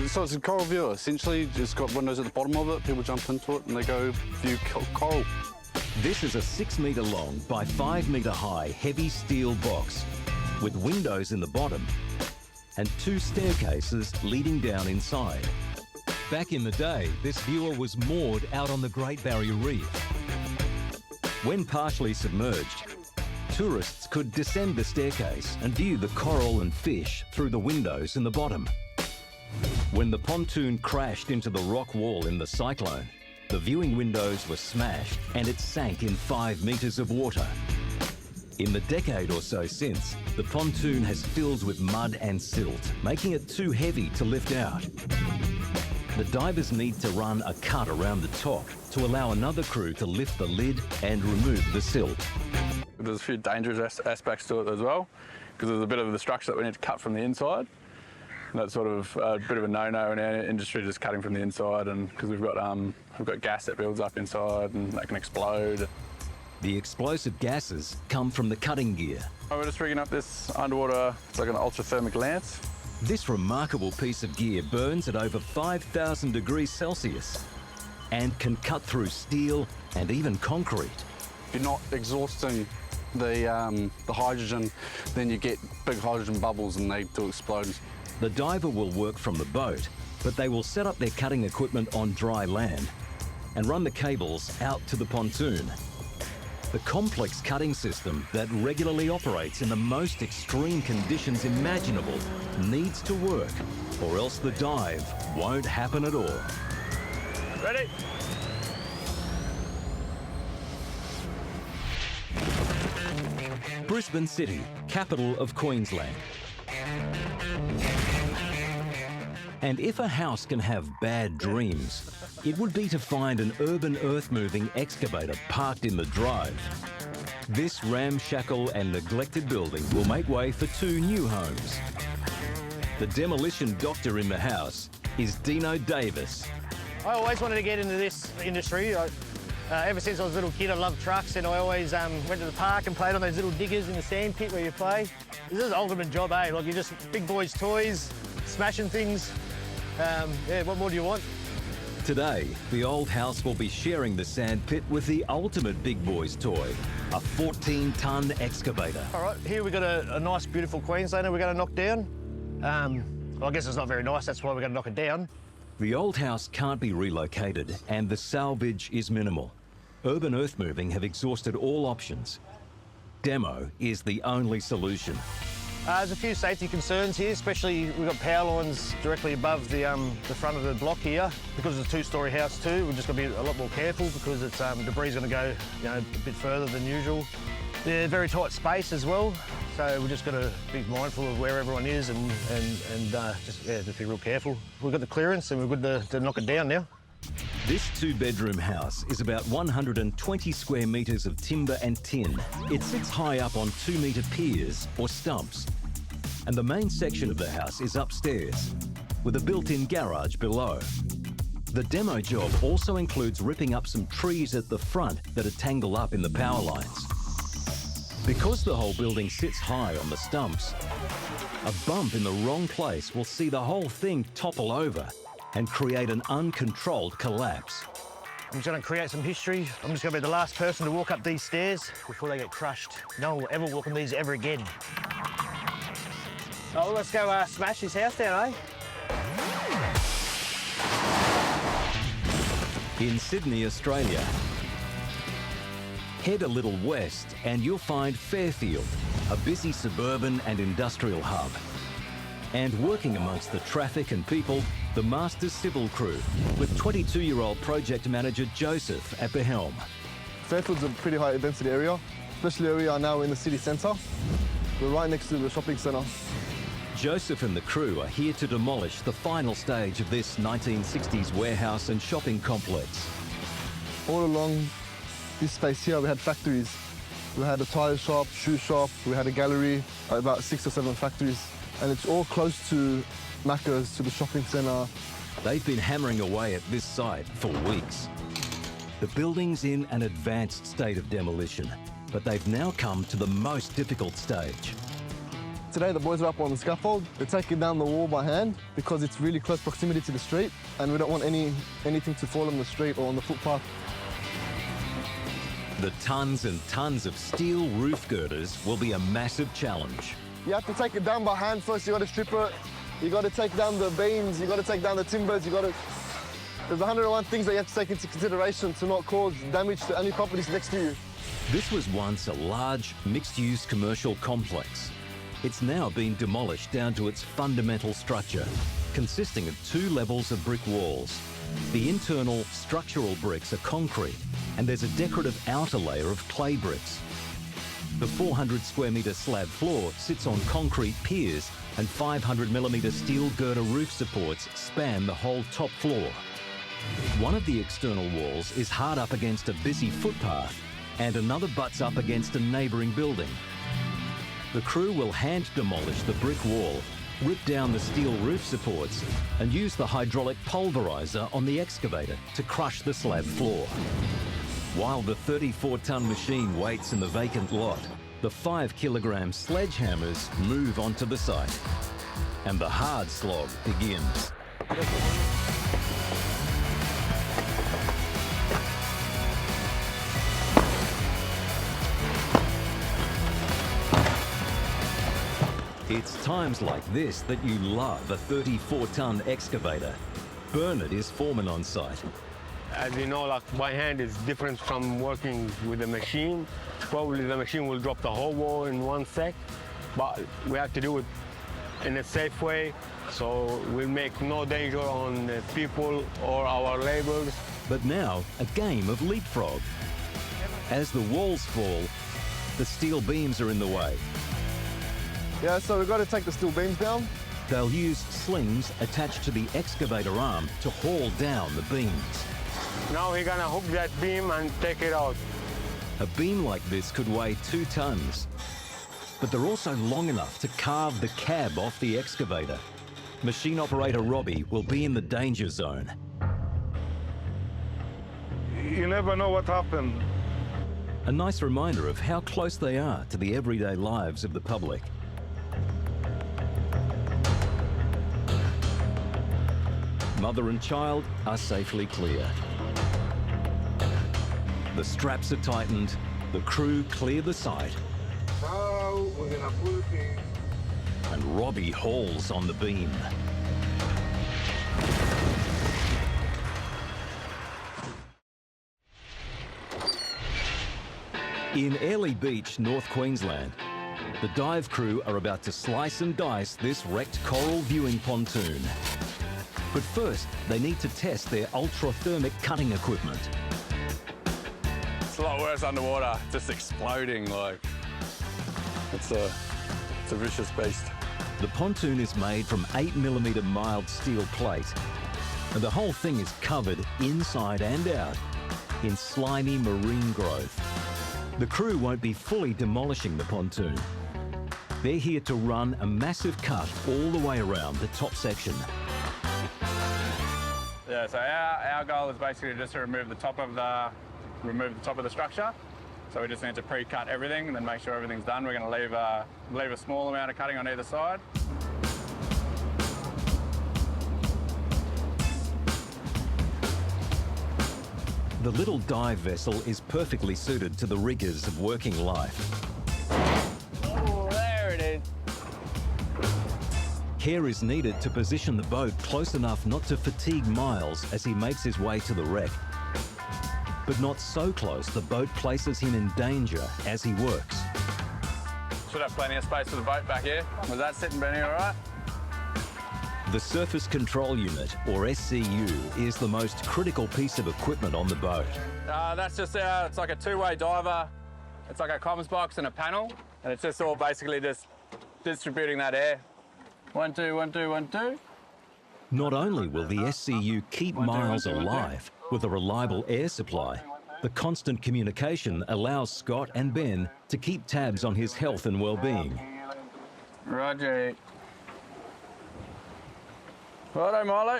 So it's a coral viewer. Essentially, it's got windows at the bottom of it. People jump into it and they go view coral. This is a 6 metre long by 5 metre high heavy steel box with windows in the bottom and 2 staircases leading down inside. Back in the day, this viewer was moored out on the Great Barrier Reef. When partially submerged, tourists could descend the staircase and view the coral and fish through the windows in the bottom. When the pontoon crashed into the rock wall in the cyclone, the viewing windows were smashed and it sank in 5 metres of water. In the decade or so since, the pontoon has filled with mud and silt, making it too heavy to lift out. The divers need to run a cut around the top to allow another crew to lift the lid and remove the silt. There's a few dangerous aspects to it as well, because there's a bit of the structure that we need to cut from the inside. And that's sort of a bit of a no-no in our industry, just cutting from the inside, and because we've got gas that builds up inside and that can explode. The explosive gases come from the cutting gear. We're just rigging up this underwater, it's like an ultra-thermic lance. This remarkable piece of gear burns at over 5,000 degrees Celsius and can cut through steel and even concrete. If you're not exhausting the hydrogen, then you get big hydrogen bubbles and they do explode. The diver will work from the boat, but they will set up their cutting equipment on dry land and run the cables out to the pontoon. The complex cutting system that regularly operates in the most extreme conditions imaginable needs to work, or else the dive won't happen at all. Ready? Brisbane City, capital of Queensland. And if a house can have bad dreams, it would be to find an urban earth-moving excavator parked in the drive. This ramshackle and neglected building will make way for 2 new homes. The demolition doctor in the house is Dino Davis. I always wanted to get into this industry. Ever since I was a little kid, I loved trucks, and I always went to the park and played on those little diggers in the sand pit where you play. This is the ultimate job, eh? Like, you're just big boys' toys, smashing things. Yeah, what more do you want? Today, the old house will be sharing the sand pit with the ultimate big boy's toy, a 14-ton excavator. All right, here we've got a nice, beautiful Queenslander we're going to knock down. Well, I guess it's not very nice, that's why we're going to knock it down. The old house can't be relocated and the salvage is minimal. Urban earthmoving have exhausted all options. Demo is the only solution. There's a few safety concerns here, especially we've got power lines directly above the front of the block here. Because it's a two-storey house too, we're just going to be a lot more careful because it's debris is going to go a bit further than usual. They're very tight space as well, so we're just got to be mindful of where everyone is and just be real careful. We've got the clearance and we're good to knock it down now. This two-bedroom house is about 120 square metres of timber and tin. It sits high up on 2-metre piers or stumps. And the main section of the house is upstairs, with a built-in garage below. The demo job also includes ripping up some trees at the front that are tangled up in the power lines. Because the whole building sits high on the stumps, a bump in the wrong place will see the whole thing topple over and create an uncontrolled collapse. I'm just going to create some history. I'm just going to be the last person to walk up these stairs before they get crushed. No one will ever walk on these ever again. Oh, let's go smash this house down, eh? In Sydney, Australia. Head a little west and you'll find Fairfield, a busy suburban and industrial hub. And working amongst the traffic and people, the Masters Civil crew, with 22-year-old project manager Joseph at the helm. Fairfield's a pretty high density area, especially where we are now in the city centre. We're right next to the shopping centre. Joseph and the crew are here to demolish the final stage of this 1960s warehouse and shopping complex. All along this space here, we had factories. We had a tyre shop, shoe shop, we had a gallery, about 6 or 7 factories. And it's all close to Macca's, to the shopping centre. They've been hammering away at this site for weeks. The building's in an advanced state of demolition, but they've now come to the most difficult stage. Today the boys are up on the scaffold. They're taking down the wall by hand because it's really close proximity to the street and we don't want anything to fall on the street or on the footpath. The tons and tons of steel roof girders will be a massive challenge. You have to take it down by hand first. You got to strip it. You got to take down the beams. You got to take down the timbers. There's 101 things that you have to take into consideration to not cause damage to any properties next to you. This was once a large, mixed-use commercial complex. It's now been demolished down to its fundamental structure, consisting of 2 levels of brick walls. The internal structural bricks are concrete, and there's a decorative outer layer of clay bricks. The 400 square metre slab floor sits on concrete piers and 500mm steel girder roof supports span the whole top floor. One of the external walls is hard up against a busy footpath and another butts up against a neighbouring building. The crew will hand demolish the brick wall, rip down the steel roof supports and use the hydraulic pulveriser on the excavator to crush the slab floor. While the 34-ton machine waits in the vacant lot, the 5-kilogram sledgehammers move onto the site. And the hard slog begins. It's times like this that you love a 34-ton excavator. Bernard is foreman on site. As you know, like by hand is different from working with a machine. Probably the machine will drop the whole wall in one sec, but we have to do it in a safe way, so we'll make no danger on people or our laborers. But now, a game of leapfrog. As the walls fall, the steel beams are in the way. Yeah, so we've got to take the steel beams down. They'll use slings attached to the excavator arm to haul down the beams. Now we're gonna hook that beam and take it out. A beam like this could weigh 2 tons, but they're also long enough to carve the cab off the excavator. Machine operator Robbie will be in the danger zone. You never know what happened. A nice reminder of how close they are to the everyday lives of the public. Mother and child are safely clear. The straps are tightened, the crew clear the site, Now we're gonna put in. and Robbie hauls on the beam. In Airlie Beach, North Queensland, the dive crew are about to slice and dice this wrecked coral viewing pontoon. But first, they need to test their ultra-thermic cutting equipment. It's a lot worse underwater, just exploding like. It's a vicious beast. The pontoon is made from 8mm mild steel plate, and the whole thing is covered inside and out in slimy marine growth. The crew won't be fully demolishing the pontoon. They're here to run a massive cut all the way around the top section. Yeah, so our goal is basically just to remove the top of the structure. So we just need to pre-cut everything and then make sure everything's done. We're going to leave a small amount of cutting on either side. The little dive vessel is perfectly suited to the rigours of working life. Oh, there it is. Care is needed to position the boat close enough not to fatigue Miles as he makes his way to the wreck. But not so close the boat places him in danger as he works. Should have plenty of space for the boat back here. Was that sitting, Benny, all right? The Surface Control Unit, or SCU, is the most critical piece of equipment on the boat. That's just it's like a two-way diver. It's like a comms box and a panel, and it's just all basically just distributing that air. 1, 2, 1, 2, 1, 2. Not only will the SCU keep Miles alive with a reliable air supply, the constant communication allows Scott and Ben to keep tabs on his health and well-being. Roger. Righto, Milo.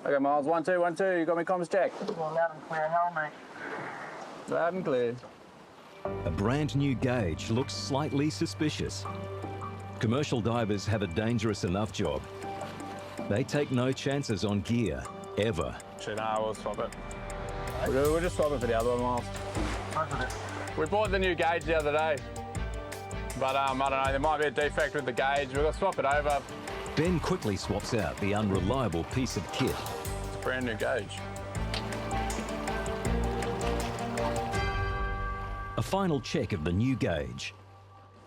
Okay, Miles, 1, 2, 1, 2. You got me comms check? Loud and clear, how, mate? Loud and clear. A brand new gauge looks slightly suspicious. Commercial divers have a dangerous enough job. They take no chances on gear, ever. Actually, no, we'll swap it. We'll just swap it for the other one, Miles. We bought the new gauge the other day, but I don't know, there might be a defect with the gauge. We'll swap it over. Ben quickly swaps out the unreliable piece of kit. It's a brand new gauge. A final check of the new gauge.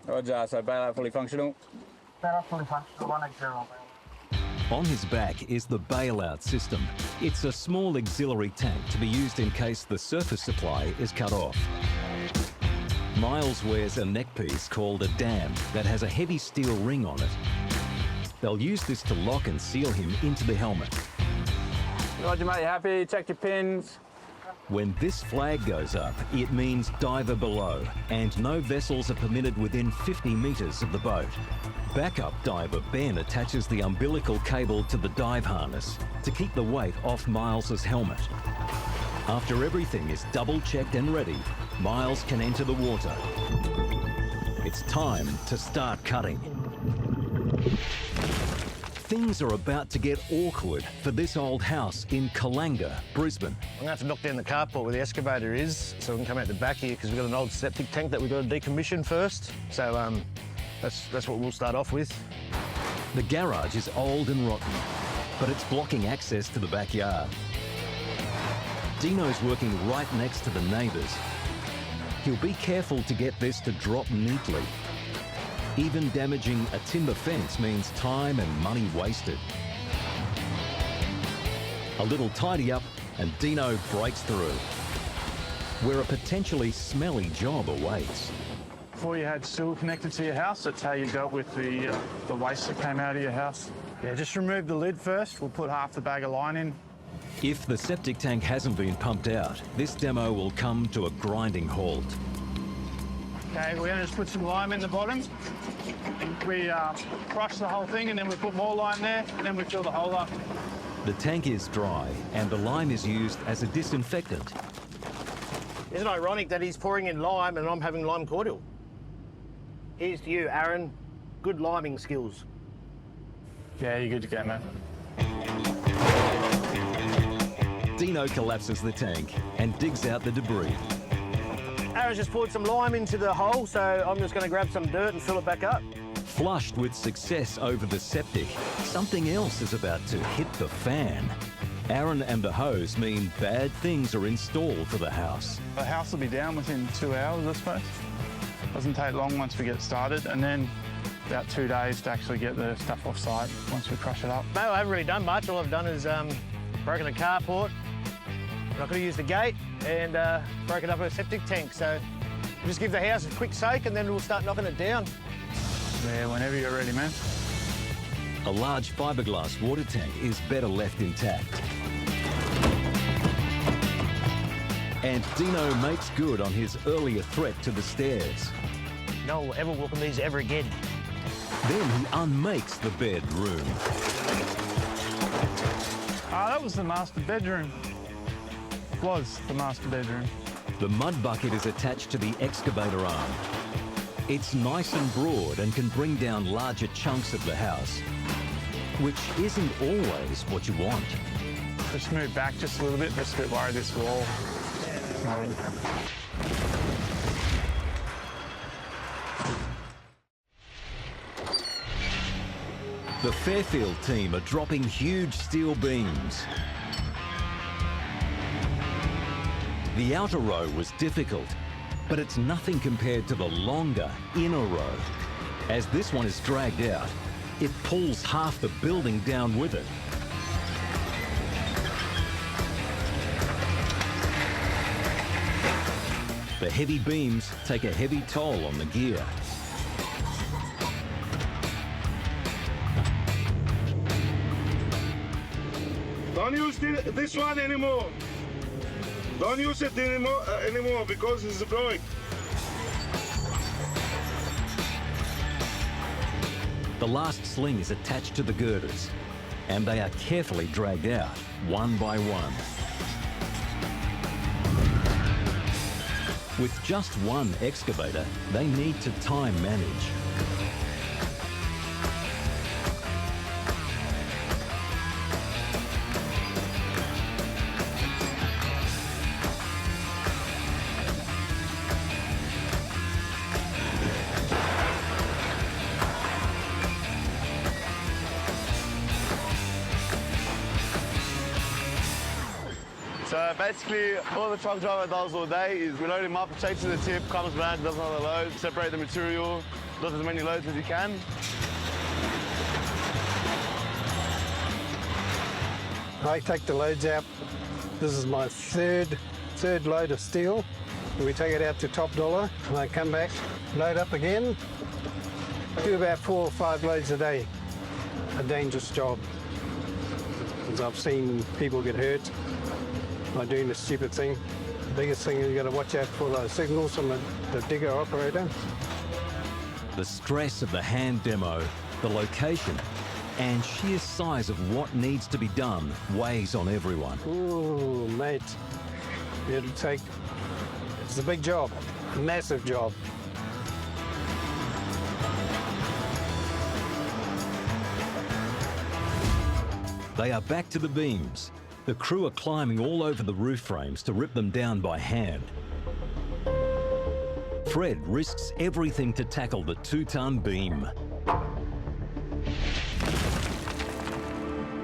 Roger, so bailout fully functional? Bailout fully functional, 180. On his back is the bailout system. It's a small auxiliary tank to be used in case the surface supply is cut off. Miles wears a neck piece called a dam that has a heavy steel ring on it. They'll use this to lock and seal him into the helmet. Roger, mate, you happy? Check your pins. When this flag goes up, it means diver below, and no vessels are permitted within 50 metres of the boat. Backup diver Ben attaches the umbilical cable to the dive harness to keep the weight off Miles's helmet. After everything is double-checked and ready, Miles can enter the water. It's time to start cutting. Things are about to get awkward for this old house in Kalanga, Brisbane. I'm gonna have to knock down the carport where the excavator is so we can come out the back here because we've got an old septic tank that we've got to decommission first. So that's what we'll start off with. The garage is old and rotten, but it's blocking access to the backyard. Dino's working right next to the neighbours. He'll be careful to get this to drop neatly. Even damaging a timber fence means time and money wasted. A little tidy up and Dino breaks through, where a potentially smelly job awaits. Before you had sewer connected to your house, that's how you dealt with the waste that came out of your house. Yeah, just remove the lid first. We'll put half the bag of line in. If the septic tank hasn't been pumped out, this demo will come to a grinding halt. Okay, we're going to just put some lime in the bottom. We crush the whole thing and then we put more lime there and then we fill the hole up. The tank is dry and the lime is used as a disinfectant. Isn't it ironic that he's pouring in lime and I'm having lime cordial? Here's to you, Aaron. Good liming skills. Yeah, you're good to go, mate. Dino collapses the tank and digs out the debris. Aaron's just poured some lime into the hole, so I'm just going to grab some dirt and fill it back up. Flushed with success over the septic, something else is about to hit the fan. Aaron and the hose mean bad things are in store for the house. The house will be down within 2 hours, I suppose. Doesn't take long once we get started, and then about 2 days to actually get the stuff off site once we crush it up. No, I haven't really done much. All I've done is broken a carport. I'm not going to use the gate and broken up a septic tank. So we'll just give the house a quick soak and then we'll start knocking it down. Yeah, whenever you're ready, man. A large fiberglass water tank is better left intact. And Dino makes good on his earlier threat to the stairs. No one will ever walk on these ever again. Then he unmakes the bedroom. That was the master bedroom. Was the master bedroom. The mud bucket is attached to the excavator arm. It's nice and broad and can bring down larger chunks of the house, which isn't always what you want. Just move back just a little bit, just a bit worried this wall. The Fairfield team are dropping huge steel beams. The outer row was difficult, but it's nothing compared to the longer inner row. As this one is dragged out, it pulls half the building down with it. The heavy beams take a heavy toll on the gear. Don't use this one anymore. Don't use it anymore because it's broken. The last sling is attached to the girders, and they are carefully dragged out, one by one. With just one excavator, they need to time manage. So basically, all the truck driver does all day is we load him up, takes to the tip, comes back, does another load, separate the material, does as many loads as he can. I take the loads out. This is my third load of steel. We take it out to top dollar, and I come back, load up again. Do about 4 or 5 loads a day. A dangerous job. As I've seen people get hurt by doing the stupid thing. The biggest thing is you got to watch out for those signals from the digger operator. The stress of the hand demo, the location, and sheer size of what needs to be done weighs on everyone. Ooh, mate. It's a big job, a massive job. They are back to the beams. The crew are climbing all over the roof frames to rip them down by hand. Fred risks everything to tackle the 2-ton beam.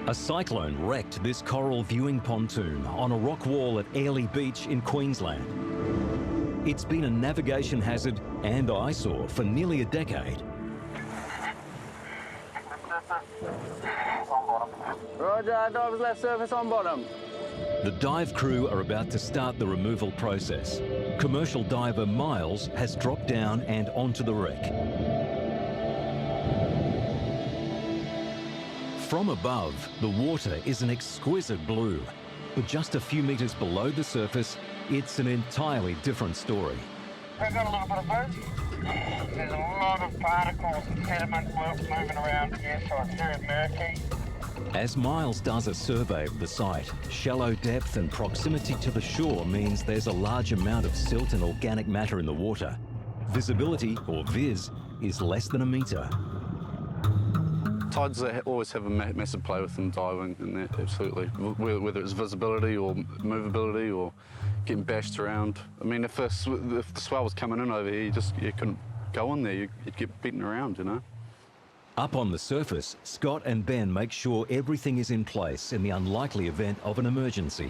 A cyclone wrecked this coral viewing pontoon on a rock wall at Airlie Beach in Queensland. It's been a navigation hazard and eyesore for nearly a decade. Roger, driver's left surface on bottom. The dive crew are about to start the removal process. Commercial diver Miles has dropped down and onto the wreck. From above, the water is an exquisite blue. But just a few metres below the surface, it's an entirely different story. We've got a little bit of both. There's a lot of particles and sediment moving around here, so it's very murky. As Miles does a survey of the site, shallow depth and proximity to the shore means there's a large amount of silt and organic matter in the water. Visibility, or viz, is less than a metre. Tides always have a massive play with them diving in there, absolutely. Whether it's visibility or movability or getting bashed around. I mean, if the swell was coming in over here, you couldn't go in there, you'd get beaten around, you know. Up on the surface, Scott and Ben make sure everything is in place in the unlikely event of an emergency.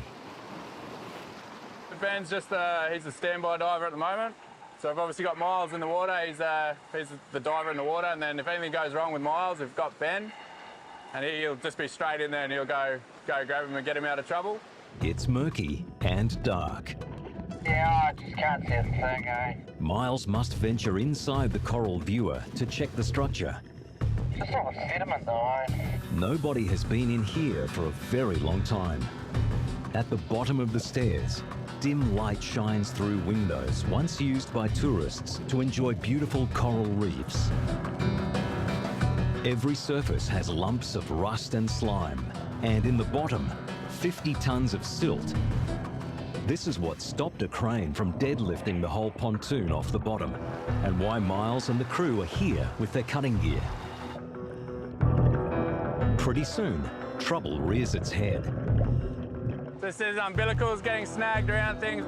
Ben's just he's a standby diver at the moment. So I've obviously got Miles in the water. He's the diver in the water, and then if anything goes wrong with Miles, we've got Ben, and he'll just be straight in there and he'll go grab him and get him out of trouble. It's murky and dark. Yeah, I just can't see a thing, eh? Miles must venture inside the coral viewer to check the structure. Just all the sediment though, eh? Nobody has been in here for a very long time. At the bottom of the stairs, dim light shines through windows once used by tourists to enjoy beautiful coral reefs. Every surface has lumps of rust and slime, and in the bottom, 50 tons of silt. This is what stopped a crane from deadlifting the whole pontoon off the bottom, and why Miles and the crew are here with their cutting gear. Pretty soon, trouble rears its head. This is umbilicals getting snagged around things.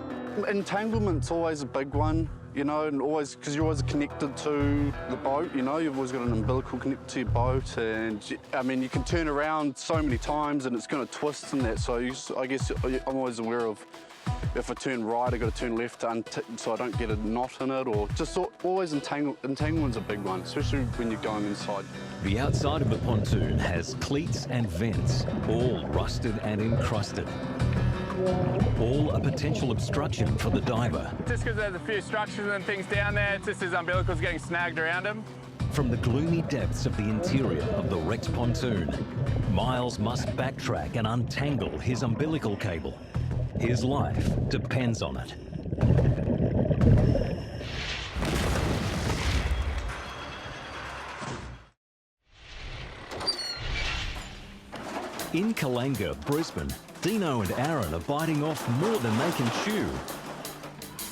Entanglement's always a big one, you know, and always, because you're always connected to the boat, you know, you've always got an umbilical connected to your boat, and I mean, you can turn around so many times and it's going to twist and that, so I guess I'm always aware of if I turn right, I've got to turn left so I don't get a knot in it, or just always entanglement's a big one, especially when you're going inside. The outside of the pontoon has cleats and vents, all rusted and encrusted. All a potential obstruction for the diver. Just because there's a few structures and things down there, it's just his umbilicals getting snagged around him. From the gloomy depths of the interior of the wrecked pontoon, Miles must backtrack and untangle his umbilical cable. His life depends on it. In Kalanga, Brisbane, Dino and Aaron are biting off more than they can chew.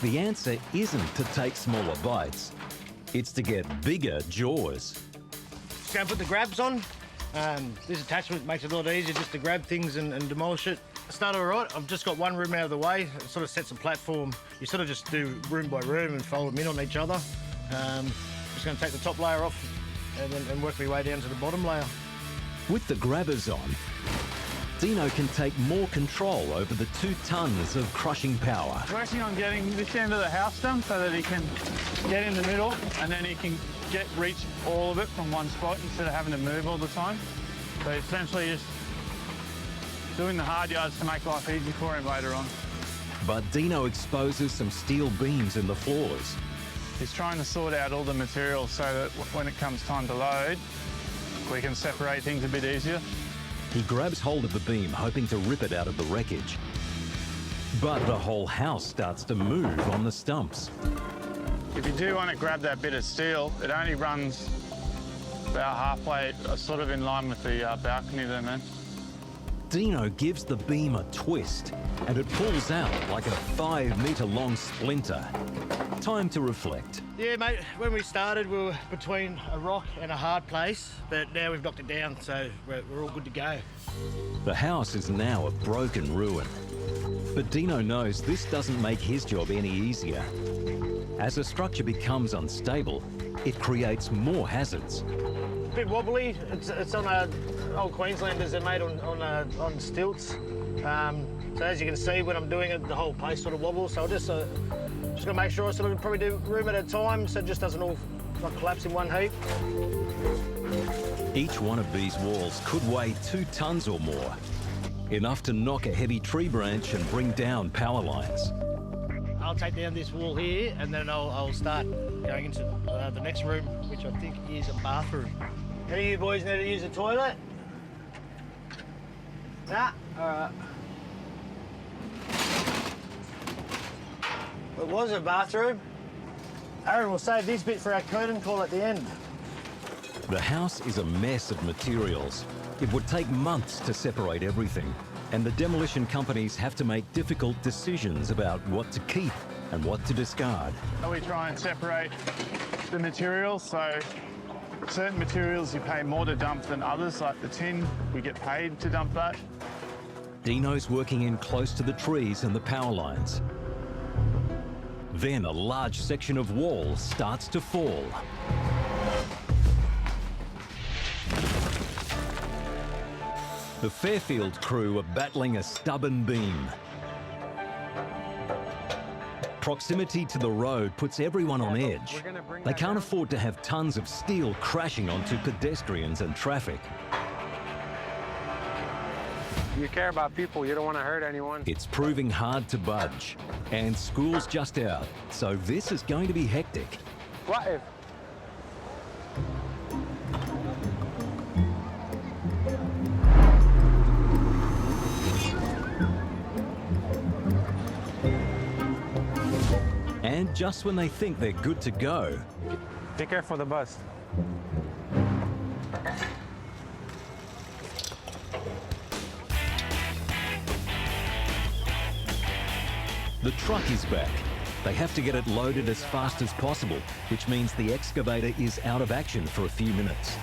The answer isn't to take smaller bites, it's to get bigger jaws. Just go and put the grabs on. This attachment makes it a lot easier just to grab things and demolish it. I started all right. I've just got one room out of the way. It sort of sets a platform. You sort of just do room by room and fold them in on each other. Just going to take the top layer off and work my way down to the bottom layer. With the grabbers on, Dino can take more control over the 2 tons of crushing power. Working on getting this end of the house done so that he can get in the middle and then he can reach all of it from one spot instead of having to move all the time. So essentially just doing the hard yards to make life easy for him later on. But Dino exposes some steel beams in the floors. He's trying to sort out all the materials so that when it comes time to load, we can separate things a bit easier. He grabs hold of the beam, hoping to rip it out of the wreckage. But the whole house starts to move on the stumps. If you do want to grab that bit of steel, it only runs about halfway, sort of in line with the balcony there, man. Dino gives the beam a twist, and it pulls out like a 5-metre-long splinter. Time to reflect. Yeah, mate, when we started, we were between a rock and a hard place, but now we've knocked it down, so we're all good to go. The house is now a broken ruin. But Dino knows this doesn't make his job any easier. As a structure becomes unstable, it creates more hazards. A bit wobbly. It's on old Queenslanders. They're made on stilts. So as you can see, when I'm doing it, the whole place sort of wobbles. So I just gonna make sure I sort of probably do room at a time, so it just doesn't all collapse in one heap. Each one of these walls could weigh 2 tons or more, enough to knock a heavy tree branch and bring down power lines. I'll take down this wall here, and then I'll start going into the next room, which I think is a bathroom. Any of you boys need to use the toilet? Nah? All right. It was a bathroom. Aaron will save this bit for our curtain call at the end. The house is a mess of materials. It would take months to separate everything, and the demolition companies have to make difficult decisions about what to keep and what to discard. We try and separate the materials, so Certain materials you pay more to dump than others, like the tin, we get paid to dump that. Dino's working in close to the trees and the power lines. Then a large section of wall starts to fall. The Fairfield crew are battling a stubborn beam. Proximity to the road puts everyone on edge. They can't afford to have tons of steel crashing onto pedestrians and traffic. You care about people, you don't want to hurt anyone. It's proving hard to budge, and school's just out, so this is going to be hectic. What if? And just when they think they're good to go... Be careful of the bus. The truck is back. They have to get it loaded as fast as possible, which means the excavator is out of action for a few minutes.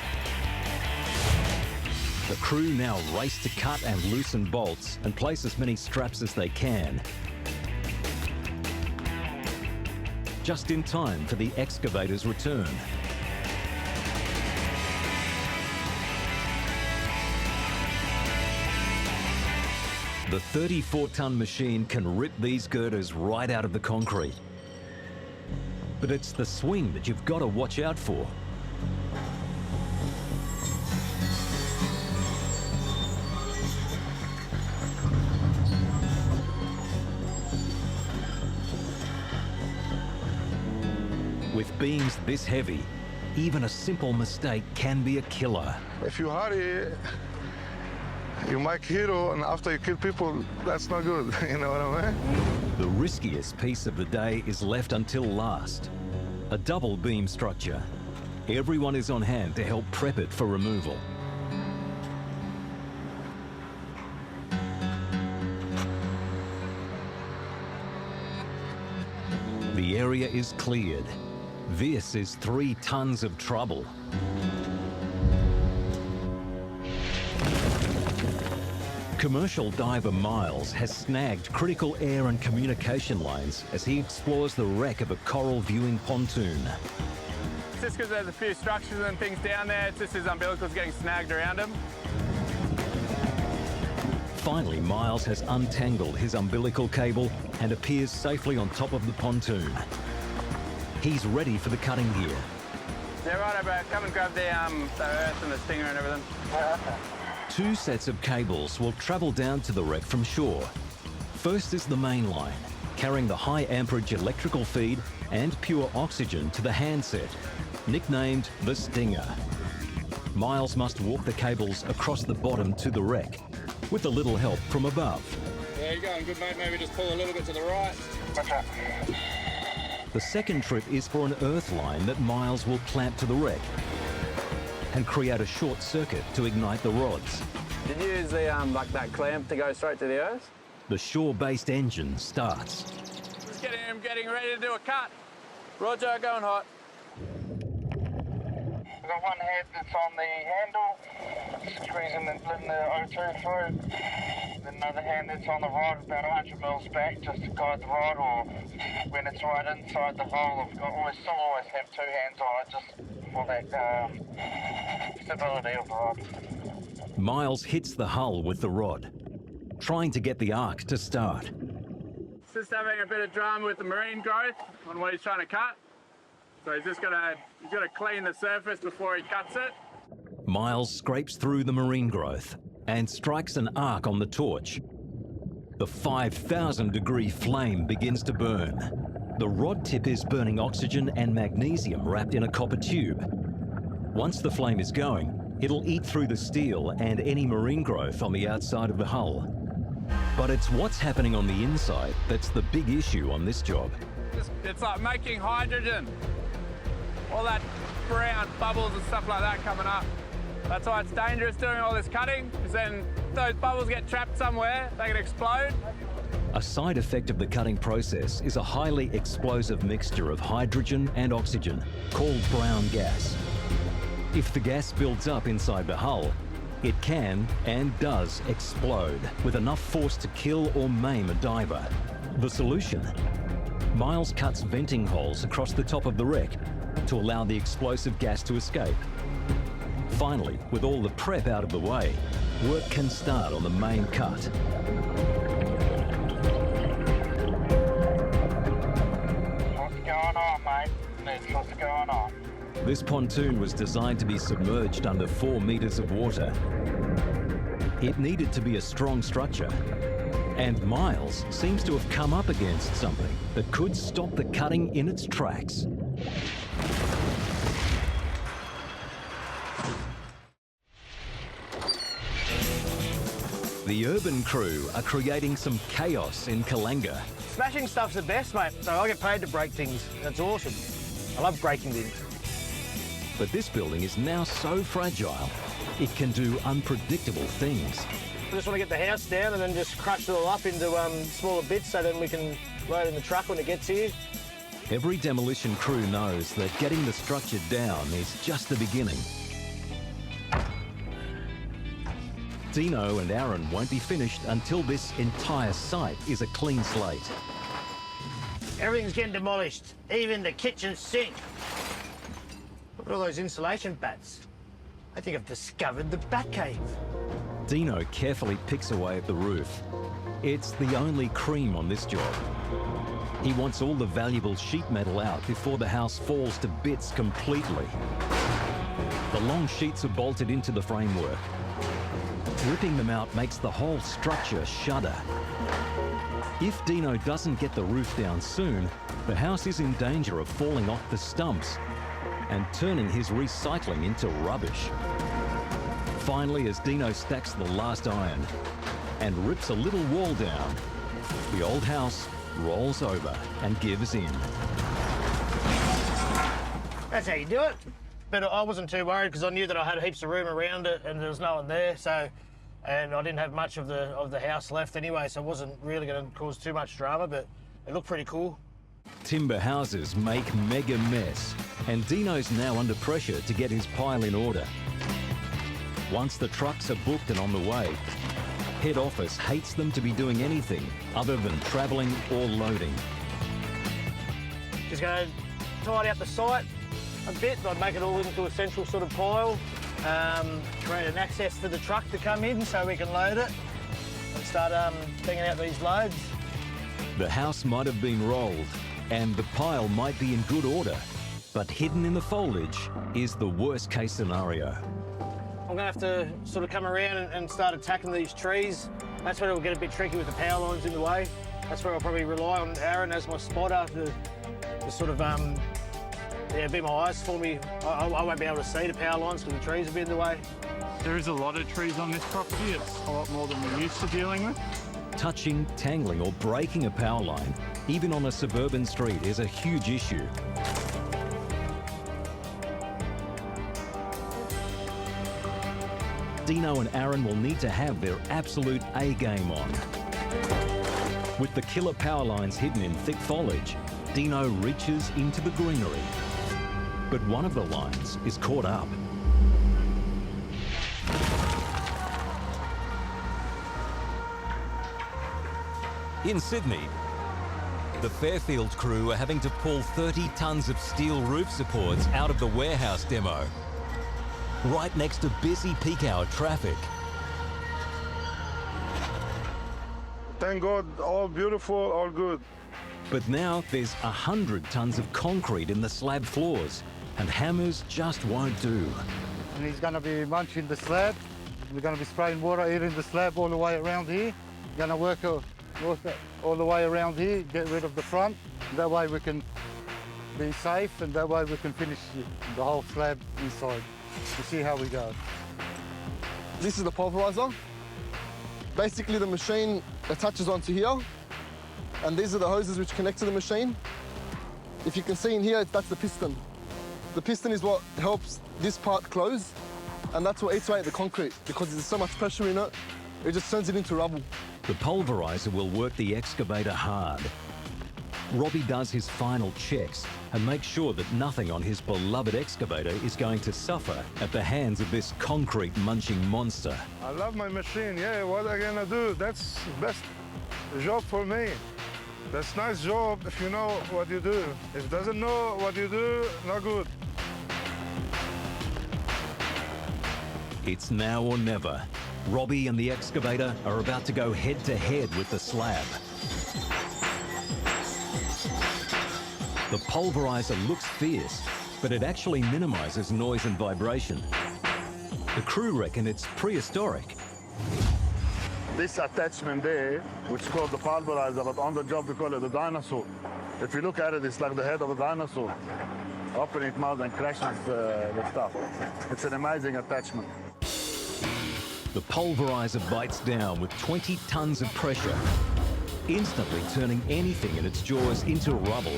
The crew now race to cut and loosen bolts and place as many straps as they can. Just in time for the excavator's return. The 34-ton machine can rip these girders right out of the concrete. But it's the swing that you've got to watch out for. With beams this heavy, even a simple mistake can be a killer. If you hurry, you make hero, and after you kill people, that's not good. You know what I mean? The riskiest piece of the day is left until last. A double beam structure. Everyone is on hand to help prep it for removal. The area is cleared. This is 3 tons of trouble. Commercial diver Miles has snagged critical air and communication lines as he explores the wreck of a coral viewing pontoon. It's just because there's a few structures and things down there, it's just his umbilical's getting snagged around him. Finally, Miles has untangled his umbilical cable and appears safely on top of the pontoon. He's ready for the cutting gear. Yeah, right, bro. Come and grab the earth and the stinger and everything. 2 sets of cables will travel down to the wreck from shore. First is the main line, carrying the high amperage electrical feed and pure oxygen to the handset, nicknamed the Stinger. Miles must walk the cables across the bottom to the wreck, with a little help from above. There you go, good mate. Maybe just pull a little bit to the right. The second trip is for an earth line that Miles will clamp to the wreck and create a short circuit to ignite the rods. Did you use the like that clamp to go straight to the earth? The shore-based engine starts. Just getting ready to do a cut. Roger, going hot. We've got one head that's on the handle, squeezing and letting the O2 through. Then another hand that's on the rod, about 100 mils back, just to guide the rod, or when it's right inside the hole, I've got still always have 2 hands on it, just for that stability of the rod. Miles hits the hull with the rod, trying to get the arc to start. Just having a bit of drama with the marine growth on what he's trying to cut. So he's got to clean the surface before he cuts it. Miles scrapes through the marine growth and strikes an arc on the torch. The 5,000-degree flame begins to burn. The rod tip is burning oxygen and magnesium wrapped in a copper tube. Once the flame is going, it'll eat through the steel and any marine growth on the outside of the hull. But it's what's happening on the inside that's the big issue on this job. It's like making hydrogen. All that brown bubbles and stuff like that coming up. That's why it's dangerous doing all this cutting, because then those bubbles get trapped somewhere, they can explode. A side effect of the cutting process is a highly explosive mixture of hydrogen and oxygen called brown gas. If the gas builds up inside the hull, it can and does explode with enough force to kill or maim a diver. The solution? Miles cuts venting holes across the top of the wreck to allow the explosive gas to escape. Finally, with all the prep out of the way, work can start on the main cut. What's going on, mate? What's going on? This pontoon was designed to be submerged under 4 meters of water. It needed to be a strong structure. And Miles seems to have come up against something that could stop the cutting in its tracks. The urban crew are creating some chaos in Kalanga. Smashing stuff's the best, mate. So I get paid to break things. That's awesome. I love breaking things. But this building is now so fragile, it can do unpredictable things. I just want to get the house down and then just crush it all up into smaller bits so then we can load in the truck when it gets here. Every demolition crew knows that getting the structure down is just the beginning. Dino and Aaron won't be finished until this entire site is a clean slate. Everything's getting demolished, even the kitchen sink. Look at all those insulation bats. I think I've discovered the bat cave. Dino carefully picks away at the roof. It's the only cream on this job. He wants all the valuable sheet metal out before the house falls to bits completely. The long sheets are bolted into the framework. Ripping them out makes the whole structure shudder. If Dino doesn't get the roof down soon, the house is in danger of falling off the stumps and turning his recycling into rubbish. Finally, as Dino stacks the last iron and rips a little wall down, the old house rolls over and gives in. That's how you do it. But I wasn't too worried because I knew that I had heaps of room around it and there was no one there, and I didn't have much of the house left anyway, so it wasn't really going to cause too much drama, but it looked pretty cool. Timber houses make mega mess, and Dino's now under pressure to get his pile in order. Once the trucks are booked and on the way, head office hates them to be doing anything other than travelling or loading. Just going to tidy up the site a bit. I'd make it all into a central sort of pile, create an access for the truck to come in so we can load it and start banging out these loads. The house might have been rolled and the pile might be in good order, but hidden in the foliage is the worst case scenario. I'm going to have to sort of come around and start attacking these trees. That's where it'll get a bit tricky with the power lines in the way. That's where I'll probably rely on Aaron as my spotter to sort of be my eyes for me. I won't be able to see the power lines because the trees will be in the way. There is a lot of trees on this property. It's a lot more than we're used to dealing with. Touching, tangling or breaking a power line, even on a suburban street, is a huge issue. Dino and Aaron will need to have their absolute A game on. With the killer power lines hidden in thick foliage, Dino reaches into the greenery. But one of the lines is caught up. In Sydney, the Fairfield crew are having to pull 30 tonnes of steel roof supports out of the warehouse demo, right next to busy peak hour traffic. Thank God, all beautiful, all good. But now there's 100 tonnes of concrete in the slab floors, and hammers just won't do. And he's going to be munching the slab. We're going to be spraying water here in the slab all the way around here. Going to work all the way around here, get rid of the front. That way we can be safe, and that way we can finish the whole slab inside. We'll see how we go. This is the pulverizer. Basically, the machine attaches onto here, and these are the hoses which connect to the machine. If you can see in here, that's the piston. The piston is what helps this part close, and that's what eats away at the concrete, because there's so much pressure in it, it just turns it into rubble. The pulverizer will work the excavator hard. Robbie does his final checks and make sure that nothing on his beloved excavator is going to suffer at the hands of this concrete munching monster. I love my machine, yeah, what am I gonna do? That's the best job for me. That's nice job if you know what you do. If doesn't know what you do, not good. It's now or never. Robbie and the excavator are about to go head to head with the slab. The pulverizer looks fierce, but it actually minimises noise and vibration. The crew reckon it's prehistoric. This attachment there, which is called the pulverizer, but on the job we call it the dinosaur. If you look at it, it's like the head of a dinosaur. Open its mouth and crashes the stuff. It's an amazing attachment. The pulverizer bites down with 20 tons of pressure, instantly turning anything in its jaws into rubble.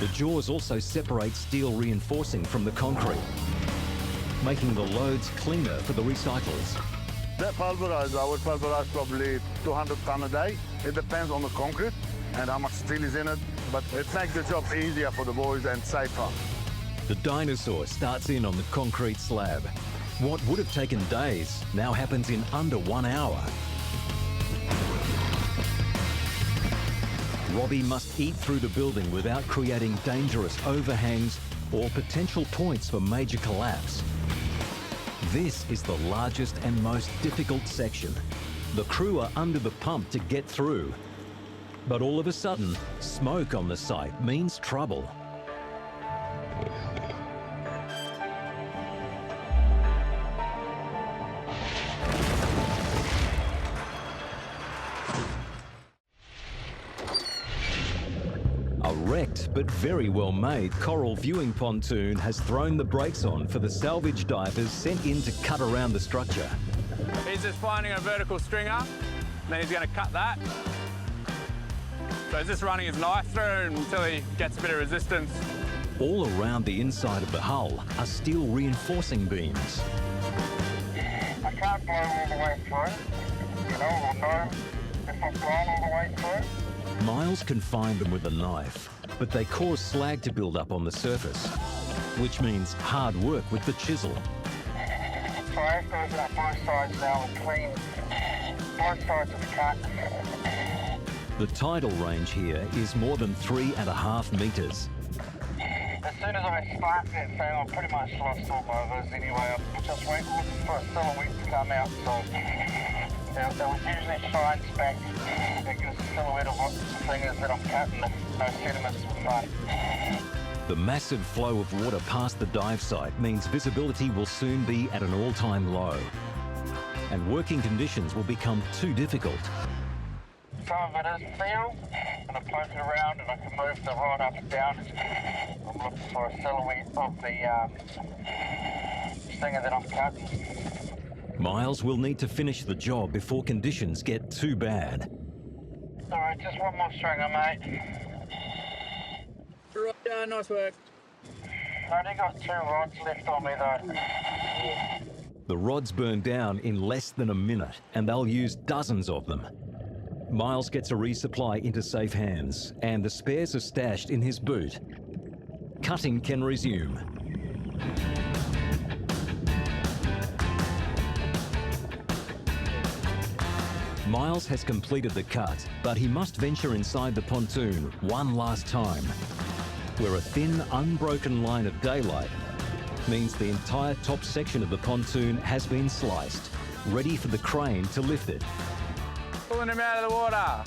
The jaws also separate steel reinforcing from the concrete, making the loads cleaner for the recyclers. That pulverizer, I would pulverize probably 200 tons a day. It depends on the concrete and how much steel is in it, but it makes the job easier for the boys and safer. The dinosaur starts in on the concrete slab. What would have taken days now happens in under 1 hour. Robbie must eat through the building without creating dangerous overhangs or potential points for major collapse. This is the largest and most difficult section. The crew are under the pump to get through. But all of a sudden, smoke on the site means trouble. A wrecked but very well made coral viewing pontoon has thrown the brakes on for the salvage divers sent in to cut around the structure. He's just finding a vertical stringer, then he's going to cut that. So he's just running his knife through until he gets a bit of resistance. All around the inside of the hull are steel reinforcing beams. I can't blow all the way through, you know, or know if I've gone all the way through. Miles can find them with a knife, but they cause slag to build up on the surface, which means hard work with the chisel. So I have to open up both sides now and clean both sides of the cut. The tidal range here is more than 3.5 metres. As soon as I start that thing, I pretty much lost all my others anyway. I'm just waiting for a silhouette to come out, so there was usually shines back. It gives a silhouette of what the thing is that I'm cutting, if no sediments in front. The massive flow of water past the dive site means visibility will soon be at an all-time low, and working conditions will become too difficult. Some of it is feel, and I poke it around and I can move the rod up and down. I'm looking for a silhouette of the stinger that I'm cutting. Miles will need to finish the job before conditions get too bad. All right, just one more stringer, mate. Right, yeah, nice work. I only got 2 rods left on me though. The rods burn down in less than a minute, and they'll use dozens of them. Miles gets a resupply into safe hands, and the spares are stashed in his boot. Cutting can resume. Miles has completed the cut, but he must venture inside the pontoon one last time, where a thin, unbroken line of daylight means the entire top section of the pontoon has been sliced, ready for the crane to lift it. Pulling him out of the water.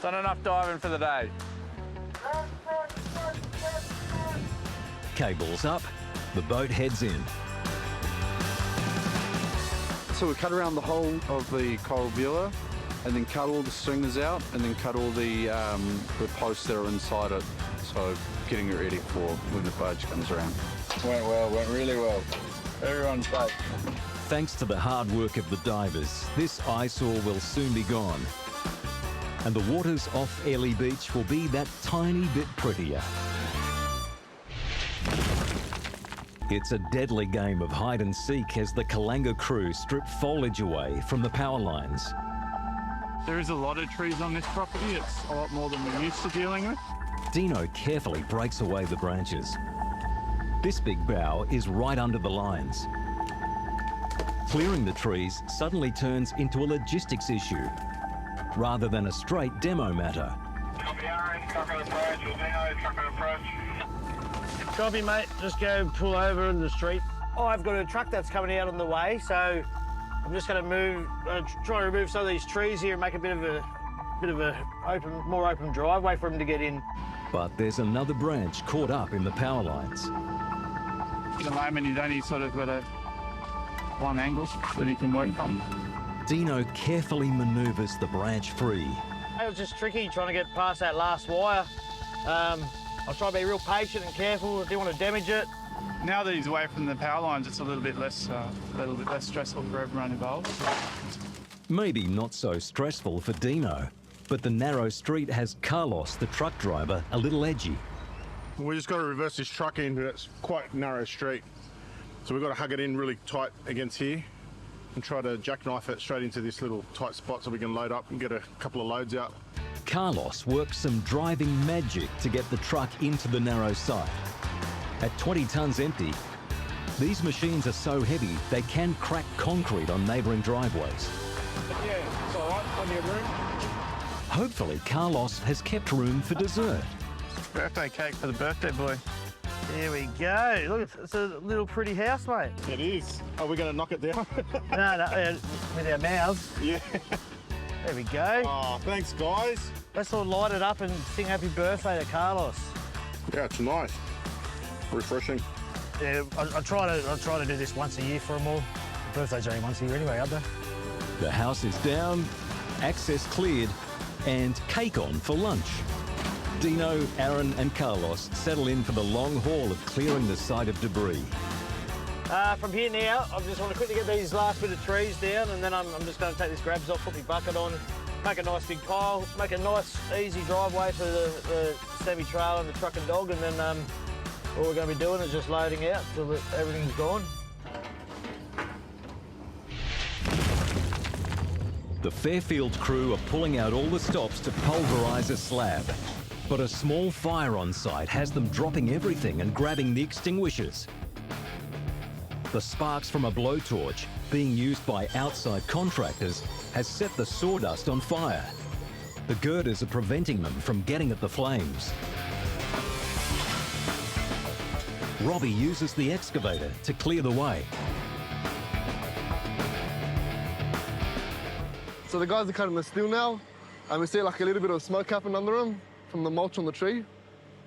Done enough diving for the day. Cables up, the boat heads in. So we cut around the whole of the coral viewer and then cut all the stringers out and then cut all the posts that are inside it. So getting it ready for when the barge comes around. Went well, went really well. Everyone's safe. Thanks to the hard work of the divers, this eyesore will soon be gone. And the waters off Airlie Beach will be that tiny bit prettier. It's a deadly game of hide and seek as the Kalanga crew strip foliage away from the power lines. There is a lot of trees on this property. It's a lot more than we're used to dealing with. Dino carefully breaks away the branches. This big bough is right under the lines. Clearing the trees suddenly turns into a logistics issue, rather than a straight demo matter. Copy, mate. Just go pull over in the street. Oh, I've got a truck that's coming out on the way, so I'm just going to move, try to remove some of these trees here and make a bit of a more open driveway for him to get in. But there's another branch caught up in the power lines. At the moment, he's only sort of got one angle that he can work from. Dino carefully manoeuvres the branch free. It was just tricky trying to get past that last wire. I was trying to be real patient and careful. I didn't want to damage it. Now that he's away from the power lines, it's a little bit less stressful for everyone involved. Maybe not so stressful for Dino, but the narrow street has Carlos, the truck driver, a little edgy. We just got to reverse this truck into it's quite narrow street. So we've got to hug it in really tight against here and try to jackknife it straight into this little tight spot so we can load up and get a couple of loads out. Carlos works some driving magic to get the truck into the narrow site. At 20 tonnes empty, these machines are so heavy they can crack concrete on neighbouring driveways. Yeah, it's all right, plenty of room. Hopefully, Carlos has kept room for dessert. Birthday cake for the birthday boy. There we go. Look, it's a little pretty house, mate. It is. Are we going to knock it down? No, with our mouths. Yeah. There we go. Oh, thanks, guys. Let's all light it up and sing happy birthday to Carlos. Yeah, it's nice. Refreshing. Yeah, I try to do this once a year for them all. Birthday's only once a year anyway, aren't they? The house is down, access cleared, and cake on for lunch. Dino, Aaron and Carlos settle in for the long haul of clearing the site of debris. From here now, I just want to quickly get these last bit of trees down, and then I'm just going to take this grabs off, put my bucket on, make a nice big pile, make a nice easy driveway for the semi-trailer and the truck and dog, and then all we're going to be doing is just loading out till everything's gone. The Fairfield crew are pulling out all the stops to pulverise a slab. But a small fire on site has them dropping everything and grabbing the extinguishers. The sparks from a blowtorch, being used by outside contractors, has set the sawdust on fire. The girders are preventing them from getting at the flames. Robbie uses the excavator to clear the way. So the guys are cutting the steel now, and we see like a little bit of smoke happen under them from the mulch on the tree.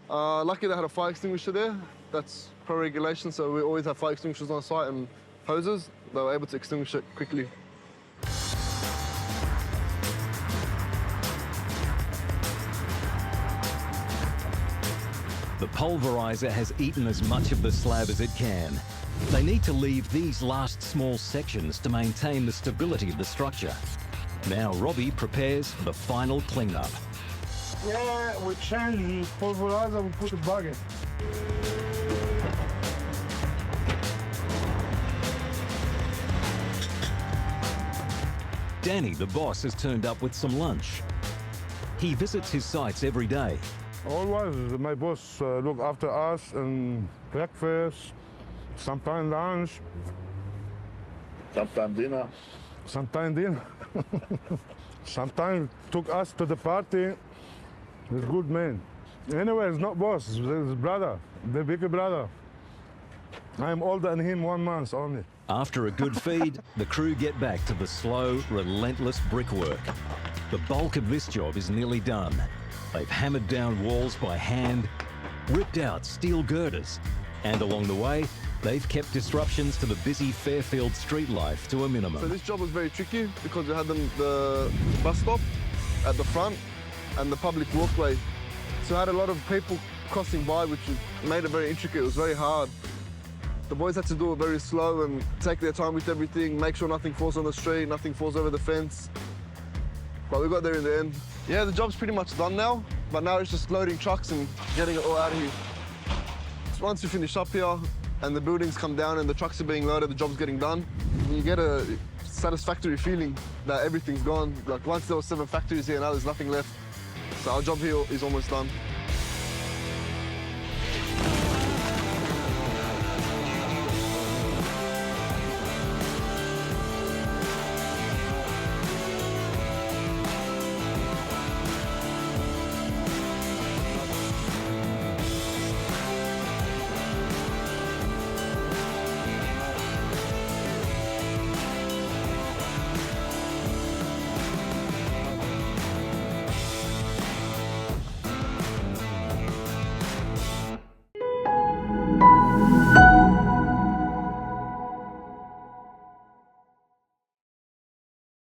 Lucky they had a fire extinguisher there. That's pro regulation, so we always have fire extinguishers on site and hoses. They were able to extinguish it quickly. The pulverizer has eaten as much of the slab as it can. They need to leave these last small sections to maintain the stability of the structure. Now Robbie prepares for the final clean-up. Yeah, we change the pulverizer, we put the bucket. Danny, the boss, has turned up with some lunch. He visits his sites every day. Always, my boss look after us and breakfast, sometimes lunch. Sometimes dinner. Sometimes dinner. Sometimes took us to the party. He's a good man. Anyway, it's not boss, it's his brother, the bigger brother. I'm older than him 1 month only. After a good feed, the crew get back to the slow, relentless brickwork. The bulk of this job is nearly done. They've hammered down walls by hand, ripped out steel girders, and along the way, they've kept disruptions to the busy Fairfield street life to a minimum. So this job was very tricky because we had the bus stop at the front and the public walkway. So I had a lot of people crossing by, which made it very intricate. It was very hard. The boys had to do it very slow and take their time with everything, make sure nothing falls on the street, nothing falls over the fence. But we got there in the end. Yeah, the job's pretty much done now, but now it's just loading trucks and getting it all out of here. So once we finish up here, and the buildings come down and the trucks are being loaded, the job's getting done. You get a satisfactory feeling that everything's gone. Like once there were 7 factories here, now there's nothing left. So our job here is almost done.